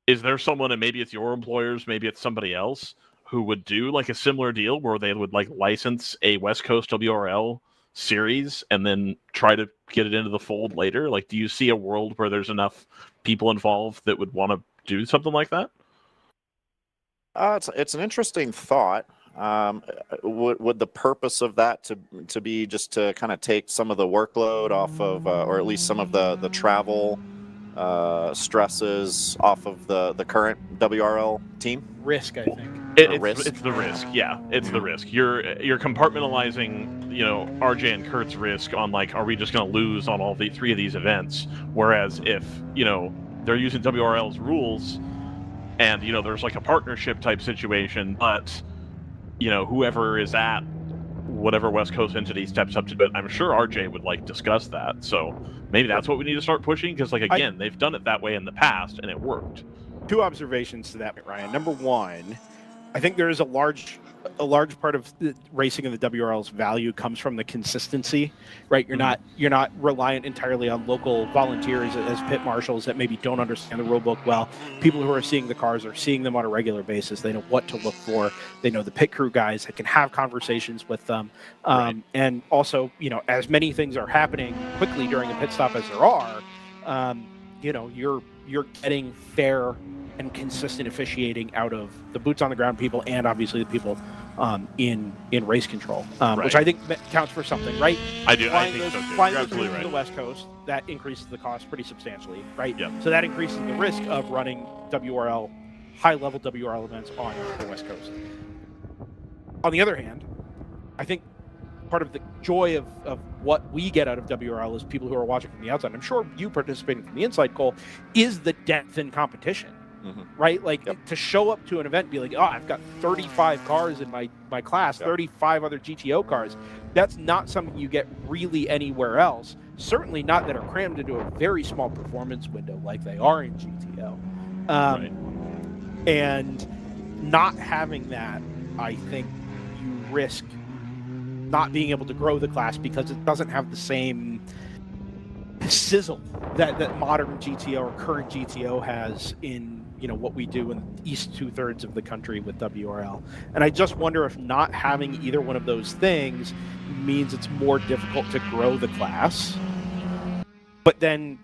Is there someone, and maybe it's your employers, maybe it's somebody else, who would do like a similar deal where they would like license a West Coast WRL series and then try to get it into the fold later? Like, do you see a world where there's enough people involved that would want to do something like that? It's an interesting thought. Would the purpose of that to be just to kind of take some of the workload off of, or at least some of the travel stresses off of the current WRL team? Risk, I think. It's the risk. Yeah, it's the risk. You're compartmentalizing, RJ and Kurt's risk on like, are we just going to lose on all 3 of these events? Whereas if they're using WRL's rules, and there's like a partnership type situation, but whoever is at whatever West Coast entity steps up to it, I'm sure RJ would like discuss that. So maybe that's what we need to start pushing, because like, again, they've done it that way in the past and it worked. 2 observations to that, Ryan. Number one, I think there is a large part of the racing of the WRL's value comes from the consistency, right? You're not reliant entirely on local volunteers as pit marshals that maybe don't understand the rule book well. People who are seeing the cars are seeing them on a regular basis. They know what to look for. They know the pit crew guys that can have conversations with them. And also, as many things are happening quickly during a pit stop as there are, you're getting fair and consistent officiating out of the boots on the ground people, and obviously the people in race control, which I think counts for something, right? I think so too. Flying those routes to the West Coast, that increases the cost pretty substantially, right? Yeah. So that increases the risk of running high-level WRL events on the West Coast. On the other hand, I think part of the joy of what we get out of WRL is people who are watching from the outside. I'm sure you participating from the inside, Cole, is the depth in competition. Right? Like, to show up to an event and be like, I've got 35 cars in my class, 35 other GTO cars. That's not something you get really anywhere else. Certainly not that are crammed into a very small performance window like they are in GTO. And not having that, I think you risk not being able to grow the class because it doesn't have the same sizzle that modern GTO or current GTO has in what we do in the east 2/3 of the country with WRL. And I just wonder if not having either one of those things means it's more difficult to grow the class. But then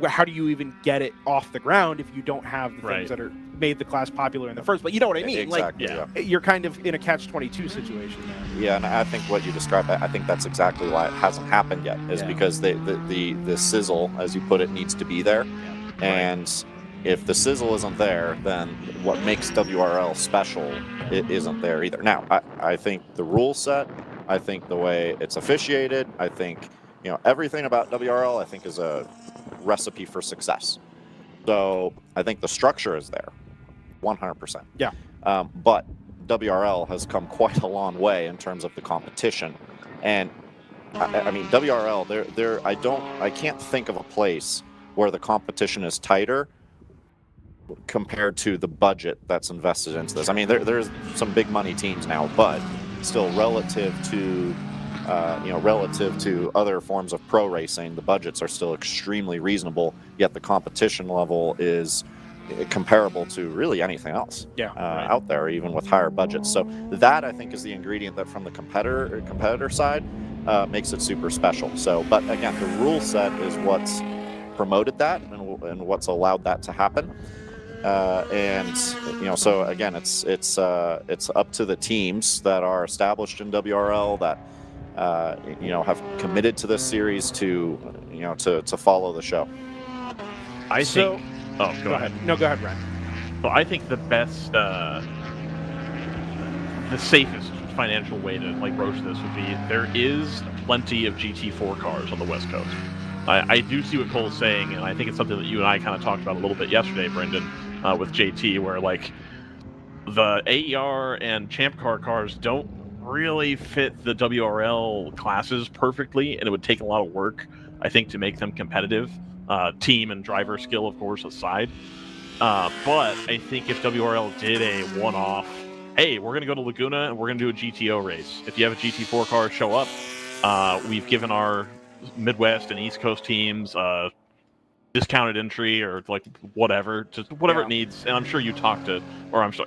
how do you even get it off the ground if you don't have the things that are made the class popular in the first place? You know what I mean? Exactly, You're kind of in a catch-22 situation there. Yeah, and I think what you described, I think that's exactly why it hasn't happened yet, is because the sizzle, as you put it, needs to be there. And if the sizzle isn't there, then what makes WRL special isn't there either. Now, I think the rule set, I think the way it's officiated, I think, everything about WRL, I think, is a recipe for success. So I think the structure is there, 100%. Yeah. But WRL has come quite a long way in terms of the competition. And I mean, WRL, I can't think of a place where the competition is tighter compared to the budget that's invested into this. I mean, there's some big money teams now, but still relative to other forms of pro racing, the budgets are still extremely reasonable, yet the competition level is comparable to really anything else out there, even with higher budgets. So that, I think, is the ingredient that from the competitor side makes it super special. So, but again, the rule set is what's promoted that and what's allowed that to happen. So again, it's up to the teams that are established in WRL that have committed to this series to follow the show. I think. Oh, go ahead. No, go ahead, Ryan. Well, I think the best, the safest financial way to broach this would be there is plenty of GT4 cars on the West Coast. I do see what Cole's saying, and I think it's something that you and I kind of talked about a little bit yesterday, Brendan, with JT, where the AER and Champ Car cars don't really fit the WRL classes perfectly, and it would take a lot of work, I think, to make them competitive. Team and driver skill, of course, aside. But I think if WRL did a one-off, hey, we're going to go to Laguna and we're going to do a GTO race. If you have a GT4 car, show up. We've given our Midwest and East Coast teams discounted entry or whatever, just whatever it needs. And I'm sure you talk to, or I'm sure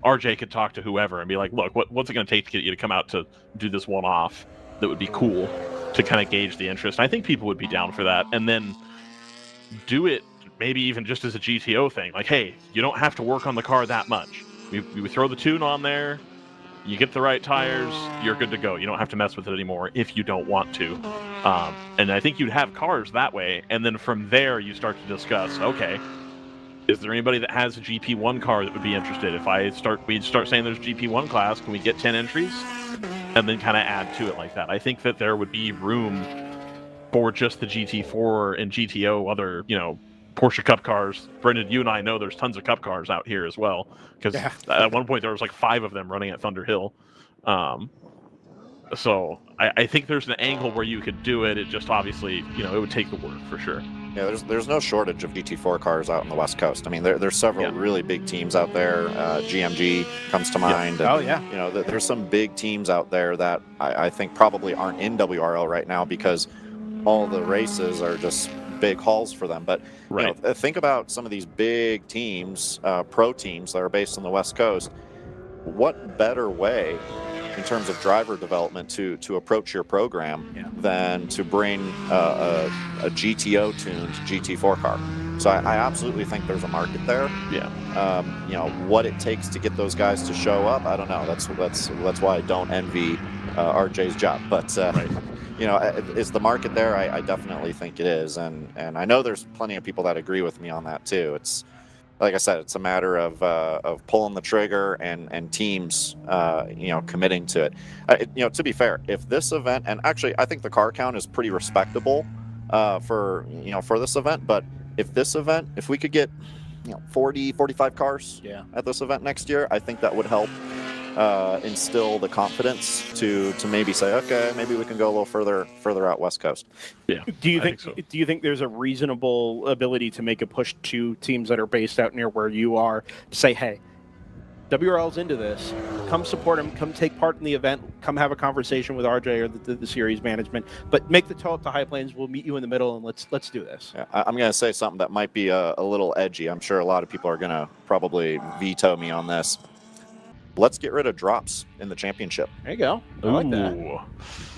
RJ could talk to whoever and be like, look, what's it going to take to get you to come out to do this one-off that would be cool to kind of gauge the interest. And I think people would be down for that. And then do it maybe even just as a GTO thing. Hey, you don't have to work on the car that much. We throw the tune on there, you get the right tires, you're good to go. You don't have to mess with it anymore if you don't want to. And I think you'd have cars that way, and then from there you start to discuss, okay, is there anybody that has a GP1 car that would be interested? If we'd start saying there's GP1 class, can we get 10 entries? And then kind of add to it like that. I think that there would be room for just the GT4 and GTO, other, Porsche Cup cars. Brendan, you and I know there's tons of Cup cars out here as well, because at one point there was 5 of them running at Thunder Hill. So I think there's an angle where you could do it. It just obviously, it would take the work for sure. Yeah, there's no shortage of GT4 cars out on the West Coast. I mean, there's several really big teams out there. GMG comes to mind. Yeah. And, there's some big teams out there that I think probably aren't in WRL right now because all the races are just big hauls for them. But think about some of these big teams, pro teams that are based on the West Coast. What better way in terms of driver development to approach your program than to bring a GTO tuned GT4 car? So I absolutely think there's a market there. What it takes to get those guys to show up, I don't know. That's why I don't envy RJ's job. But is the market there? I definitely think it is, and I know there's plenty of people that agree with me on that too. It's like I said, it's a matter of pulling the trigger and teams, committing to it. To be fair, if this event, and actually I think the car count is pretty respectable for this event, but if we could get 40, 45 cars at this event next year, I think that would help instill the confidence to maybe say, okay, maybe we can go a little further out West Coast. Yeah. Do you think there's a reasonable ability to make a push to teams that are based out near where you are to say, hey, WRL's into this, come support them, come take part in the event, come have a conversation with RJ or the series management, but make the tow up to High Plains. We'll meet you in the middle and let's do this. Yeah, I'm going to say something that might be a little edgy. I'm sure a lot of people are going to probably veto me on this. Let's get rid of drops in the championship. There you go. I like that.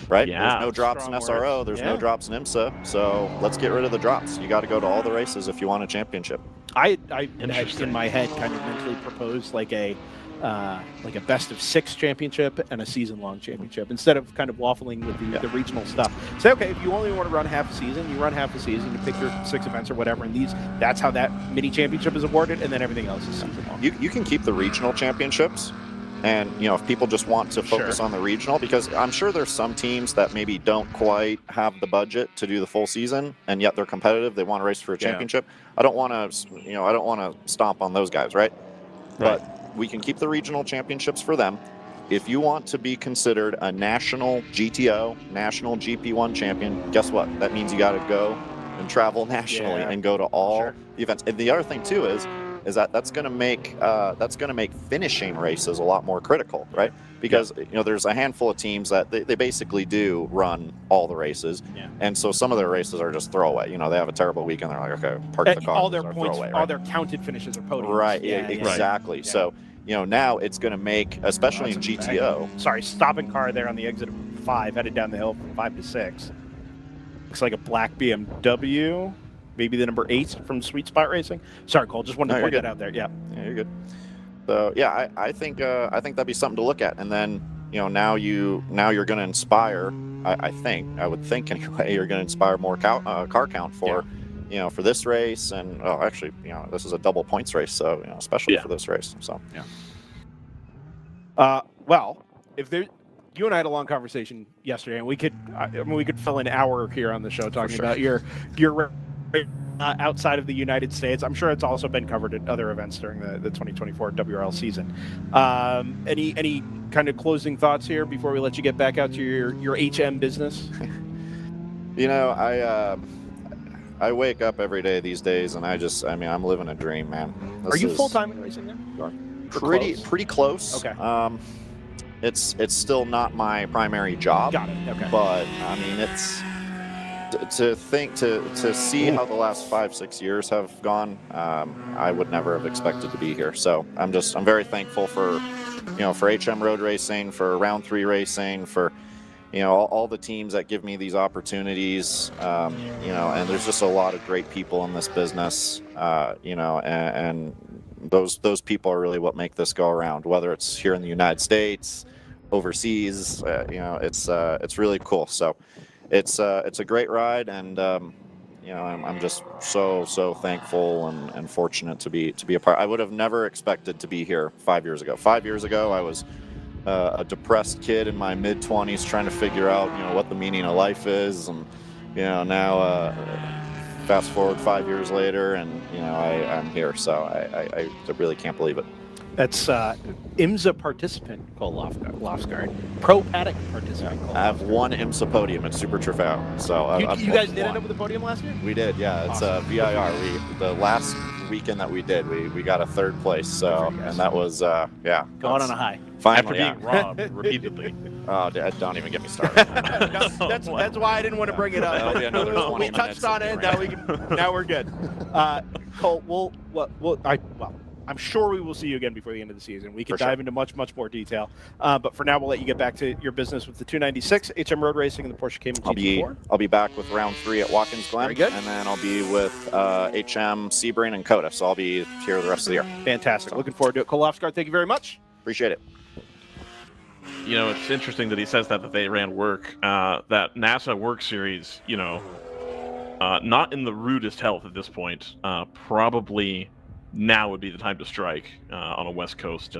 Right? Yeah. There's no drops in SRO. There's no drops in IMSA. So let's get rid of the drops. You got to go to all the races if you want a championship. I had in my head kind of mentally proposed like a best of 6 championship and a season-long championship instead of kind of waffling with the regional stuff. Say, okay, if you only want to run half a season, you run half a season, you pick your 6 events or whatever, and that's how that mini championship is awarded, and then everything else is season-long. You can keep the regional championships, and if people just want to focus on the regional, because I'm sure there's some teams that maybe don't quite have the budget to do the full season, and yet they're competitive. They want to race for a championship. I don't want to stomp on those guys, right? But we can keep the regional championships for them. If you want to be considered a national GTO, national GP1 champion, guess what? That means you got to go and travel nationally and go to all the events. And the other thing too is that's going to make finishing races a lot more critical, right? Because there's a handful of teams that they basically do run all the races, and so some of their races are just throwaway. They have a terrible weekend, they're like, okay, park the car. All their points, all their counted finishes are podiums. Right, exactly. Yeah. So now it's going to make, especially in GTO. Sorry, stopping car there on the exit of 5, headed down the hill from 5 to 6. Looks like a black BMW. Maybe the number 8 from Sweet Spot Racing. Sorry, Cole. Just wanted to point that out there. Yeah, you're good. So I think that'd be something to look at. And then now you're going to inspire. I would think anyway. You're going to inspire more car count for for this race. And actually, this is a double points race, so especially for this race. So well, if there. You and I had a long conversation yesterday, and we could fill an hour here on the show talking about your outside of the United States. I'm sure it's also been covered at other events during the 2024 WRL season. Any kind of closing thoughts here before we let you get back out to your HM business? I wake up every day these days, and I'm living a dream, man. Are you full time in racing now? You are. Pretty close. Okay. It's still not my primary job. Got it. Okay. But it's to see how the last 5-6 years have gone. I would never have expected to be here. So I'm very thankful for HM Road Racing, for Round 3 Racing, for all the teams that give me these opportunities. And there's just a lot of great people in this business. And those people are really what make this go around. Whether it's here in the United States, overseas, it's really cool. So it's a great ride, and I'm just so thankful and fortunate to be a part. I would have never expected to be here 5 years ago. 5 years ago, I was a depressed kid in my mid-20s trying to figure out what the meaning of life is, and now fast forward 5 years later, and I'm here. So I really can't believe it. That's IMSA participant Cole Lofsgaard, pro paddock participant. I have one IMSA podium at Super Trofeo. So you guys did end up with a podium last year? We did, yeah. It's awesome. VIR. The last weekend that we did, we got a 3rd place. So and that was going on a high. Finally, after being robbed repeatedly. Oh, don't even get me started. That's why I didn't want to bring it up. That'll be another 20 we touched on it. Now we're good. Cole, I'm sure we will see you again before the end of the season. We can dive into much more detail. But for now, we'll let you get back to your business with the 296, HM Road Racing, and the Porsche Cayman GT4. I'll be back with Round 3 at Watkins Glen. Very good. And then I'll be with HM, Sebring, and COTA. So I'll be here the rest of the year. Fantastic. Looking forward to it. Cole Lofsgaard, thank you very much. Appreciate it. It's interesting that he says that they ran work. That NASA work series, not in the rudest health at this point. Probably now would be the time to strike on a West Coast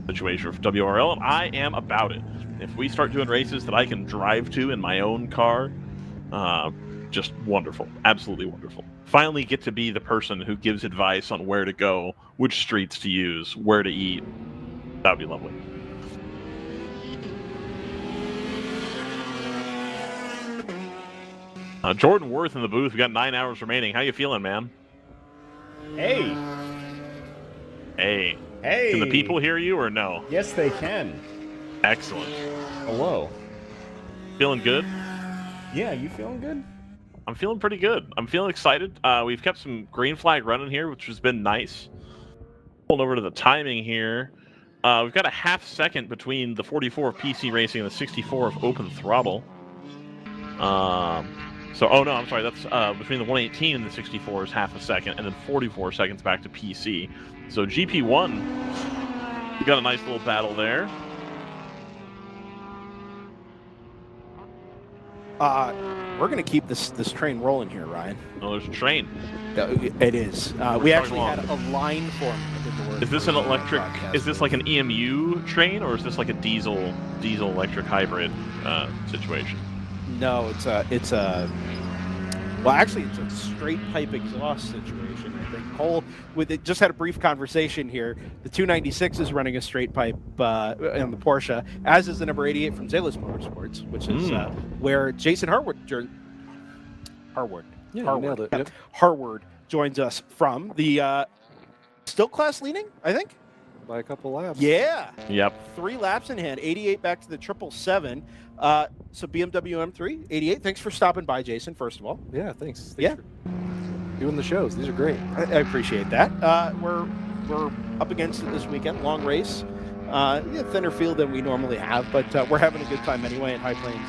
situation for WRL, and I am about it. If we start doing races that I can drive to in my own car, just wonderful, absolutely wonderful. Finally get to be the person who gives advice on where to go, which streets to use, where to eat. That would be lovely. Jordan Worth in the booth. We got 9 hours remaining. How you feeling, man? Hey. Can the people hear you or no? Yes, they can. Excellent. Hello. Feeling good? Yeah, you feeling good? I'm feeling pretty good. I'm feeling excited. We've kept some green flag running here, which has been nice. Pulling over to the timing here. We've got a half second between the 44 of PC Racing and the 64 of Open Throttle. So, oh no, I'm sorry. That's between the 118 and the 64 is half a second, and then 44 seconds back to PC. So GP1, you got a nice little battle there. We're going to keep this train rolling here, Ryan. Oh, there's a train. It is. We actually had a line form. Is this an electric? Is this like an EMU train, or is this like a diesel electric hybrid situation? No, it's a. Well, actually, it's a straight pipe exhaust situation. I think Cole just had a brief conversation here. The 296 is running a straight pipe on the Porsche, as is the number 88 from Zales Motorsports, which is where Jason Harwood nailed it. Yep. Harwood joins us from the still class leading, I think. By a couple laps. Yeah. Yep. 3 laps in hand, 88 back to the 777. So BMW M3, 88. Thanks for stopping by, Jason, first of all. Yeah, thanks. Yeah. For doing the shows. These are great. I appreciate that. We're up against it this weekend. Long race. Thinner field than we normally have, but we're having a good time anyway, and High Plains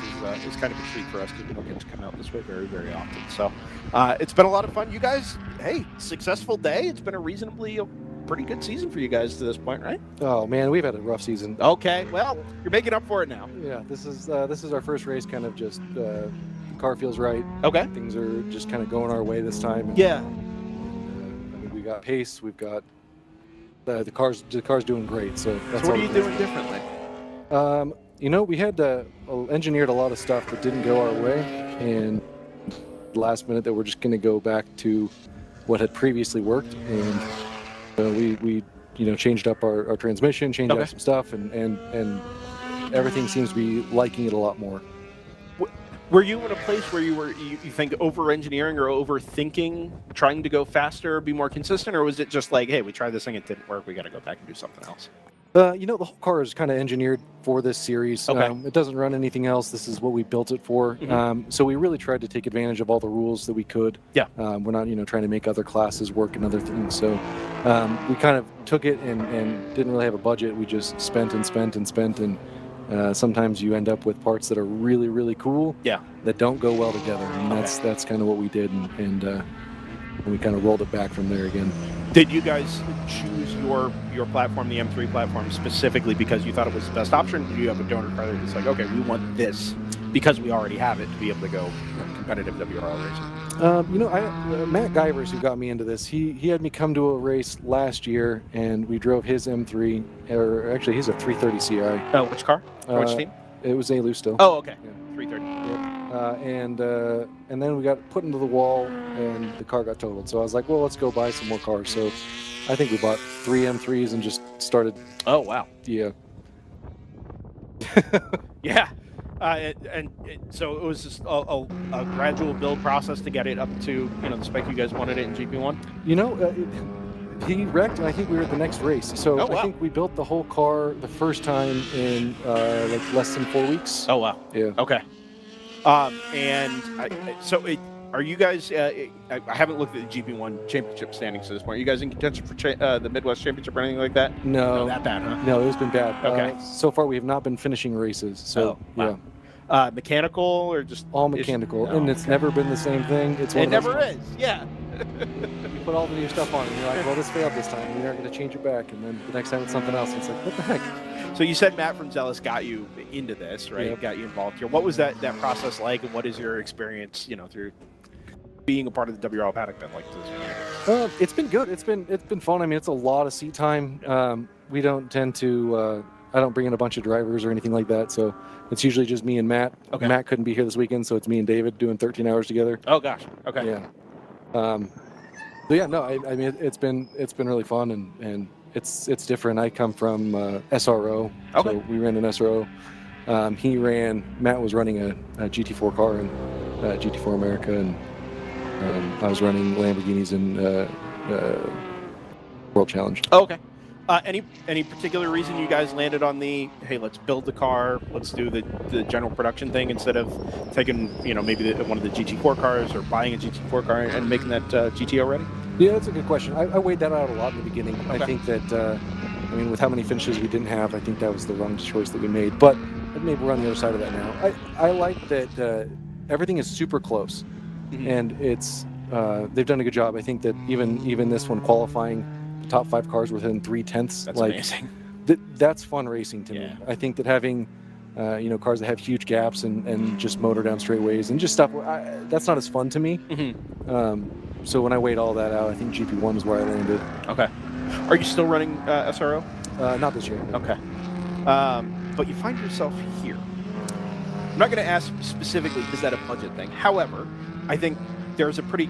is kind of a treat for us because we don't get to come out this way very, very often. So it's been a lot of fun. You guys, hey, successful day. It's been a reasonably pretty good season for you guys to this point, right? Oh man, we've had a rough season. Okay, well, you're making up for it now. Yeah, this is our first race. Kind of just the car feels right. Okay, things are just kind of going our way this time. And, yeah, I mean, we got pace. We've got the car's doing great. So that's what are you doing differently? We had engineered a lot of stuff that didn't go our way, and last minute that we're just going to go back to what had previously worked, and we changed up our transmission, changed out some stuff, and everything seems to be liking it a lot more. Were you in a place where you think over-engineering or overthinking, trying to go faster, be more consistent, or was it just like, hey, we tried this thing, it didn't work, we got to go back and do something else? The whole car is kind of engineered for this series. Okay. It doesn't run anything else. This is what we built it for. Mm-hmm. So we really tried to take advantage of all the rules that we could. Yeah. We're not, trying to make other classes work and other things. So we kind of took it and didn't really have a budget. We just spent and spent and spent. And sometimes you end up with parts that are really, really cool. Yeah. That don't go well together. And that's kind of what we did. And we kind of rolled it back from there again. Did you guys choose your platform, the M3 platform, specifically because you thought it was the best option? Did you have a donor car that's like, okay, we want this because we already have it to be able to go competitive WRL racing? Matt Guyvers, who got me into this, he had me come to a race last year, and we drove his M3, or actually he's a 330 CI. Oh, which car? Which team? It was A-Lu still. Oh, okay. Yeah. 330. Yep. And then we got put into the wall, and the car got totaled. So I was like, well, let's go buy some more cars. So I think we bought 3 M3s and just started. Oh, wow. Yeah. Yeah. So it was just a gradual build process to get it up to the spec you guys wanted it in GP1? He wrecked, and I think we were at the next race. So wow. I think we built the whole car the first time in like less than 4 weeks. Oh, wow. Yeah. Okay. Are you guys, I haven't looked at the GP1 championship standings to this point. Are you guys in contention for the Mid-West Championship or anything like that? No. Not that bad, huh? No, it's been bad. Okay. So far, we have not been finishing races. So, wow. Yeah. Mechanical or just? All mechanical. And it's never been the same thing. It never is, yeah. You put all the new stuff on, and you're like, well, this failed this time. You're not going to change it back. And then the next time it's something else. And it's like, what the heck? So you said Matt from Zealous got you into this, right? Yep. Got you involved here. What was that process like, and what is your experience, through being a part of the WRL paddock been like this? It's been good. It's been fun. I mean, it's a lot of seat time. We don't tend to. I don't bring in a bunch of drivers or anything like that. So it's usually just me and Matt. Okay. Matt couldn't be here this weekend, so it's me and David doing 13 hours together. Oh gosh. Okay. Yeah. So yeah, no, I mean it's been really fun and it's different. I come from SRO, Okay. So we ran an SRO. Matt was running a GT4 car in GT4 America, and I was running Lamborghinis in World Challenge. Oh, okay. Any particular reason you guys landed on the, hey, let's build the car, let's do the general production thing instead of taking, maybe one of the GT4 cars or buying a GT4 car and making that GTO ready? Yeah, that's a good question. I weighed that out a lot in the beginning. Okay. I think that, with how many finishes we didn't have, I think that was the wrong choice that we made. But maybe we're on the other side of that now. I like that everything is super close, Mhm. and it's they've done a good job. I think that even this one qualifying, the top 5 cars within 3/10. That's like amazing. that's fun racing to me. Yeah. I think that having cars that have huge gaps and just motor down straightaways and just stuff, that's not as fun to me. So when I weighed all that out, I think GP1 is where I landed. Okay. Are you still running SRO? Not this year. No. Okay. But you find yourself here. I'm not going to ask specifically, is that a budget thing? However, I think there's a pretty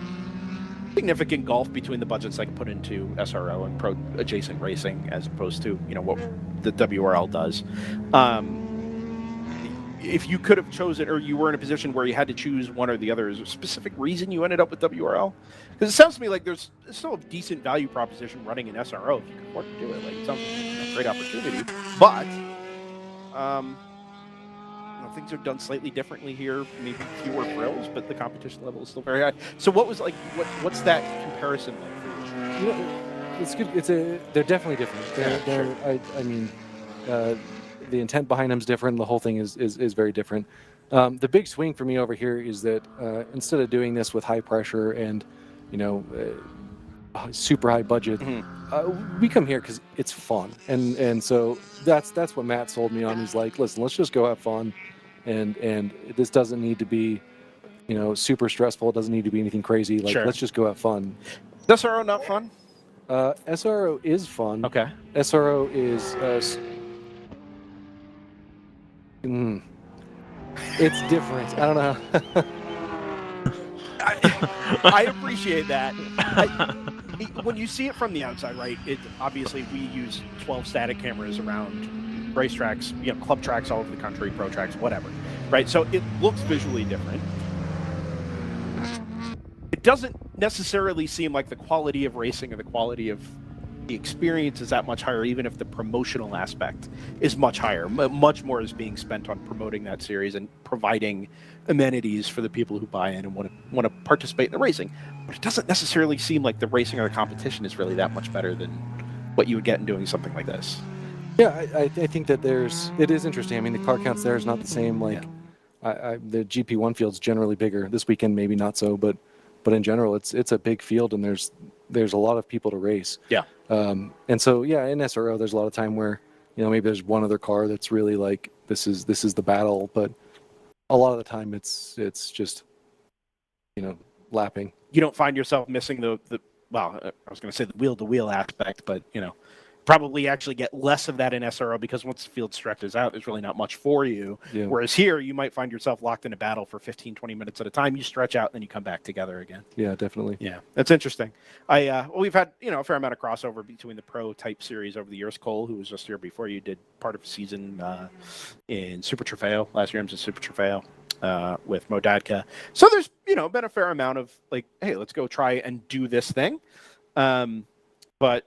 significant gulf between the budgets I can put into SRO and pro adjacent racing as opposed to, what the WRL does. If you could have chosen, or you were in a position where you had to choose one or the other, is there a specific reason you ended up with WRL? Because it sounds to me like there's still a decent value proposition running an SRO if you can afford to do it. Like, it sounds like a great opportunity, but things are done slightly differently here. Maybe fewer frills, but the competition level is still very high. So what was what's that comparison like for you? It's good. They're definitely different. The intent behind them is different. The whole thing is very different. The big swing for me over here is that instead of doing this with high pressure and super high budget, we come here because it's fun, and so that's what Matt sold me on. He's like, listen, let's just go have fun, and this doesn't need to be super stressful. It doesn't need to be anything crazy. Like, let's just go have fun. Is SRO not fun? SRO is fun. Okay. SRO is it's different. I don't know. I appreciate that. When you see it from the outside, right? Obviously we use 12 static cameras around racetracks, club tracks all over the country, pro tracks, whatever, right? So it looks visually different. It doesn't necessarily seem like the quality of racing or the quality of the experience is that much higher, even if the promotional aspect is much higher. Much more is being spent on promoting that series and providing amenities for the people who buy in and want to participate in the racing. But it doesn't necessarily seem like the racing or the competition is really that much better than what you would get in doing something like this. Yeah, I think that it is interesting. I mean, the car counts there is not the same. Like, the GP1 field's generally bigger. This weekend maybe not so, but in general, it's a big field and there's a lot of people to race. Yeah. And so in SRO, there's a lot of time where maybe there's one other car that's really like this is the battle, but a lot of the time it's just lapping. You don't find yourself missing the well, I was going to say the wheel-to-wheel aspect, but probably actually get less of that in SRO because once the field stretches out, there's really not much for you. Yeah. Whereas here, you might find yourself locked in a battle for 15, 20 minutes at a time. You stretch out, and then you come back together again. Yeah, definitely. Yeah, that's interesting. We've had a fair amount of crossover between the pro type series over the years. Cole, who was just here before you, did part of a season in Super Trofeo last year. I was in Super Trofeo with Modadka. So there's been a fair amount of like, hey, let's go try and do this thing. But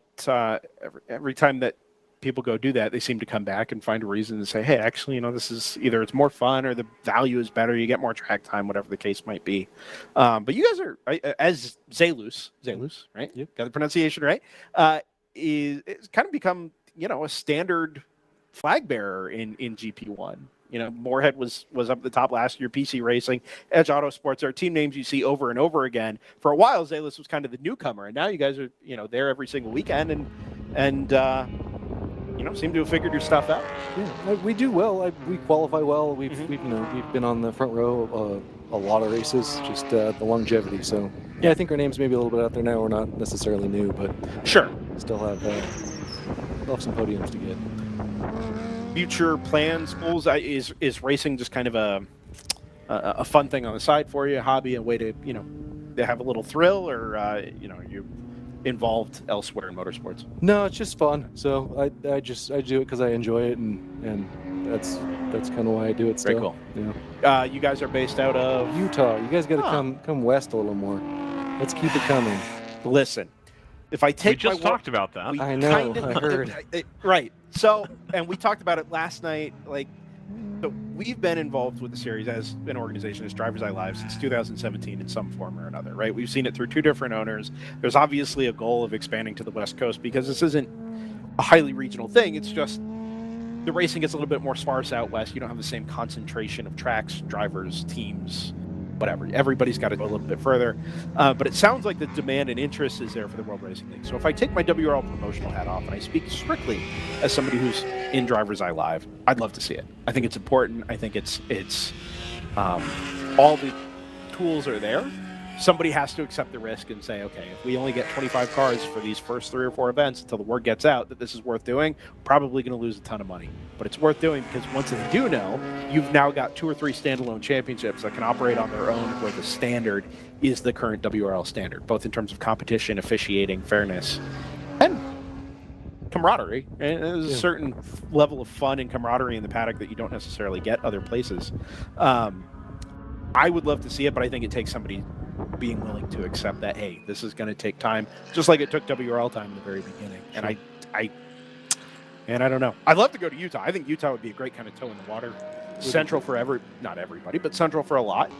every time that people go do that, they seem to come back and find a reason to say, hey, actually, this is either it's more fun or the value is better. You get more track time, whatever the case might be. But you guys are, as Zelus, right? Yep. Got the pronunciation right. It's kind of become, a standard flag bearer in GP1. Moorhead was up at the top last year, PC Racing, Edge Autosports are team names you see over and over again. For a while, Zelus was kind of the newcomer, and now you guys are, there every single weekend and seem to have figured your stuff out. Yeah, we do well. We qualify well. We've been on the front row a lot of races, just the longevity. So yeah, I think our name's maybe a little bit out there now. We're not necessarily new, but sure, still have some podiums to get. Future plans, goals, is racing just kind of a fun ththing on the side for you, a hobby, a way to to have a little thrill, or are you involved elsewhere in motorsports? No, it's just fun. So I do it because I enjoy it, and that's kind of why I do it. Still. Very cool. Yeah. You guys are based out of Utah. You guys got to come west a little more. Let's keep it coming. Listen, if I take we just talked about that. I know. I heard. Right. So, and we talked about it last night. So we've been involved with the series as an organization, as DriversEye Live, since 2017 in some form or another, right? We've seen it through two different owners. There's obviously a goal of expanding to the West Coast because this isn't a highly regional thing. It's just the racing gets a little bit more sparse out west. You don't have the same concentration of tracks, drivers, teams whatever. Everybody's got to go a little bit further. But it sounds like the demand and interest is there for the World Racing League. So if I take my WRL promotional hat off and I speak strictly as somebody who's in DriversEye Live, I'd love to see it. I think it's important. I think it's all the tools are there. Somebody has to accept the risk and say, okay, if we only get 25 cars for these first 3 or 4 events until the word gets out that this is worth doing, probably going to lose a ton of money. But it's worth doing because once they do know, you've now got 2 or 3 standalone championships that can operate on their own where the standard is the current WRL standard, both in terms of competition, officiating, fairness, and camaraderie. And there's a certain level of fun and camaraderie in the paddock that you don't necessarily get other places. I would love to see it, but I think it takes somebody being willing to accept that, hey, this is going to take time, just like it took WRL time in the very beginning. And I don't know. I'd love to go to Utah. I think Utah would be a great kind of toe in the water. Central for not everybody, but central for a lot.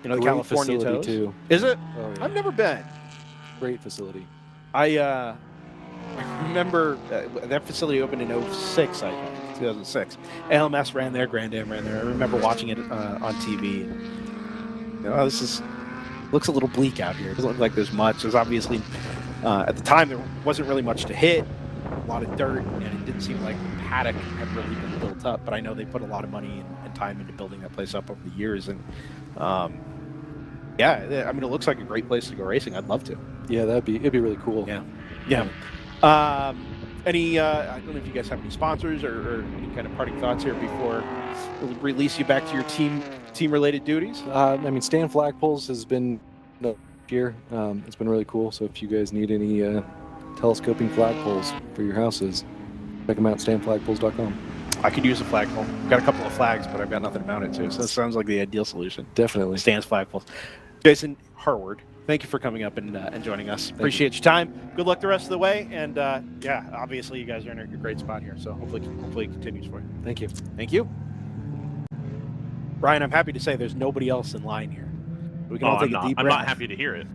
You know, the California toes. Too. Is it? Oh, yeah. I've never been. Great facility. I remember that facility opened in 2006, I think, 2006. ALMS ran there, Grand Am ran there. I remember watching it on TV. This looks a little bleak out here. It doesn't look like there's much. There's obviously, at the time, there wasn't really much to hit, a lot of dirt, and it didn't seem like the paddock had really been built up. But I know they put a lot of money and time into building that place up over the years. And yeah, I mean, it looks like a great place to go racing. I'd love to. Yeah, it'd be really cool. Yeah. Any, I don't know if you guys have any sponsors or any kind of parting thoughts here before we release you back to your team-related duties? I mean, Stan Flagpoles has been here. It's been really cool. So if you guys need any telescoping flagpoles for your houses, check them out, stanflagpoles.com. I could use a flagpole. Got a couple of flags, but I've got nothing to mount it to. So that sounds like the ideal solution. Definitely. Stan's flagpoles. Jason Harward, thank you for coming up and joining us. Appreciate your time. Good luck the rest of the way. And yeah, obviously you guys are in a great spot here. So hopefully it continues for you. Thank you. Thank you. Ryan, I'm happy to say there's nobody else in line here. We can all take a deep breath. I'm not happy to hear it.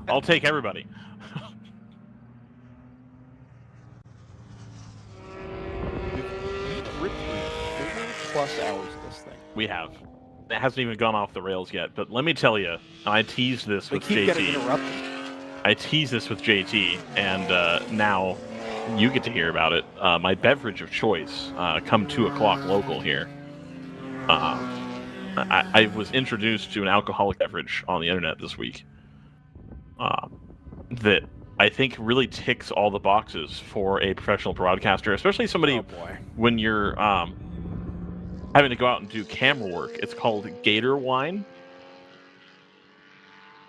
I'll take everybody. We've ripped 4+ hours of this thing. We have. It hasn't even gone off the rails yet. But let me tell you, I teased this with keep getting JT. interrupted. I teased this with JT, and now you get to hear about it. My beverage of choice, come 2 o'clock local here. I was introduced to an alcoholic beverage on the internet this week that I think really ticks all the boxes for a professional broadcaster, especially somebody when you're having to go out and do camera work. It's called Gator Wine,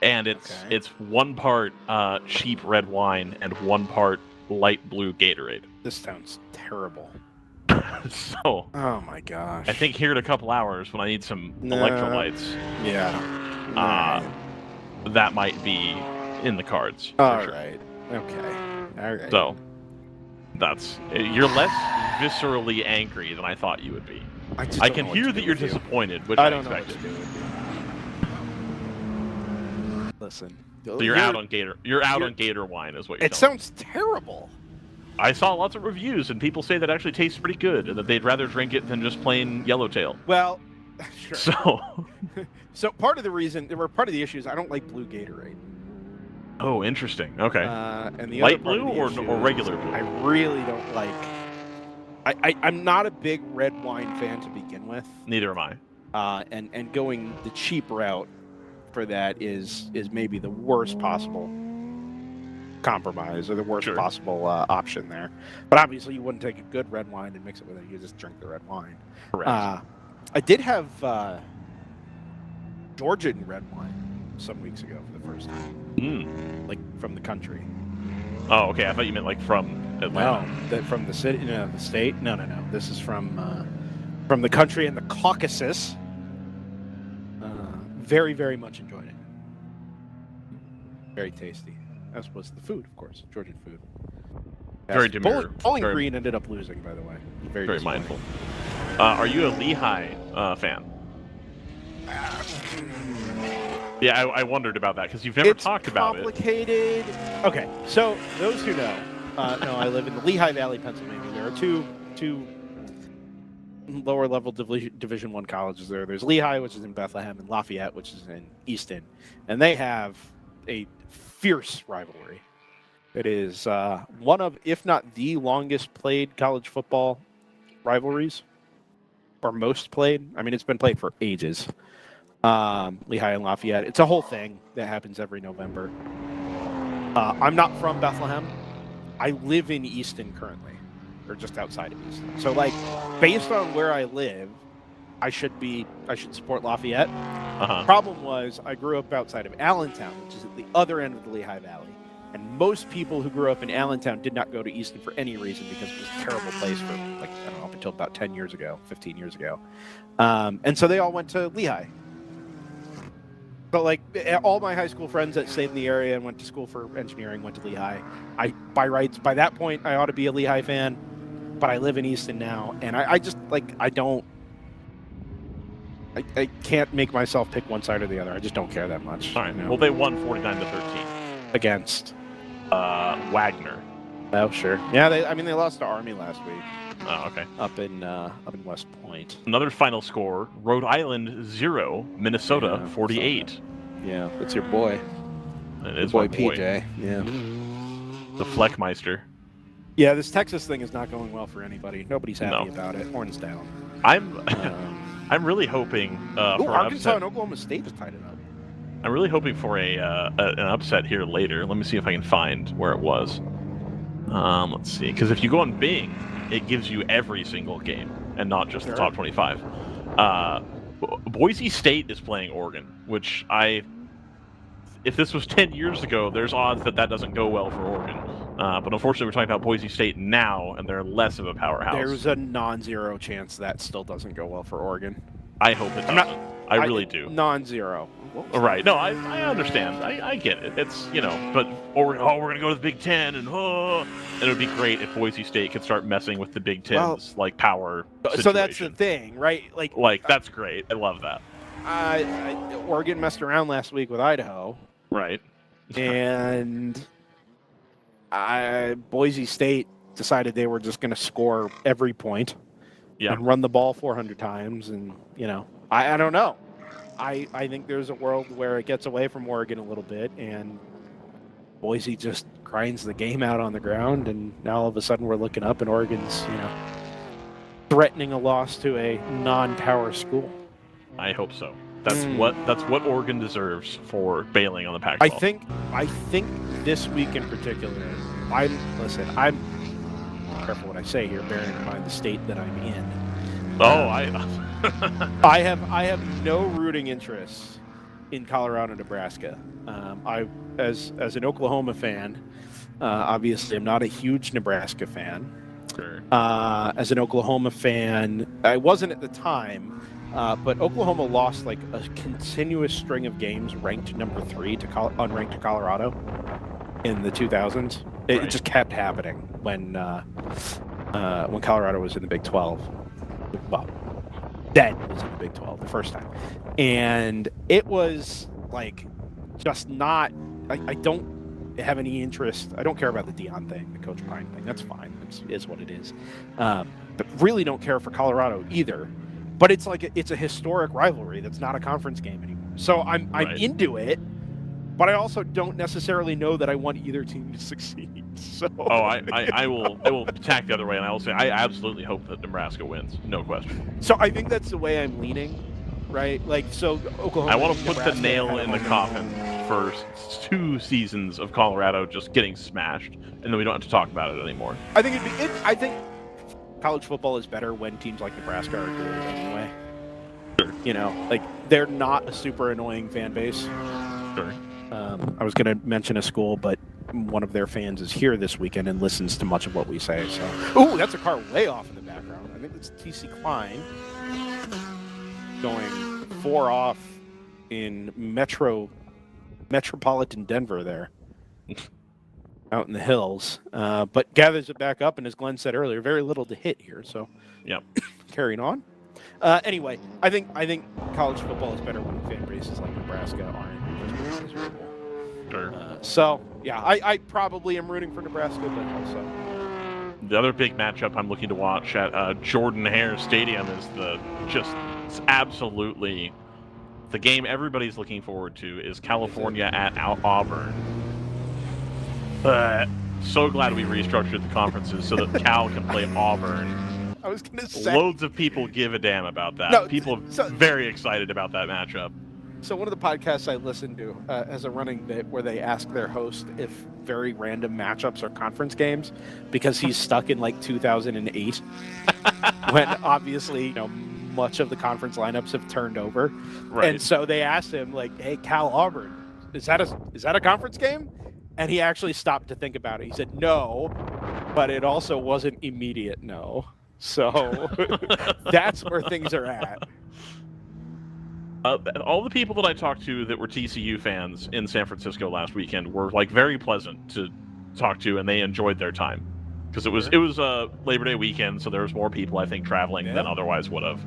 and it's 1 part cheap red wine and 1 part light blue Gatorade. This sounds terrible. So, oh my gosh! I think here in a couple hours, when I need some electrolytes, that might be in the cards. All right. Okay. All right. So, you're less viscerally angry than I thought you would be. I can hear that you're disappointed, which I expected. Listen. So you're out on Gator. You're out on Gator wine, is what you're. It sounds terrible. I saw lots of reviews, and people say that actually tastes pretty good, and that they'd rather drink it than just plain Yellowtail. Well, sure. So part of the reason, or part of the issue is I don't like blue Gatorade. Oh, interesting. Okay. And the light other blue or regular blue? I really don't like. I'm not a big red wine fan to begin with. Neither am I. And going the cheap route for that is maybe the worst possible compromise or the worst possible option there. But obviously you wouldn't take a good red wine and mix it with it. You just drink the red wine. Correct. I did have Georgian red wine some weeks ago for the first time. Like from the country. Oh, okay. I thought you meant like from Atlanta. No, from the city, the state. No. This is from the country in the Caucasus. Very, very much enjoyed it. Very tasty. As was the food, of course, Georgian food. Very demure. Bowling Green ended up losing, by the way. Very mindful. Are you a Lehigh fan? Yeah, I wondered about that because you've never talked about it. It's complicated. Okay, so those who know, I live in the Lehigh Valley, Pennsylvania. There are two lower level Division I colleges there. There's Lehigh, which is in Bethlehem, and Lafayette, which is in Easton, and they have a fierce rivalry. It is one of, if not the longest played college football rivalries, or most played. I mean, it's been played for ages. Lehigh and Lafayette. It's a whole thing that happens every November. I'm not from Bethlehem. I live in Easton currently, or just outside of Easton. So, like, based on where I live, I should support Lafayette. Problem was, I grew up outside of Allentown, which is at the other end of the Lehigh Valley. And most people who grew up in Allentown did not go to Easton for any reason because it was a terrible place for, like, I don't know, up until about 10 years ago, 15 years ago. And so they all went to Lehigh. But, like, all my high school friends that stayed in the area and went to school for engineering went to Lehigh. By that point, I ought to be a Lehigh fan, but I live in Easton now, and I just, like, I can't make myself pick one side or the other. I just don't care that much. All right. You know? Well, they won 49-13 against Wagner. Oh, sure. Yeah, they lost to Army last week. Oh, okay. Up in West Point. Another final score: Rhode Island 0, Minnesota 48. Yeah, it's your boy. It is boy, my boy. PJ. Yeah. The Fleckmeister. Yeah, this Texas thing is not going well for anybody. Nobody's happy about it. Horns down. I'm really hoping for Arkansas an and Oklahoma State just tied it up. I'm really hoping for an upset here later. Let me see if I can find where it was. Let's see, because if you go on Bing, it gives you every single game and not just the top 25. Boise State is playing Oregon, which if this was 10 years ago, there's odds that doesn't go well for Oregon. But unfortunately, we're talking about Boise State now, and they're less of a powerhouse. There's a non-zero chance that still doesn't go well for Oregon. I hope it doesn't. I really do. Non-zero. Right. No, I understand. I get it. It's, but Oregon, we're going to go to the Big Ten, and it would be great if Boise State could start messing with the Big Ten's, power situation. So that's the thing, right? That's great. I love that. Oregon messed around last week with Idaho. Right. And Boise State decided they were just going to score every point and run the ball 400 times. And, I don't know. I think there's a world where it gets away from Oregon a little bit, and Boise just grinds the game out on the ground, and now all of a sudden we're looking up and Oregon's, threatening a loss to a non-power school. I hope so. That's what Oregon deserves for bailing on the Pac-12. I think this week in particular, I'm careful what I say here, bearing in mind the state that I'm in. I have no rooting interest in Colorado, Nebraska. As an Oklahoma fan, obviously I'm not a huge Nebraska fan. Sure. As an Oklahoma fan, I wasn't at the time, but Oklahoma lost like a continuous string of games ranked number 3 to unranked Colorado in the 2000s. It just kept happening when Colorado was in the Big 12. Well, then was in the Big 12 the first time, and it was like just not. I don't have any interest. I don't care about the Dion thing, the Coach Pine thing. That's fine. It is what it is. But really don't care for Colorado either. But it's like it's a historic rivalry that's not a conference game anymore. So I'm into it, but I also don't necessarily know that I want either team to succeed. So I will attack the other way, and I will say I absolutely hope that Nebraska wins, no question. So I think that's the way I'm leaning, right? So Oklahoma. I want to put Nebraska, the nail in the coffin for 2 seasons of Colorado just getting smashed, and then we don't have to talk about it anymore. I think I think college football is better when teams like Nebraska are good anyway. Sure. They're not a super annoying fan base. Sure. I was going to mention a school, but one of their fans is here this weekend and listens to much of what we say. So, ooh, that's a car way off in the background. I think it's TC Klein going 4 off in metropolitan Denver there, out in the hills, but gathers it back up. And as Glenn said earlier, very little to hit here. So, carrying on. Anyway, I think college football is better when fan bases like Nebraska aren't miserable. Sure. So yeah, I probably am rooting for Nebraska, but also The other big matchup I'm looking to watch at Jordan Hare Stadium is it's absolutely the game everybody's looking forward to is California at Auburn. So glad we restructured the conferences so that Cal can play Auburn. I was going to say. Loads of people give a damn about that. No, people are very excited about that matchup. So one of the podcasts I listen to has a running bit where they ask their host if very random matchups are conference games because he's stuck in like 2008 when obviously much of the conference lineups have turned over. Right. And so they asked him like, "Hey, Cal Auburn, is that a conference game?" And he actually stopped to think about it. He said no, but it also wasn't immediate no. So that's where things are at. All the people that I talked to that were TCU fans in San Francisco last weekend were like very pleasant to talk to, and they enjoyed their time because it was Labor Day weekend, so there was more people I think traveling than otherwise would have,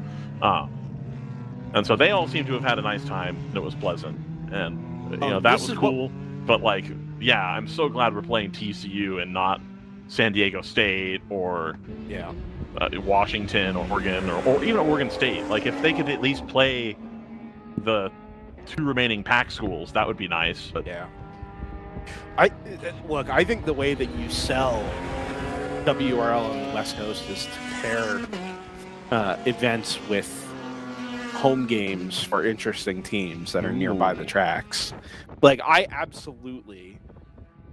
and so they all seemed to have had a nice time and it was pleasant, and that was cool. But like, yeah, I'm so glad we're playing TCU and not San Diego State or Washington or Oregon or even Oregon State. Like if they could at least play the 2 remaining PAC schools, that would be nice. But yeah, I think the way that you sell WRL on the West Coast is to pair events with home games for interesting teams that are nearby the tracks. Like I absolutely,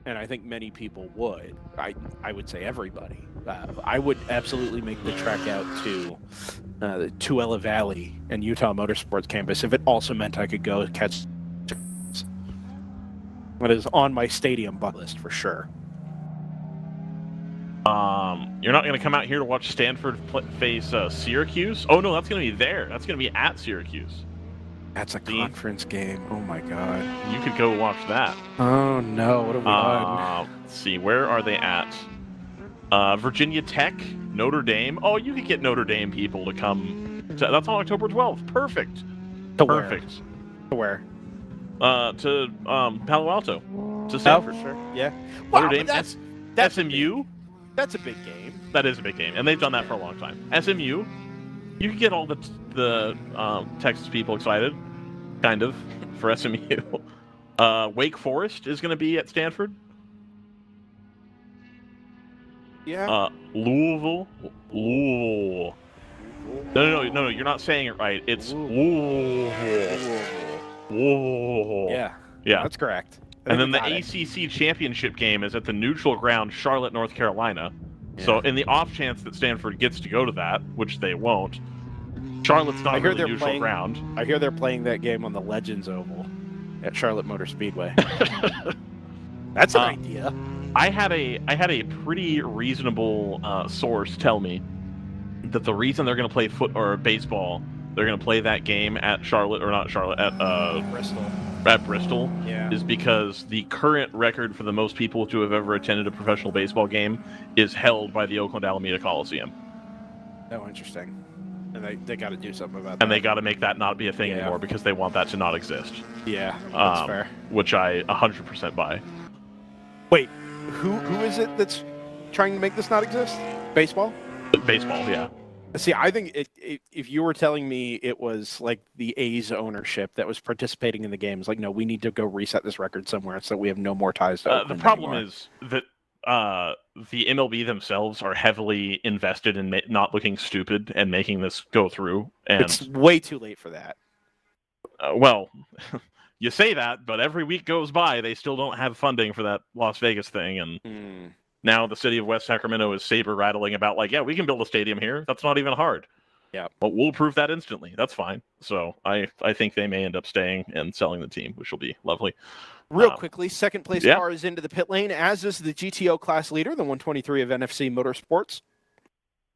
and I think many people would. I would say everybody. I would absolutely make the trek out to the Tuella Valley and Utah Motorsports Campus if it also meant I could go catch. That is on my stadium bucket list for sure. You're not going to come out here to watch Stanford face Syracuse? Oh no, that's going to be there. That's going to be at Syracuse. That's a conference game. Oh my god. You could go watch that. Oh no, what have we done? Let's see, where are they at? Virginia Tech, Notre Dame. Oh, you could get Notre Dame people to come. That's on October 12th. Perfect. Perfect. To where? To Palo Alto. To Stanford. For sure. Yeah. Notre Dame. That's SMU. That's a big game. That is a big game, and they've done that for a long time. SMU. You could get all the Texas people excited, kind of, for SMU. Wake Forest is going to be at Stanford. Yeah. Louisville. No, you're not saying it right. It's Louisville. Yeah. Yeah. That's correct. And then the ACC championship game is at the neutral ground, Charlotte, North Carolina. Yeah. So in the off chance that Stanford gets to go to that, which they won't, Charlotte's not really neutral ground. I hear they're playing that game on the Legends Oval at Charlotte Motor Speedway. That's an idea. I had a pretty reasonable source tell me that the reason they're going to play baseball, they're going to play that game at Charlotte, or not Charlotte, at Bristol. At Bristol, yeah, is because the current record for the most people to have ever attended a professional baseball game is held by the Oakland Alameda Coliseum. Oh, interesting. And they got to do something about that. And they got to make that not be a thing anymore because they want that to not exist. Yeah, that's fair. Which I 100% buy. Wait, who is it that's trying to make this not exist? Baseball? Baseball, yeah. See, I think if you were telling me it was like the A's ownership that was participating in the games, like, no, we need to go reset this record somewhere so we have no more ties to Oakland the problem anymore. is that the MLB themselves are heavily invested in not looking stupid and making this go through. And it's way too late for that. Well, you say that, but every week goes by, they still don't have funding for that Las Vegas thing, and now the city of West Sacramento is saber rattling about like, yeah, we can build a stadium here. That's not even hard. Yeah, but we'll prove that instantly. That's fine. So I think they may end up staying and selling the team, which will be lovely. Real quickly, second place car is into the pit lane, as is the GTO class leader, the 123 of NFC Motorsports.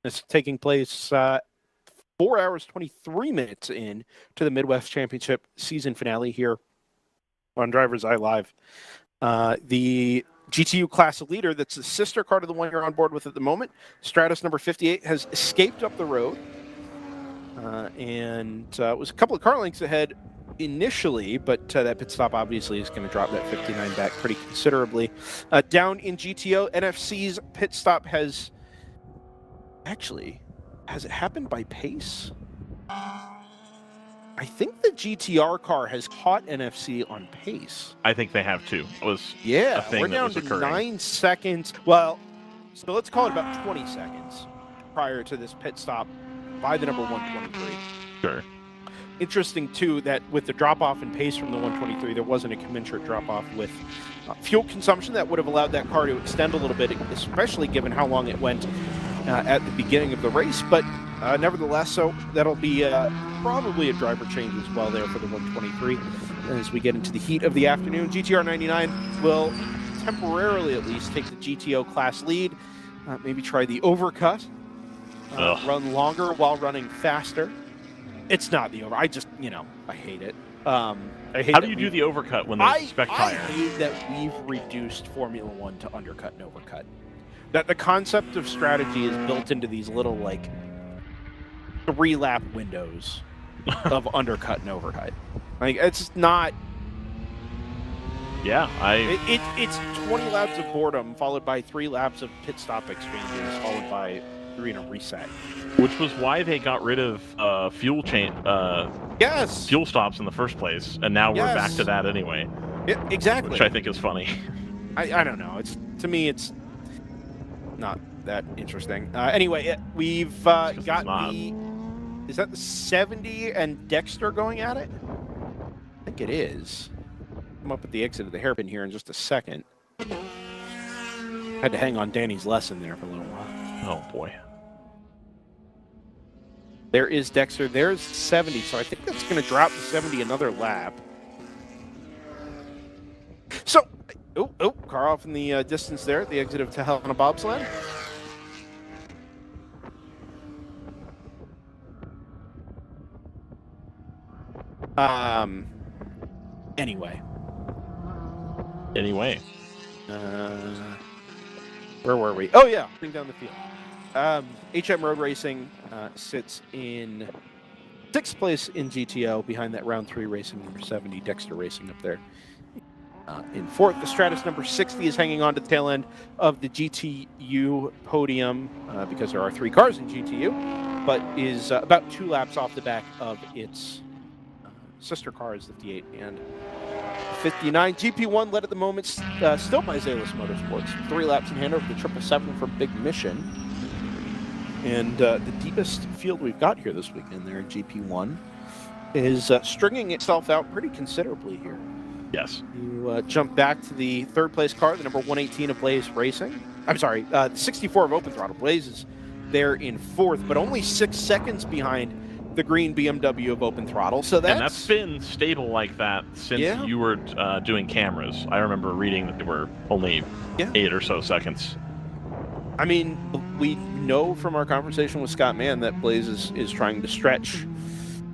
It's taking place 4 hours, 23 minutes in to the Mid-West Championship season finale here on DriversEye Live. The GTU class leader, that's the sister car to the one you're on board with at the moment, Stratus number 58, has escaped up the road. And it was a couple of car lengths ahead initially, but that pit stop obviously is going to drop that 59 back pretty considerably. Down in GTO, NFC's pit stop has Actually, has it happened by pace? I think the GTR car has caught NFC on pace. I think they have too. It was Yeah, a thing we're that down was to occurring. 9 seconds. Well, so let's call it about 20 seconds prior to this pit stop by the number 123. Sure. Interesting, too, that with the drop-off in pace from the 123, there wasn't a commensurate drop-off with fuel consumption that would have allowed that car to extend a little bit, especially given how long it went at the beginning of the race. But nevertheless, so that'll be probably a driver change as well there for the 123 as we get into the heat of the afternoon. GTR 99 will temporarily at least take the GTO class lead, maybe try the overcut, run longer while running faster. It's not the over. I just, I hate it. I hate How do you do the overcut when there's a spec tire? I hate that we've reduced Formula One to undercut and overcut. That the concept of strategy is built into these little, 3-lap windows of undercut and overcut. It's not... Yeah, It's 20 laps of boredom, followed by 3 laps of pit stop exchanges, followed by 3 and a reset. Which was why they got rid of fuel stops in the first place, and now we're back to that anyway. Exactly. Which I think is funny. I don't know. To me, it's not that interesting. Anyway, we've got the... Is that the 70 and Dexter going at it? I think it is. I'm up at the exit of the hairpin here in just a second. Had to hang on Danny's lesson there for a little while. Oh, boy. There is Dexter. There's 70, so I think that's going to drop to 70 another lap. So, car off in the distance there at the exit of Tahelena Bobsled. Anyway. Where were we? Oh, yeah. Bring down the field. HM Road Racing sits in 6th place in GTO behind that round 3 racing number 70, Dexter Racing up there. In 4th, the Stratus number 60 is hanging on to the tail end of the GTU podium because there are 3 cars in GTU, but is about 2 laps off the back of its sister cars, 58 and 59. GP1 led at the moment, still by Zalis Motorsports. 3 laps in hand over the 777 for Big Mission. And the deepest field we've got here this weekend there in GP1 is stringing itself out pretty considerably here. Yes. You jump back to the 3rd place car, the number 118 of Blaze Racing. I'm sorry, the 64 of Open Throttle. Blaze is there in 4th, but only 6 seconds behind the green BMW of Open Throttle. So that's been stable like that since you were doing cameras. I remember reading that they were only 8 or so seconds. I mean, we know from our conversation with Scott Mann that Blaze is trying to stretch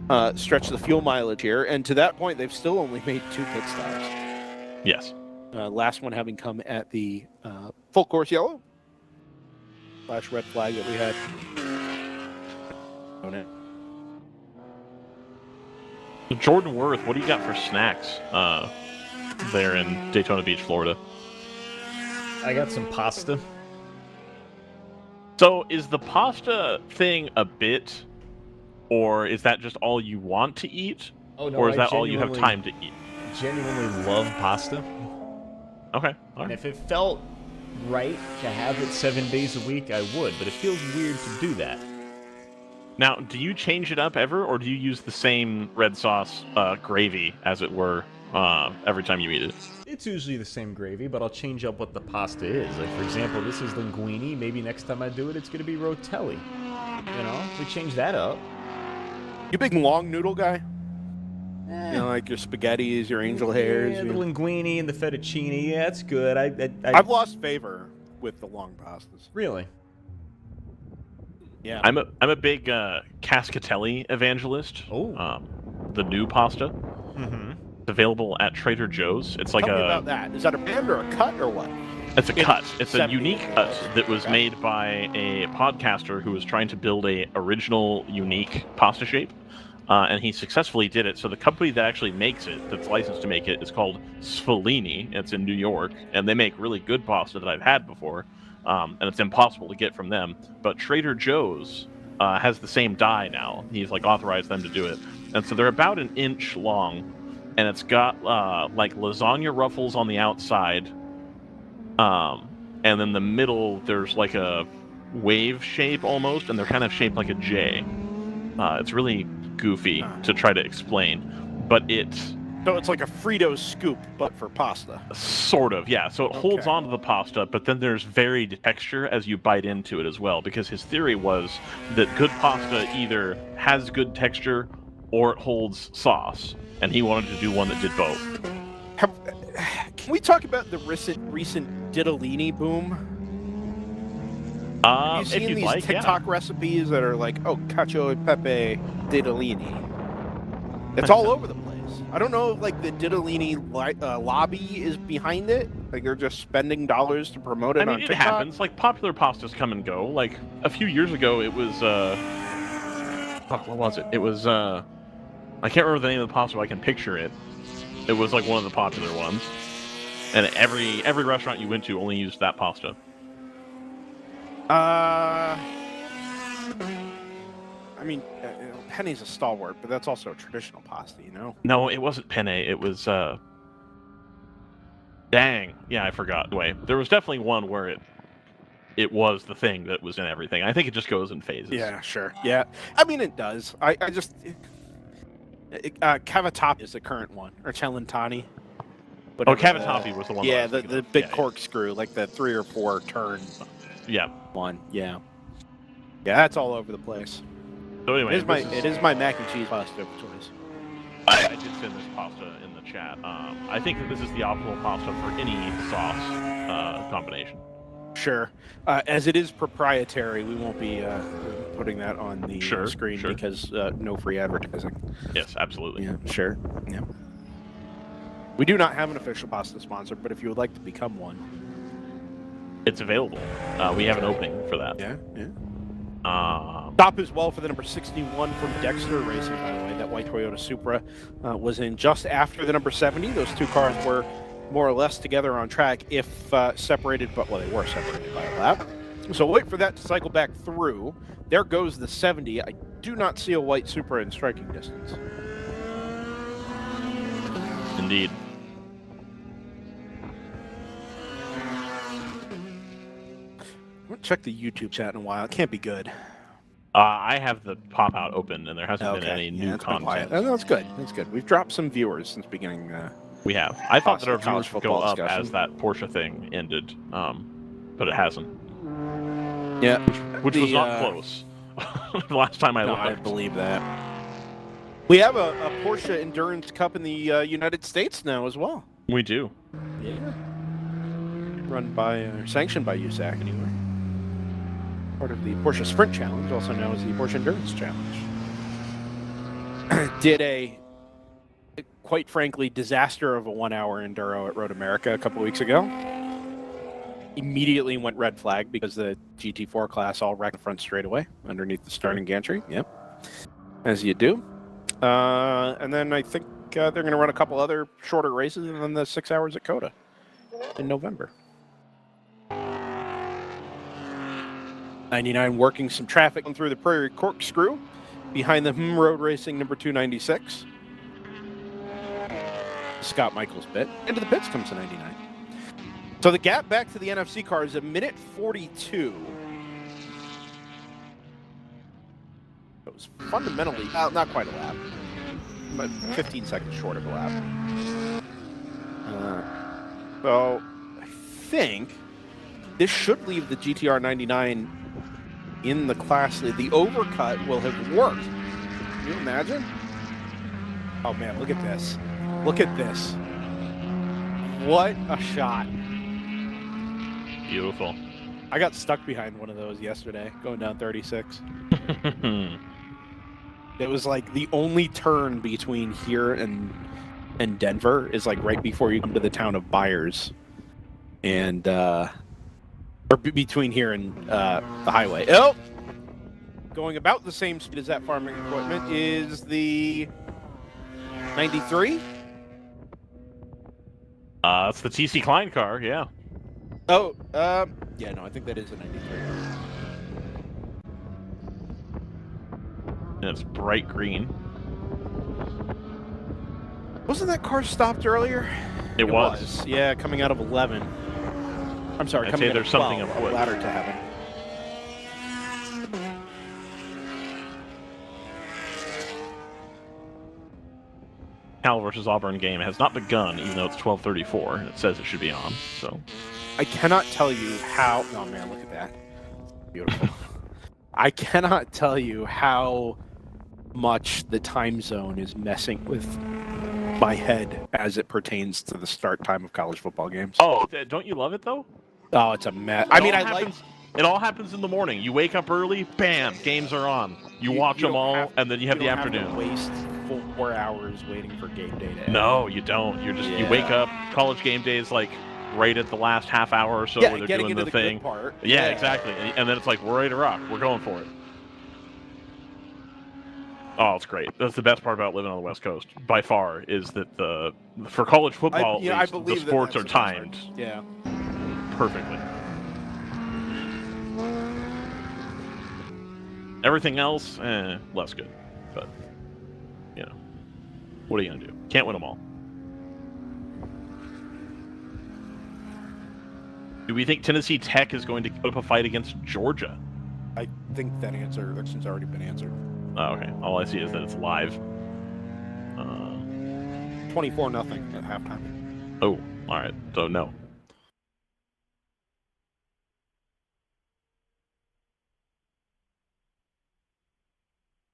the fuel mileage here, and to that point, they've still only made 2 pit stops. Yes. Last one having come at the full course yellow / red flag that we had. Jordan Worth, what do you got for snacks there in Daytona Beach, Florida? I got some pasta. So is the pasta thing a bit, or is that just all you want to eat? Oh, no, or is that all you have time to eat? Genuinely love pasta. Okay. And if it felt right to have it 7 days a week, I would, but it feels weird to do that. Now, do you change it up ever, or do you use the same red sauce gravy, as it were, every time you eat it? It's usually the same gravy, but I'll change up what the pasta is. Like, for example, this is linguine. Maybe next time I do it, it's going to be rotelli. We change that up. You big long noodle guy? Like your spaghettis, your angel hairs. Yeah, the linguine and the fettuccine. Yeah, that's good. I've lost favor with the long pastas. Really? Yeah. I'm a big cascatelli evangelist. Oh. The new pasta. Mm-hmm. It's available at Trader Joe's. It's like Tell me about that. Is that a brand or a cut or what? It's a cut. It's a unique cut that was made by a podcaster who was trying to build a original, unique pasta shape. And he successfully did it. So the company that actually makes it, that's licensed to make it, is called Sfolini. It's in New York, and they make really good pasta that I've had before. and it's impossible to get from them. But Trader Joe's has the same die now. He's like authorized them to do it, and so they're about an inch long, and it's got like lasagna ruffles on the outside, and then the middle there's like a wave shape almost, and they're kind of shaped like a J. It's really goofy to try to explain, but it's So it's like a Frito scoop, but for pasta. sort of, yeah. So it holds onto the pasta, but then there's varied texture as you bite into it as well, because his theory was that good pasta either has good texture or it holds sauce, and he wanted to do one that did both. Can we talk about the recent ditalini boom? Have you seen if you'd these like, TikTok recipes that are like, oh, cacio e pepe ditalini? It's all over the place. I don't know if like the ditalini lobby is behind it. Like they're just spending dollars to promote it I mean, on it TikTok. happens. Like, popular pastas come and go. Like, a few years ago, it was, fuck, what was it? It was, I can't remember the name of the pasta, but I can picture it. It was, like, one of the popular ones. And every restaurant you went to only used that pasta. I mean, penne's a stalwart, but that's also a traditional pasta, you know? No, it wasn't penne. It was, dang. Yeah, I forgot. Wait, there was definitely one where it was the thing that was in everything. I think it just goes in phases. Yeah, sure. Yeah. I mean, it does. I just... cavatappi is the current one, or celentani. Oh, cavatappi was the one. Yeah, the big corkscrew, like the 3 or 4 turn. Yeah. One. Yeah. Yeah, that's all over the place. So anyway, it is my mac and cheese pasta of choice. I did send this pasta in the chat. I think that this is the optimal pasta for any sauce combination. Sure. As it is proprietary, we won't be putting that on the screen because no free advertising. Yes, absolutely. Yeah, sure. Yeah. We do not have an official pasta sponsor, but if you would like to become one, it's available. We have an opening for that. Yeah, yeah. Stop as well for the number 61 from Dexter Racing, by the way. That white Toyota Supra was in just after the number 70. Those two cars were more or less together on track if separated, but well, they were separated by a lap. So wait for that to cycle back through. There goes the 70. I do not see a white Supra in striking distance. Indeed. I haven't checked the YouTube chat in a while. It can't be good. I have the pop-out open, and there hasn't been any new content. Oh, that's good. That's good. We've dropped some viewers since beginning. We have. I thought that our viewers would go up discussion. as that Porsche thing ended, but it hasn't. Yeah. Which was not close. The last time I looked. I believe that. We have a Porsche Endurance Cup in the United States now as well. We do. Yeah. Run by, sanctioned by USAC anyway. Part of the Porsche Sprint Challenge, also known as the Porsche Endurance Challenge. Did a, quite frankly, disaster of a 1-hour enduro at Road America a couple weeks ago. Immediately went red flag because the GT4 class all wrecked front straightaway underneath the starting gantry. Yep. As you do. And then I think they're going to run a couple other shorter races and then the 6 hours at COTA in November. 99 working some traffic through the Prairie Corkscrew behind the Road Racing number 296. Scott Michaels pit. Into the pits comes the 99. So the gap back to the NFC car is a minute 42. It was fundamentally, not quite a lap, but 15 seconds short of a lap. So I think this should leave the GTR 99 in the class. The overcut will have worked. Can you imagine? Oh man, look at this. Look at this. What a shot. Beautiful. I got stuck behind one of those yesterday, going down 36. It was like the only turn between here and Denver is like right before you come to the town of Byers. And or between here and the highway. Oh! Going about the same speed as that farming equipment is the 93. It's the TC Klein car, yeah. Oh, Yeah, no, I think that is a 93. And it's bright green. Wasn't that car stopped earlier? It was. Yeah, coming out of 11. I'm sorry, I'd coming say out there's of 12, something afoot. a ladder to heaven. Cal versus Auburn game has not begun, even though it's 12:34. It says it should be on. So I cannot tell you how. Oh man, look at that! Beautiful. I cannot tell you how much the time zone is messing with my head as it pertains to the start time of college football games. Oh, don't you love it though? Oh, it's a mess. I mean, It all happens in the morning. You wake up early, bam, games are on. You watch them all, and then you have the afternoon. Have to waste 4 hours waiting for game day to end. No, you don't. You wake up. College game day is like right at the last half hour or so where they're getting doing into the good thing. part. Yeah, exactly. And then it's like, we're ready to rock. We're going for it. Oh, it's great. That's the best part about living on the West Coast, by far, is that for college football, I at least, believe the sports that's are the best part. timed Yeah. perfectly. Everything else, less good. But, what are you going to do? Can't win them all. Do we think Tennessee Tech is going to put up a fight against Georgia? I think that question's already been answered. Oh, okay. All I see is that it's live. 24-0 at halftime. Oh, all right. So, no.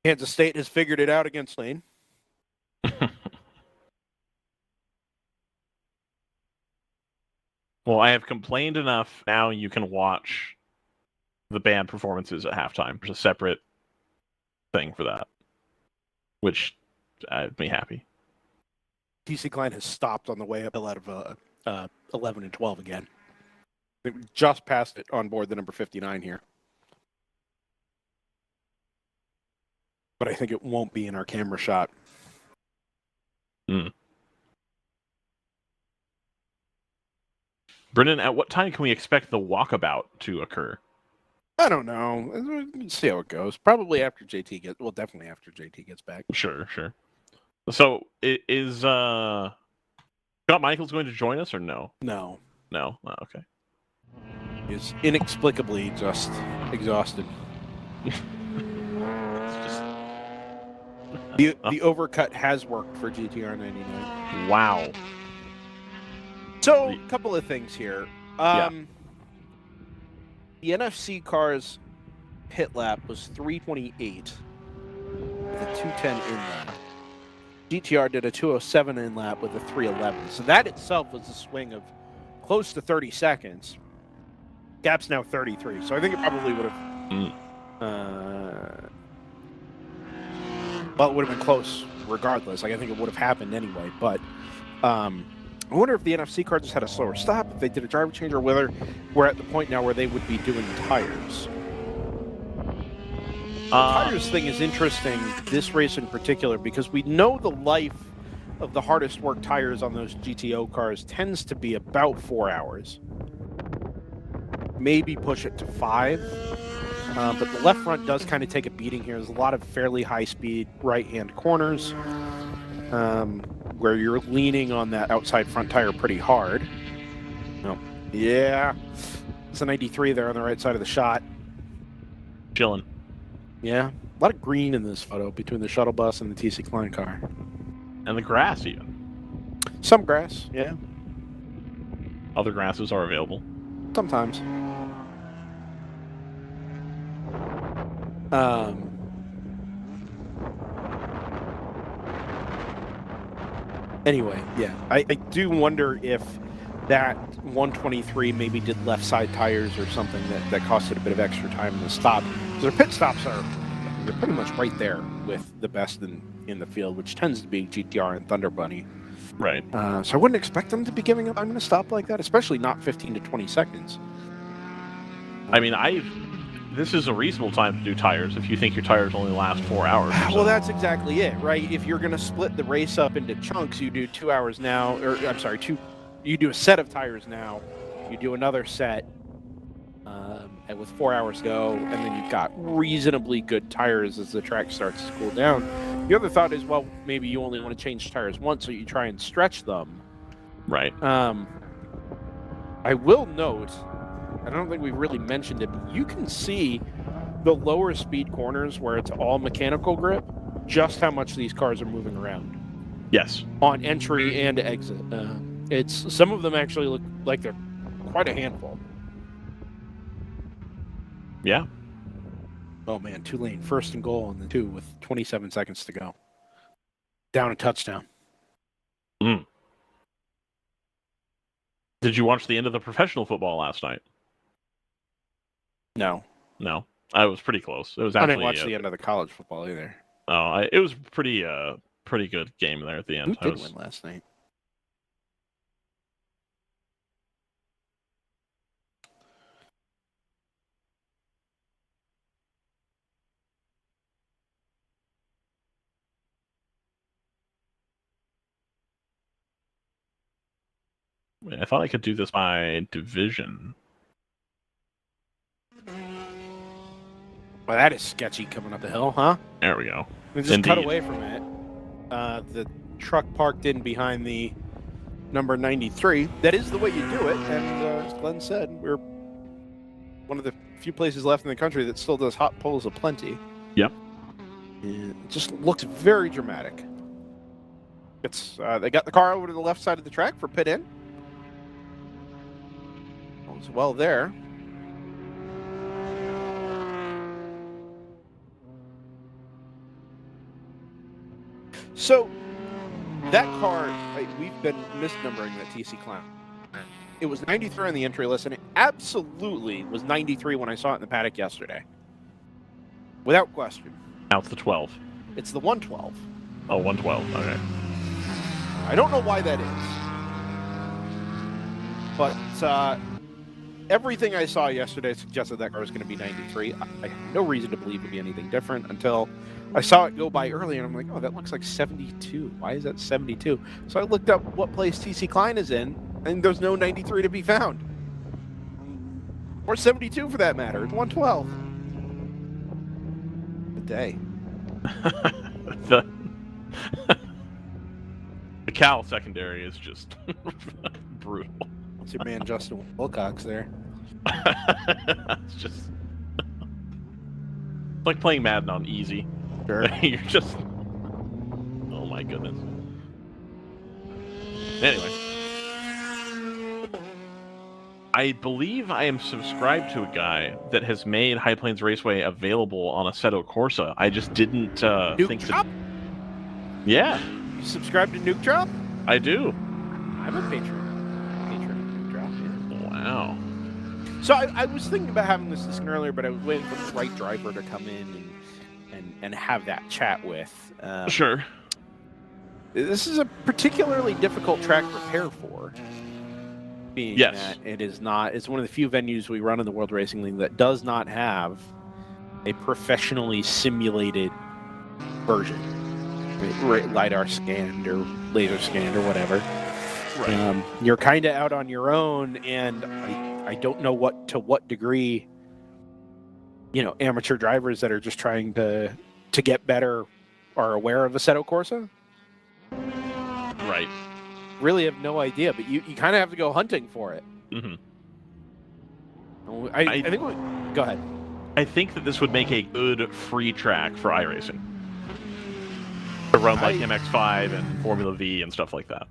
Kansas State has figured it out against Lane. Well, I have complained enough. Now you can watch the band performances at halftime. There's a separate thing for that, which made me happy. TC Klein has stopped on the way up out of 11 and 12 again. They just passed it on board the number 59 here. But I think it won't be in our camera shot. Brendan, at what time can we expect the walkabout to occur? I don't know. We'll see how it goes. Probably after JT gets. Well, definitely after JT gets back. Sure. So, is Scott Michaels going to join us or no? No. No? Oh, okay. He's inexplicably just exhausted. The overcut has worked for GTR 99. Wow. So, a couple of things here. The NFC car's pit lap was 3:28 with a 2:10 inlap. GTR did a 2:07 inlap with a 3:11. So that itself was a swing of close to 30 seconds. Gap's now 33. So I think it probably would have... well, it would have been close regardless. Like, I think it would have happened anyway. But I wonder if the NFC car just had a slower stop, if they did a driver change, or whether we're at the point now where they would be doing tires. The tires thing is interesting, this race in particular, because we know the life of the hardest work tires on those GTO cars tends to be about 4 hours. Maybe push it to 5. But the left front does kind of take a beating here. There's a lot of fairly high-speed right-hand corners where you're leaning on that outside front tire pretty hard. No. Yeah. It's a 93 there on the right side of the shot. Chilling. Yeah. A lot of green in this photo between the shuttle bus and the TC Klein car. And the grass, even. Some grass, yeah. Other grasses are available. Sometimes. Anyway, yeah, I do wonder if that 123 maybe did left side tires or something that costed a bit of extra time in the stop. Their pit stops they're pretty much right there with the best in the field, which tends to be GTR and Thunder Bunny. Right. So I wouldn't expect them to be giving up. I'm going to stop like that, especially not 15 to 20 seconds. I mean, this is a reasonable time to do tires if you think your tires only last 4 hours. Well, that's exactly it, right? If you're going to split the race up into chunks, you do 2 hours now, or I'm sorry, you do a set of tires now, you do another set, and with 4 hours to go, and then you've got reasonably good tires as the track starts to cool down. The other thought is, well, maybe you only want to change tires once, so you try and stretch them. Right. I will note, I don't think we really mentioned it, but you can see the lower speed corners where it's all mechanical grip, just how much these cars are moving around. Yes. On entry and exit. It's some of them actually look like they're quite a handful. Yeah. Oh man, Tulane, first and goal on the 2 with 27 seconds to go. Down a touchdown. Mm. Did you watch the end of the professional football last night? No. No. I was pretty close. It was I actually. didn't watch the end of the college football either. Oh, it was pretty good game there at the end. Who did win last night? Wait, I thought I could do this by division. Well, that is sketchy coming up the hill, huh? There we go. We just cut away from it. The truck parked in behind the number 93. That is the way you do it. And as Glenn said, we're one of the few places left in the country that still does hot poles aplenty. Yep. And it just looks very dramatic. It's they got the car over to the left side of the track for pit in. All's well there. So, that car, we've been misnumbering that TC Clown. It was 93 on the entry list, and it absolutely was 93 when I saw it in the paddock yesterday. Without question. Now it's the 12. It's the 112. Oh, 112. Okay. I don't know why that is. But everything I saw yesterday suggested that car was going to be 93. I had no reason to believe it would be anything different until I saw it go by early, and I'm like, oh, that looks like 72. Why is that 72? So I looked up what place TC Klein is in, and there's no 93 to be found. Or 72 for that matter. It's 112. Good day. the Cal secondary is just brutal. It's your man Justin Wilcox there. It's just like playing Madden on easy. Sure. You're just, oh my goodness. Anyway, I believe I am subscribed to a guy that has made High Plains Raceway available on Assetto Corsa. I just didn't think Drop? Yeah. You subscribe to Nuke Drop? I do. I'm a patron of Nuke Drop. Yeah. Wow. So I was thinking about having this discussion earlier, but I was waiting for the right driver to come in and have that chat with. Sure. This is a particularly difficult track to prepare for. Being that it is not, it's one of the few venues we run in the World Racing League that does not have a professionally simulated version. LiDAR scanned or laser scanned or whatever. Right. You're kind of out on your own, and I don't know to what degree, amateur drivers that are just trying to get better are aware of Assetto Corsa. Right. Really have no idea, but you kind of have to go hunting for it. Mm-hmm. I think go ahead. I think that this would make a good free track for iRacing. To run like MX-5 and Formula V and stuff like that.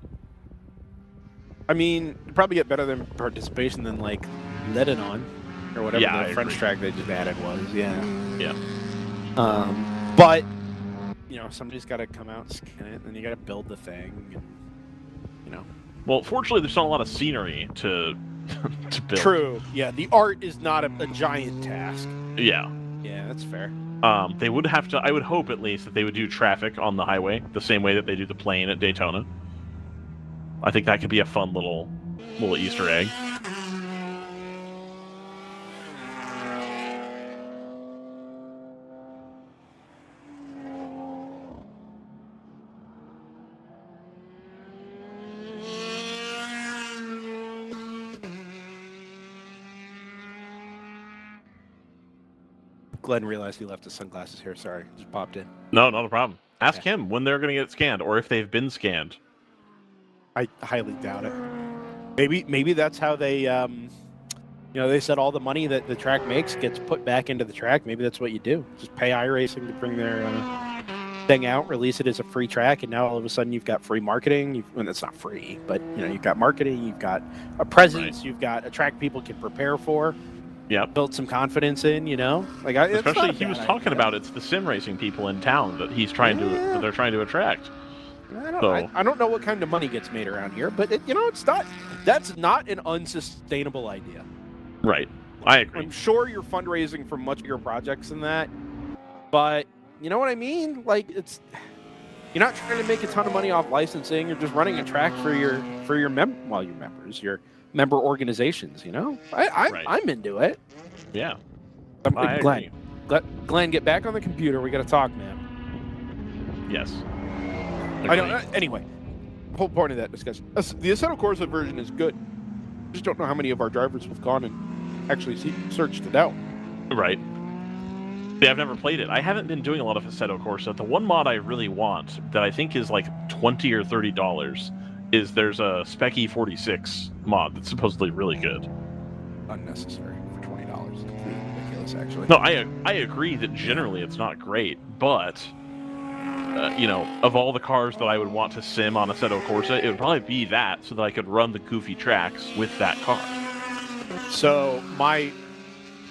I mean, you probably get better than participation than like Lebanon or whatever the French track they just added was. Yeah. Yeah. But somebody's got to come out and scan it, and then you got to build the thing. And, Well, fortunately, there's not a lot of scenery to build. True. Yeah, the art is not a giant task. Yeah. Yeah, that's fair. They would have to. I would hope at least that they would do traffic on the highway the same way that they do the plane at Daytona. I think that could be a fun little Easter egg. Glenn realized he left his sunglasses here. Sorry, just popped in. No, not a problem. Ask him when they're going to get scanned, or if they've been scanned. I highly doubt it. Maybe that's how they, they said all the money that the track makes gets put back into the track. Maybe that's what you do. Just pay iRacing to bring their thing out, release it as a free track, and now all of a sudden you've got free marketing. And it's not free, but you've got marketing, you've got a presence, you've got a track people can prepare for. Yeah, build some confidence in. Especially he was talking about it's the sim racing people in town that he's trying to that they're trying to attract. I don't know what kind of money gets made around here, but it's not. That's not an unsustainable idea. Right, I agree. I'm sure you're fundraising for much bigger projects than that, but you know what I mean. Like you're not trying to make a ton of money off licensing. You're just running a track for your members, your member organizations. I'm into it. Yeah, I agree. Glenn, get back on the computer. We got to talk, man. Yes. I don't. Anyway, the whole point of that discussion. The Assetto Corsa version is good. I just don't know how many of our drivers have gone and actually searched it out. Right. Yeah, I've never played it. I haven't been doing a lot of Assetto Corsa. The one mod I really want that I think is like $20 or $30 is there's a Spec E46 mod that's supposedly really good. Unnecessary for $20. It's ridiculous, actually. No, I agree that generally it's not great, but of all the cars that I would want to sim on Assetto Corsa, it would probably be that, so that I could run the goofy tracks with that car. So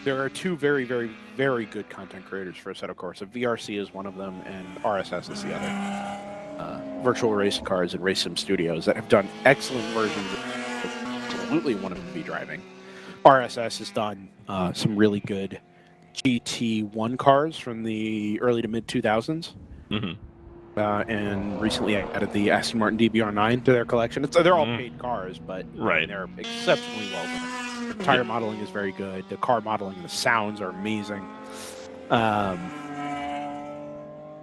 there are two very, very, very good content creators for Assetto Corsa. VRC is one of them, and RSS is the other. Virtual racing cars and race sim studios that have done excellent versions of absolutely want to be driving. RSS has done some really good GT1 cars from the early to mid 2000s. Mm-hmm. And recently added the Aston Martin DBR9 to their collection. They're all paid cars, but they're exceptionally well done. The tire modeling is very good. The car modeling and the sounds are amazing.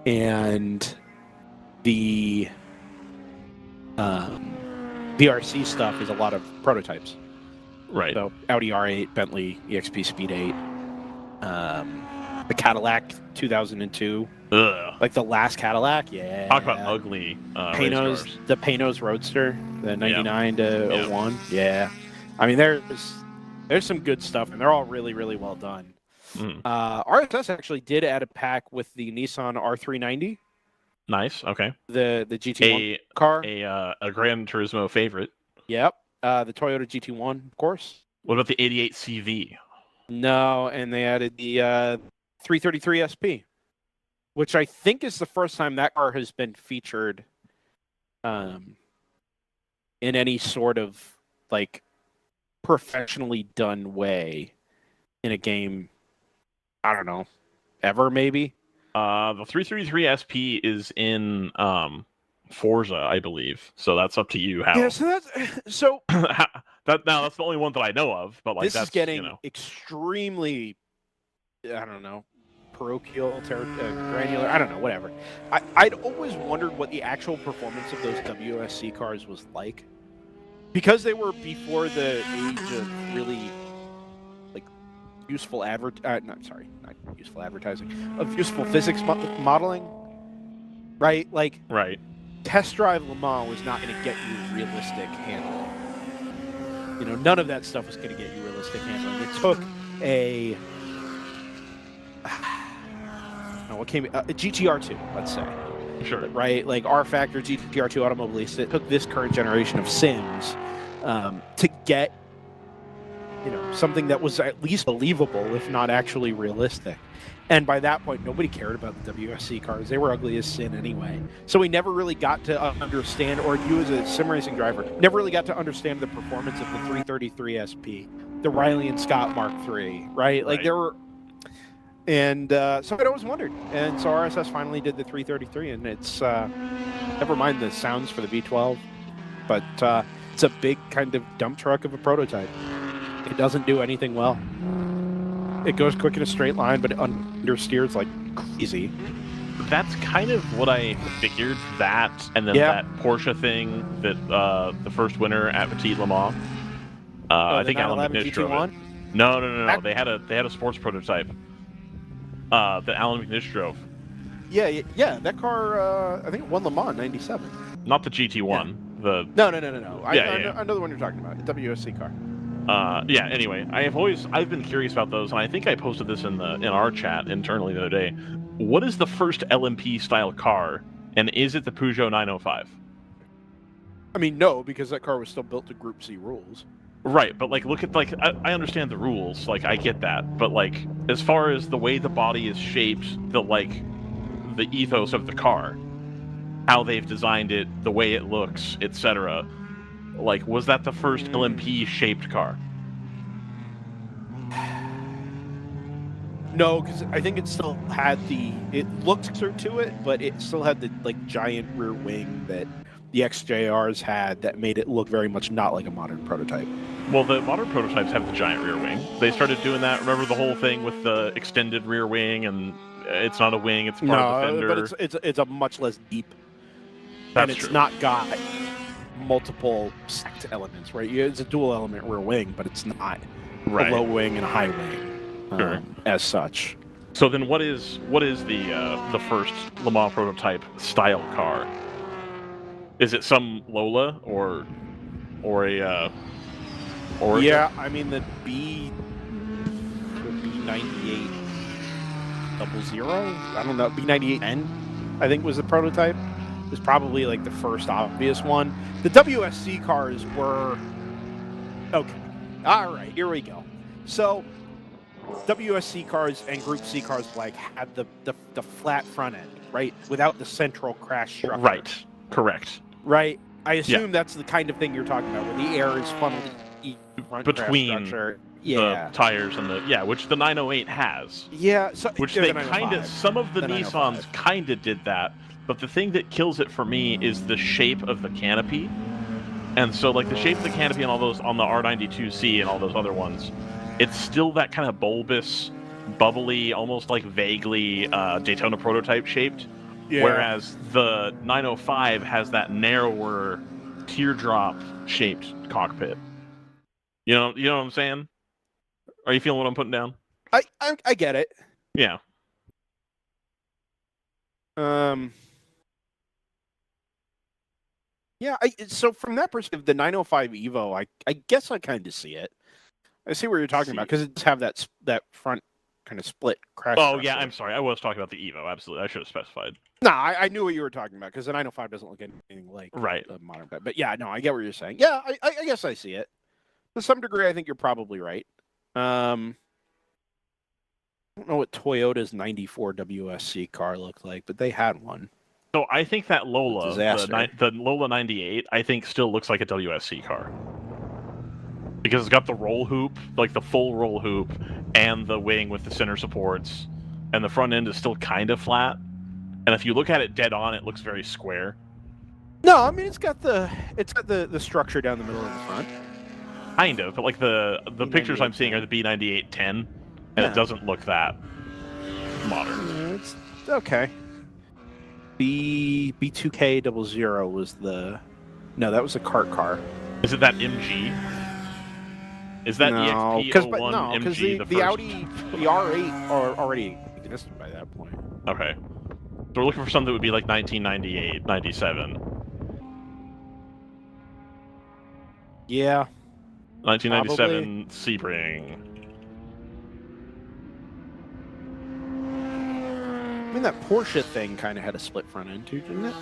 And the VRC stuff is a lot of prototypes. Right. So Audi R8, Bentley EXP Speed 8, the Cadillac 2002. Ugh. Like the last Cadillac, yeah. Talk about ugly the Panos Roadster, the 99 to 01. Yeah. I mean, there's some good stuff, and they're all really, really well done. RSS actually did add a pack with the Nissan R390. Nice. Okay. The GT1 car. A Gran Turismo favorite. Yep. The Toyota GT1, of course. What about the 88 CV? No, and they added the 333 SP, which I think is the first time that car has been featured in any sort of like professionally done way in a game. I don't know, ever maybe. The 333 SP is in Forza, I believe. So that's up to you. How? Yeah. So that's the only one that I know of. But this is getting extremely, I don't know, parochial, granular. I don't know, whatever. I'd always wondered what the actual performance of those WSC cars was like, because they were before the age of really like useful not useful advertising, of useful physics modeling, right? Like, right. Test Drive Le Mans was not going to get you realistic handling. None of that stuff was going to get you realistic handling. It took a GTR2, let's say. Sure. Right? Like R Factor GTR2 Automobilistas, it took this current generation of sims to get something that was at least believable, if not actually realistic. And by that point, nobody cared about the WSC cars. They were ugly as sin anyway. So we never really got to understand, or you as a sim racing driver, never really got to understand the performance of the 333 SP, the Riley and Scott Mark III, right? Like there were, and so I'd always wondered. And so RSS finally did the 333, and it's, never mind the sounds for the V12, but it's a big kind of dump truck of a prototype. It doesn't do anything well. It goes quick in a straight line, but it understeers like crazy. That's kind of what I figured. That, and then that Porsche thing that the first winner at Petit Le Mans. I think Alan McNish drove it. No. They had a sports prototype. that Alan McNish drove. Yeah. That car, I think it won Le Mans in '97. Not the GT1. The No. I know the one you're talking about. The WSC car. Yeah. Anyway, I've been curious about those, and I think I posted this in our chat internally the other day. What is the first LMP style car, and is it the Peugeot 905? I mean, no, because that car was still built to Group C rules. Right, but like, look at I understand the rules, like I get that, but like as far as the way the body is shaped, the ethos of the car, how they've designed it, the way it looks, etc. Like, was that the first LMP shaped car? No, because I think it still had it looked closer to it, but it still had the giant rear wing that the XJRs had that made it look very much not like a modern prototype. Well, the modern prototypes have the giant rear wing. They started doing that. Remember the whole thing with the extended rear wing, and it's not a wing; it's part of the fender. But it's a much less deep, That's and it's true. not got multiple stacked elements, right? It's a dual element rear wing, but it's not Right. a low wing and a high wing Sure. as such. So then, what is the first Le Mans prototype style car? Is it some Lola or a Yeah, I mean the B98 00. I don't know. B98N, I think, was the prototype. It was probably like the first obvious one. The WSC cars were okay. All right, here we go. So WSC cars and Group C cars had the flat front end, right, without the central crash structure. Right. Correct. Right. I assume that's the kind of thing you're talking about, where the air is funneled front Between crash structure. the tires and which the 908 has. Yeah, so Which the they 905. some of the The Nissans 905. kind of did that, but the thing that kills it for me is the shape of the canopy. And so, like, the shape of the canopy and all those on the R92C and all those other ones, it's still that kind of bulbous, bubbly, almost like vaguely Daytona prototype shaped. Yeah. Whereas the 905 has that narrower, teardrop-shaped cockpit. You know what I'm saying? Are you feeling what I'm putting down? I get it. Yeah. Yeah, so from that perspective, the 905 Evo, I guess I kind of see it. I see what you're talking about, because it does have that front kind of split crash. Oh, yeah, structure. I'm sorry. I was talking about the Evo. Absolutely. I should have specified. No, I knew what you were talking about, because the 905 doesn't look anything like Right. a modern car. But yeah, no, I get what you're saying. Yeah, I guess I see it. To some degree, I think you're probably right. I don't know what Toyota's 94 WSC car looked like, but they had one. So I think that Lola, Disaster. the Lola 98, I think still looks like a WSC car. Because it's got the roll hoop, like the full roll hoop, and the wing with the center supports, and the front end is still kind of flat. And if you look at it dead on, it looks very square. No, I mean it's got the structure down the middle of the front. Kind of, but like the pictures I'm seeing are the B98-10, and Yeah. it doesn't look that modern. It's okay. B2K00 was the... No, that was a kart car. Is it that MG? Is that no, EXP01 because MG the first? Audi, the R8 are already existed by that point. Okay. So we're looking for something that would be like 1998, 97. Yeah. 1997 Sebring. I mean, that Porsche thing kind of had a split front end too, didn't it?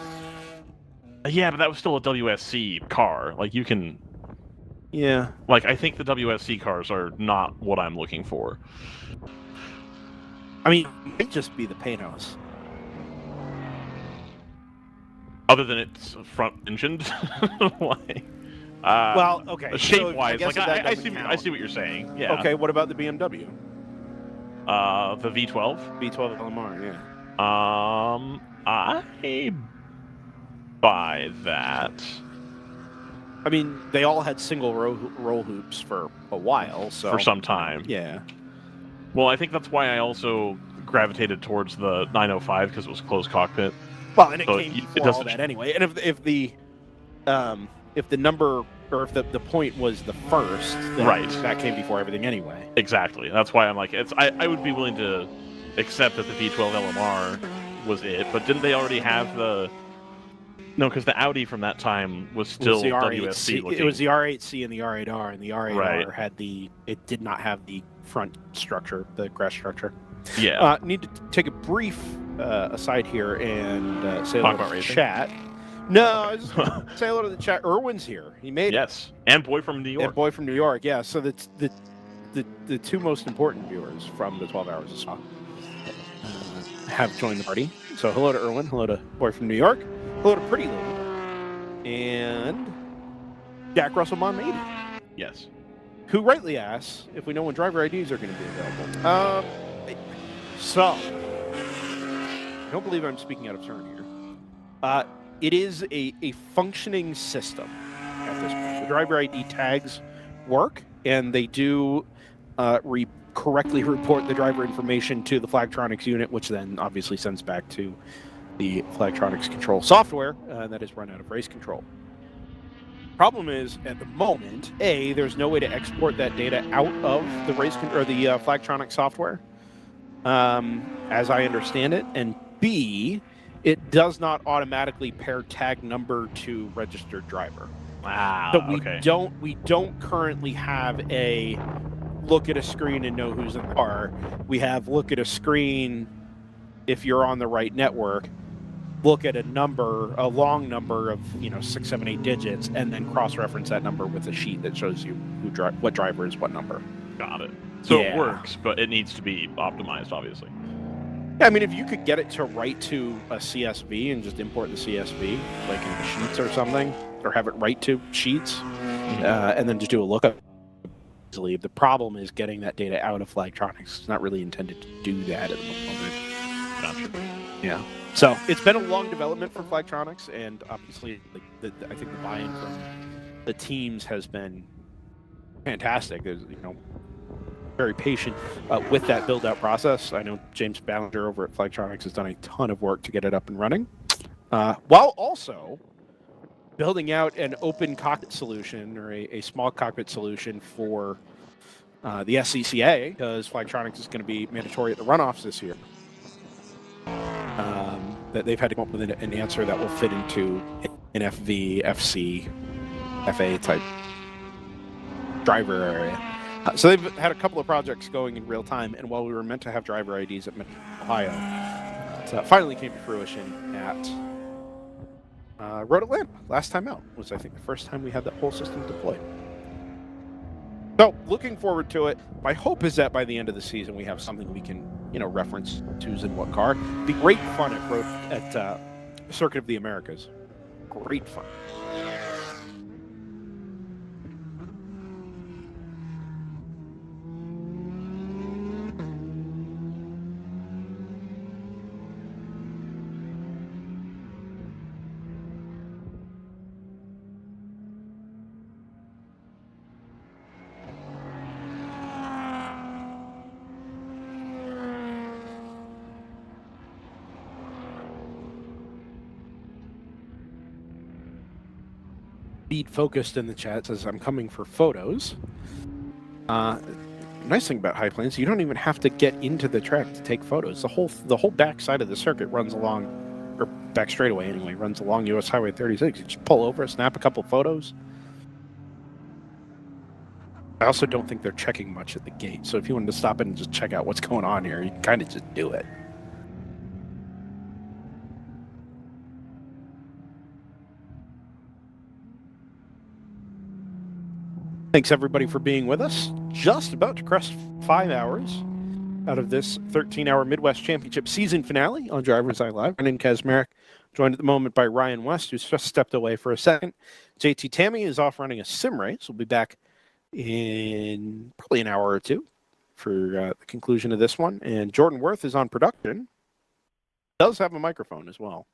Yeah, but that was still a WSC car. Like, you can... Yeah. Like, I think the WSC cars are not what I'm looking for. I mean, it might just be the Panos. Other than it's front-engined. Like, Well, okay. so shape-wise, guess like, that I doesn't see count. what you're saying. Yeah. Okay, what about the BMW? The V12? V12 LMR, yeah. I buy that. I mean, they all had single roll hoops for a while, so... For some time. Yeah. Well, I think that's why I also gravitated towards the 905, because it was closed cockpit. Well, and it So came it before all doesn't- that anyway. And if the number, or if the point was the first, then Right. that came before everything anyway. Exactly. That's why I'm like, I would be willing to except that the V12 LMR was it. But didn't they already have the? No, because the Audi from that time was still the WSC looking. It was the R8C and the R8R, and the R8R Right. had it did not have the front structure, the grass structure. Yeah. Need to take a brief aside here and say Talk hello about to the racing? chat. No, I was just gonna say hello to the chat. Irwin's here. He made it. Yes, and Boy from New York. And Boy from New York. Yeah. So the two most important viewers from the 12 Hours of Saw have joined the party. So hello to Irwin. Hello to Boy from New York. Hello to Pretty Lady. And Jack Russell Monmady, Yes. who rightly asks if we know when driver IDs are going to be available. So, I don't believe I'm speaking out of turn here. It is a functioning system at this point. The driver ID tags work, and they do correctly report the driver information to the Flagtronics unit, which then obviously sends back to the Flagtronics control software that is run out of race control. Problem is, at the moment, A, there's no way to export that data out of the the Flagtronics software, as I understand it, and B, it does not automatically pair tag number to registered driver. Wow. So we don't currently have a look at a screen and know who's in the car. We have look at a screen if you're on the right network, look at a long number of 6, 7, 8 digits, and then cross-reference that number with a sheet that shows you what driver is what number. Got it. So Yeah. it works, but it needs to be optimized, obviously. Yeah, I mean, if you could get it to write to a CSV and just import the CSV, like in the Sheets or something, or have it write to Sheets, and then just do a lookup easily. The problem is getting that data out of Flagtronics. It's not really intended to do that at the moment. Gotcha. Yeah. So it's been a long development for Flagtronics, and obviously, I think the buy-in from the teams has been fantastic. There's, very patient with that build-out process. I know James Ballinger over at Flagtronics has done a ton of work to get it up and running, while also building out an open cockpit solution or a small cockpit solution for the SCCA, because Flagtronics is going to be mandatory at the runoffs this year. That they've had to come up with an answer that will fit into an FV, FC, FA type driver area. So they've had a couple of projects going in real time, and while we were meant to have driver IDs at Mid-Ohio, so it finally came to fruition at Road Atlanta. Last time out was, I think, the first time we had that whole system deployed. So looking forward to it. My hope is that by the end of the season we have something we can, reference who's in what car. It'd be great fun at Circuit of the Americas. Great fun. Beat Focused in the chat says, I'm coming for photos. Nice thing about High Plains, you don't even have to get into the track to take photos. The whole back side of the circuit runs along, or back straightaway anyway, runs along US Highway 36. You just pull over, snap a couple photos. I also don't think they're checking much at the gate, so if you wanted to stop in and just check out what's going on here, you can kind of just do it. Thanks everybody for being with us. Just about to crest 5 hours out of this 13-hour Mid-West Championship season finale on DriversEye Live. Brendan Kazmarek, joined at the moment by Ryan West, who's just stepped away for a second. JT Tammy is off running a sim race. We'll be back in probably an hour or two for the conclusion of this one. And Jordan Worth is on production. Does have a microphone as well.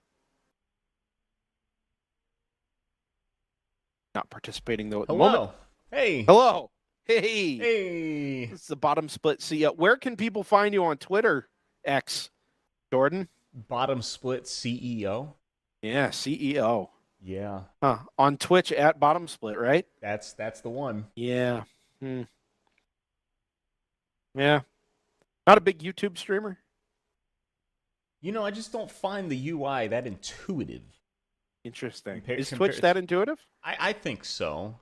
Not participating though at the moment. Hey. Hello. Hey. Hey. This is the Bottom Split CEO. Where can people find you on Twitter, X, Jordan? Bottom Split CEO. Yeah, CEO. Yeah. On Twitch at Bottom Split, right? That's the one. Yeah. Yeah. Not a big YouTube streamer? You know, I just don't find the UI that intuitive. Interesting. Is Twitch that intuitive? I think so.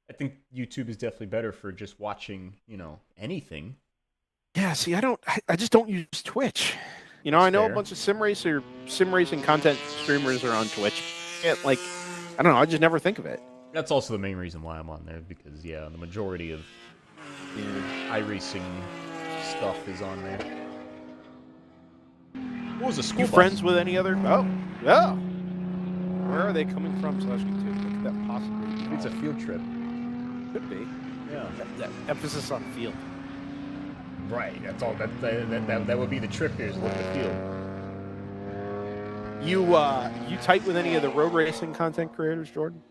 I think YouTube is definitely better for just watching, anything. Yeah, see, I just don't use Twitch. You know, I know a bunch of sim racing content streamers are on Twitch. I don't know, I just never think of it. That's also the main reason why I'm on there, because, the majority of iRacing stuff is on there. What was a school bus? Friends with any other? Oh, yeah. Where are they coming from? /YouTube. What could that possibly be? It's a field trip. Could be. Yeah. That emphasis on field. Right. That's all. That would be the trip here. Is look at the field. You tight with any of the road racing content creators, Jordan?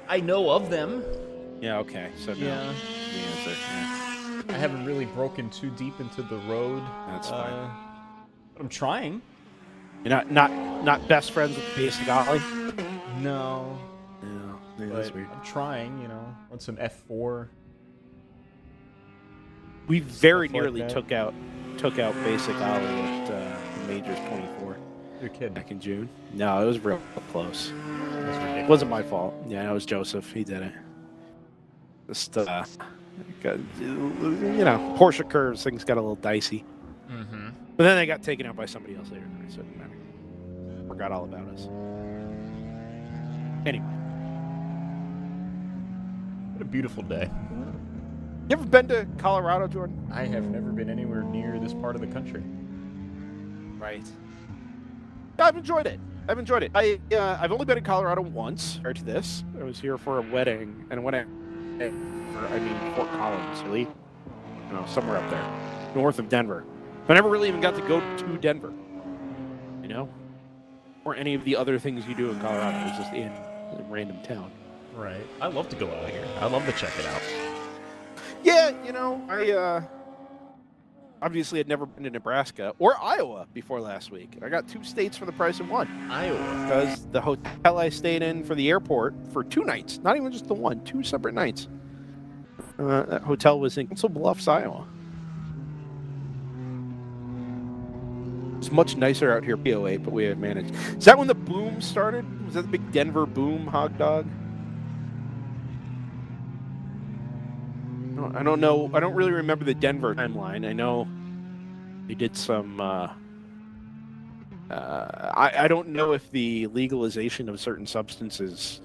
I know of them. Yeah. Okay. So no. Yeah. The answer. Yeah. I haven't really broken too deep into the road. That's fine. But I'm trying. You're not best friends with Basic Ollie? No. No. But That's weird. I'm trying, on some F4. We very Stuff like nearly that. took out Basic Ollie at Majors 24. You're kidding. Back in June. No, it was real close. That's ridiculous. It wasn't my fault. Yeah, it was Joseph. He did it. Just Porsche curves, things got a little dicey. Mm-hmm. But then they got taken out by somebody else later. So it didn't matter. Forgot all about us. Anyway. What a beautiful day. You ever been to Colorado, Jordan? I have never been anywhere near this part of the country. Right. I've enjoyed it. I've only been in Colorado once prior to this. I was here for a wedding, and Fort Collins, really. Somewhere up there, north of Denver. I never really even got to go to Denver, or any of the other things you do in Colorado. It was just in a random town. Right. I love to go out here. I love to check it out. Yeah, I obviously had never been to Nebraska or Iowa before last week. I got 2 states for the price of 1. Iowa. Because the hotel I stayed in for the airport for 2 nights, not even just the one, 2 separate nights. That hotel was in Council Bluffs, Iowa. It's much nicer out here, PO8, but we have managed. Is that when the boom started? Was that the big Denver boom hog dog? I don't know. I don't really remember the Denver timeline. I know they did some. I don't know if the legalization of certain substances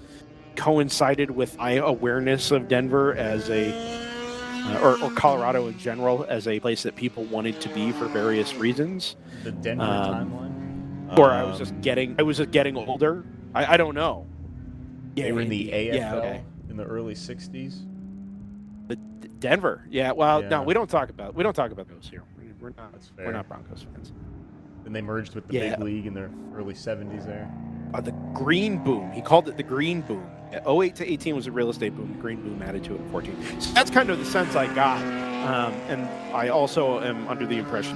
coincided with my awareness of Denver as or Colorado in general as a place that people wanted to be for various reasons. The Denver timeline. Or I was just getting older. I don't know. Yeah, they were in the AFL yeah, okay. in the early '60s. Denver, yeah. Well, Yeah. no, we don't talk about those here. We're not. That's fair. We're not Broncos fans. Then they merged with the Yeah. big league in the early '70s. There. The green boom. He called it the green boom. 08 to 18 was a real estate boom. The green boom added to it in 14. So that's kind of the sense I got. And I also am under the impression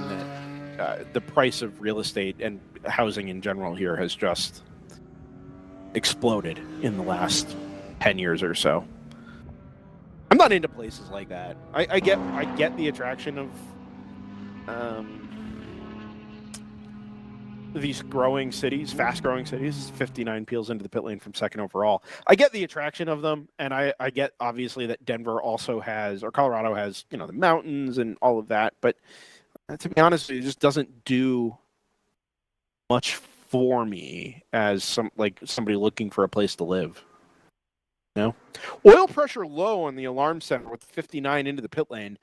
that the price of real estate and housing in general here has just exploded in the last 10 years or so. I'm not into places like that. I get the attraction of these growing cities, fast-growing cities. 59 peels into the pit lane from second overall. I get the attraction of them, and I get obviously that Denver also has, or Colorado has, the mountains and all of that. But to be honest, it just doesn't do much for me as somebody looking for a place to live. Oil pressure low on the alarm center with 59 into the pit lane.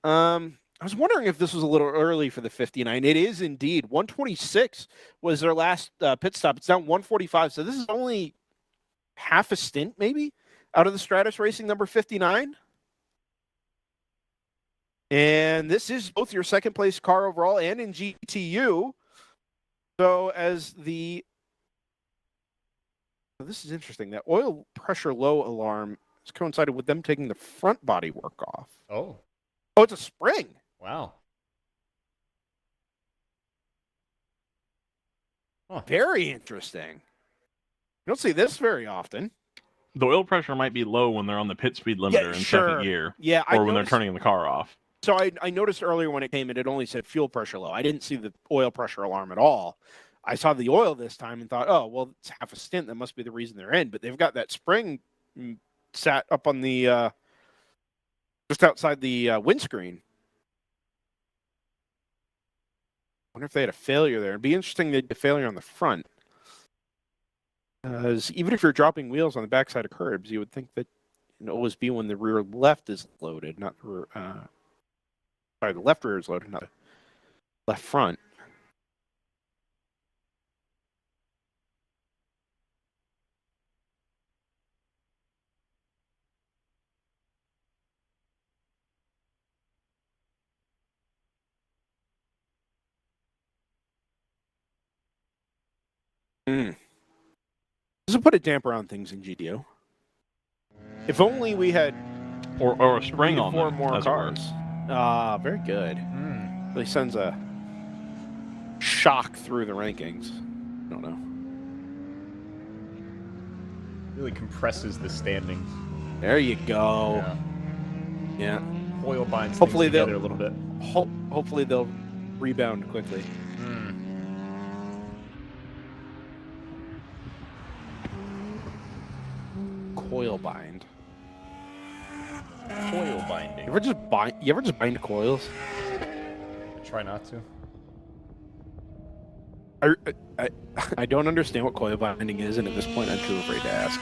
I was wondering if this was a little early for the 59. It is indeed. 126 was their last pit stop. It's down 145. So this is only half a stint, maybe, out of the Stratus Racing number 59. And this is both your second place car overall and in GTU. So this is interesting. That oil pressure low alarm has coincided with them taking the front body work off. Oh, it's a spring. Wow. Huh. Very interesting. You don't see this very often. The oil pressure might be low when they're on the pit speed limiter in second gear. Yeah, or when they're turning the car off. So I noticed earlier when it came in, it only said fuel pressure low. I didn't see the oil pressure alarm at all. I saw the oil this time and thought, oh, well, it's half a stint. That must be the reason they're in. But they've got that spring sat up on the just outside the windscreen. I wonder if they had a failure there. It'd be interesting they had a failure on the front. Because even if you're dropping wheels on the backside of curbs, you would think that it always be when the rear left is loaded, not the sorry, the left rear is loaded, not the left front. Does it put a damper on things in GDO? If only we had or a spring on 4 them, more as it were. cars. Very good. Really sends a shock through the rankings. I don't know. Really compresses the standings. There you go. Yeah. Oil binds Hopefully things together a little bit. Hopefully they'll rebound quickly. Coil bind. Coil binding. You ever just bind coils? Try not to. I don't understand what coil binding is, and at this point, I'm too afraid to ask.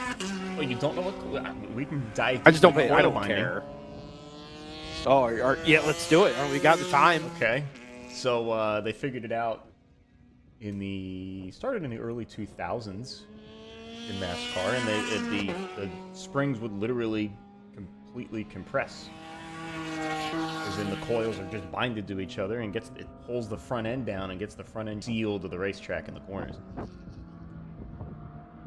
Oh, you don't know what? We can dive. I just don't into pay. I coil don't binding. care. Oh, yeah, let's do it. We got the time. Okay. So they figured it out started in the early 2000s in NASCAR, and the springs would literally completely compress. Because then the coils are just binded to each other, and it pulls the front end down and gets the front end sealed to the racetrack in the corners.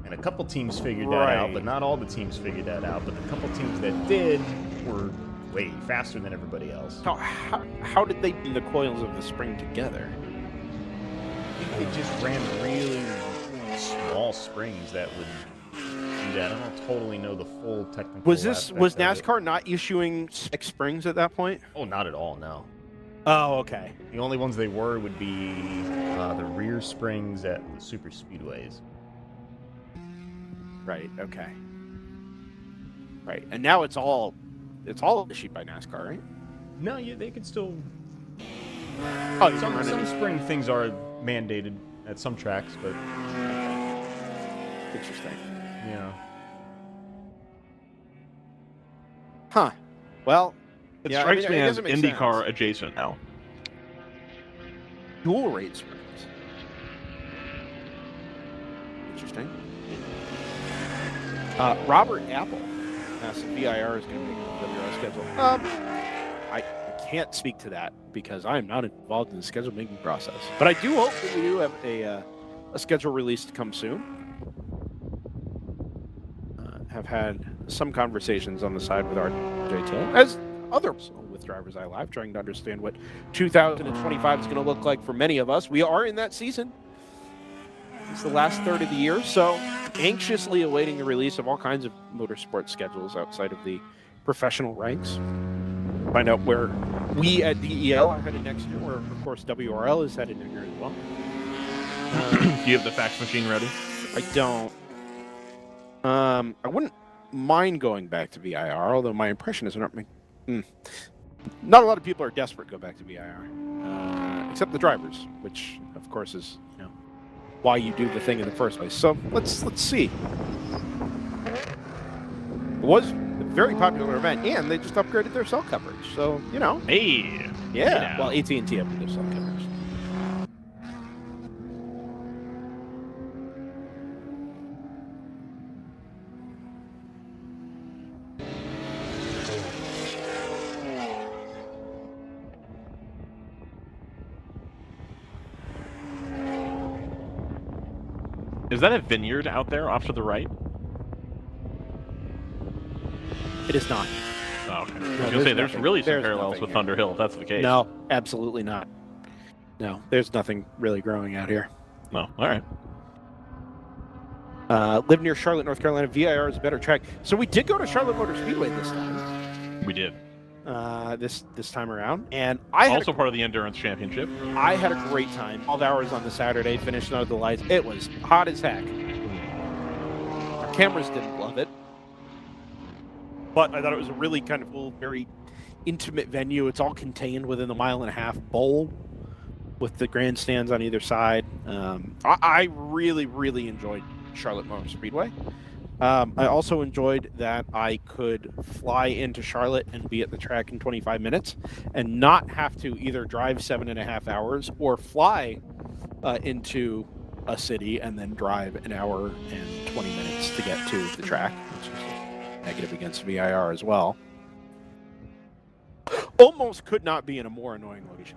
And a couple teams figured that out, but not all the teams figured that out. But the couple teams that did were way faster than everybody else. How did they bring the coils of the spring together? I think they just ran really small springs that would do that. I don't totally know the full technical. Was aspect of NASCAR not issuing spec springs at that point? Oh, not at all. No. Oh, okay. The only ones they were would be the rear springs at the super speedways. Right. Okay. Right, and now it's all issued by NASCAR, right? No, yeah, they could still. Oh, you some spring things are mandated at some tracks, but interesting. Yeah. Huh. Well, It yeah, strikes me it as doesn't make IndyCar sense. adjacent now. Dual rate springs. Interesting. Robert Apple asked if VIR is going to make the WRL schedule. I can't speak to that because I am not involved in the schedule making process. But I do hope that we do have a schedule release to come soon. Have had some conversations on the side with RJ Till, as others with DriversEye Live, trying to understand what 2025 is going to look like for many of us. We are in that season. It's the last third of the year, so anxiously awaiting the release of all kinds of motorsport schedules outside of the professional ranks. Find out where we at DEL are headed next year, where, of course, WRL is headed next year as well. Do you have the fax machine ready? I don't. I wouldn't mind going back to VIR, although my impression is not a lot of people are desperate to go back to VIR, except the drivers, which, of course, is why you do the thing in the first place. So let's see. It was a very popular event, and they just upgraded their cell coverage. So Hey. yeah. Well, AT&T upgraded their cell coverage. Is that a vineyard out there off to the right? It is not. Oh, okay. I was No, going to say, there's nothing. really some There's parallels nothing with here. Thunder Hill, if that's the case. No, absolutely not. No, there's nothing really growing out here. No, all right. Live near Charlotte, North Carolina. VIR is a better track. So we did go to Charlotte Motor Speedway this time. We did. this time around, and I had also part of the Endurance Championship. I had a great time. 12 hours on the Saturday, finished under the lights. It was hot as heck. Our cameras didn't love it, but I thought it was a really kind of cool, very intimate venue. It's all contained within the 1.5-mile bowl with the grandstands on either side. I really, really enjoyed Charlotte Motor Speedway. I also enjoyed that I could fly into Charlotte and be at the track in 25 minutes and not have to either drive 7.5 hours or fly into a city and then drive an hour and 20 minutes to get to the track, which is negative against VIR as well. Almost could not be in a more annoying location.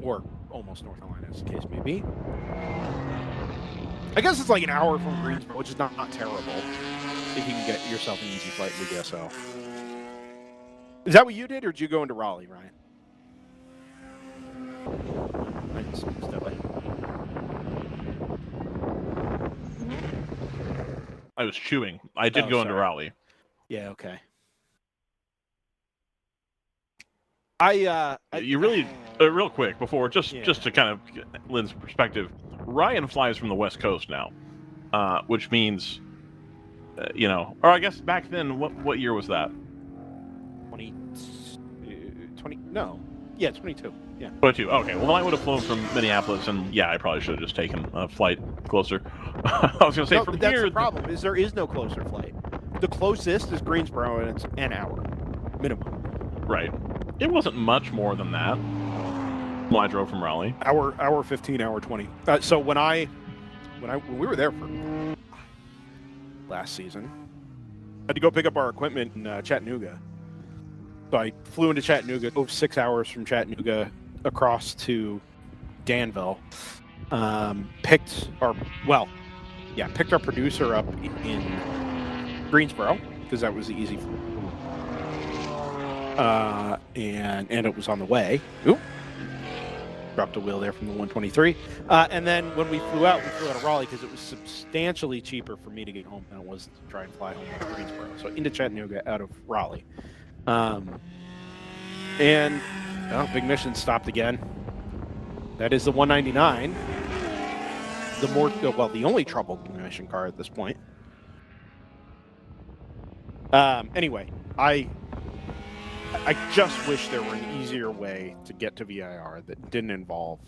Or almost North Carolina, as the case may be. I guess it's like an hour from Greensboro, which is not terrible if you can get yourself an easy flight to the DSO. Is that what you did, or did you go into Raleigh, Ryan? I didn't see you step away. I was chewing. I did go into Raleigh. Yeah, okay. You really, real quick before, just to kind of get Lynn's perspective, Ryan flies from the West Coast now, which means, or I guess back then, what year was that? 22. Yeah. 22. Okay. Well, I would have flown from Minneapolis, and yeah, I probably should have just taken a flight closer. I was going to say no, from but that's here. The problem is there is no closer flight. The closest is Greensboro, and it's an hour minimum. Right. It wasn't much more than that when I drove from Raleigh. Hour 15, hour 20. So when we were there for last season, I had to go pick up our equipment in Chattanooga. So I flew into Chattanooga, drove 6 hours from Chattanooga across to Danville. Picked our producer up in Greensboro because that was the easy flight. And it was on the way. Oop. Dropped a wheel there from the 123. And then when we flew out of Raleigh because it was substantially cheaper for me to get home than it was to try and fly home out of Greensboro. So into Chattanooga out of Raleigh. Big Mission stopped again. That is the 199. The only troubled Mission car at this point. Anyway, I just wish there were an easier way to get to VIR that didn't involve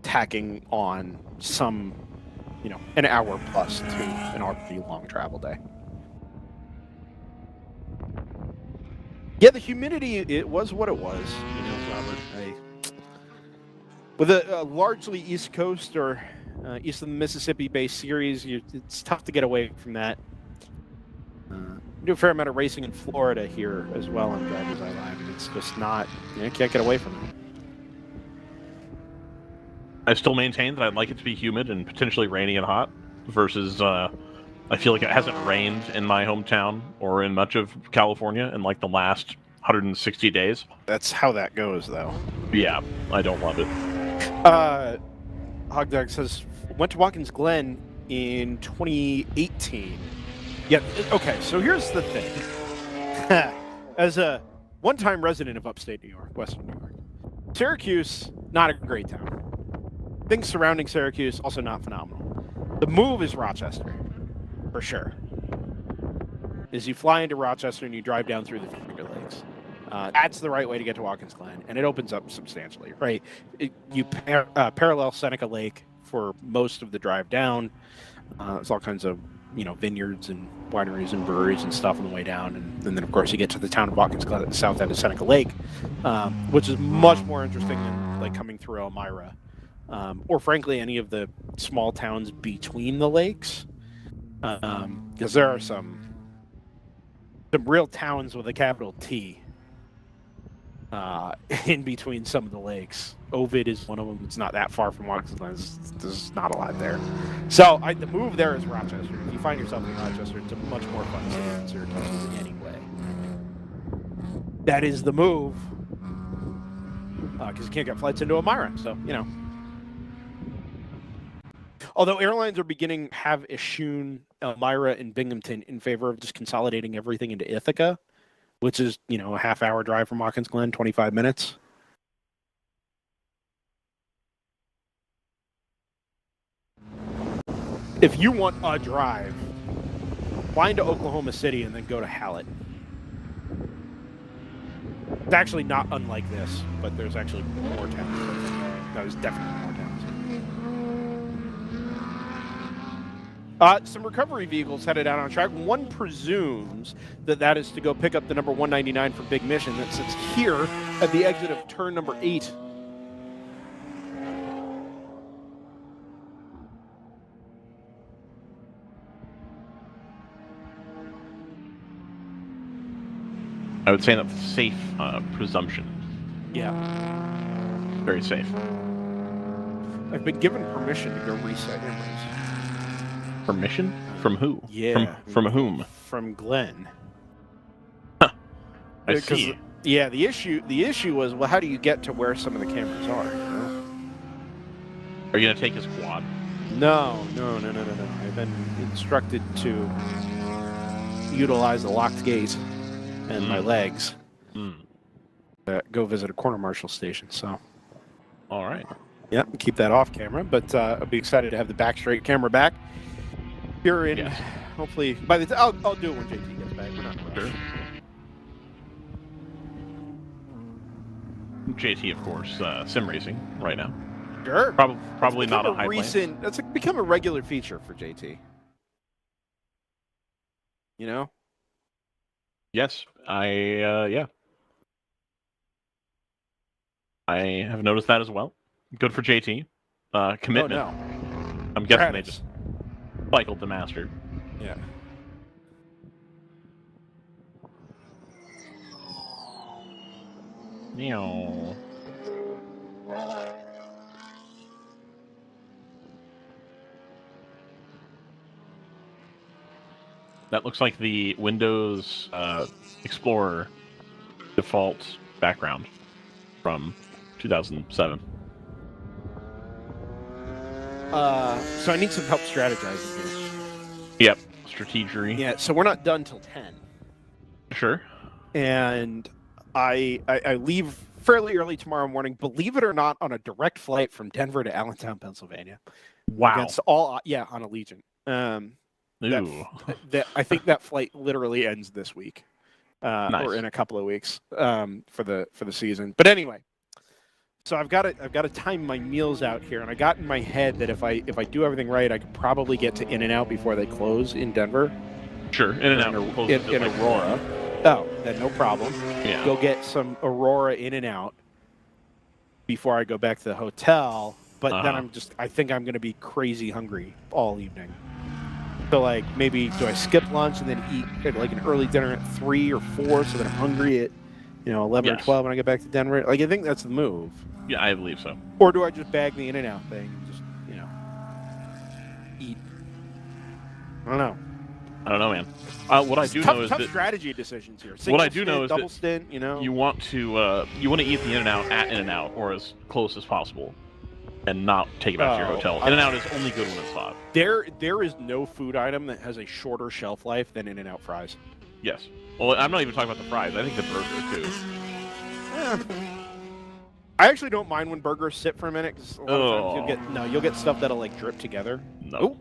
tacking on some, an hour plus to an already long travel day. Yeah, the humidity, it was what it was, Robert. With a largely East Coast or east of the Mississippi-based series, it's tough to get away from that. We do a fair amount of racing in Florida here as well on DriversEye Live, and it's just not, you can't get away from it. I still maintain that I'd like it to be humid and potentially rainy and hot versus I feel like it hasn't rained in my hometown or in much of California in like the last 160 days. That's how that goes, though. Yeah, I don't love it. Hogdog says, went to Watkins Glen in 2018. Yeah, okay, so here's the thing. As a one-time resident of upstate New York, Western New York, Syracuse, not a great town. Things surrounding Syracuse, also not phenomenal. The move is Rochester, for sure. Is you fly into Rochester and you drive down through the Finger Lakes. That's the right way to get to Watkins Glen, and it opens up substantially, right? You parallel Seneca Lake for most of the drive down. There's all kinds of vineyards and wineries and breweries and stuff on the way down. And then, of course, you get to the town of Watkins Glen at the south end of Seneca Lake, which is much more interesting than like coming through Elmira, or frankly, any of the small towns between the lakes. Because there are some real towns with a capital T in between some of the lakes. Ovid is one of them. It's not that far from Watkins Glen. There's not a lot there. So the move there is Rochester. If you find yourself in Rochester, it's a much more fun city than Syracuse anyway. That is the move. Because you can't get flights into Elmira. So, Although airlines are beginning to have eschewn Elmira and Binghamton in favor of just consolidating everything into Ithaca, which is, a half-hour drive from Watkins Glen, 25 minutes. If you want a drive, fly into Oklahoma City and then go to Hallett. It's actually not unlike this, but there's actually more towns. There's definitely more towns. Some recovery vehicles headed out on track. One presumes that is to go pick up the number 199 from Big Mission that sits here at the exit of turn number 8. I would say that's a safe presumption. Yeah. Very safe. I've been given permission to go reset cameras. Permission? From who? Yeah. From whom? From Glenn. I see. Yeah, the issue was, well, how do you get to where some of the cameras are? Are you gonna take his quad? No. I've been instructed to utilize the locked gate and my legs. Go visit a corner marshal station. So. All right. Yeah, keep that off camera, but I'll be excited to have the back straight camera back. Here in, hopefully, by the time I'll do it when JT gets back. We're not in a rush. JT, of course, sim racing right now. Sure. Probably not a High Plains. That's become a regular feature for JT. Yes, I have noticed that as well. Good for JT. Commitment. Oh, no. I'm guessing they just cycled the master. Yeah. Meow. That looks like the Windows Explorer default background from 2007. So I need some help strategizing here. Yep, strategery. Yeah, so we're not done till 10. Sure. And I leave fairly early tomorrow morning, believe it or not, on a direct flight from Denver to Allentown, Pennsylvania. Wow. Against on Allegiant. I think that flight literally ends this week, nice. or in a couple of weeks, for the season. But anyway, so I've got to time my meals out here, and I got in my head that if I do everything right, I could probably get to In-N-Out before they close in Denver. Sure, In-N-Out in Aurora. Oh, then no problem. Yeah. Go get some Aurora In-N-Out before I go back to the hotel. But then I think I'm going to be crazy hungry all evening. So, like, maybe do I skip lunch and then eat like an early dinner at 3 or 4 so that I'm hungry at, 11 or 12 when I get back to Denver? Like, I think that's the move. Yeah, I believe so. Or do I just bag the In-N-Out thing and just, eat? I don't know. I don't know, man. What I do know is tough that strategy decisions here. What I do know is double that stint, you want to eat the In-N-Out at In-N-Out or as close as possible, and not take it back to your hotel. In-N-Out is only good when it's hot. There is no food item that has a shorter shelf life than In-N-Out fries. Yes. Well, I'm not even talking about the fries. I think the burger too. I actually don't mind when burgers sit for a minute because a lot of times you'll get stuff that'll like drip together. No. Ooh.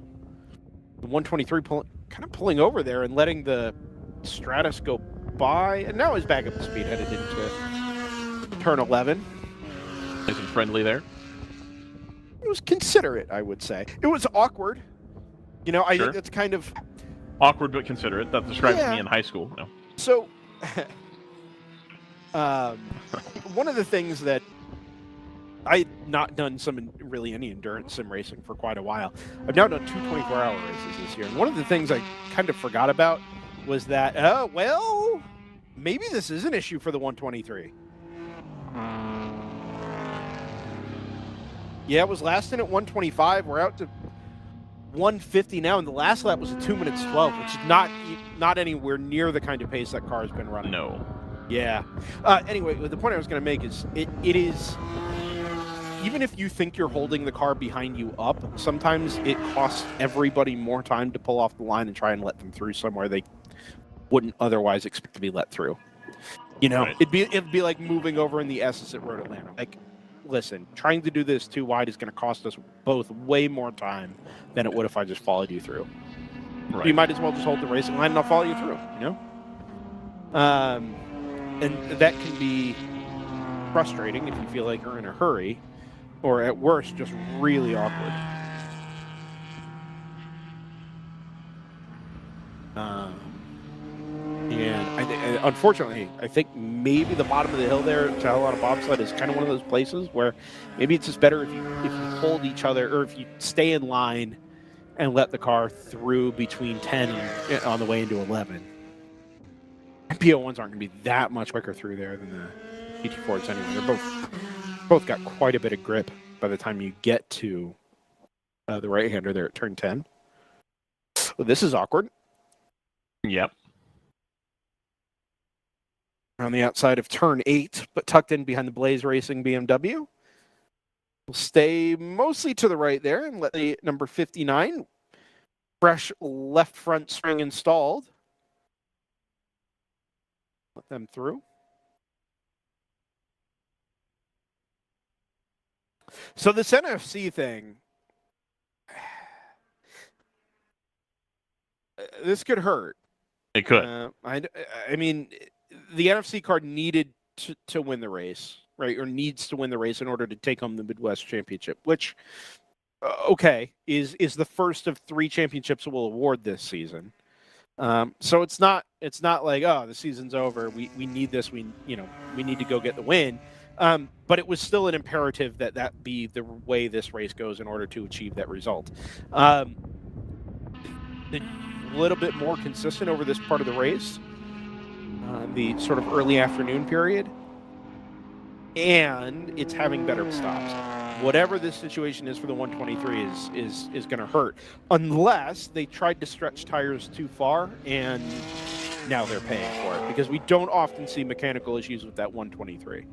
The 123 kind of pulling over there and letting the Stratus go by, and now he's back up to speed, headed into turn 11. Nice and friendly there. It was considerate, I would say. It was awkward. I think that's kind of awkward but considerate. That describes me in high school. No. So, one of the things that I've not done any endurance sim racing for quite a while. I've now done 2 24-hour races this year. And one of the things I kind of forgot about was that, maybe this is an issue for the 123. Yeah, it was last in at 125. We're out to 150 now, and the last lap was a 2 minutes 12, which is not anywhere near the kind of pace that car has been running. No. Yeah. Anyway, the point I was going to make is it is even if you think you're holding the car behind you up, sometimes it costs everybody more time to pull off the line and try and let them through somewhere they wouldn't otherwise expect to be let through. You know, Right. it'd be like moving over in the S's at Road Atlanta. Like, listen, trying to do this too wide is going to cost us both way more time than it would if I just followed you through. Right. You might as well just hold the racing line and I'll follow you through, you know? And that can be frustrating if you feel like you're in a hurry, or at worst, just really awkward. And unfortunately, I think maybe the bottom of the hill there to hell on a bobsled is kind of one of those places where maybe it's just better if you hold each other, or if you stay in line and let the car through between 10 and on the way into 11. PO1s aren't going to be that much quicker through there than the GT4s anyway. They're both got quite a bit of grip by the time you get to the right-hander there at turn 10. Well, this is awkward. Yep. On the outside of turn 8, but tucked in behind the Blaze Racing BMW. We'll stay mostly to the right there and let the number 59, fresh left front spring installed. Let them through. So this NFC thing, this could hurt. It could. I mean, the NFC card needed to win the race, right? Or needs to win the race in order to take home the Mid-West Championship, which, okay, is the first of 3 championships we'll award this season. So it's not like, oh, the season's over. We need this. We need to go get the win. But it was still an imperative that be the way this race goes in order to achieve that result. A little bit more consistent over this part of the race, the sort of early afternoon period, and it's having better stops. Whatever this situation is for the 123 is going to hurt, unless they tried to stretch tires too far, and now they're paying for it, because we don't often see mechanical issues with that 123.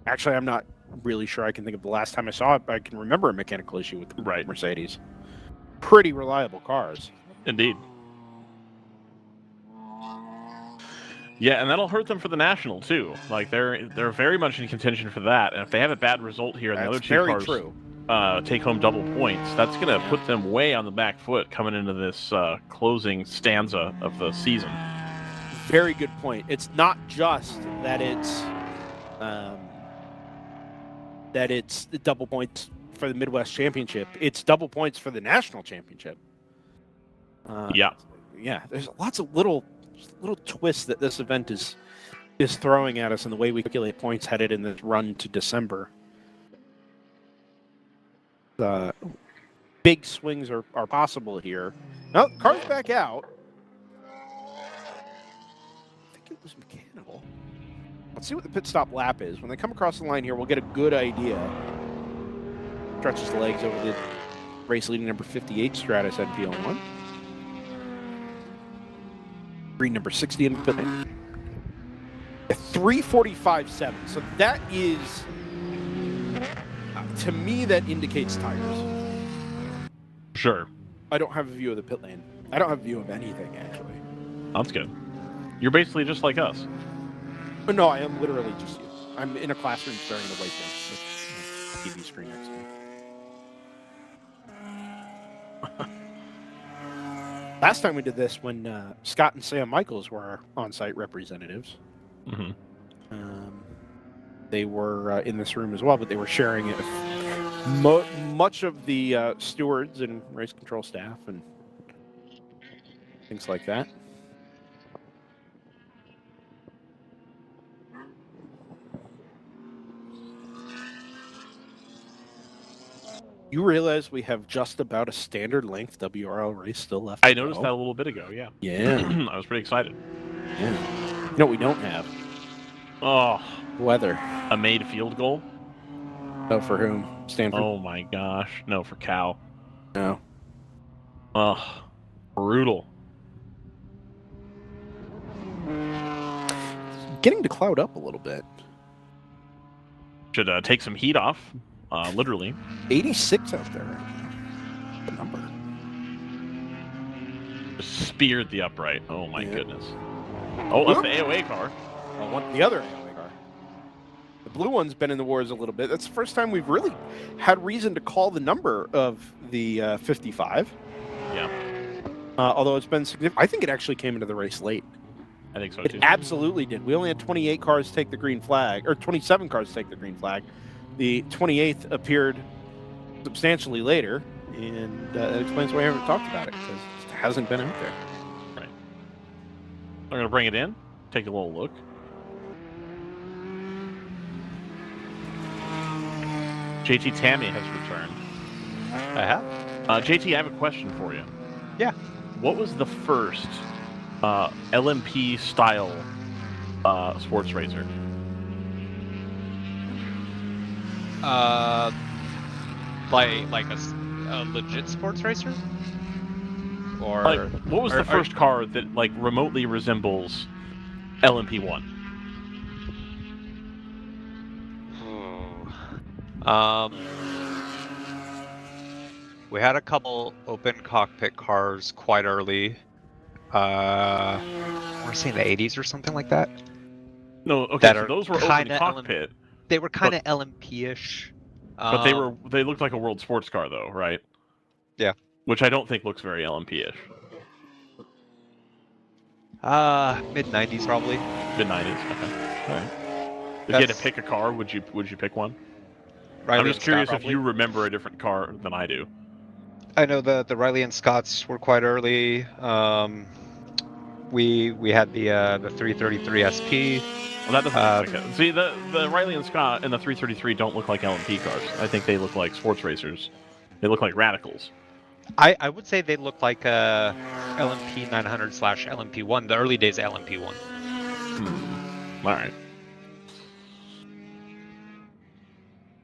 Actually, I'm not really sure I can think of the last time I saw it, but I can remember a mechanical issue with the Mercedes. Pretty reliable cars. Indeed. Yeah, and that'll hurt them for the National, too. Like, they're very much in contention for that. And if they have a bad result here and the other two cars take home double points, that's going to put them way on the back foot coming into this closing stanza of the season. Very good point. It's not just that it's double points for the Midwest Championship. It's double points for the National Championship. Yeah. There's lots of little twists that this event is throwing at us in the way we calculate points headed in this run to December. Big swings are possible here. Oh, car's back out. I think it was mechanical. Let's see what the pit stop lap is. When they come across the line here, we'll get a good idea. Stretches the legs over the race leading number 58 Stratus NP01. Green number 60 in the pit lane. 3:45.7. So that is, to me, that indicates tires. Sure. I don't have a view of the pit lane. I don't have a view of anything, actually. That's good. You're basically just like us. No, I am literally just you. I'm in a classroom staring at a whiteboard with a TV screen next to me. Last time we did this, when Scott and Sam Michaels were our on-site representatives, they were in this room as well, but they were sharing it with much of the stewards and race control staff and things like that. You realize we have just about a standard length WRL race still left. I noticed that a little bit ago, yeah. Yeah. I was pretty excited. Yeah. You know what we don't have? Oh. Weather. A made field goal? Oh, for whom? Stanford? Oh my gosh. No, for Cal. No. Oh. Brutal. Getting to cloud up a little bit. Should take some heat off. literally. 86 out there right now. The number. Just speared the upright. Oh my goodness. Oh, that's the AOA car. Oh, the other AOA car. The blue one's been in the wars a little bit. That's the first time we've really had reason to call the number of the 55. Yeah. Although it's been significant. I think it actually came into the race late. I think so It too. absolutely did. We only had 28 cars take the green flag, or 27 cars take the green flag. The 28th appeared substantially later, and that explains why I haven't talked about it, because it hasn't been out there. Right. I'm going to bring it in, take a little look. JT Tammy has returned. I have. JT, I have a question for you. Yeah. What was the first LMP style sports racer? Like a legit sports racer? Or Like, what was the first car that like remotely resembles LMP1? We had a couple open cockpit cars quite early. I want to say in the 80s or something like that. No, okay, That so are those were open kinda cockpit. They were kind of LMP-ish. But they looked like a world sports car though, right? Yeah. Which I don't think looks very LMP-ish. Mid-90s probably. Mid-90s, okay. All right. If you had to pick a car, would you pick one? Riley I'm just and curious Scott, if you remember a different car than I do. I know the Riley and Scotts were quite early. We had the 333 SP. Well, that doesn't look like it. See, the Riley and Scott and the 333 don't look like LMP cars. I think they look like sports racers. They look like radicals. I would say they look like LMP 900 / LMP1, the early days of LMP1. All right.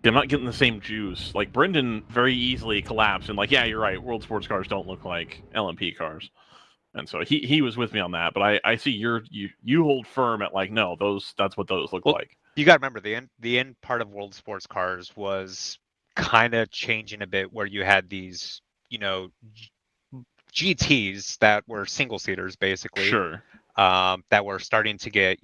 I'm not getting the same juice. Like, Brendan very easily collapsed and like, yeah, you're right, world sports cars don't look like LMP cars. And so he was with me on that, but I see you hold firm at like, no, that's what those look like. You got to remember the end part of world sports cars was kind of changing a bit, where you had these, GTs that were single seaters basically. Sure. That were starting to get,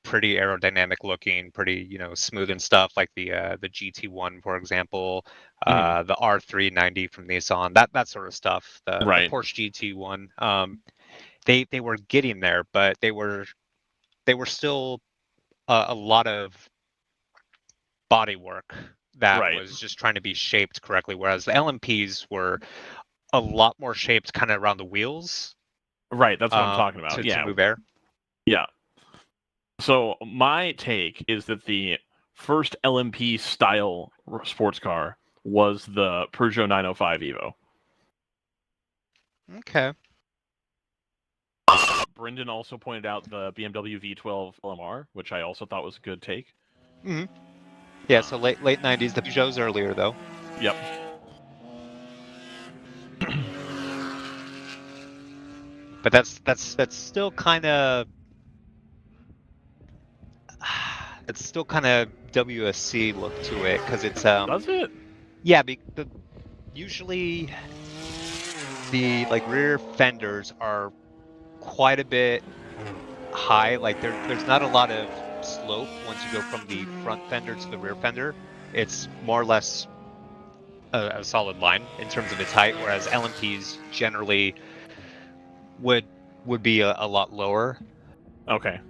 pretty aerodynamic looking, pretty, smooth and stuff, like the GT1, for example, the R390 from Nissan, that sort of stuff, the Porsche GT1. They were getting there, but they were still a lot of body work that was just trying to be shaped correctly, whereas the LMPs were a lot more shaped kind of around the wheels. Right, that's what I'm talking about. To move air. Yeah. So my take is that the first LMP style sports car was the Peugeot 905 Evo. Okay. Brendan also pointed out the BMW V12 LMR, which I also thought was a good take. Mm-hmm. Yeah, so late 90s. The Peugeot's earlier though. Yep. But that's still kind of WSC look to it, because it's Does it? Yeah, usually the rear fenders are quite a bit high. Like there's not a lot of slope once you go from the front fender to the rear fender. It's more or less a solid line in terms of its height, whereas LMPs generally would be a lot lower. Okay.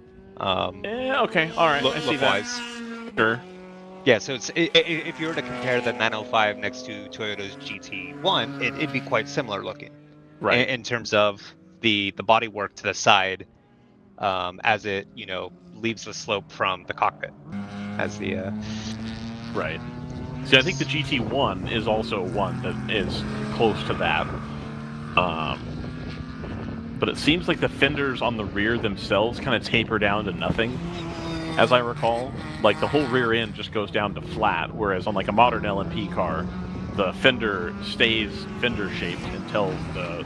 Okay. All right. I see that. Sure. Yeah. So if you were to compare the 905 next to Toyota's GT1, it'd be quite similar looking. Right. In terms of the body work to the side, as it leaves the slope from the cockpit, as the Right. See, I think the GT1 is also one that is close to that. But it seems like the fenders on the rear themselves kind of taper down to nothing, as I recall. Like the whole rear end just goes down to flat, whereas on like a modern LMP car, the fender stays fender shaped until the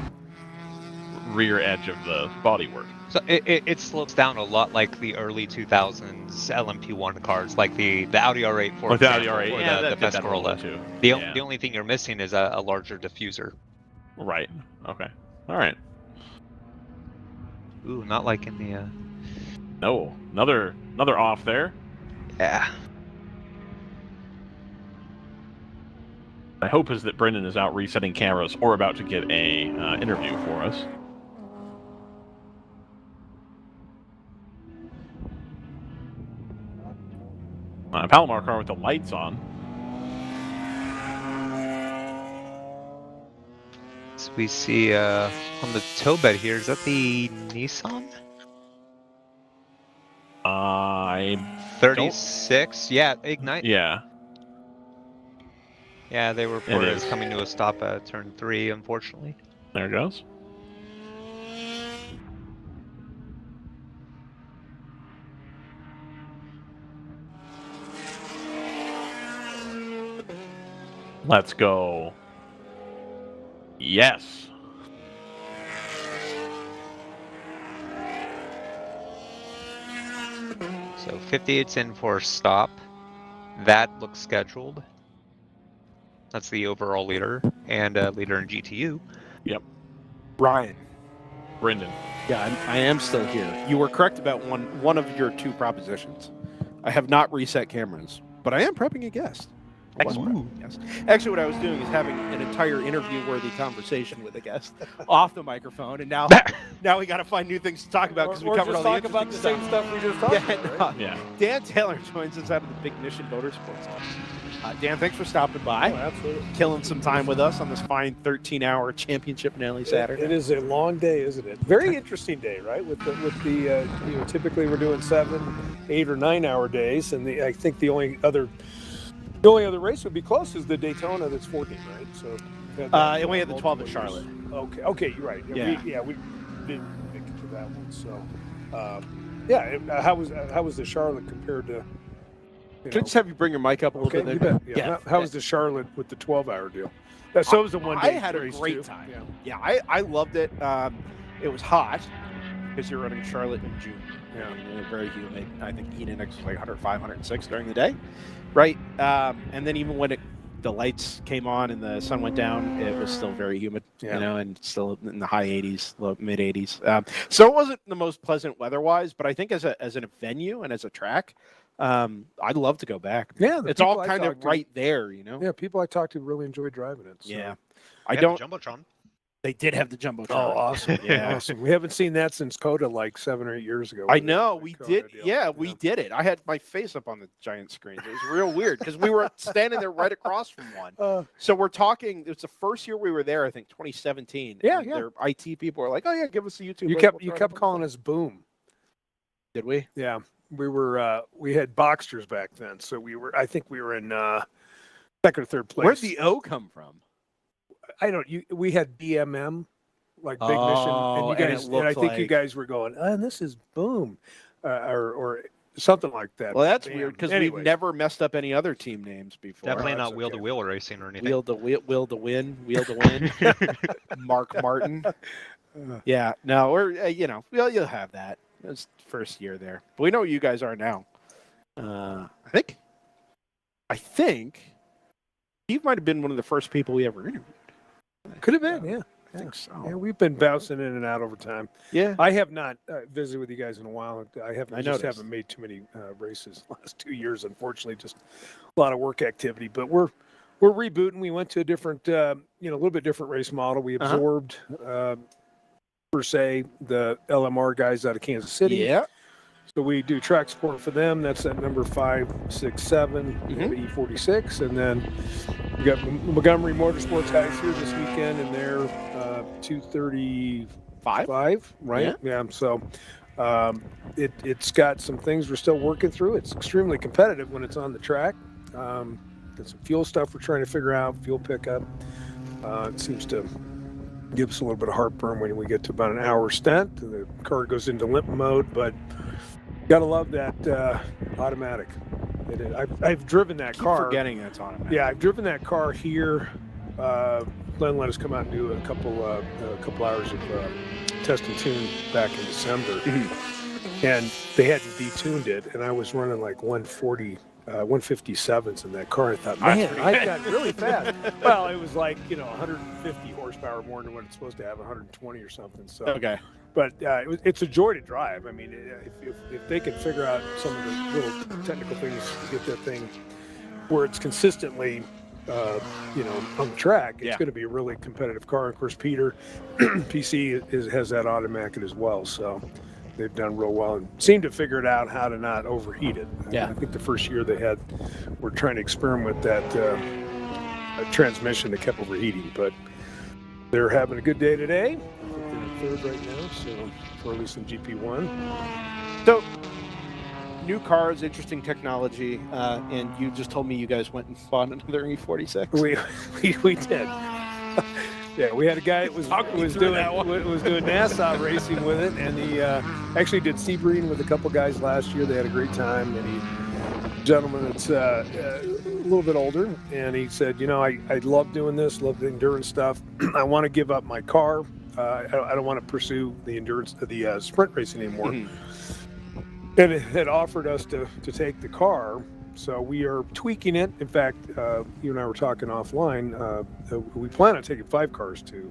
rear edge of the bodywork. So it slopes down a lot like the early 2000s LMP1 cars, like the Audi R8, for Like the example, Audi R8, or yeah, the that did Best that a little Corolla. bit too. The only thing you're missing is a larger diffuser. Right. Okay. All right. Ooh, not like in the. No, another off there. Yeah. My hope is that Brendan is out resetting cameras or about to get a interview for us. Palomar car with the lights on. So we see on the tow bed here, is that the Nissan? I 36. Yeah, Ignite. Yeah. Yeah, they were reported is. as coming to a stop at turn 3, unfortunately. There it goes. Let's go. Yes. So 58's in for a stop. That looks scheduled. That's the overall leader and leader in GTU. Yep. Ryan. Brendan. Yeah, I am still here. You were correct about one of your two propositions. I have not reset cameras, but I am prepping a guest. Excellent. Yes. Actually, what I was doing is having an entire interview-worthy conversation with a guest off the microphone, and now we got to find new things to talk about because we covered all the interesting about the stuff. same stuff we just talked about. Right? Yeah. Dan Taylor joins us out of the Big Mission Motorsports. Dan, thanks for stopping by. Oh, absolutely. Killing some time with us on this fine 13-hour championship finale Saturday. It is a long day, isn't it? Very interesting day, right? With the typically we're doing 7, 8, or 9-hour days, and I think the only other race would be close is the Daytona. That's 14, right? So and we had the 12 at Charlotte. Okay, you're right. Yeah. We didn't make it to that one. So how was the Charlotte compared to? Can I just have you bring your mic up a little bit? You bet. Yeah. How was the Charlotte with the 12-hour deal? So it was a one-day I had a race great too. time. Yeah, I loved it. It was hot because you're running Charlotte in June. Yeah. And very humid. I think heat index was like 105, 106 during the day, right? And then even when the lights came on and the sun went down, it was still very humid. Yeah. You know, and still in the high 80s, low mid 80s. So it wasn't the most pleasant weather-wise, but I think as a venue and as a track, I'd love to go back. Yeah, it's all kind of right there, you know. Yeah, people I talked to really enjoyed driving it. So. Yeah, I don't. The Jumbotron. They did have the Jumbotron. Oh, awesome! Yeah, awesome. We haven't seen that since Coda like 7 or 8 years ago. I know we did. Yeah, we did it. I had my face up on the giant screen. It was real weird because we were standing there right across from one. So we're talking. It's the first year we were there. I think 2017. Yeah. Their IT people were like, "Oh yeah, give us a YouTube." You kept calling us Boom. Did we? Yeah, we were. We had Boxsters back then, so I think we were in second or third place. Where'd the O come from? I don't. We had BMM, like Big Mission, and you guys. And I think you guys were going, and this is Boom, or something like that. Well, that's weird because we've never messed up any other team names before. Definitely not wheel to wheel racing or anything. Wheel to win. Mark Martin. Yeah, no, we're you'll have that. It's first year there, but we know what you guys are now. I think Steve might have been one of the first people we ever interviewed. Could have been, yeah. I think so. Yeah, we've been bouncing in and out over time. Yeah, I have not visited with you guys in a while. I haven't made too many races the last 2 years, unfortunately. Just a lot of work activity. But we're rebooting. We went to a different, a little bit different race model. We absorbed, per se, the LMR guys out of Kansas City. Yeah. So we do track support for them. That's at number 5, 6, 7, E46, and then we got Montgomery Motorsports guys here this weekend, and they're 235, right? Yeah. So it's got some things we're still working through. It's extremely competitive when it's on the track. Got some fuel stuff we're trying to figure out. Fuel pickup. It seems to give us a little bit of heartburn when we get to about an hour stint. The car goes into limp mode, but gotta love that automatic. I've driven that car. Forgetting that's automatic. Yeah, I've driven that car here Glenn let us come out and do a couple hours of test and tune back in December, and they hadn't detuned it, and I was running like 157s in that car. I thought, man, I got really fast. Well, it was like 150 horsepower more than what it's supposed to have, 120 or something. So Okay. But it's a joy to drive. I mean, if they can figure out some of the little technical things to get that thing where it's consistently, on the track, it's going to be a really competitive car. And of course, Peter, PC has that automatic as well. So they've done real well and seem to figure it out how to not overheat it. Yeah. I think the first year we're trying to experiment with that transmission that kept overheating, but they're having a good day today. I think they're in third right now, so for at least in GP1. So, new cars, interesting technology, and you just told me you guys went and bought another E46. We did. Yeah, we had a guy that was doing NASA racing with it, and he actually did Sebring with a couple guys last year. They had a great time, and gentleman that's a little bit older, and he said, I love doing this, love the endurance stuff. I want to give up my car. I don't want to pursue the endurance, the sprint racing anymore. And it had offered us to take the car. So we are tweaking it. In fact, you and I were talking offline. We plan on taking 5 cars to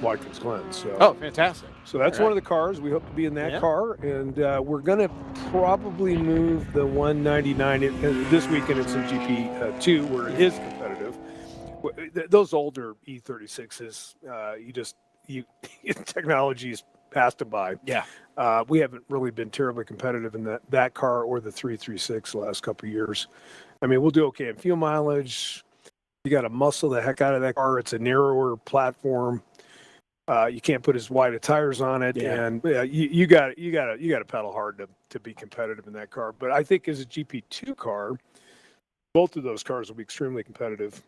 Watkins Glen. So, oh, fantastic! So that's one of the cars. We hope to be in that car, and we're going to probably move the 199 this weekend. It's in GP2 where it is competitive. Those older E36s, technology's passed them by. Yeah. We haven't really been terribly competitive in that car or the 336 the last couple of years. I mean, we'll do okay in fuel mileage. You got to muscle the heck out of that car. It's a narrower platform. You can't put as wide of tires on it, and you got to pedal hard to be competitive in that car. But I think as a GP2 car, both of those cars will be extremely competitive,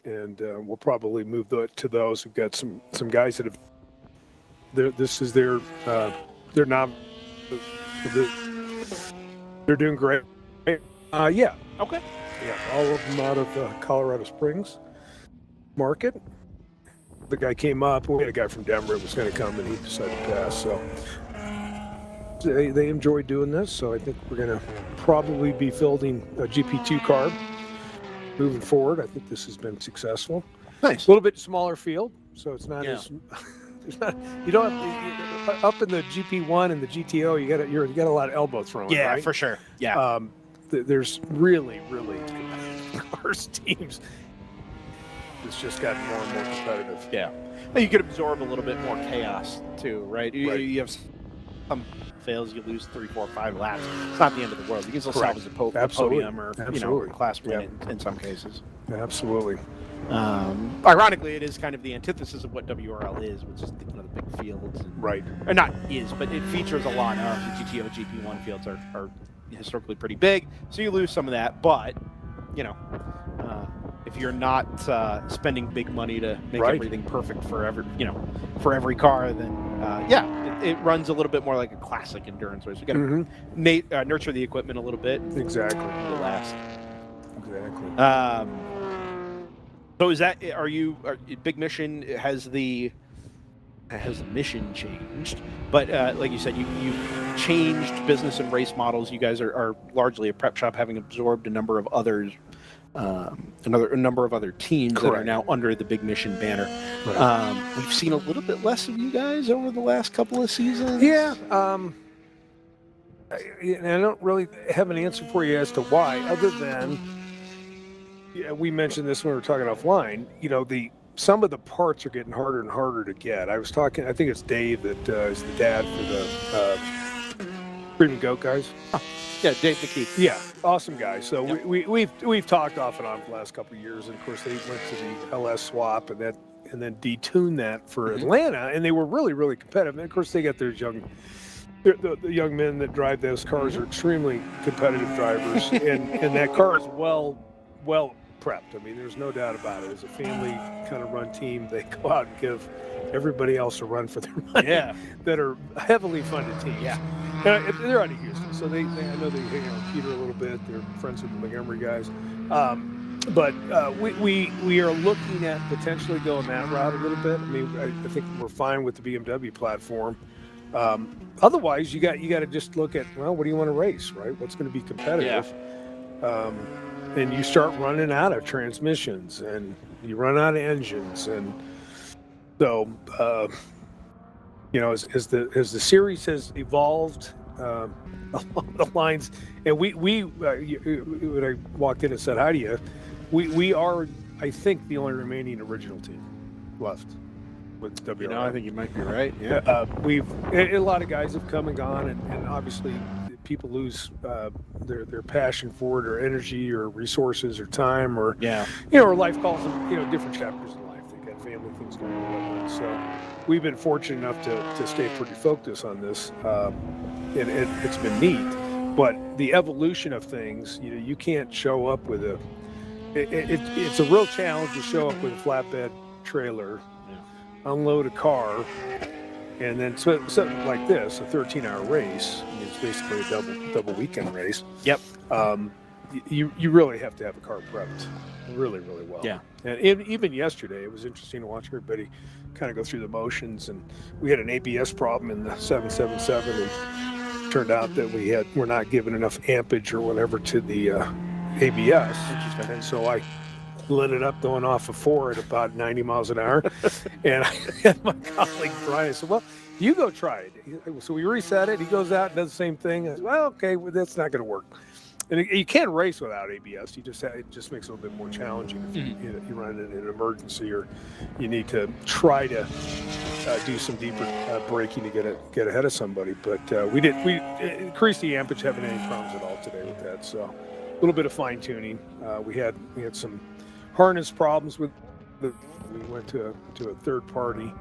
and we'll probably move to those. We've got some guys that have. This is their not. They're doing great. Yeah. Okay. Yeah, all of them out of Colorado Springs market. The guy came up. We had a guy from Denver that was going to come, and he decided to pass. So they enjoy doing this. So I think we're going to probably be building a GP2 car moving forward. I think this has been successful. Nice. A little bit smaller field, so it's not as. You don't have up in the GP1 and the GTO. You got a lot of elbow throwing. Yeah, right? for sure. Yeah. There's really cars teams. It's just gotten more and more competitive. Yeah. You could absorb a little bit more chaos too, right? You have some fails, you lose 3, 4, 5 laps. It's not the end of the world. You can still salvage a podium or class win in some cases. Absolutely. Ironically, it is kind of the antithesis of what WRL is, which is the big fields. And, right. Or not is, but it features a lot of the GTO, GP1 fields are historically pretty big, so you lose some of that. But if you're not spending big money to make everything perfect for every car, then it runs a little bit more like a classic endurance race. We got to nurture the equipment a little bit. Exactly. To last. Exactly. So are Big Mission has the mission changed, but like you said, you changed business and race models. You guys are largely a prep shop, having absorbed a number of others, a number of other teams that are now under the Big Mission banner. Right. We've seen a little bit less of you guys over the last couple of seasons. Yeah. I don't really have an answer for you as to why, other than we mentioned this when we were talking offline. Some of the parts are getting harder and harder to get. I was talking. I think it's Dave that is the dad for the Cream and Goat guys. Yeah, Dave McKee. Yeah, awesome guy. So we've talked off and on for the last couple of years, and of course they went to the LS swap and then detuned that for Atlanta, and they were really competitive. And of course they got their young. The young men that drive those cars are extremely competitive drivers, and that car is well prepped. I mean, there's no doubt about it. As a family kind of run team, they go out and give everybody else a run for their money. Yeah. That are heavily funded teams. Yeah. And they're out of Houston, so I know they hang out with Peter a little bit. They're friends with the Montgomery guys. but we are looking at potentially going that route a little bit. I mean, I think we're fine with the BMW platform. Otherwise, you got to just look at, well, what do you want to race, right? What's going to be competitive? And you start running out of transmissions, and you run out of engines, and so you know, as the series has evolved along the lines, and we when I walked in and said hi to you, we are, I think, the only remaining original team left with WRL. You know, I think you might be right. Yeah. A lot of guys have come and gone, and obviously people lose their passion for it, or energy, or resources, or time, or or life calls them, different chapters in life. They got family things going on and whatnot. So we've been fortunate enough to stay pretty focused on this, and it's been neat. But the evolution of things, you can't show up with a. It's a real challenge to show up with a flatbed trailer, unload a car, and then something like this, a 13-hour race. I mean, it's basically a double weekend race. Yep. You really have to have a car prepped really, really well. Yeah. And even yesterday, it was interesting to watch everybody kind of go through the motions. And we had an ABS problem in the 777, and it turned out that we're not giving enough ampage or whatever to the ABS. And so I lit it up going off of 4 at about 90 miles an hour. And I had my colleague Brian said, well, you go try it. So we reset it. He goes out and does the same thing. I said, well, okay, that's not going to work. And you can't race without ABS. It just makes it a little bit more challenging if you run into an emergency, or you need to try to do some deeper braking to get ahead of somebody. But we increased the ampage, haven't any problems at all today with that. So a little bit of fine tuning. We had some harness problems with we went to a third party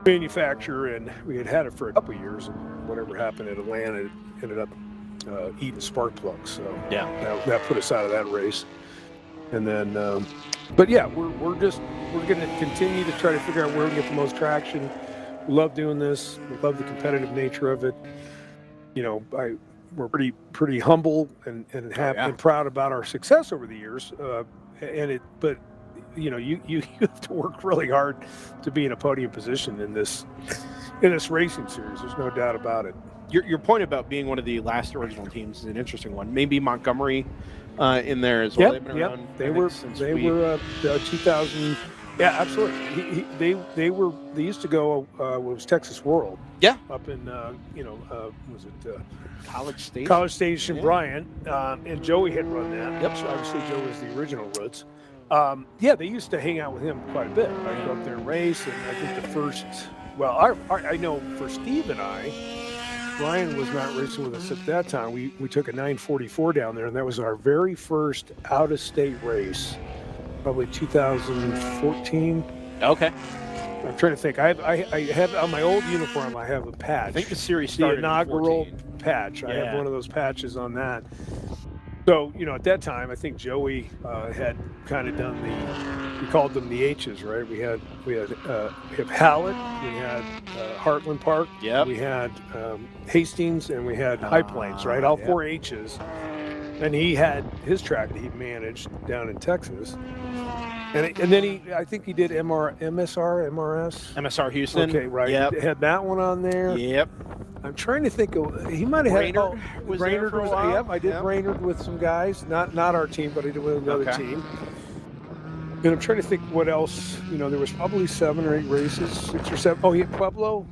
manufacturer, and we had it for a couple of years, and whatever happened at Atlanta, it ended up eating spark plugs. So that put us out of that race. And then but yeah, we're going to continue to try to figure out where we get the most traction. We love doing this. We love the competitive nature of it. We're pretty humble and happy and proud about our success over the years. But you have to work really hard to be in a podium position in this racing series. There's no doubt about it. Your point about being one of the last original teams is an interesting one. Maybe Montgomery in there as well. They've been around. They were 2000. Yeah, absolutely. They used to go. It was Texas World. Yeah. Up in was it College Station? College Station, Bryant, and Joey had run that. Yep. So obviously Joe was the original Roots. They used to hang out with him quite a bit. I'd go up there and race, and I think the first. Well, I know for Steve and I, Brian was not racing with us at that time. We took a 944 down there, and that was our very first out-of-state race, probably 2014. Okay. I'm trying to think. I have on my old uniform, I have a patch. I think the series started the inaugural in 14. patch. I have one of those patches on that. So, at that time, I think Joey had kind of done we called them the H's, right? We have Hallett, we had Heartland Park, we had Hastings, and we had High Plains, right? All 4 H's. And he had his track that he managed down in Texas. And then I think he did MSR Houston. Okay, right. Yep. He had that one on there. Yep. I'm trying to think he might have had Brainerd was there. Yep, I did Brainerd with some guys, not our team, but I did with another team. And I'm trying to think what else. There was probably 7 or 8 races, 6 or 7. Oh, yeah, Pueblo.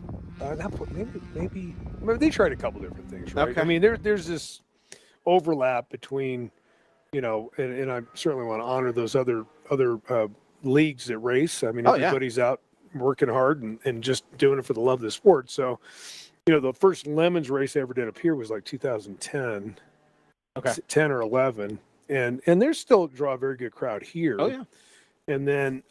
Maybe they tried a couple different things, right? Okay. I mean, there's this overlap between, and I certainly want to honor those other leagues that race. I mean, everybody's out working hard and just doing it for the love of the sport. So, the first Lemons race I ever did up here was like 2010, 10 or 11. And there's still draw a very good crowd here. Oh, yeah. And then,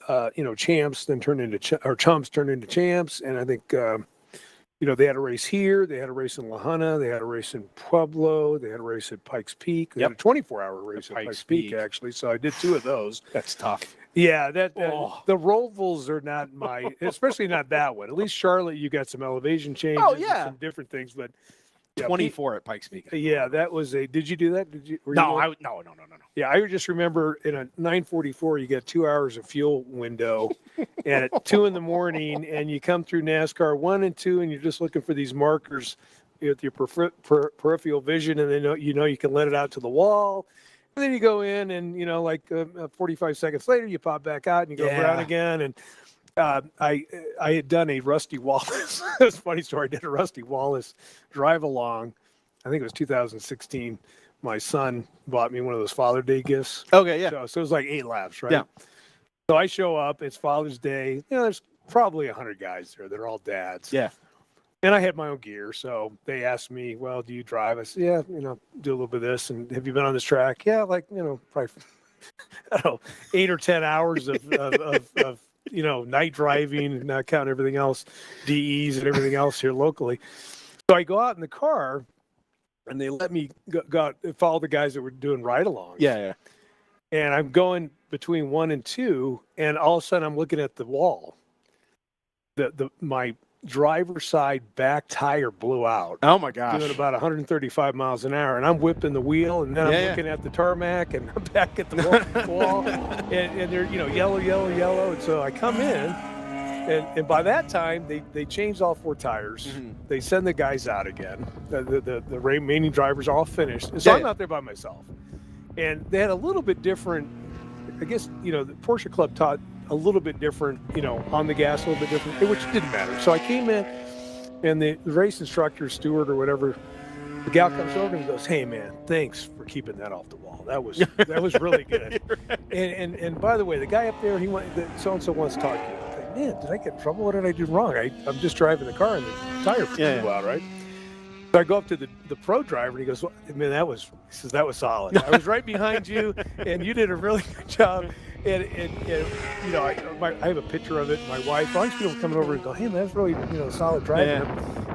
Champs then turned into Chumps turned into Champs. And I think, they had a race here. They had a race in La Junta. They had a race in Pueblo. They had a race at Pikes Peak. They had a 24-hour race at Pikes Peak, actually. So I did 2 of those. That's tough. Yeah, the Rovals are not especially not that one. At least Charlotte, you got some elevation changes and some different things. But Yeah, 24 at Pikes Peak. Yeah, that was a. Did you do that? Did you? No, no. Yeah, I just remember in a 944, you get 2 hours of fuel window, and at 2 in the morning, and you come through NASCAR 1 and 2, and you're just looking for these markers with your peripheral vision, and then you can let it out to the wall, and then you go in, and 45 seconds later, you pop back out, and you go around again, and I had done a Rusty Wallace. It's a funny story. I did a Rusty Wallace drive along. I think it was 2016. My son bought me one of those Father's Day gifts. Okay, yeah. So it was like 8 laps, right? Yeah. So I show up. It's Father's Day. There's probably 100 guys there. They're all dads. Yeah. And I had my own gear. So they asked me, well, do you drive? I said, yeah, do a little bit of this. And have you been on this track? Yeah, probably, I don't know, 8 or 10 hours of night driving, not counting everything else, DEs and everything else here locally. So I go out in the car, and they let me go follow the guys that were doing ride-alongs. Yeah. And I'm going between 1 and 2, and all of a sudden I'm looking at the wall. My driver's side back tire blew out. Oh my gosh. Doing about 135 miles an hour, and I'm whipping the wheel, and then I'm looking at the tarmac, and I'm back at the wall, and they're yellow, and so I come in, and by that time they changed all 4 tires. Mm-hmm. They send the guys out again. The remaining drivers are all finished, and so I'm out there by myself, and they had a little bit different. I guess the Porsche Club taught a little bit different, on the gas a little bit different, which didn't matter. So I came in, and the race instructor, Stewart or whatever, the gal comes over and goes, "Hey man, thanks for keeping that off the wall. That was really good." And by the way, the guy up there, so and so wants to talk to you. I'm like, man, did I get in trouble? What did I do wrong? I'm just driving the car and the tire blew out, right? So I go up to the pro driver, and he goes, well, man, that was solid. I was right behind you, and you did a really good job. And I have a picture of it. My wife, a lot of people coming over and go, hey, man, that's really solid driving.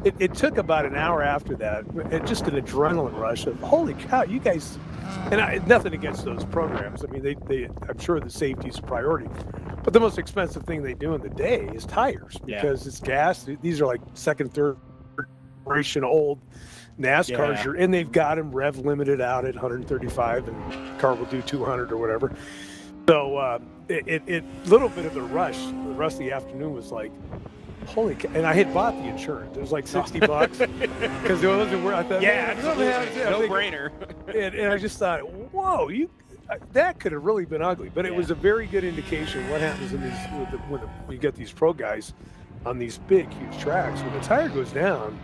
Yeah. It took about an hour after that, just an adrenaline rush of holy cow, you guys. And nothing against those programs. I mean, I'm sure the safety is a priority, but the most expensive thing they do in the day is tires because it's gas. These are like second, third generation old NASCARs, and they've got them rev limited out at 135, and car will do 200 or whatever. So it little bit of the rush. The rest of the afternoon was like, holy cow. And I had bought the insurance. It was like $60 because it wasn't where I thought. Yeah, no brainer. And I just thought, whoa, that could have really been ugly. But it was a very good indication what happens in these when you get these pro guys on these big, huge tracks. When the tire goes down,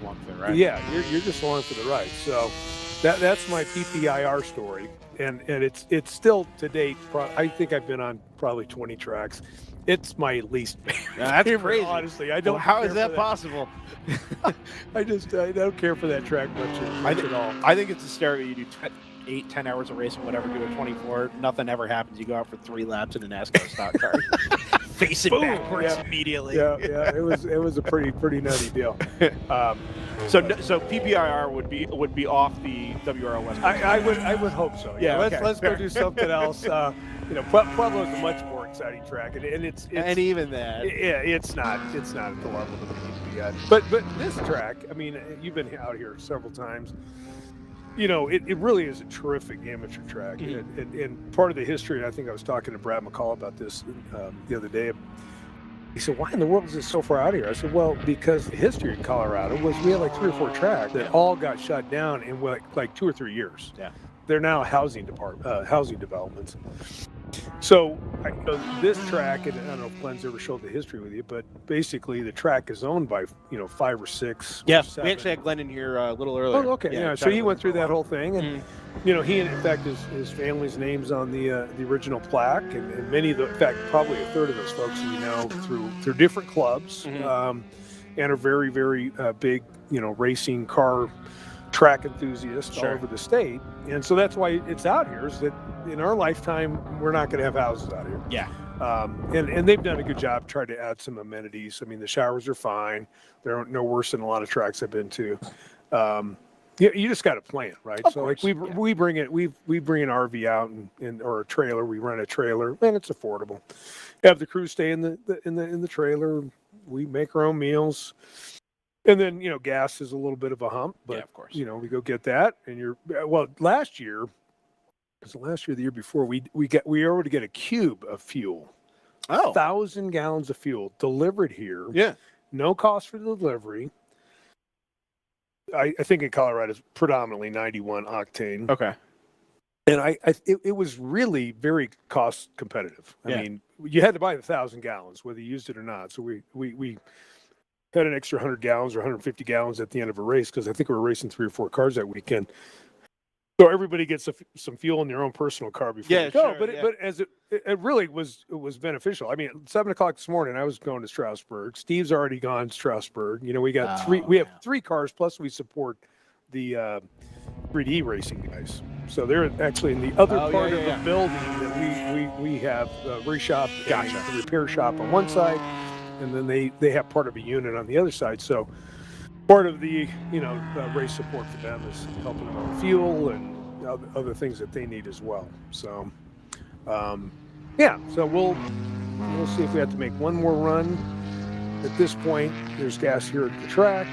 along for the ride. Yeah, you're just along for the ride. So that's my PPIR story. And it's still to date. I think I've been on probably 20 tracks. It's my least favorite. That's crazy. Honestly, I don't. Well, how is that possible? I don't care for that track much at all. I think it's a stereo. You do 8-10 hours of racing, whatever. Do a 24. Nothing ever happens. You go out for 3 laps in a NASCAR stock car, face it backwards immediately. Yeah. It was a pretty nutty deal. So PPIR would be off the WRL West. I would hope so. Yeah. Let's go do something else. Pueblo's a much more exciting track, and it's even that. Yeah, it's not at the level that it needs to be at. But this track, I mean, you've been out here several times. It really is a terrific amateur track, and part of the history. I think I was talking to Brad McCall about this the other day. He said, why in the world is this so far out here? I said, well, because the history in Colorado was we had like 3 or 4 tracks that all got shut down in like 2 or 3 years. Yeah. They're now housing developments. So this track, and I don't know if Glenn's ever showed the history with you, but basically the track is owned by 5 or 6. Yeah, or 7. we actually had Glenn in here a little earlier. Oh, okay. Yeah. So he went through that whole thing, and he, in fact, his family's name's on the original plaque, and many of the, in fact, probably a third of those folks we know through different clubs, and are very, very big, racing car track enthusiasts all over the state. And so that's why it's out here, is that in our lifetime, we're not going to have houses out here. Yeah. And they've done a good job trying to add some amenities. I mean, the showers are fine. They're no worse than a lot of tracks I've been to. You just got to plan, right? Of so course, we bring an RV out or a trailer. We rent a trailer, and it's affordable. Have the crew stay in the trailer. We make our own meals. And then, gas is a little bit of a hump, but, Yeah, of course. we go get that. And last year, the year before, we were to get a cube of fuel. 1,000 gallons of fuel delivered here. Yeah. No cost for the delivery. I think in Colorado it's predominantly 91 octane. Okay. And it was really very cost competitive. I mean, you had to buy the 1,000 gallons, whether you used it or not. So we had an extra 100 gallons or 150 gallons at the end of a race, because I think we were racing 3 or 4 cars that weekend. So everybody gets some fuel in their own personal car before they go. Sure, But as it really was beneficial. I mean, at 7:00 this morning, I was going to Strasbourg. Steve's already gone to Strasbourg. We got 3. We have 3 cars, plus we support the 3D racing guys. So they're actually in the other part of the building that we have a race shop, and a repair shop on one side, and then they have part of a unit on the other side. So part of the race support for them is helping them on fuel and other things that they need as well. So so we'll see if we have to make one more run. At this point, there's gas here at the track.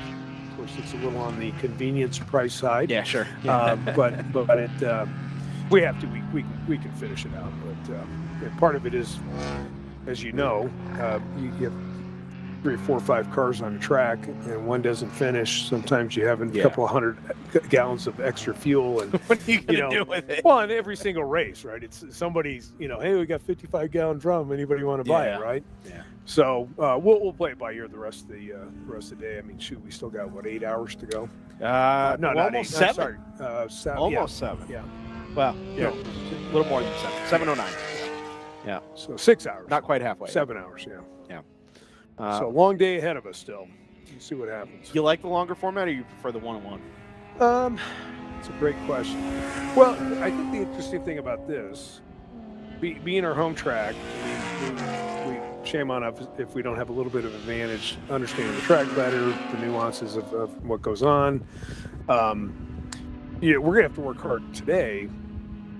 Of course, it's a little on the convenience price side. Yeah, sure. But it we have to we can finish it out. But part of it is, as you know, you have 3 or 4 or 5 cars on the track, and one doesn't finish. Sometimes you have a couple of 100 gallons of extra fuel, and what are you gonna do with it? Well, in every single race, right? It's somebody's, hey, we got 55-gallon drum. Anybody want to buy it, right? Yeah. So we'll play it by ear the rest of the day. I mean, shoot, we still got 8 hours to go? No, not almost 8. 7. Sorry, Almost 7. Yeah. Well, a little more than 7. 7:09. Yeah. So 6 hours. Not quite halfway. 7 hours. Yeah. Yeah. So long day ahead of us still. We'll see what happens. You like the longer format, or you prefer the one-on-one? It's a great question. Well, I think the interesting thing about this, being our home track, we shame on us if we don't have a little bit of advantage understanding the track better, the nuances of what goes on. We're gonna have to work hard today.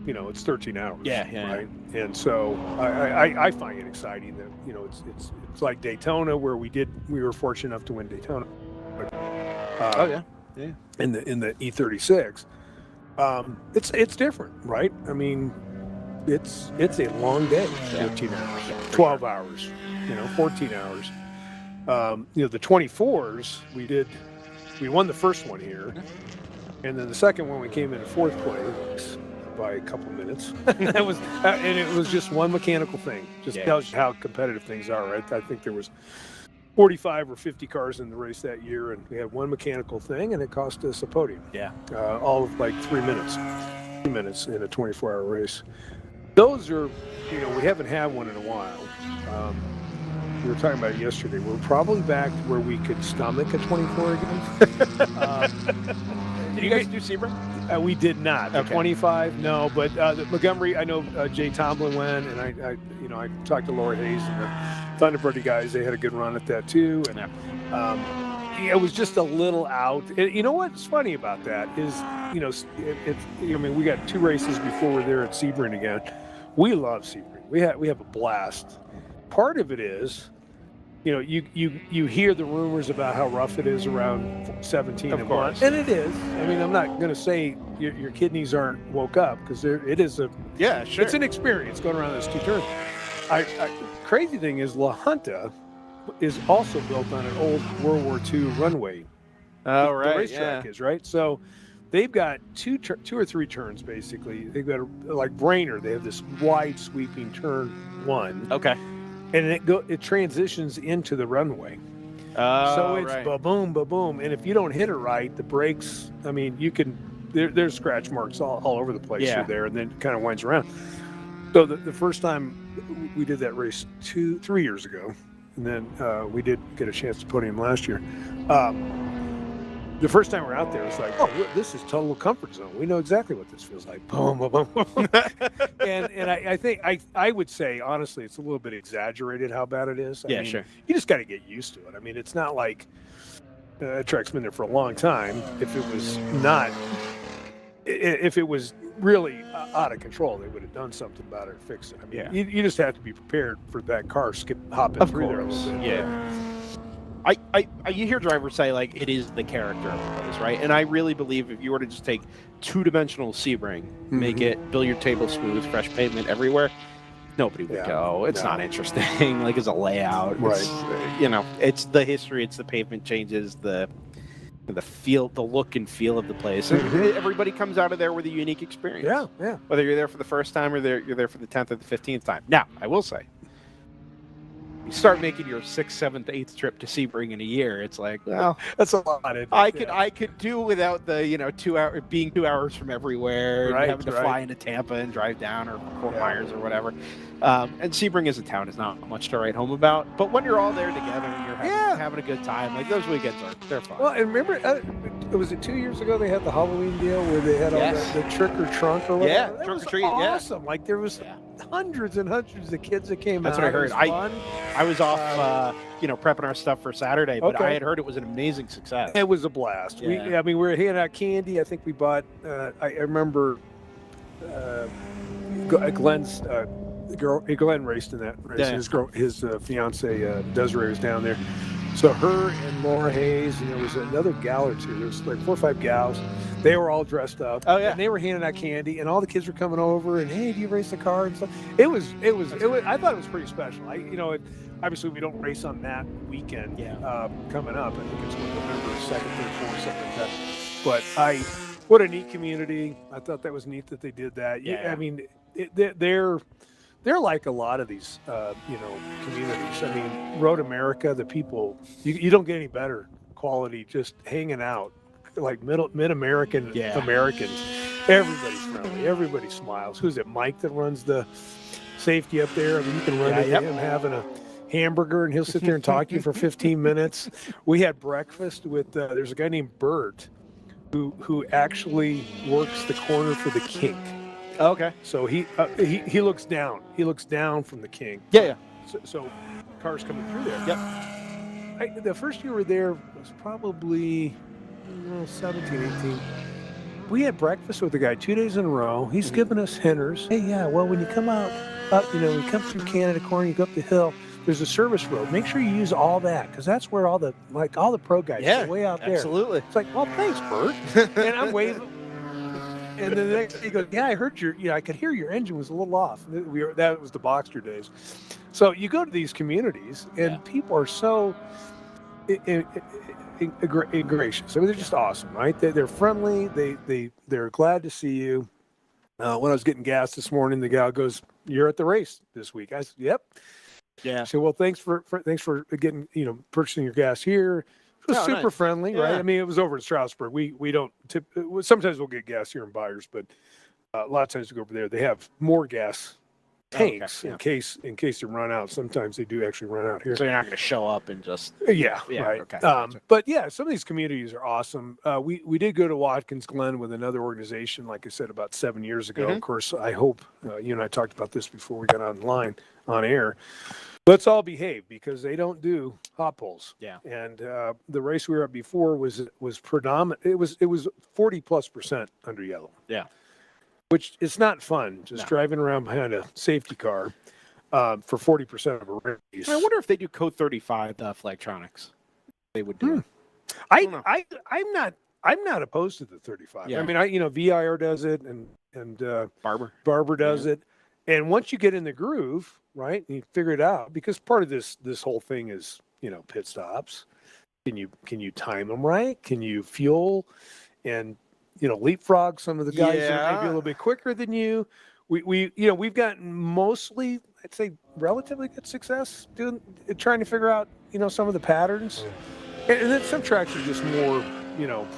It's 13 hours. Right. And so I find it exciting that it's like Daytona, where we were fortunate enough to win Daytona. In the E36, it's different, right? I mean, it's a long day, 13 hours, 12 hours, 14 hours. The 24s we won the first one here, and then the second one we came in 4th place by a couple of minutes. That was and it was just one mechanical thing. Just tells you how competitive things are, right? I think there was 45 or 50 cars in the race that year, and we had one mechanical thing, and it cost us a podium. All of like 3 minutes. 3 minutes in a 24-hour race. Those are, we haven't had one in a while. We were talking about it yesterday. We're probably back to where we could stomach a 24 again. Did you guys do Sebring? We did not. The 25, no. But Montgomery, I know Jay Tomlin went, and I talked to Laura Hayes and the Thunderbird guys. They had a good run at that too, and it was just a little out. And you know what's funny about that is, we got 2 races before we're there at Sebring again. We love Sebring. We have a blast. Part of it is, you hear the rumors about how rough it is around 17 and 1, and it is. I mean, I'm not going to say your kidneys aren't woke up, because it is it's an experience going around those 2 turns. Crazy thing is, La Junta is also built on an old World War II runway. Oh, The right. racetrack is, right? So they've got 2 or 3 turns, basically. They've got like Brainerd. They have this wide sweeping turn 1. Okay. And it transitions into the runway. So it's ba-boom, ba-boom. And if you don't hit it right, the brakes, I mean, there's scratch marks all over the place through there, and then it kind of winds around. So the first time we did that race 3 years ago, and then we did get a chance to podium last year. The first time we're out there, it's like, this is total comfort zone. We know exactly what this feels like. Boom, boom, boom, boom. and I think I would say, honestly, it's a little bit exaggerated how bad it is. I mean, sure. You just got to get used to it. I mean, it's not like that track's been there for a long time. If it was really out of control, they would have done something about it or fixed it. I mean, you just have to be prepared for that car hopping through there a little bit. you hear drivers say like it is the character of the place, right? And I really believe if you were to just take two-dimensional Sebring, make it billiard table smooth, fresh pavement evereverywhere, nobody would go. It's not interesting. Like, it's a layout. Right. It's, it's the history. It's the pavement changes, the feel, the look and feel of the place. And everybody comes out of there with a unique experience. Yeah, yeah. Whether you're there for the first time or you're there for the 10th or the 15th time. Now, I will say, you start making your 6th, 7th, 8th trip to Sebring in a year, it's like, well, that's a lot. I could do without the 2 hour being 2 hours from everywhere, and having to fly into Tampa and drive down, or Fort Myers or whatever. And Sebring as a town is not much to write home about. But when you're all there together and you're having a good time, like those weekends they're fun. Well, and remember, was it 2 years ago they had the Halloween deal where they had all the trick or trunk or whatever? Yeah, that trunk was or treat. Awesome. Like there was hundreds and hundreds of kids that came That's out. what I heard. I was off, prepping our stuff for Saturday, but I Okay. had heard it was an amazing success. It was a blast. Yeah. We were handing out candy. I think we bought. I remember Glenn's Glenn raced in that race. Yeah. His fiance Desiree was down there. So her and Laura Hayes, and there was another gal or two. There was like 4 or 5 gals. They were all dressed up. Oh yeah. And they were handing out candy, and all the kids were coming over and, hey, do you race the car and stuff? It was. I thought it was pretty special. Obviously we don't race on that weekend. Coming up, I think it's November 2nd, 3rd, 4th, something like that. But what a neat community. I thought that was neat that they did that. Yeah. I mean, they're like a lot of these, communities. I mean, Road America, the people, you don't get any better quality just hanging out, like mid-American Americans. Everybody's friendly. Everybody smiles. Who's it, Mike, that runs the safety up there? I mean, you can run into him having a hamburger, and he'll sit there and talk to you for 15 minutes. We had breakfast with, there's a guy named Bert who actually works the corner for the Kink. Okay. So he looks down. He looks down from the King. Yeah. So cars coming through there. Yep. The first year we were there was probably 17, 18. We had breakfast with the guy 2 days in a row. He's giving us hinters. Hey, well, when you come up, you come through Canada Corner, you go up the hill, there's a service road. Make sure you use all that, because that's where all the pro guys are way out there. Absolutely. It's like, well, thanks, Bert. And I'm waving. And then the next day he goes, I heard I could hear your engine was a little off. That was the Boxster days. So you go to these communities, and people are so gracious. I mean, they're just awesome, right? They're friendly. They're glad to see you. When I was getting gas this morning, the gal goes, "You're at the race this week." I said, "Yep." Yeah. So, well, thanks for getting, purchasing your gas here. It was super friendly, right? I mean, it was over in Stroudsburg. We don't sometimes we'll get gas here in Byers, but a lot of times we go over there. They have more gas tanks in case you run out. Sometimes they do actually run out here. So you're not going to show up and just right. Okay. But yeah, some of these communities are awesome. We did go to Watkins Glen with another organization, like I said, about 7 years ago. Of course, I hope you and I talked about this before we got on air. Let's all behave, because they don't do hot poles. Yeah. And the race we were at before was predominant. It was 40+% under yellow. Yeah. Which is not fun, just driving around behind a safety car for 40% of a race. I wonder if they do Code 35 Flagtronics. They would do. I'm not opposed to the 35. Yeah. I mean, VIR does it, and Barber does it. And once you get in the groove, right, and you figure it out, because part of this whole thing is, pit stops. Can you time them right? Can you fuel and, leapfrog some of the guys that are maybe a little bit quicker than you? We've gotten mostly, I'd say, relatively good success trying to figure out, some of the patterns. And then some tracks are just more,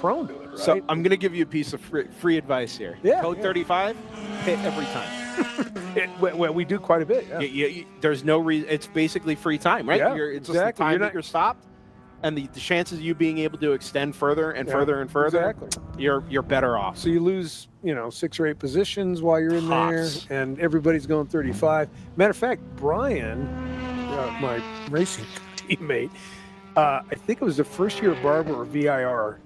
prone to it, right? So I'm going to give you a piece of free advice here. Yeah. Code 35, hit every time. Well, we do quite a bit. Yeah. There's no reason. It's basically free time, right? Yeah, It's just the time that you're stopped, and the chances of you being able to extend further and further and further. Exactly. You're better off. So you lose, 6 or 8 positions while you're in there, and everybody's going 35. Matter of fact, Brian, my racing teammate, I think it was the first year of Barber or VIR.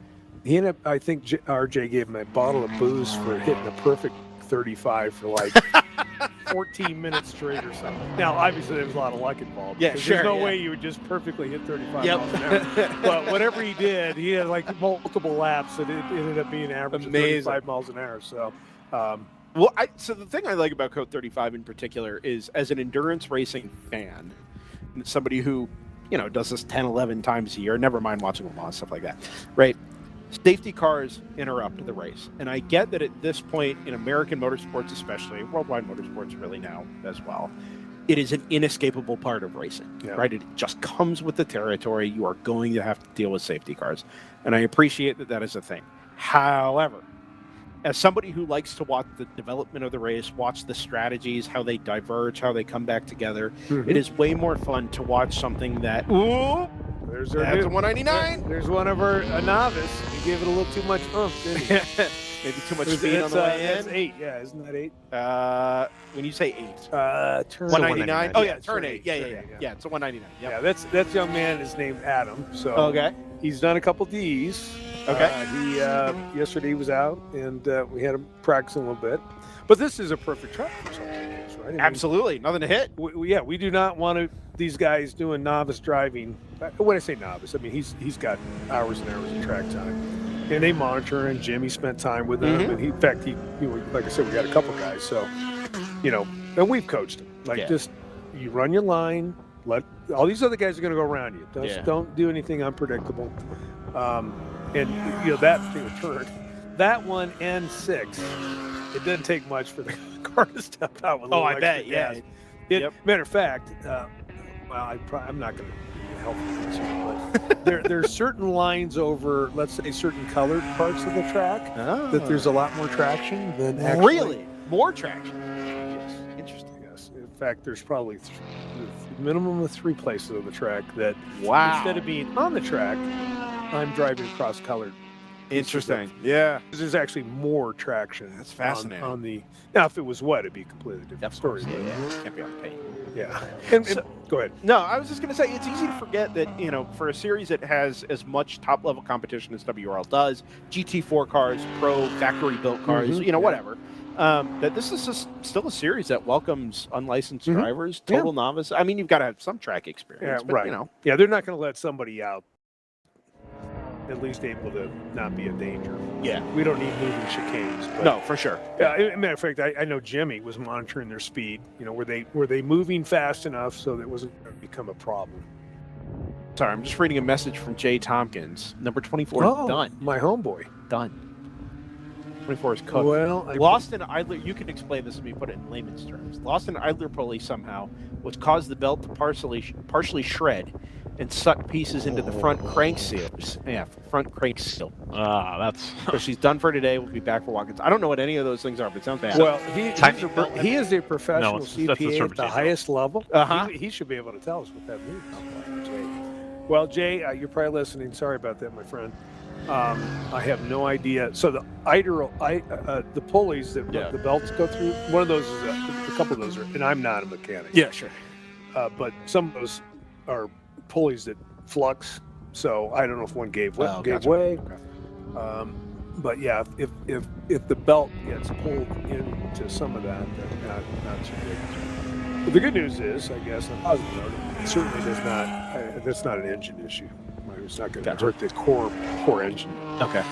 He ended up, I think RJ gave him a bottle of booze for hitting a perfect 35 for like 14 minutes straight or something. Now, obviously, there was a lot of luck involved. Yeah, because sure. There's no yeah. way you would just perfectly hit 35 Yep. miles an hour. But whatever he did, he had like multiple laps, and it ended up being average of 35 miles an hour. So, Well, so the thing I like about Code 35 in particular is, as an endurance racing fan, somebody who, does this 10, 11 times a year, never mind watching a lot of stuff like that, right? Safety cars interrupt the race. And I get that at this point in American motorsports, especially, worldwide motorsports really now as well, it is an inescapable part of racing, right? It just comes with the territory. You are going to have to deal with safety cars. And I appreciate that that is a thing. However, as somebody who likes to watch the development of the race, watch the strategies, how they diverge, how they come back together, it is way more fun to watch something that, that's a 199. There's one of a novice. He gave it a little too much oomph, didn't he? Maybe too much speed on the way in. That's 8, yeah, isn't that 8? When you say 8, turn 199. Oh yeah, turn turn 8. eight, Yeah, turn eight, yeah. It's a 199. Yep. Yeah, that's young man is named Adam. So Okay. he's done a couple Ds. Okay. He yesterday he was out and we had him practicing a little bit. But this is a perfect track for something like this, right? I mean, Absolutely, nothing to hit. we do not want these guys doing novice driving. When I say novice, I mean he's got hours and hours of track time, and they monitor. And Jimmy spent time with them, and in fact, like I said, we got a couple guys. So, and we've coached them. Just you run your line. Let all these other guys are going to go around you. Don't do anything unpredictable. And that particular turn, that one and 6. It doesn't take much for the car to step out with a little I bet, extra gas. Matter of fact, I'm not going to help you with this one, but there's certain lines over, let's say, certain colored parts of the track that there's a lot more traction than actually. Really? More traction? Yes. Interesting. Yes. In fact, there's probably a minimum of 3 places on the track that instead of being on the track, I'm driving across colored. Interesting. Yeah. There's actually more traction. That's fascinating. On the now, if it was wet, it'd be a completely different story. Yeah. Can't be on the paint. Yeah. And go ahead. No, I was just going to say, it's easy to forget that, for a series that has as much top-level competition as WRL does, GT4 cars, pro factory-built cars, whatever, that this is still a series that welcomes unlicensed drivers, total novice. I mean, you've got to have some track experience. Yeah, right. Yeah, they're not going to let somebody out at least able to not be a danger. Yeah. We don't need moving chicanes. But, no, for sure. Yeah. As a matter of fact, I know Jimmy was monitoring their speed. Were they moving fast enough so that it wasn't going to become a problem? Sorry, I'm just reading a message from Jay Tompkins. Number 24 is done. My homeboy. Done. 24 is cooked. Well, lost in idler. You can explain this to me. Put it in layman's terms. Lost in idler pulley somehow, which caused the belt to partially shred and suck pieces into the front crank seals. Yeah, front crank seal. That's so she's done for today. We'll be back for Watkins. I don't know what any of those things are, but it sounds bad. Well, he is a professional CPA at the highest level. He should be able to tell us what that means. Well, Jay, you're probably listening. Sorry about that, my friend. I have no idea. So the pulleys that the belts go through, one of those is a couple of those are, and I'm not a mechanic. Yeah, sure. But some of those are pulleys that flux. So I don't know if one gave way. Okay. But yeah, if the belt gets pulled into some of that, then not too big. But the good news is, I guess, on a positive note, it certainly does not. That's not an engine issue. It's not going to hurt the core engine. Okay.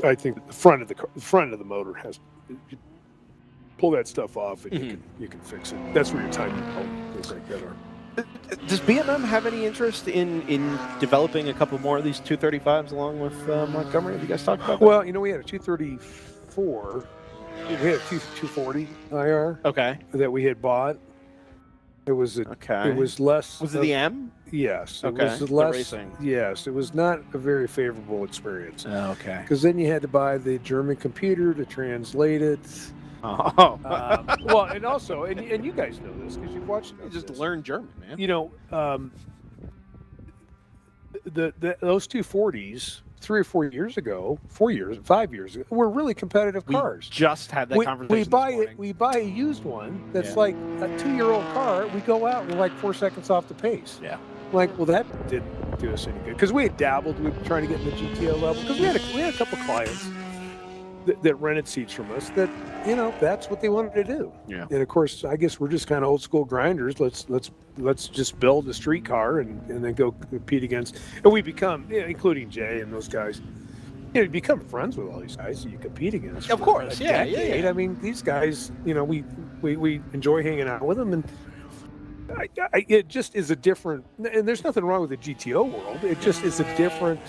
I think the front of the motor has. You pull that stuff off, and you can fix it. That's where your timing things like that are. Does B&M have any interest in developing a couple more of these 235s along with Montgomery? Have you guys talked about that? Well, we had a 234. We had a 240 IR. Okay. That we had bought. It was It was less. Was it the M? Yes. Okay. It was less. Racing. Yes. It was not a very favorable experience. Okay. Because then you had to buy the German computer to translate it. Oh. Well, and also, and you guys know this because you've watched. You just learn German, man. Those 240s 3 or 4 years ago, 5 years ago, were really competitive cars. We just had that conversation. We buy a used one that's like a 2-year-old car. We go out and we're like 4 seconds off the pace. Yeah. Well, that didn't do us any good because we had dabbled. We were trying to get in the GTO level because we had a couple clients that rented seats from us that, that's what they wanted to do. Yeah. And of course, I guess we're just kind of old school grinders. Let's just build a street car and then go compete against. And we become, including Jay and those guys, you become friends with all these guys that you compete against. Of course, yeah. I mean, these guys, we enjoy hanging out with them, and it just is a different. And there's nothing wrong with the GTO world. It just is a different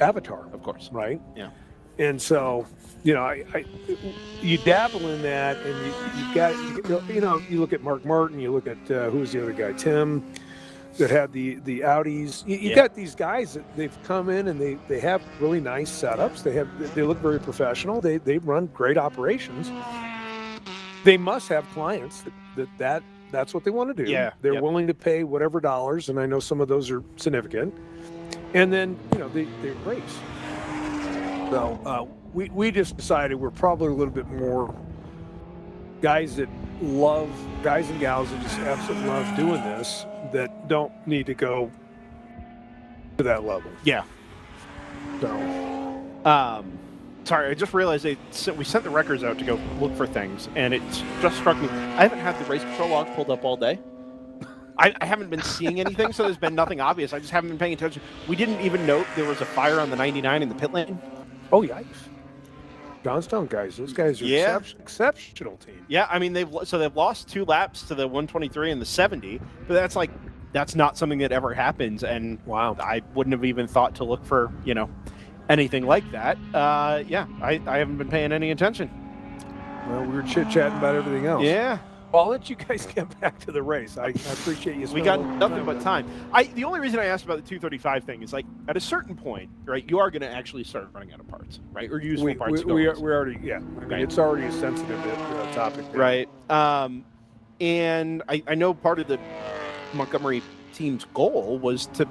avatar, Of course. right? Yeah. And so, you dabble in that, and you've got, you look at Mark Martin, you look at who's the other guy, Tim, that had the Audis. You got these guys that they've come in and they have really nice setups. They look very professional. They run great operations. They must have clients that's what they want to do. Yeah. They're willing to pay whatever dollars, and I know some of those are significant. And then they race. So we just decided we're probably a little bit more guys and gals that just absolutely love doing this, that don't need to go to that level. Yeah. So, sorry, I just realized we sent the records out to go look for things, and it just struck me. I haven't had the race control log pulled up all day. I haven't been seeing anything, so there's been nothing obvious. I just haven't been paying attention. We didn't even note there was a fire on the 99 in the pit lane. oh, yikes. Johnstone guys, those guys are exceptional team. Yeah, I mean they've lost 2 laps to the 123 and the 70, but that's not something that ever happens. And wow, I wouldn't have even thought to look for anything like that. I haven't been paying any attention. Well, we were chit-chatting about everything else. Yeah. Well, I'll let you guys get back to the race. I appreciate you. We got nothing but time. The only reason I asked about the 235 thing is at a certain point, right, you are going to actually start running out of parts, right, or useful parts. We already, I mean, it's already a sensitive topic there. Right. And I know part of the Montgomery team's goal was to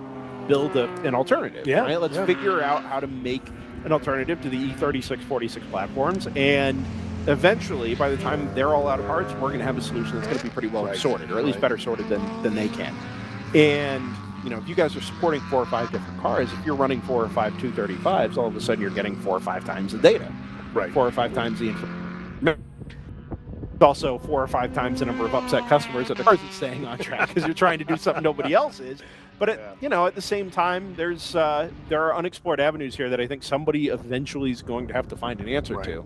build an alternative. Yeah. Right? Let's figure out how to make an alternative to the E36, 46 platforms, and eventually, by the time they're all out of parts, we're going to have a solution that's going to be pretty well sorted, or at least better sorted than they can. And if you guys are supporting 4 or 5 different cars, if you're running 4 or 5 235s, all of a sudden you're getting 4 or 5 times the data, right? 4 or 5 times the information. It's also 4 or 5 times the number of upset customers that the cars are staying on track because you're trying to do something nobody else is. But at the same time, there are unexplored avenues here that I think somebody eventually is going to have to find an answer to.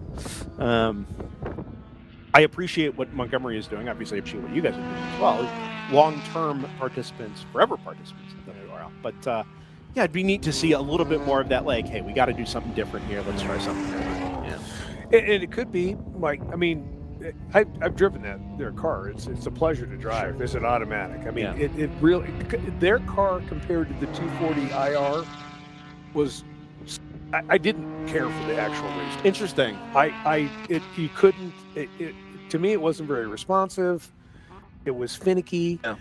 I appreciate what Montgomery is doing. Obviously, I appreciate what you guys are doing as well. Long-term participants, forever participants in WRL. But it'd be neat to see a little bit more of that. Hey, we got to do something different here. Let's try something different. Yeah. And it could be I've driven their car. It's a pleasure to drive. It's an automatic. I mean, it really, their car compared to the 240 IR was, I didn't care for the actual race. Interesting. You couldn't, to me, it wasn't very responsive. It was finicky. Yeah.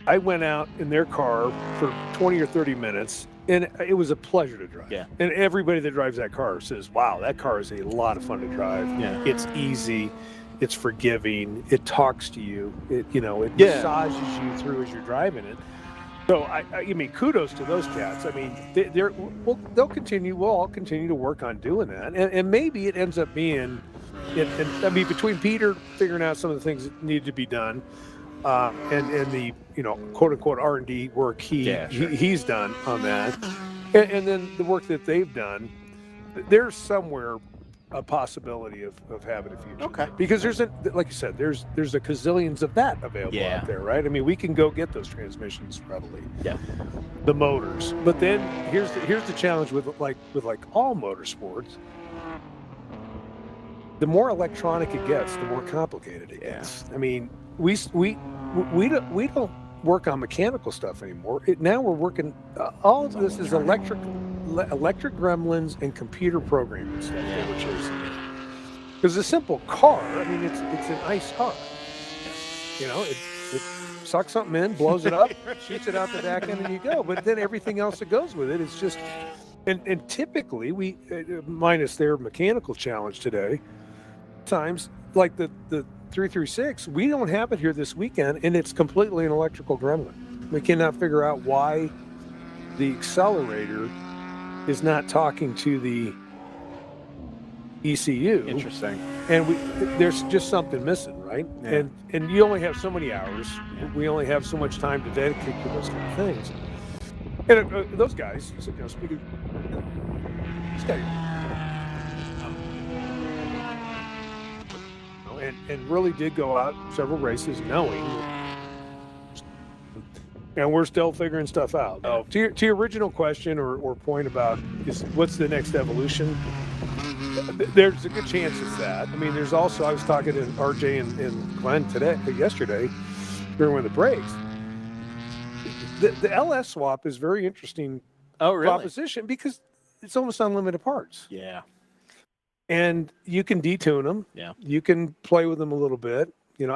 I went out in their car for 20 or 30 minutes, and it was a pleasure to drive. Yeah. And everybody that drives that car says, wow, that car is a lot of fun to drive. Yeah. It's easy. It's forgiving. It talks to you. It massages you through as you're driving it. So, I mean, kudos to those cats. I mean, they'll continue. We'll all continue to work on doing that. And maybe it ends up being, I mean, between Peter figuring out some of the things that need to be done, and the quote unquote R&D work he's done on that, and then the work that they've done, there's somewhere a possibility of having a future. Okay. Because like you said, there's a gazillions of that available out there, right? I mean, we can go get those transmissions readily. Yeah. The motors, but then here's the challenge with all motorsports. The more electronic it gets, the more complicated it gets. I mean, we don't work on mechanical stuff anymore. Now we're working. All of this is electric gremlins and computer programming stuff that we're chasing. Because a simple car, I mean, it's an ice car. It sucks something in, blows it up, shoots it out the back end, and you go. But then everything else that goes with it is just. And typically we, minus their mechanical challenge today, times like the 336, we don't have it here this weekend, and it's completely an electrical gremlin. We cannot figure out why the accelerator is not talking to the ECU. Interesting. And there's just something missing, right? Yeah. And you only have so many hours. We only have so much time to dedicate to those kind of things. And those guys, speaking, this guy, and really did go out several races knowing, and we're still figuring stuff out. Oh, to your original question or point about what's the next evolution, there's a good chance it's that. I mean, there's also, I was talking to RJ and Glenn yesterday during one of the breaks. The LS swap is very interesting proposition because it's almost unlimited parts. Yeah. And you can detune them. Yeah. You can play with them a little bit. You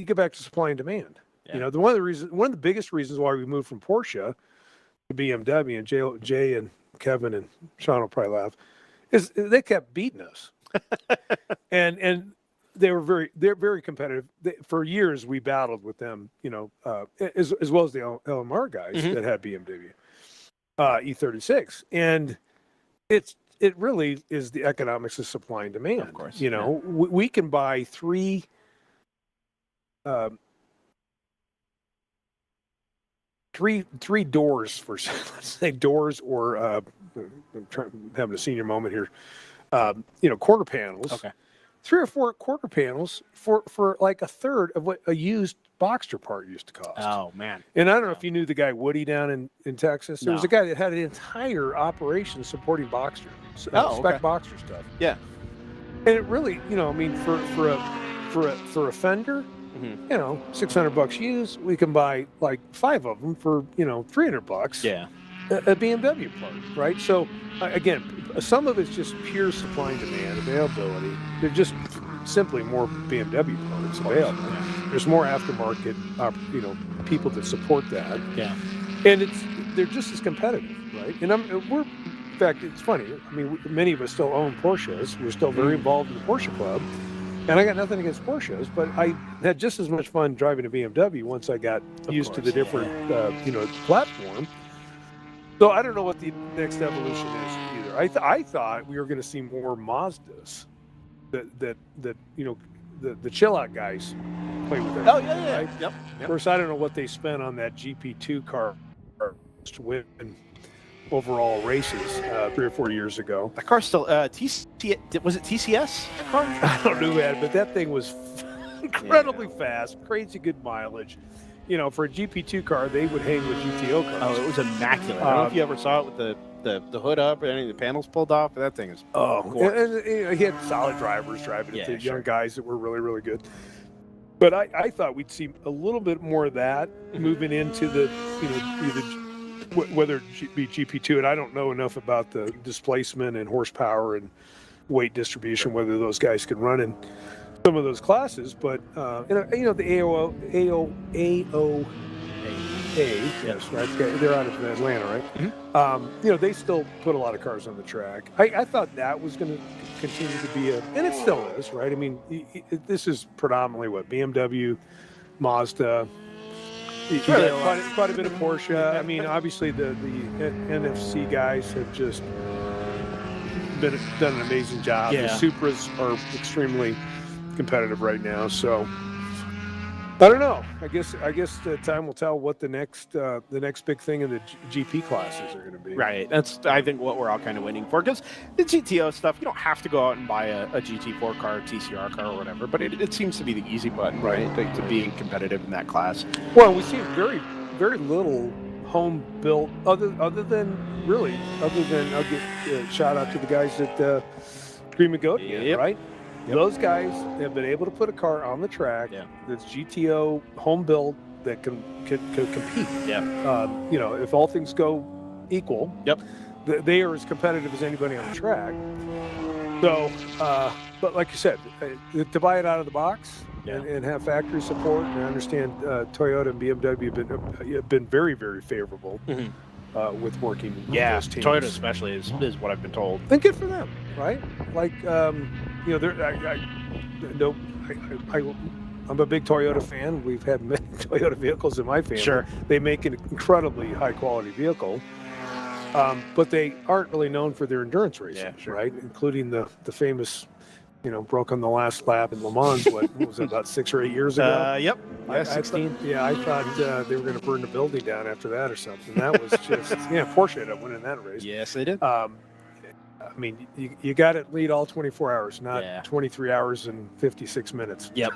get back to supply and demand. Yeah. One of the biggest reasons why we moved from Porsche to BMW, and Jay and Kevin and Sean will probably laugh, is they kept beating us. and they're very competitive. For years we battled with them, as well as the LMR guys that had BMW E36. And it really is the economics of supply and demand. Of course. We can buy three doors for, let's say, doors, or I'm having a senior moment here. Quarter panels. Okay. 3 or 4 quarter panels for like a third of what a used Boxster part used to cost. Oh man. And I don't know if you knew the guy Woody down in Texas. There was a guy that had an entire operation supporting Boxster, spec Boxster stuff. Yeah. And it really, for a Fender, $600 used, we can buy like 5 of them for $300. Yeah. A BMW part, right? So again, some of it's just pure supply and demand availability. They're just simply more BMW parts available. Yeah. There's more aftermarket, people that support that. Yeah. And they're just as competitive, right? And in fact, it's funny. I mean, many of us still own Porsches. We're still very involved in the Porsche Club. And I got nothing against Porsches, but I had just as much fun driving a BMW once I got used to the different, platform. So I don't know what the next evolution is either. I thought we were going to see more Mazdas that the chill out guys play with. Oh yeah. Right? Yep. Of course, I don't know what they spent on that GP2 car to win overall races 3 or 4 years ago. That car still was it TCS car? I don't know, man, but that thing was incredibly fast, crazy good mileage. For a GP2 car, they would hang with GTO cars. Oh, it was immaculate. I don't know if you ever saw it with the hood up or any of the panels pulled off, but that thing is and he had solid drivers driving it, young guys that were really, really good. But I thought we'd see a little bit more of that moving into the, whether it be GP2, and I don't know enough about the displacement and horsepower and weight distribution, whether those guys can run in some of those classes, but the AOA, yes, right? They're out of Atlanta, right? Mm-hmm. They still put a lot of cars on the track. I thought that was going to continue to be and it still is, right? I mean, this is predominantly what BMW, Mazda. Quite a bit of Porsche. I mean, obviously the NFC guys have just done an amazing job. Yeah. The Supras are extremely competitive right now, so I don't know. I guess the time will tell what the next big thing in the GP classes are going to be. Right. That's, I think, what we're all kind of waiting for, because the GTO stuff, you don't have to go out and buy a GT4 car, TCR car, or whatever, but it seems to be the easy button, right, to being competitive in that class. Well, we see very, very little home built other than I'll get a shout out to the guys at Green Goat, right? Yep. Those guys have been able to put a car on the track that's GTO home built that can compete. Yeah. If all things go equal, they are as competitive as anybody on the track. So, but like you said, to buy it out of the box and have factory support, and I understand Toyota and BMW have been very, very favorable. Mm-hmm. With working with those teams. Toyota especially is what I've been told. And good for them, right? Like, I'm a big Toyota fan. We've had many Toyota vehicles in my family. Sure. They make an incredibly high quality vehicle. But they aren't really known for their endurance racing, Yeah, sure. right? Including the famous, broke on the last lap in Le Mans. What was it, about 6 or 8 years ago? Yep. Yeah, 16. I thought they were going to burn the building down after that or something. That was just Porsche ended up winning that race. Yes, they did. I mean, you got to lead all 24 hours, not Yeah. 23 hours and 56 minutes. Yep.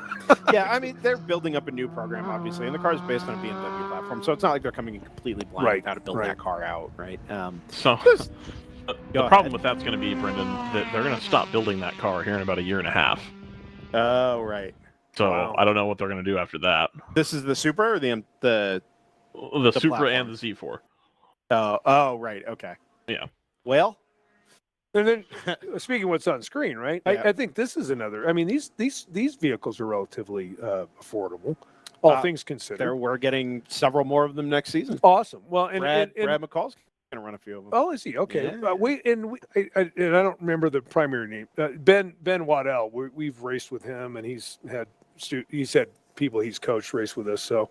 Yeah, I mean, they're building up a new program, obviously, and the car is based on a BMW platform, so it's not like they're coming in completely blind Right, how to build right. that car out, right? So the problem with that's going to be, Brendan, that they're going to stop building that car here in about a year and a half. Oh, right. So Wow. I don't know what they're going to do after that. This is the Supra or the The Supra platform. and the Z4. Oh, right. Okay. Yeah. Well, And then, speaking of what's on screen, right? Yeah. I think this is another. I mean, these vehicles are relatively affordable, all things considered. we're getting several more of them next season. Awesome. Well, and Brad and McCall's going to run a few of them. oh, is he? Okay. Yeah. I don't remember the primary name. Ben Waddell. We've raced with him, and he's had people he's coached race with us. So,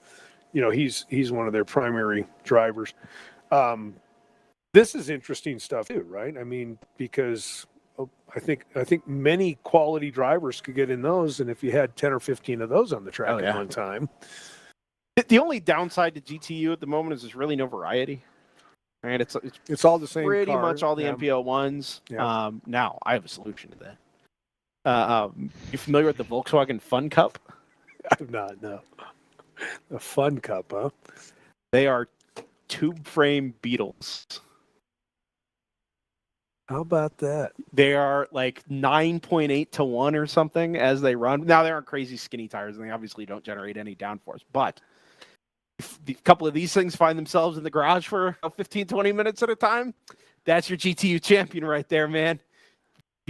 he's one of their primary drivers. This is interesting stuff too, right? I mean, because I think many quality drivers could get in those, and if you had 10 or 15 of those on the track at one time. The only downside to GTU at the moment is there's really no variety. Right? It's all the same. Pretty car. much all the Yeah. MPO ones. Yeah. Now I have a solution to that. You familiar with the Volkswagen Fun Cup? I'm not. No. A Fun Cup, huh? They are tube frame Beetles. How about that? They are like 9.8 to 1 or something as they run. Now, they aren't crazy skinny tires, and they obviously don't generate any downforce. But if a couple of these things find themselves in the garage for 15, 20 minutes at a time, that's your GTU champion right there, man.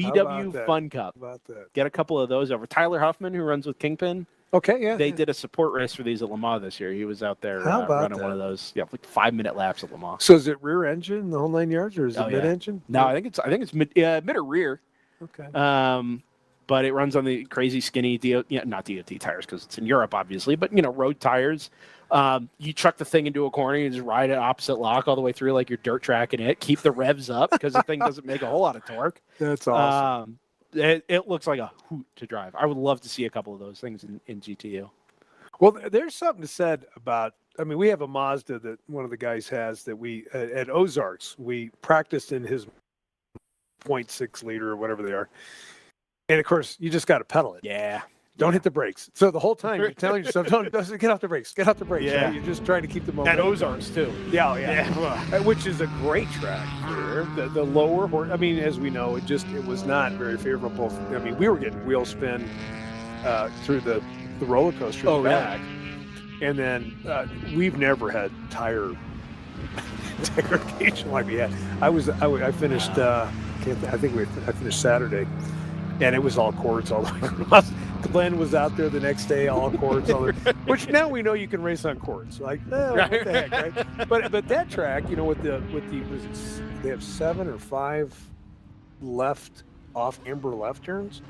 How VW about that? Fun Cup. How about that? Get a couple of those over. Tyler Huffman, who runs with Kingpin, Okay, yeah. they did a support race for these at Le Mans this year. He was out there How about running one of those, like 5-minute laps at Le Mans. So is it rear engine, the whole 9 yards, or is it Oh, yeah. mid-engine? No, I think it's mid or rear. Okay. But it runs on the crazy skinny not DOT tires because it's in Europe, obviously, but road tires. You truck the thing into a corner, you just ride it opposite lock all the way through like you're dirt tracking it. Keep the revs up because the thing doesn't make a whole lot of torque. That's awesome. It looks like a hoot to drive. I would love to see a couple of those things in GTU. Well, there's something to said about. I mean, we have a Mazda that one of the guys has that we at Ozarks we practiced in his 0.6 liter or whatever they are, and of course you just got to pedal it. Yeah. Don't hit the brakes. So the whole time you're telling yourself, don't get off the brakes. Get off the brakes. Yeah. Right? You're just trying to keep the At momentum. Ozarks too. Yeah. Which is a great track here. The lower horse. I mean, as we know, it was not very favorable. I mean, we were getting wheel spin through the roller coaster in the back. And then we've never had tire degradation like we had. I finished. I finished Saturday, and it was all cords all the way across. Glenn was out there the next day, all cords, which now we know you can race on cords. Like, what the heck, right? But that track, with the they have 7 or 5 left off amber left turns.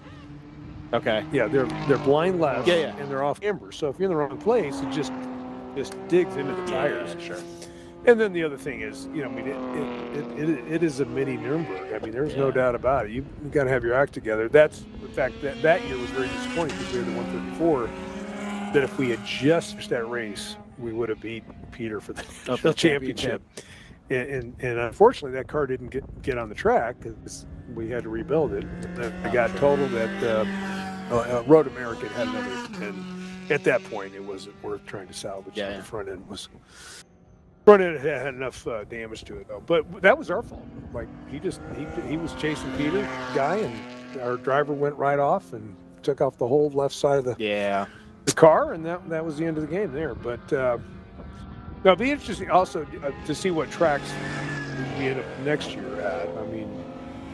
Okay. Yeah, they're blind left, Yeah. and they're off amber. So if you're in the wrong place, it just digs into the tires. Yeah, sure. And then the other thing is, I mean, it is a mini Nürburgring. I mean, there's no doubt about it. You got to have your act together. That's the fact that year was very disappointing because we had the 134. That if we had just finished that race, we would have beat Peter for the national championship. And unfortunately, that car didn't get on the track because we had to rebuild it. I got told that Road America had another, and at that point, it wasn't worth trying to salvage. The front end had enough damage to it though. But that was our fault. Like he was chasing Peter guy, and our driver went right off and took off the whole left side of the car, and that was the end of the game there. But it'll be interesting also to see what tracks we end up next year at. I mean,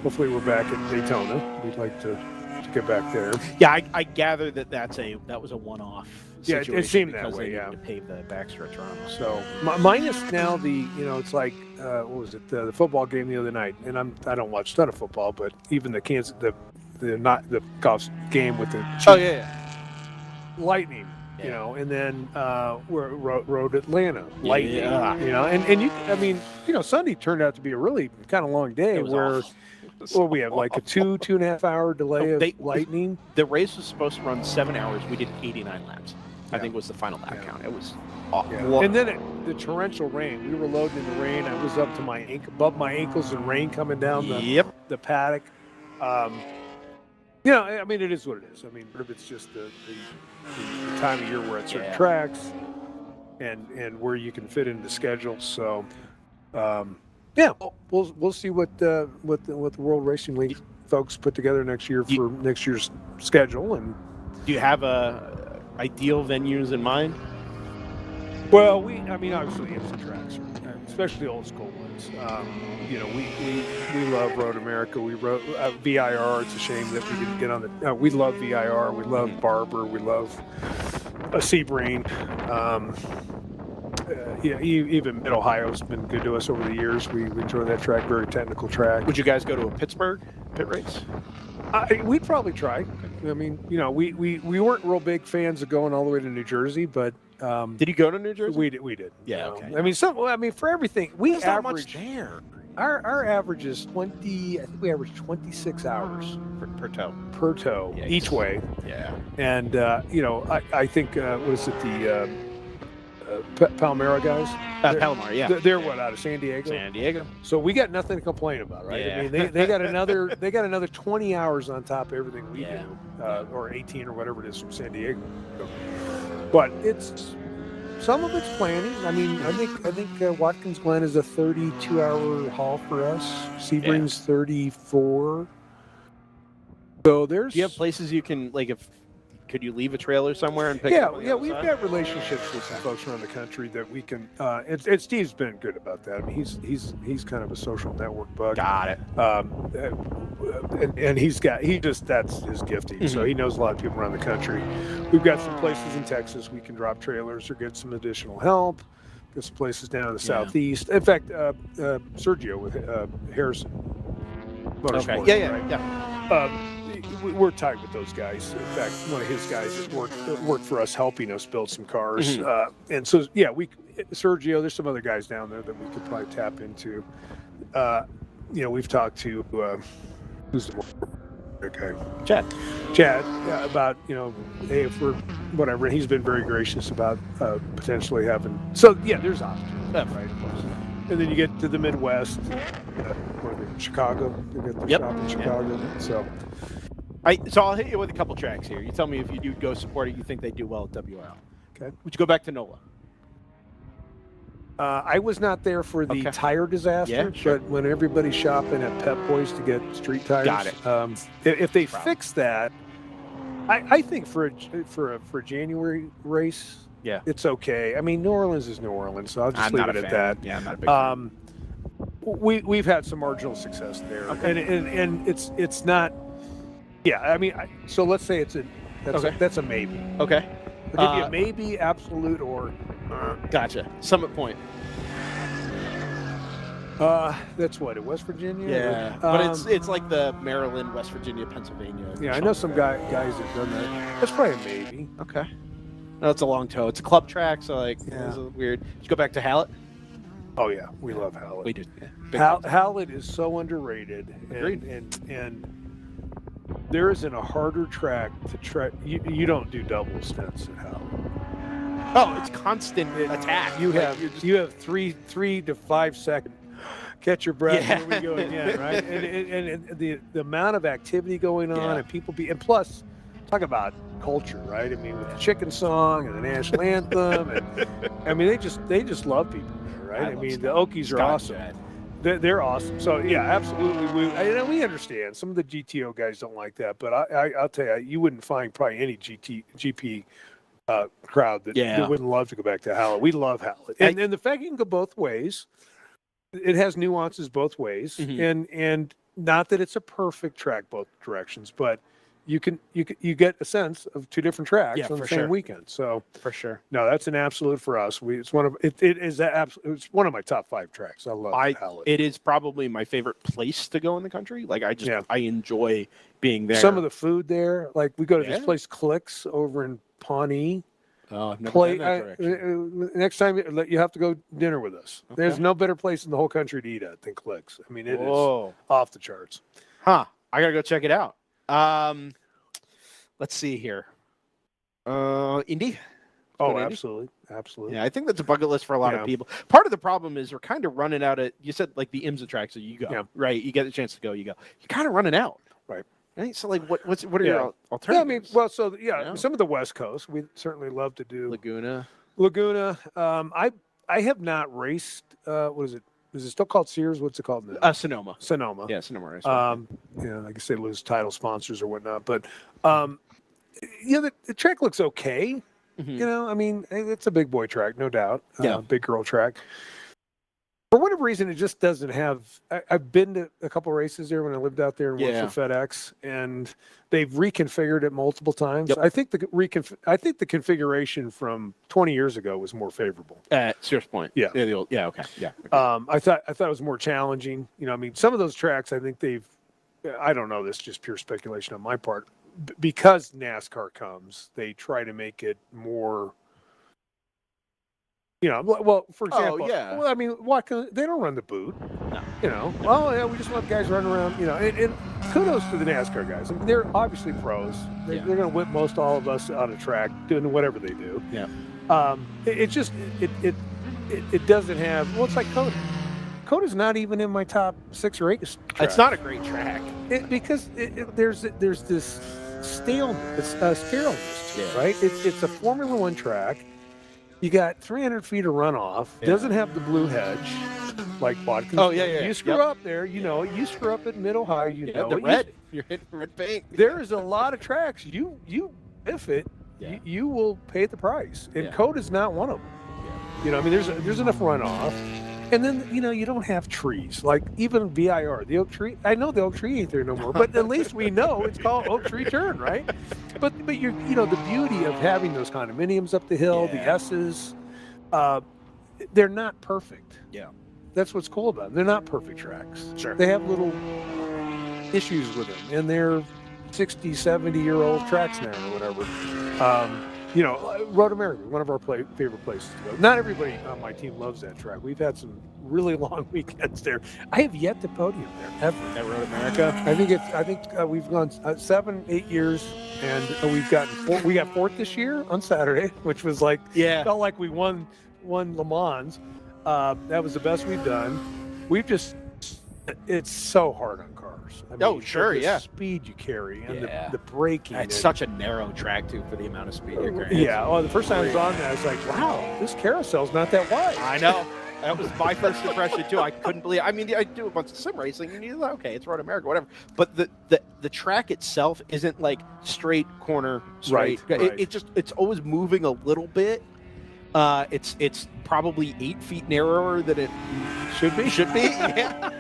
hopefully we're back at Daytona. We'd like to get back there. Yeah, I gather that was a one-off. Yeah, it seemed that because way. they Yeah, needed to pave the backstretch around. So minus now it's like what was it the football game the other night? And I don't watch a ton of football, but even the golf game with the Chiefs, Lightning. you know, and then rode Atlanta, Lightning, Yeah. you know, and I mean, you know, Sunday turned out to be a really kind of long day It was where, awful. well, we have like a 2.5 hour delay of Lightning. The race was supposed to run 7 hours. We did 89 laps. I think was the final lap count. It was awful. Yeah. And then the torrential rain. We were loading in the rain. I was up to my above my ankles in rain coming down the paddock. You know, I mean, it is what it is. I mean, but if it's just the time of year we're at certain tracks and where you can fit into the schedule. So, yeah, we'll see what the World Racing League folks put together next year for next year's schedule. And do you have ideal venues in mind? Well, I mean, obviously IMSA tracks, especially old school ones. You know, we love Road America. We wrote VIR. It's a shame that we didn't get on the. We love VIR. We love Barber. We love Sebring. Yeah, even Mid Ohio's been good to us over the years. We enjoy that track. Very technical track. Would you guys go to a Pittsburgh pit race? We'd probably try. I mean, you know, we weren't real big fans of going all the way to New Jersey, but did you go to New Jersey? We did. Yeah. You know? Okay. I mean, for everything, we There's not average much there. Our average is 20. I think we average 26 hours per tow. Per tow each way. Yeah. And you know, I think what is it, the Palmera guys? Palomar, yeah. They're what, out of San Diego? San Diego. So we got nothing to complain about, right? Yeah. I mean, they got another 20 hours on top of everything we do, or 18 or whatever it is from San Diego. But it's some of it's planning. I mean, I think Watkins Glen is a 32-hour haul for us. Sebring's 34. So there's. Do you have places you can could you leave a trailer somewhere and pick up? Yeah, we've got relationships with some folks around the country that we can. And Steve's been good about that. I mean, he's kind of a social network bug. Got it. And that's his gifting. So he knows a lot of people around the country. We've got some places in Texas we can drop trailers or get some additional help. Got some places down in the southeast. In fact, Sergio with Harrison Motorsports. Okay. Right? Yeah. We're tied with those guys. In fact, one of his guys worked for us, helping us build some cars. And so, yeah, Sergio. There's some other guys down there that we could probably tap into. You know, we've talked to who's the guy? Chad, about, you know, hey, if we're whatever. He's been very gracious about potentially having. So yeah, there's options, right? Of course. And then you get to the Midwest, Chicago. You get the shop in Chicago. So I'll hit you with a couple tracks here. You tell me if you do go support it, you think they do well at WRL. Okay. Would you go back to NOLA? I was not there for the tire disaster, but when everybody's shopping at Pep Boys to get street tires, got it. If they fix that, I think for a January race, it's okay. I mean, New Orleans is New Orleans, so I'll just leave it at that. Yeah, I'm not a big fan. We've had some marginal success there, and it's not. Yeah, I mean, so let's say that's a maybe. Okay. I'll give you a maybe, absolute, or. Gotcha. Summit Point. That's what, in West Virginia? Yeah, but it's like the Maryland, West Virginia, Pennsylvania. Yeah, I know some guys that done that. That's probably a maybe. Okay. No, it's a long tow. It's a club track, so it's weird. Did you go back to Hallett? Oh yeah, we love Hallett. We did. Yeah. Hallett is so underrated, and there isn't a harder track to try. You don't do double stints at Hallett. Oh, it's constant attack. You have 3 to 5 second. Catch your breath. Here we go again, right? And the amount of activity going on, and people and plus, talk about culture, right? I mean, with the chicken song and the national anthem, and I mean, they just love people there, right? I mean, the Okies are awesome. They're awesome. So yeah, absolutely. We understand some of the GTO guys don't like that, but I'll tell you, you wouldn't find probably any GP crowd that wouldn't love to go back to Hallett. We love Hallett, and the fact you can go both ways, it has nuances both ways, and not that it's a perfect track both directions, but you get a sense of two different tracks on the same weekend. So for sure, no, that's an absolute for us. It's one of it's one of my top 5 tracks. I love Hallett. It is probably my favorite place to go in the country. Like I enjoy being there. Some of the food there, like we go to this place Clicks over in Pawnee. Oh, I've never Play, been that direction. next time you have to go dinner with us. Okay. There's no better place in the whole country to eat at than Clicks. I mean, it is Whoa. off the charts. Huh. I gotta go check it out. Let's see here. Indy. Oh, Go to Indy? absolutely. Absolutely. Yeah, I think that's a bucket list for a lot Yeah. of people. Part of the problem is we're kind of running out of. You said like the IMSA tracks, so you go Yeah. right. You get a chance to go, you go. You're kind of running out, Right. right? So like, what are Yeah. your alternatives? Yeah, I mean, well, so Yeah. some of the West Coast, we'd certainly love to do Laguna. I have not raced. What is it? Is it still called Sears? What's it called now? Sonoma. Sonoma. Yeah, Sonoma race. I guess they lose title sponsors or whatnot, but the track looks okay. Mhm. I mean, it's a big boy track, no doubt. Yeah. Big girl track. For whatever reason, it just doesn't have. I've been to a couple races there when I lived out there and worked Yeah. for FedEx, and they've reconfigured it multiple times. Yep. I think the configuration from 20 years ago was more favorable. At Sears Point. Yeah. The old, yeah. Okay. Yeah. I thought it was more challenging. I mean, some of those tracks, I think I don't know, this is just pure speculation on my part. Because NASCAR comes, they try to make it more. Well, for example, yeah. Well, I mean, they don't run the boot. No. Oh yeah, we just let guys run around. And kudos to the NASCAR guys. I mean, they're obviously pros. They're going to whip most all of us on a track doing whatever they do. Yeah. It doesn't have. Well, it's like Coda. Coda's not even in my top 6 or 8. It's not a great track. Because there's this staleness to it, right? It's a Formula One track. You got 300 feet of runoff. Yeah. Doesn't have the blue hedge like Watkins. Oh, yeah. You screw up there, You screw up at Middle High, The red. You're hitting red paint. There is a lot of tracks. You if it, Yeah. you will pay the price. And Yeah. Coda's not one of them. I mean, there's enough runoff. And then, you don't have trees. Like, even VIR, the oak tree. I know the oak tree ain't there no more, but at least we know it's called Oak Tree Turn, right? But you're, the beauty of having those condominiums up the hill, the Yeah. S's, they're not perfect. Yeah. That's what's cool about them. They're not perfect tracks. Sure. They have little issues with them, and they're 60, 70-year-old tracks now or whatever. Road America, one of our favorite places to go. Not everybody on my team loves that track. We've had some really long weekends there. I have yet to podium there ever. At Road America. I think we've gone 7, 8 years, and we've gotten 4. We got 4th this year on Saturday, which was like felt like we won Le Mans. That was the best we've done. It's so hard on cars. I mean, sure, the yeah. speed you carry and Yeah. the braking. It's and- such a narrow track too for the amount of speed you're carrying. Yeah. Well, the first time I was on that, I was like, wow, this carousel's not that wide. I know. That was my first impression too. I couldn't believe. I mean, I do a bunch of sim racing, and you're like, okay, it's Road America, whatever. But the track itself isn't like straight corner, straight. Right. It's always moving a little bit. It's probably 8 feet narrower than it Should be. Yeah.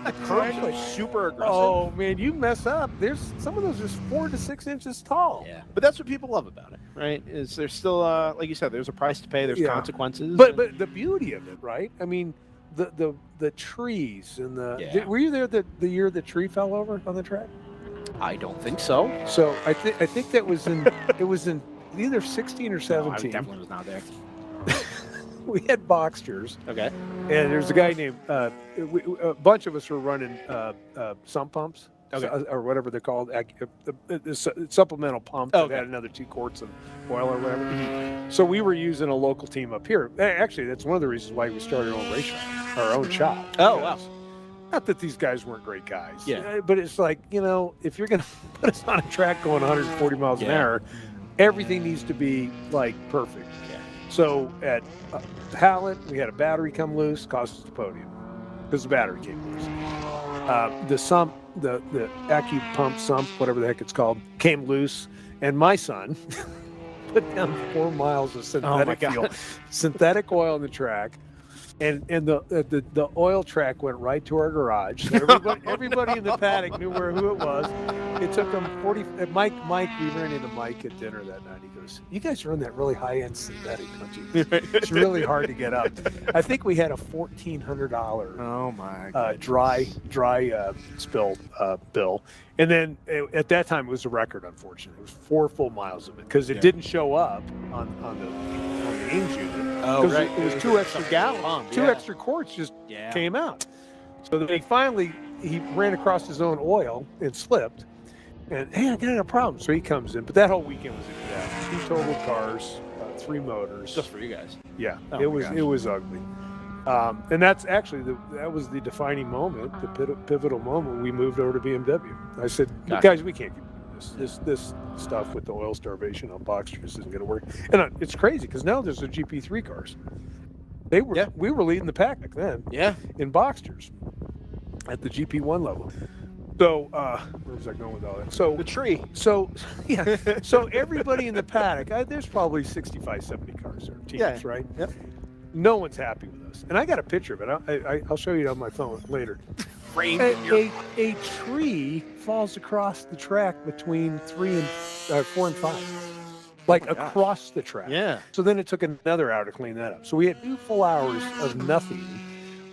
The curves are super aggressive. Oh man, you mess up. There's some of those are 4 to 6 inches tall. Yeah. But that's what people love about it, right? Is there's still like you said, there's a price to pay. There's Yeah. consequences. But the beauty of it, right? I mean, the trees and Yeah. were you there the year the tree fell over on the track? I don't think so. So I think that was in it was in either 16 or 17. No, I definitely was not there. We had Boxsters. Okay. And there's a guy named a bunch of us were running sump pumps, Okay. or whatever they're called, supplemental pump that Okay. had another 2 quarts of oil or whatever. So we were using a local team up here. Actually, that's one of the reasons why we started our own race shop, our own shop. Oh, wow. Not that these guys weren't great guys. Yeah. But it's like, if you're going to put us on a track going 140 miles an Yeah. hour, everything needs to be like perfect. Yeah. So at Hallett, we had a battery come loose, cost us the podium because the battery came loose. The sump, the AccuPump sump, whatever the heck it's called, came loose, and my son put down 4 miles of synthetic fuel, synthetic oil in the track. And the oil track went right to our garage. So everybody in the paddock knew who it was. It took him 40. Mike, we ran into Mike at dinner that night. He goes, "You guys run that really high-end synthetic, don't you? It's really hard to get up." I think we had a $1,400 Oh my dry spill bill, and then at that time it was a record. Unfortunately, it was 4 full miles of it because it didn't show up on the Ames unit. Oh, right. It was 2 extra gallons, 2 extra quarts just came out. So then he ran across his own oil and slipped. And hey, I got a problem. So he comes in, but that whole weekend was a disaster. 2 total cars, 3 motors. Just for you guys. Yeah, Oh it my was gosh. it was ugly. And that's actually that was the defining moment, the pivotal moment. We moved over to BMW. I said, guys, we can't keep doing this stuff with the oil starvation on Boxster just isn't going to work. And it's crazy because now there's the GP3 cars. We were leading the pack back then. Yeah, in Boxsters at the GP1 level. So where was I going with all that? So the tree. So yeah. So everybody in the paddock, there's probably 65, 70 cars or teams, right? Yep. No one's happy with us. And I got a picture of it. I'll show you on my phone later. Framed A tree falls across the track between 4 and 5. Like across the track. Yeah. So then it took another hour to clean that up. So we had 2 full hours of nothing.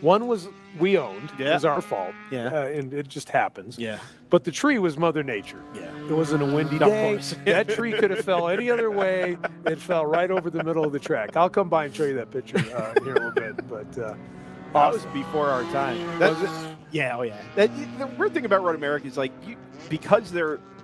One was we owned. It was our fault. Yeah. And it just happens. Yeah. But the tree was Mother Nature. Yeah. It wasn't a windy Of day. course. That tree could have fell any other way. It fell right over the middle of the track. I'll come by and show you that picture here in a little bit. But that was before our time. Was it? Yeah, oh yeah. The weird thing about Road America is because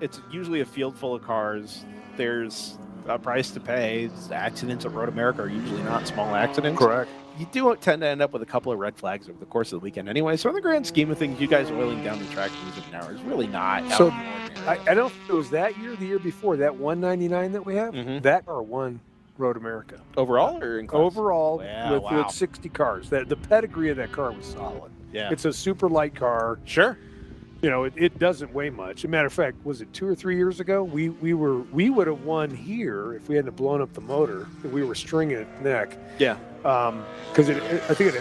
it's usually a field full of cars. There's a price to pay. Accidents at Road America are usually not small accidents. Correct. You do tend to end up with a couple of red flags over the course of the weekend anyway. So in the grand scheme of things, you guys oiling down the track using an hour is really not. So I don't know if it was that year, or the year before, that 199 that we have, that car won Road America. Overall or in class? Overall, Yeah, with 60 cars. The pedigree of that car was solid. Yeah. It's a super light car. Sure. You know, it doesn't weigh much. As a matter of fact, was it 2 or 3 years ago? We would have won here if we hadn't blown up the motor. We were stringing it neck. Yeah. Because I think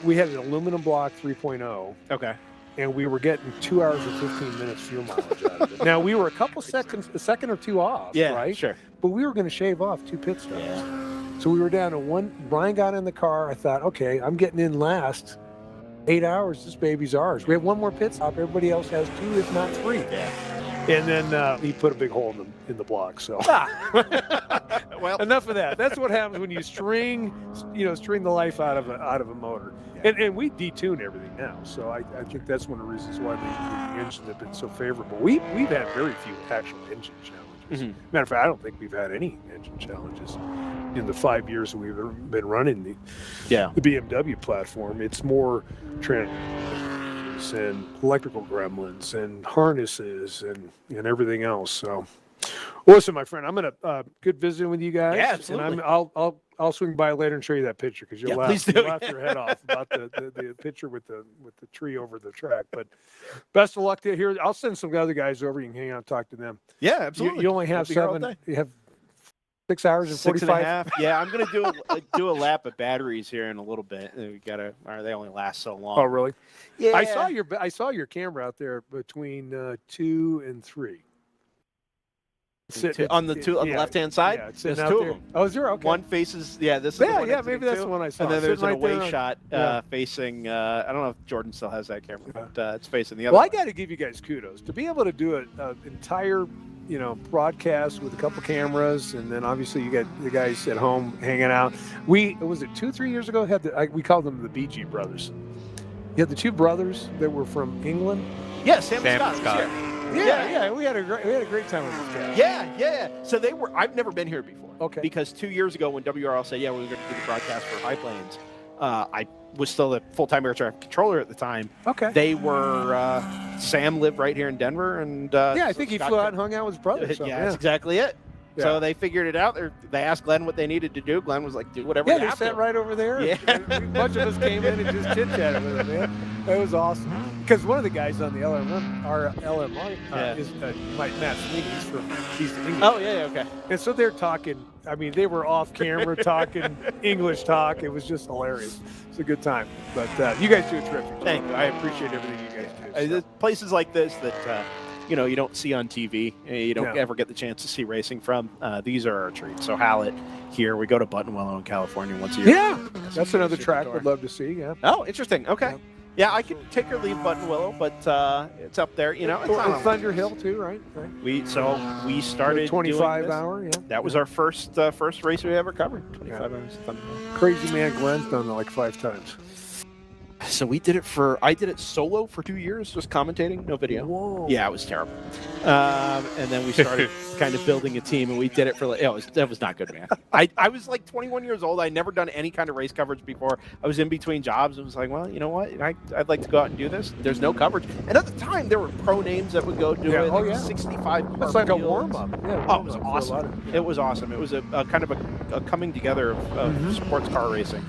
we had an aluminum block 3.0. Okay. And we were getting 2 hours and 15 minutes fuel mileage out of it. Now we were a second or two off. Yeah. Right. Sure. But we were going to shave off 2 pit stops. Yeah. So we were down to 1. Brian got in the car. I thought, okay, I'm getting in last. 8 hours, this baby's ours. We have 1 more pit stop. Everybody else has 2, if not 3. Yeah. And then he put a big hole in the block. So, well, enough of that. That's what happens when you string the life out of a motor. Yeah. And we detune everything now. So I think that's one of the reasons why the engines have been so favorable. We've had very few actual engine challenges. Matter of fact, I don't think we've had any engine challenges in the 5 years that we've been running the BMW platform. It's more transmissions and electrical gremlins and harnesses and everything else. So, listen, my friend, I'm gonna good visiting with you guys. Yeah, absolutely. And I'll swing by later and show you that picture because you'll please do. you'll laugh your head off about the picture with the tree over the track. But best of luck to here. I'll send some other guys over. You can hang out and talk to them. Yeah, absolutely. You only have 7. You have 6 hours and 45. Yeah, I'm gonna do a lap of batteries here in a little bit. We gotta. They only last so long. Oh, really? Yeah. I saw your camera out there between 2 and 3. On the left-hand side, yeah, it's there's sitting 2 out of there. them. Oh, is there? Okay. One faces, this is the one maybe that's the one I saw. And then there's an Sitting right away there. shot facing, I don't know if Jordan still has that camera, but it's facing the other Well, I way. got to give you guys kudos. To be able to do an entire, broadcast with a couple cameras, and then obviously you got the guys at home hanging out. Was it 2-3 years ago? We called them the BG brothers. You had the 2 brothers that were from England. Yeah, Sam and Scott. Yeah, we had a great time with these guys. Yeah. So I've never been here before. Okay. Because 2 years ago when WRL said, we're going to do the broadcast for High Plains, I was still the full-time air traffic controller at the time. Okay. They were, Sam lived right here in Denver, and I think he flew out and hung out with his brother. So, that's exactly it. Yeah. So they figured it out. They asked Glenn what they needed to do. Glenn was like, do whatever Yeah, you they have sat to. right over there. Yeah. A bunch of us came in and just chit-chatted with him, man. It was awesome. Because one of the guys on the our LMR is Matt Sweeney. He's the English. Oh, yeah, okay. And so they're talking. I mean, they were off camera talking English talk. It was just hilarious. It's a good time. But you guys do a terrific job. Thank you. I appreciate everything you guys do. Places like this that you don't see on TV. You don't ever get the chance to see racing from. These are our treats. So Hallett here, we go to Buttonwillow in California once a year. Yeah, that's another track we'd love to see. Yeah. Oh, interesting. Okay. Yeah, I could take or leave Buttonwillow, but it's up there. It's and Thunder Hill too, right? We started 25 doing this. hour. Yeah. That was our first race we ever covered. 25 hours. Thunder Hill. Crazy man Glenn's done it like 5 times. So I did it solo for 2 years, just commentating, no video. Whoa. Yeah, it was terrible. And then we started kind of building a team, and we did it for that was not good, man. I was like 21 years old. I'd never done any kind of race coverage before. I was in between jobs and was like, well, you know what? I'd like to go out and do this. There's no coverage. And at the time, there were pro names that would go do it. Oh, yeah. 65 That's like a warm-up. Yeah, oh, it was awesome. It was awesome. It was a kind of a coming together of sports car racing.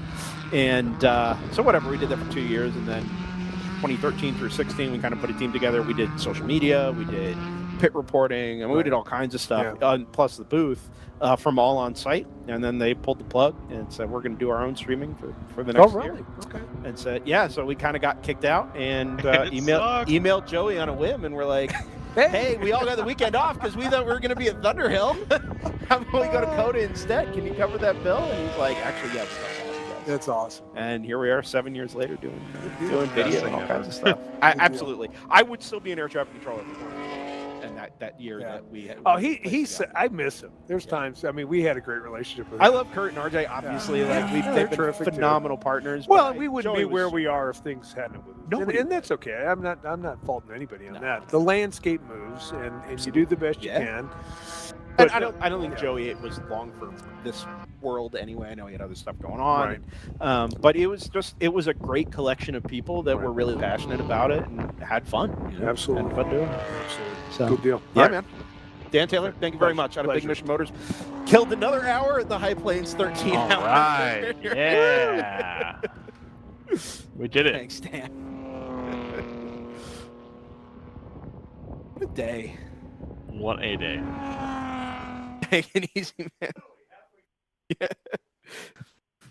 And so whatever, we did that for 2 years, and then 2013 through 16, we kind of put a team together. We did social media, we did pit reporting, and we did all kinds of stuff, plus the booth from all on site. And then they pulled the plug and said, we're going to do our own streaming for the next year. Okay. And said, so we kind of got kicked out and emailed Joey on a whim, and we're like, hey, we all got the weekend off because we thought we were going to be at Thunderhill. How about we go to Coda instead? Can you cover that bill? And he's like, actually, yeah. That's awesome. And here we are 7 years later doing video and all kinds of stuff. Absolutely. I would still be an air traffic controller and that year that we had. Oh, I miss him. There's times, I mean, we had a great relationship with him. I love Kurt and RJ, obviously. They've been phenomenal partners. Well, we wouldn't be where we are if things hadn't with us. And that's okay. I'm not faulting anybody on that. The landscape moves, and you do the best you can. But I don't think Joey was long for this world anyway. I know he had other stuff going on. Right. But it was a great collection of people that were really passionate about it and had fun. Absolutely. Had fun doing it. Absolutely. So, good deal. Yeah, man. Dan Taylor, thank you very much. Out of Big Mission Motors. Killed another hour at the High Plains 13 All hour. right. Yeah. We did it. Thanks, Dan. What a day. What a day. Take it easy, man. Yeah.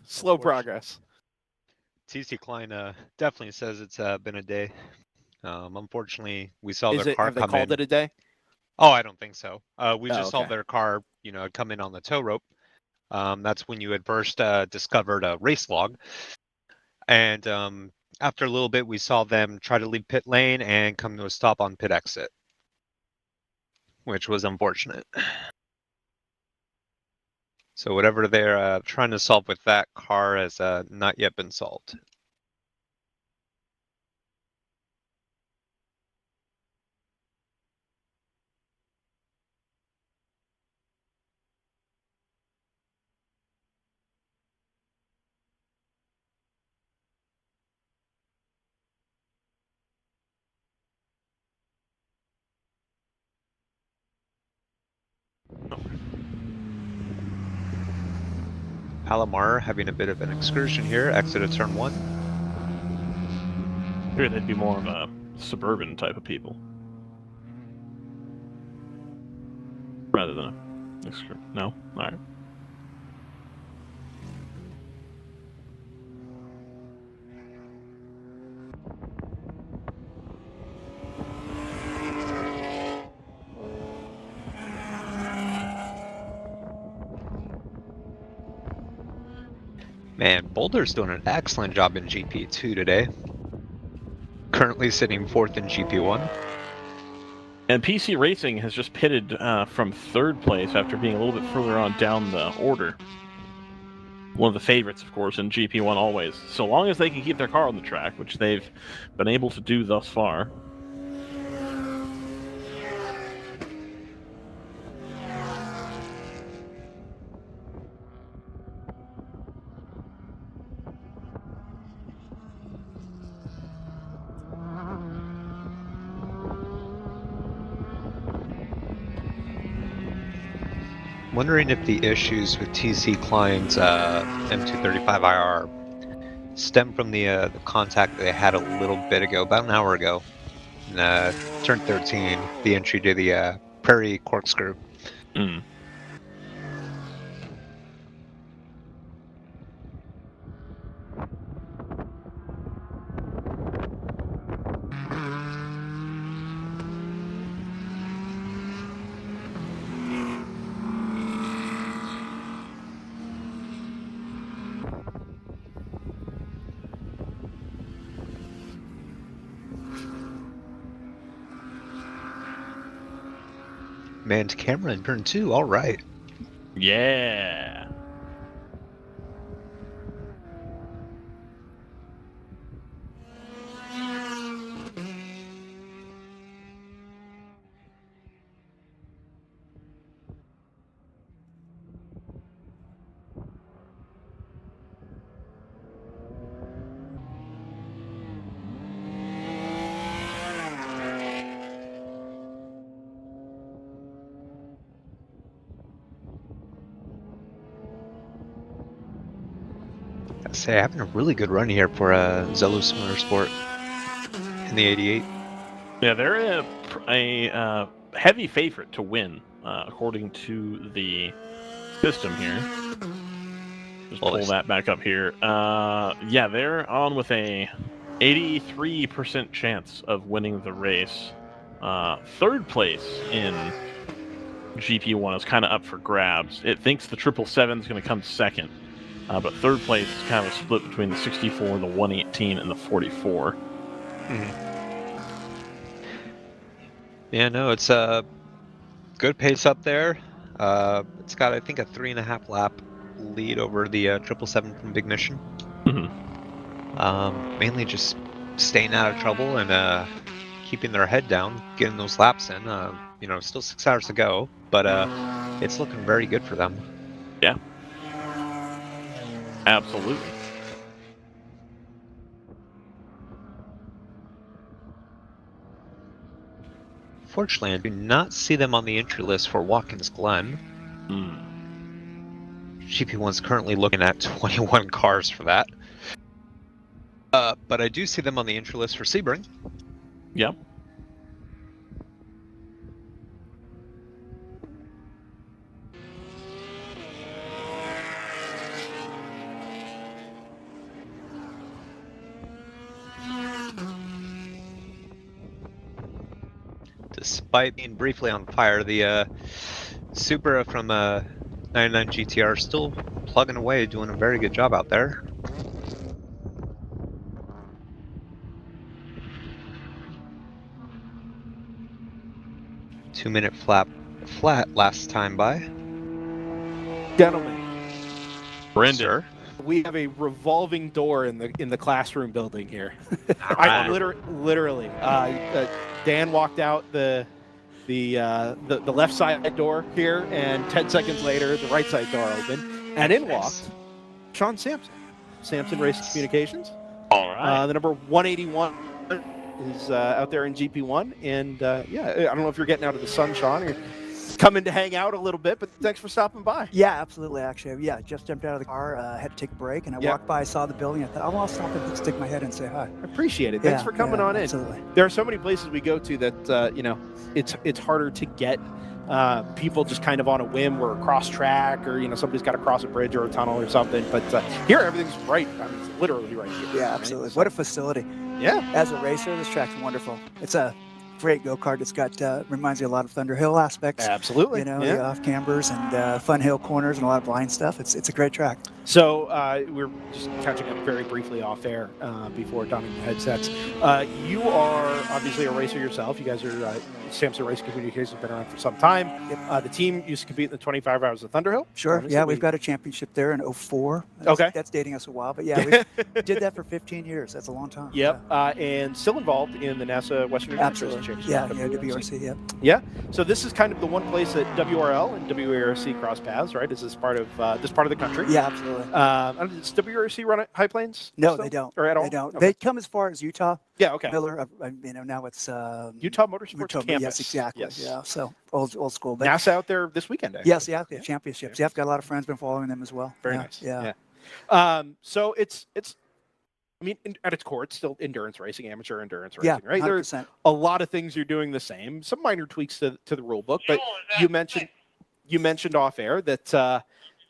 Slow progress. TC Klein definitely says it's been a day. Unfortunately, we saw their car have they come called in. it a day? Oh, I don't think so. We just saw okay. their car, come in on the tow rope. That's when you had first discovered a race log. And after a little bit, we saw them try to leave pit lane and come to a stop on pit exit, which was unfortunate. So whatever they're trying to solve with that car has not yet been solved. Palomar having a bit of an excursion here, exit of turn 1. Here they'd be more of a suburban type of people. Rather than a no? Alright. Man, Boulder's doing an excellent job in GP2 today. Currently sitting 4th in GP1. And PC Racing has just pitted from 3rd place after being a little bit further on down the order. One of the favorites, of course, in GP1 always. So long as they can keep their car on the track, which they've been able to do thus far. Wondering if the issues with TC Klein's M235IR stem from the contact they had a little bit ago, about an hour ago, in turn 13, the entry to the Prairie Corkscrew. Mm. Manned camera in turn 2. All right. Yeah. I say having a really good run here for Zelus Motorsport in the 88. Yeah, they're a heavy favorite to win, according to the system here. Just pull that back up here. Yeah, they're on with a 83% chance of winning the race. Third place in GP1 is kind of up for grabs. It thinks the 777 is going to come second, but third place is kind of a split between the 64, the 118, and the 44. Mm-hmm. Yeah, no, it's a good pace up there. It's got, I think, a 3.5 lap lead over the 777 from Big Mission. Mm-hmm. Mainly just staying out of trouble and keeping their head down, getting those laps in. You know, still 6 hours to go, but it's looking very good for them. Yeah. Absolutely. Fortunately, I do not see them on the entry list for Watkins Glen. GP1's currently looking at 21 cars for that. But I do see them on the entry list for Sebring. Yep. Despite being briefly on fire, the Supra from 99 GTR still plugging away, doing a very good job out there. Two-minute flat last time by. Gentlemen, Brendan, Sir? we have a revolving door in the classroom building here. Alright. Literally, Dan walked out the left side door here, and 10 seconds later, the right side door opened, and in walked Sean Sampson. Sampson Race Communications. All right. The number 181 is out there in GP1, and yeah, I don't know if you're getting out of the sun, Sean, or coming to hang out a little bit, but thanks for stopping by. Yeah, absolutely. Actually, yeah, just jumped out of the car, had to take a break, and I Yeah. walked by, saw the building. I thought, oh, I'll stop and stick my head and say hi. I appreciate it. Thanks Yeah, for coming yeah, on absolutely. in. There are so many places we go to that you know, it's harder to get people just kind of on a whim. We're across track, or you know, somebody's got to cross a bridge or a tunnel or something. But here, everything's right. I mean, it's literally right here. Yeah, right? absolutely. So- What a facility. Yeah. As a racer, this track's wonderful. It's a great go-kart. It's got reminds you a lot of Thunder Hill aspects. Absolutely. You know, Yeah. the off cambers and fun hill corners and a lot of blind stuff. It's a great track. So we're just catching up very briefly off air before donning the headsets. You are obviously a racer yourself. You guys are Sampson Race Communications, have been around for some time. The team used to compete in the 25 Hours of Thunderhill. Sure. Obviously, Yeah, we've got a championship there in 04. Okay. That's dating us a while, but yeah, we did that for 15 years. That's a long time. Yep. And still involved in the NASA Western Endurance Racing Absolutely. Championship. Yeah, WRC, yeah. Yeah. So this is kind of the one place that WRL and WRC cross paths, right? Is this part of the country? Yeah, absolutely. Does WRC run at High Plains? No, still? they don't. Or at all? They don't. Okay. They come as far as Utah. Yeah, okay. Miller, you know, now it's Utah Motorsports Utah, Campus. Yes, exactly. Yes. Yeah, so old school. But NASA out there this weekend, actually. yes, yeah, championships. Yeah, I've got a lot of friends been following them as well. Very Yeah, nice. Yeah. So it's. I mean, at its core, it's still endurance racing, amateur endurance Yeah, racing, right? There's 100%. a lot of things you're doing the same. Some minor tweaks to the rule book, but you mentioned off air that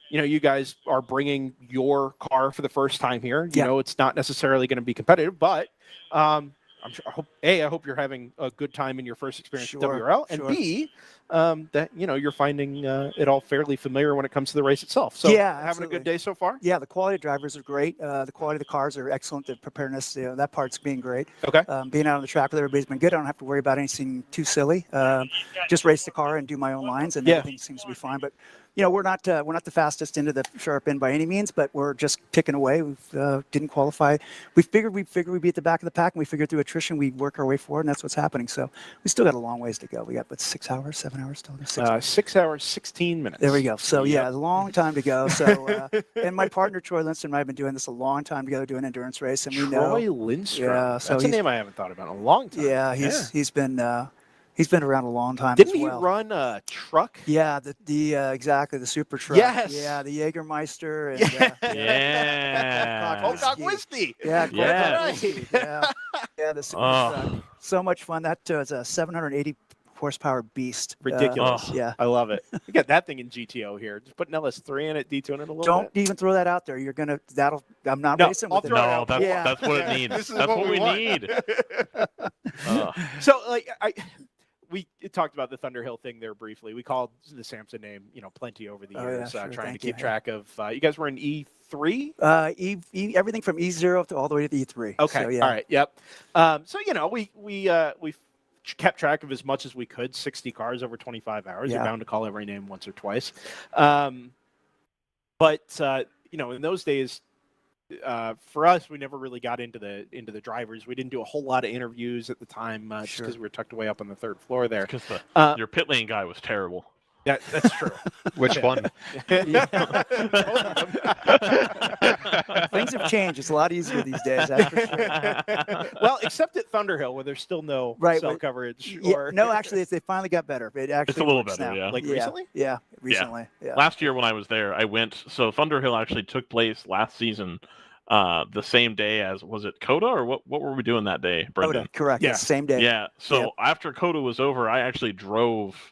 you know, you guys are bringing your car for the first time here. You Yeah. know, it's not necessarily going to be competitive, but I'm sure. I hope you're having a good time in your first experience Sure, at WRL, and sure. B, that you're finding it all fairly familiar when it comes to the race itself. So Yeah, having a absolutely. good day so far. Yeah, the quality of drivers are great. The quality of the cars are excellent. The preparedness, that part's being great. Okay. Being out on the track with everybody's been good. I don't have to worry about anything too silly. Just race the car and do my own lines, and everything seems to be fine. But we're not the fastest into the sharp end by any means, but we're just ticking away. We didn't qualify. We figured we'd be at the back of the pack, and we figured through attrition we'd work our way forward, and that's what's happening. So we still got a long ways to go. We got 6 hours, 7 hours still. 6 hours, 16 minutes. There we go. So yeah, a long time to go. So and my partner Troy Lindstrom and I have been doing this a long time together, doing endurance race, and we know Troy Lindstrom. Yeah, so that's a name I haven't thought about in a long time. Yeah, he's been around a long time. Didn't as he well. run a truck? Yeah, the exactly the super truck. Yes. Yeah, the Jägermeister. And, Yeah. Dog Whiskey. Yeah. Yeah. Yeah, the super truck. So much fun. That is a 780 horsepower beast. Ridiculous. Yeah. I love it. You got that thing in GTO here. Just put an LS3 in it, detune it a little Don't bit. even throw that out there. You're gonna. I'm not No, racing I'll with it. throw it No, out. that's what it needs. This is That's what we want. need. So, we talked about the Thunderhill thing there briefly. We called the Samson name, plenty over the years, sure. trying to Thank keep you. track of. You guys were in E3. Everything from E0 to all the way to the E3. Okay. So, yeah. All right. Yep. So we kept track of as much as we could. 60 cars over 25 hours. Yeah. You're bound to call every name once or twice. But in those days, for us, we never really got into the drivers. We didn't do a whole lot of interviews at the time, just because we were tucked away up on the third floor there. Because your pit lane guy was terrible. Yeah, that's true. Which one? Things have changed. It's a lot easier these days. That's for sure. Well, except at Thunderhill, where there's still no cell coverage. Yeah, no, actually, they finally got better. It actually It's a little works better, now. yeah. Like recently? Yeah, recently. Yeah. Last year when I was there, I went. So Thunderhill actually took place last season, the same day as, was it COTA, or what were we doing that day, Brendan? COTA, correct. Yeah. Yeah. Same day. Yeah. So Yep. after COTA was over, I actually drove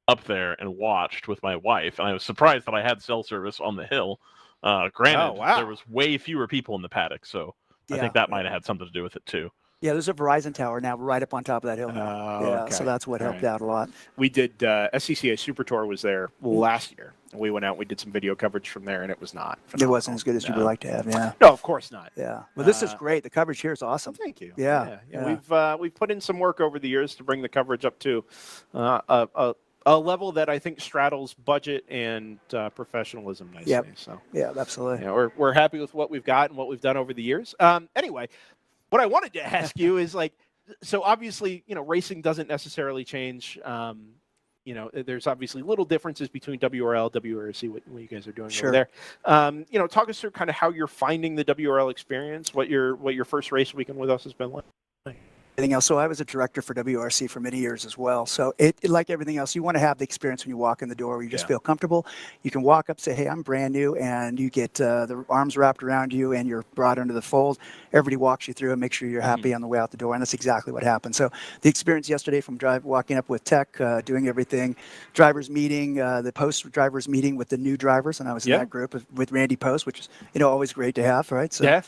up there and watched with my wife, and I was surprised that I had cell service on the hill. Granted, wow. there was way fewer people in the paddock, so I think that might have had something to do with it too. Yeah, there's a Verizon tower now right up on top of that hill. Yeah, so okay. that's what helped out a lot. We did SCCA Super Tour was there last year. And we went out, we did some video coverage from there, and it was not It wasn't as good as you would like to have. Yeah. No, of course not. Yeah. Well, this is great. The coverage here is awesome. Thank you. Yeah. We've put in some work over the years to bring the coverage up to a level that I think straddles budget and professionalism nicely. Yep. So Yeah, absolutely. we're happy with what we've got and what we've done over the years. Anyway, what I wanted to ask you is so obviously, racing doesn't necessarily change. There's obviously little differences between WRL, WRC, what you guys are doing over there. Talk us through kind of how you're finding the WRL experience, what your first race weekend with us has been like. Anything else. So I was a director for WRC for many years as well. So it like everything else, you want to have the experience when you walk in the door where you just feel comfortable. You can walk up, say, hey, I'm brand new, and you get the arms wrapped around you and you're brought under the fold. Everybody walks you through and make sure you're happy on the way out the door. And that's exactly what happened. So the experience yesterday from walking up with tech, doing everything, drivers meeting, the post drivers meeting with the new drivers. And I was in that group with Randy Post, which is, always great to have, right? So,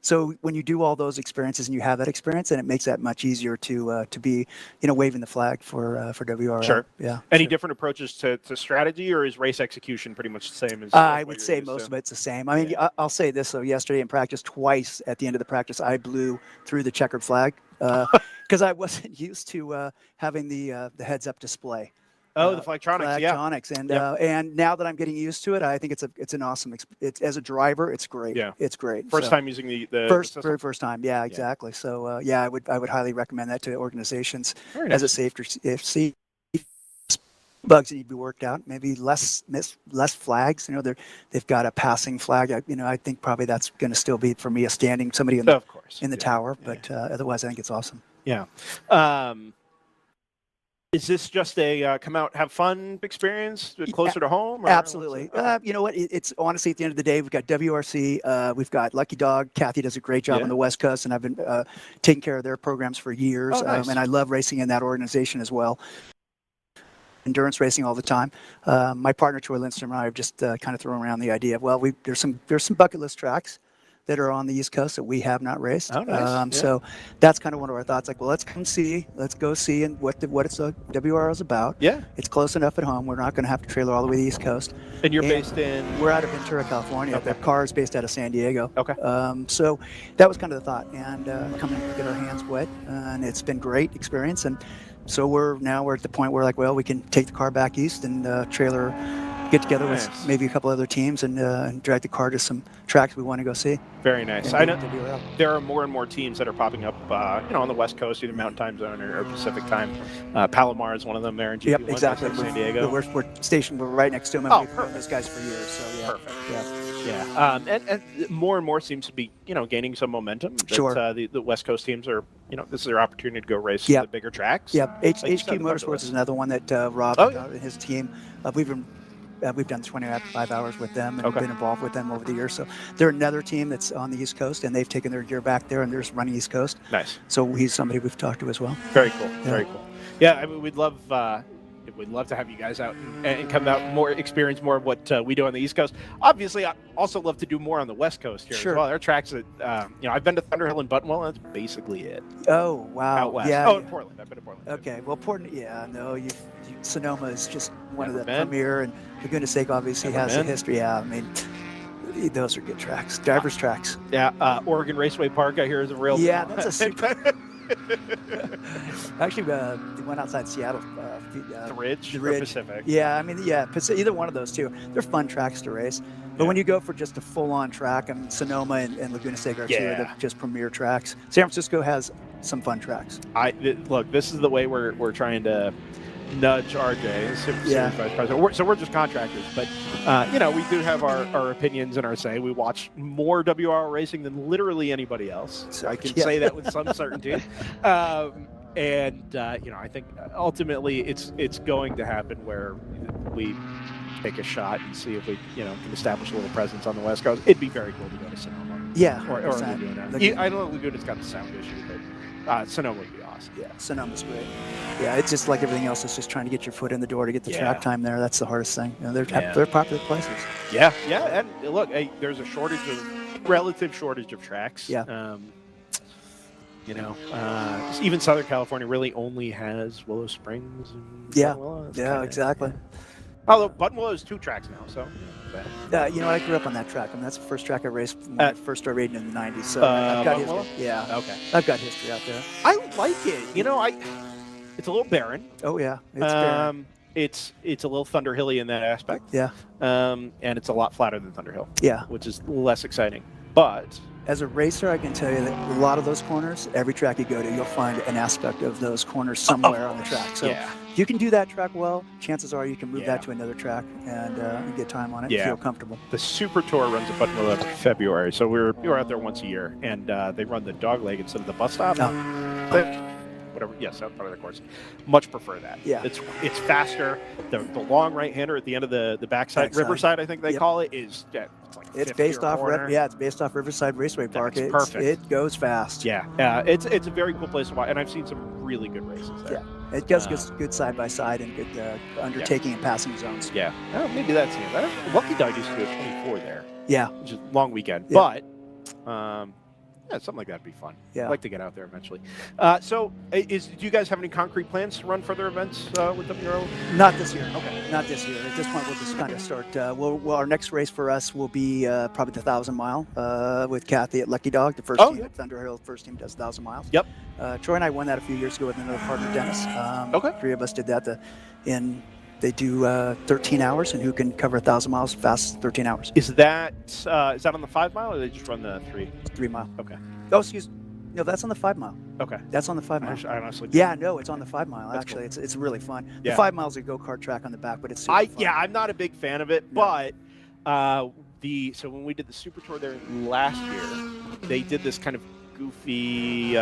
so when you do all those experiences and you have that experience, then it makes that much easier to be, waving the flag for WRL. Sure. Yeah. Any different approaches to strategy, or is race execution pretty much the same as? I would say most of it's the same. I mean, I'll say this. So yesterday in practice, twice at the end of the practice, I blew through the checkered flag because I wasn't used to having the heads-up display. Oh, the Flagtronics, and now that I'm getting used to it, I think it's an awesome. As a driver, it's great. Yeah, it's great. First time using the very first time. Yeah, exactly. So I would highly recommend that to organizations as a safety bugs that need to be worked out. Maybe less flags. They've got a passing flag. I think probably that's going to still be for me a standing somebody in the tower. But otherwise, I think it's awesome. Yeah. Is this just a come out, have fun experience closer to home? Or Absolutely. You know what? It's honestly, at the end of the day, we've got WRC, we've got Lucky Dog. Kathy does a great job on the West Coast, and I've been taking care of their programs for years. Nice. And I love racing in that organization as well. Endurance racing all the time. My partner Troy Lindstrom and I have just kind of thrown around the idea of, well, there's some bucket list tracks that are on the East Coast that we have not raced. Oh, nice. So that's kind of one of our thoughts. Like, well, let's go see and what it's WRL is about. Yeah. It's close enough at home. We're not going to have to trailer all the way to the East Coast. And you're based in? We're out of Ventura, California. Okay. The car is based out of San Diego. Okay. So that was kind of the thought, and come and get our hands wet, and it's been great experience. And so we're at the point where, like, well, we can take the car back east and trailer, get together with maybe a couple other teams and drag the car to some tracks we want to go see. Very nice. And I know WRL. there are more and more teams that are popping up, on the West Coast, either Mountain Time Zone or Pacific Time. Palomar is one of them there in GP1. Yep, exactly. San Diego. We're stationed. We're right next to them. And we've known those guys for years. So yeah. Perfect. Yeah. Yeah. And more and more seems to be, gaining some momentum. That, Sure. The West Coast teams are, this is their opportunity to go race Yep. the bigger tracks. Yep. Like you HQ said, the Motorsports is another one that Rob and his team. We've done 25 hours with them and been involved with them over the years. So they're another team that's on the East Coast, and they've taken their gear back there, and they're just running East Coast. Nice. So he's somebody we've talked to as well. Very cool. Yeah. Very cool. Yeah, I mean, we'd love to have you guys out and come out experience more of what we do on the East Coast. Obviously, I also love to do more on the West Coast here Sure. as well. There are tracks that, I've been to Thunderhill and Buttonwell, and that's basically it. Oh, wow. Out west. Yeah. Oh, in Portland. I've been to Portland. Okay. Well, Portland, no, Sonoma is just one of the been. premier, and for goodness sake, obviously Never has a been. history. Yeah, I mean, those are good tracks. Drivers tracks. Yeah, Oregon Raceway Park, I hear, is a real. Yeah, that's a super. Actually, the one outside Seattle, the Ridge, the or Ridge. Pacific. Yeah, I mean, either one of those two. They're fun tracks to race. But when you go for just a full-on track, I mean, Sonoma and Laguna Seca are two of the just premier tracks. San Francisco has some fun tracks. Look, this is the way we're trying to nudge RJ, Series Vice President. So we're just contractors, but we do have our opinions and our say. We watch more WRL racing than literally anybody else. So I can say that with some certainty. I think ultimately it's going to happen where we take a shot and see if we can establish a little presence on the West Coast. It'd be very cool to go to Sonoma. Yeah, or 100%. Laguna. I know Laguna's got the sound issue, but Sonoma would be awesome. Yeah, Sonoma's great. Yeah, it's just like everything else. It's just trying to get your foot in the door to get the track time there. That's the hardest thing. They're popular places. Yeah, and look, there's a relative shortage of tracks. Yeah. Even Southern California really only has Willow Springs. And Buttonwillow. Exactly. Although Buttonwillow is 2 tracks now, so. I grew up on that track. I mean, that's the first track I raced when I first started racing in the 90s. So I've got history. Yeah. Okay. I've got history out there. I like it. It's a little barren. Oh yeah, it's barren. It's a little Thunderhilly in that aspect. Yeah. And it's a lot flatter than Thunderhill. Yeah. Which is less exciting, but. As a racer, I can tell you that a lot of those corners, every track you go to, you'll find an aspect of those corners somewhere on the track. So if you can do that track well, chances are you can move that to another track and get time on it and feel comfortable. The Super Tour runs at Buttonwillow every February, so we were out there once a year, and they run the dog leg instead of the bus stop. Whatever, south part of the course. Much prefer that. Yeah. It's faster. The long right-hander at the end of the backside, Riverside, I think they call it, is it's like it's based off it's based off Riverside Raceway Park. It's perfect. It goes fast. Yeah. It's a very cool place to watch, and I've seen some really good races there. Yeah. It does good side by side and good undertaking and passing zones. Yeah. Oh, maybe that's it. Lucky Dog used to do a 24 there. Yeah. Which is a long weekend. Yeah. But something like that would be fun. Yeah. I'd like to get out there eventually. So, do you guys have any concrete plans to run further events with WRL? Not this year. Okay. Not this year. At this point, we'll just kind of start. Our next race for us will be probably the 1,000 mile with Kathy at Lucky Dog. The first team at Thunderhill, first team does 1,000 miles. Yep. Troy and I won that a few years ago with another partner, Dennis. 3 of us did that. They do 13 hours, and who can cover 1,000 miles fast 13 hours. Is that on the 5 mile, or they just run the 3? 3 mile. Okay. Oh, excuse. No, that's on the 5 mile. Okay. That's on the 5 mile. I honestly. Yeah, no, it's on the 5 mile. That's Actually, cool. it's really fun. Yeah. The 5 miles is a go-kart track on the back, but it's super fun. Yeah, I'm not a big fan of it, but so when we did the Super Tour there last year, they did this kind of goofy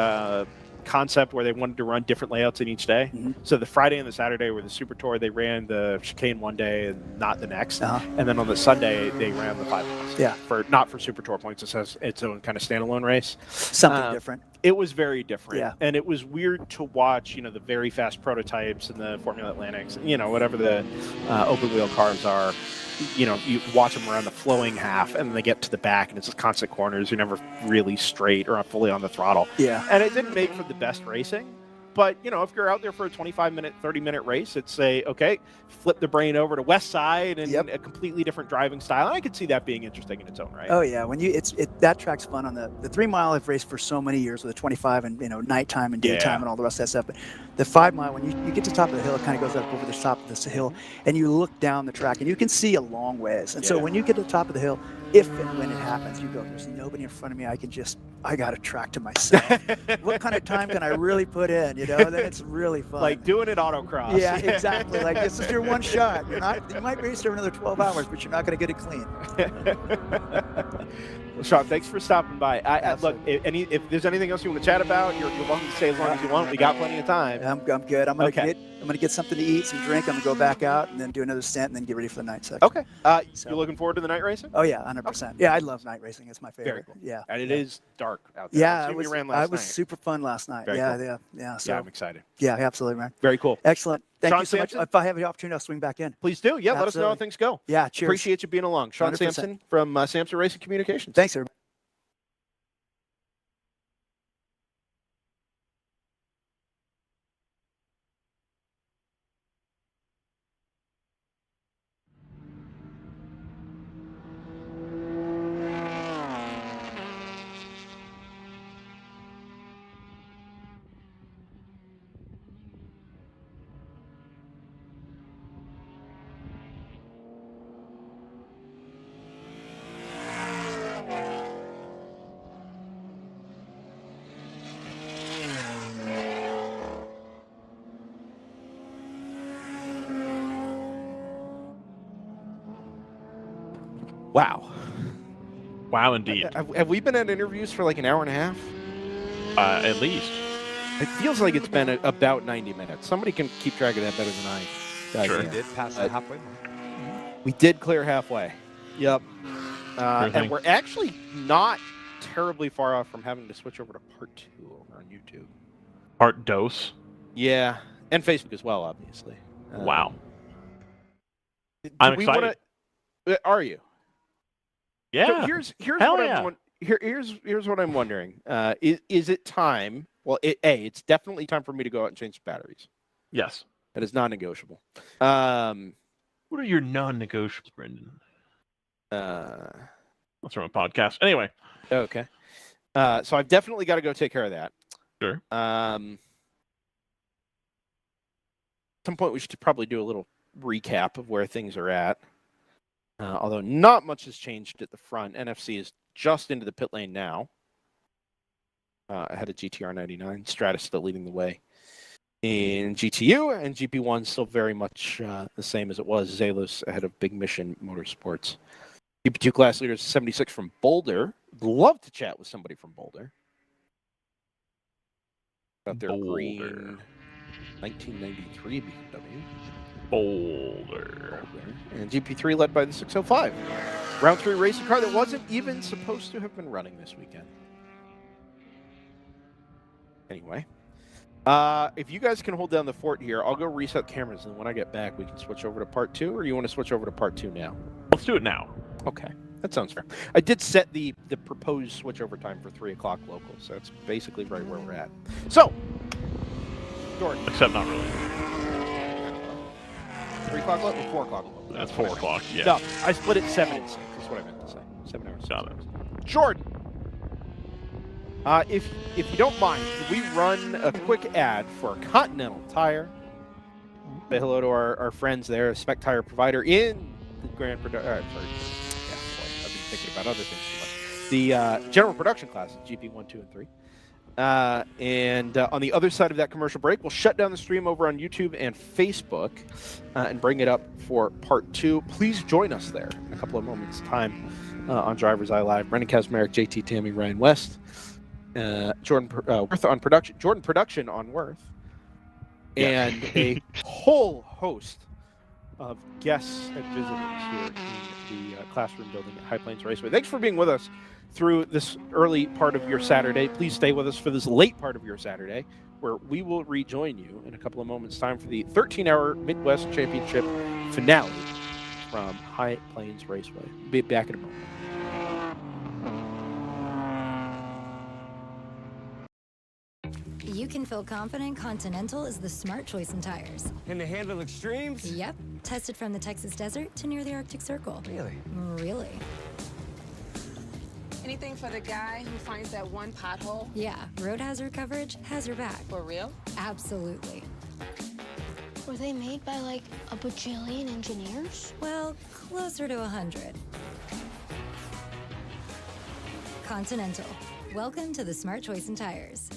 concept where they wanted to run different layouts in each day. Mm-hmm. So the Friday and the Saturday were the Super Tour. They ran the chicane one day and not the next. And then on the Sunday, they ran the 5 miles. Yeah. Not for Super Tour points. It says its own kind of standalone race. Something different. It was very different. Yeah. And it was weird to watch, the very fast prototypes and the Formula Atlantics, whatever the open wheel cars are. You watch them around the flowing half, and then they get to the back, and it's just constant corners. You're never really straight or fully on the throttle. Yeah. And it didn't make for the best racing. But, if you're out there for a 25-minute, 30-minute race, it's okay, flip the brain over to West Side and a completely different driving style. And I could see that being interesting in its own right. Oh yeah, when that track's fun on the 3 mile. I've raced for so many years with the 25 and nighttime and daytime and all the rest of that stuff. But the 5 mile, when you get to the top of the hill, it kind of goes up over the top of this hill, and you look down the track and you can see a long ways. And so when you get to the top of the hill, if and when it happens, you go, there's nobody in front of me. I got a track to myself. What kind of time can I really put in? Then it's really fun. Like doing it autocross. Yeah, exactly. Like this is your one shot. You might race for another 12 hours, but you're not going to get it clean. Well, Sean, thanks for stopping by. Look, if there's anything else you want to chat about, you're welcome to stay as long as you want. We got plenty of time. I'm good. I'm gonna get something to eat, some drink. I'm gonna go back out and then do another stint and then get ready for the night section. Okay. You're looking forward to the night racing? Oh yeah, 100%. Yeah, I love night racing. It's my favorite. Very cool. Yeah. And it is dark out there. Yeah, it was super fun last night. Very Yeah, cool. yeah. So I'm excited. Yeah, absolutely, man. Very cool. Excellent. Thank Sean you so Sampson? much. If I have the opportunity, I'll swing back in. Please do. Yeah, let us know how Absolutely. things go. Yeah, cheers. Appreciate you being along. Sean 100%. Sampson from Sampson Racing Communications. Thanks, everybody. Wow. Wow, indeed. Have we been at interviews for like an hour and a half? At least. It feels like it's been about 90 minutes. Somebody can keep track of that better than I. Sure. We did pass the halfway mark. We did clear halfway. Yep. thing. And we're actually not terribly far off from having to switch over to part 2 over on YouTube. Part dose. Yeah, and Facebook as well, obviously. Wow. I'm excited. Are you? Yeah. So here's Hell what yeah. here's what I'm wondering. Is it time? Well, it's definitely time for me to go out and change the batteries. Yes. That is non-negotiable. What are your non-negotiables, Brendan? That's from a podcast. Anyway. Okay. So I've definitely got to go take care of that. Sure. At some point, we should probably do a little recap of where things are at. Although not much has changed at the front. NFC is just into the pit lane now. Ahead of GTR 99. Stratus still leading the way in GTU, and GP1 still very much the same as it was. Zalos ahead of Big Mission Motorsports. GP2 class leaders 76 from Boulder. Love to chat with somebody from Boulder. Got their green 1993 BMW. Boulder. And GP3 led by the 605. Round 3 racing car that wasn't even supposed to have been running this weekend. Anyway. If you guys can hold down the fort here, I'll go reset cameras, and when I get back, we can switch over to part 2, or you want to switch over to part 2 now? Let's do it now. Okay, that sounds fair. I did set the proposed switchover time for 3 o'clock local, so that's basically right where we're at. So, Jordan. Except not really. 3 o'clock local, 4 o'clock local. That's 4 o'clock, yeah. No, I split it 7 and 6. That's what I meant to say. 7 hours. Got it. Jordan. If you don't mind, could we run a quick ad for Continental Tire? Say hello to our friends there, Spec Tire provider in the Grand Production. Sorry. Yeah, boy, I've been thinking about other things too much. The general production classes, GP 1, 2, and 3. And on the other side of that commercial break, we'll shut down the stream over on YouTube and Facebook and bring it up for part 2. Please join us there in a couple of moments' time on DriversEye Live. Brendan Kazmarek, JT Tammy, Ryan West. Jordan Worth on production, Jordan Production on Worth, and a whole host of guests and visitors here in the classroom building at High Plains Raceway. Thanks for being with us through this early part of your Saturday. Please stay with us for this late part of your Saturday, where we will rejoin you in a couple of moments' time for the 13-hour Mid-West Championship finale from High Plains Raceway. Be back in a moment. You can feel confident Continental is the smart choice in tires. Can they handle extremes? Yep. Tested from the Texas desert to near the Arctic Circle. Really? Really. Anything for the guy who finds that one pothole? Yeah, road hazard coverage has your back. For real? Absolutely. Were they made by like a bajillion engineers? Well, closer to 100. Continental. Welcome to the smart choice in tires.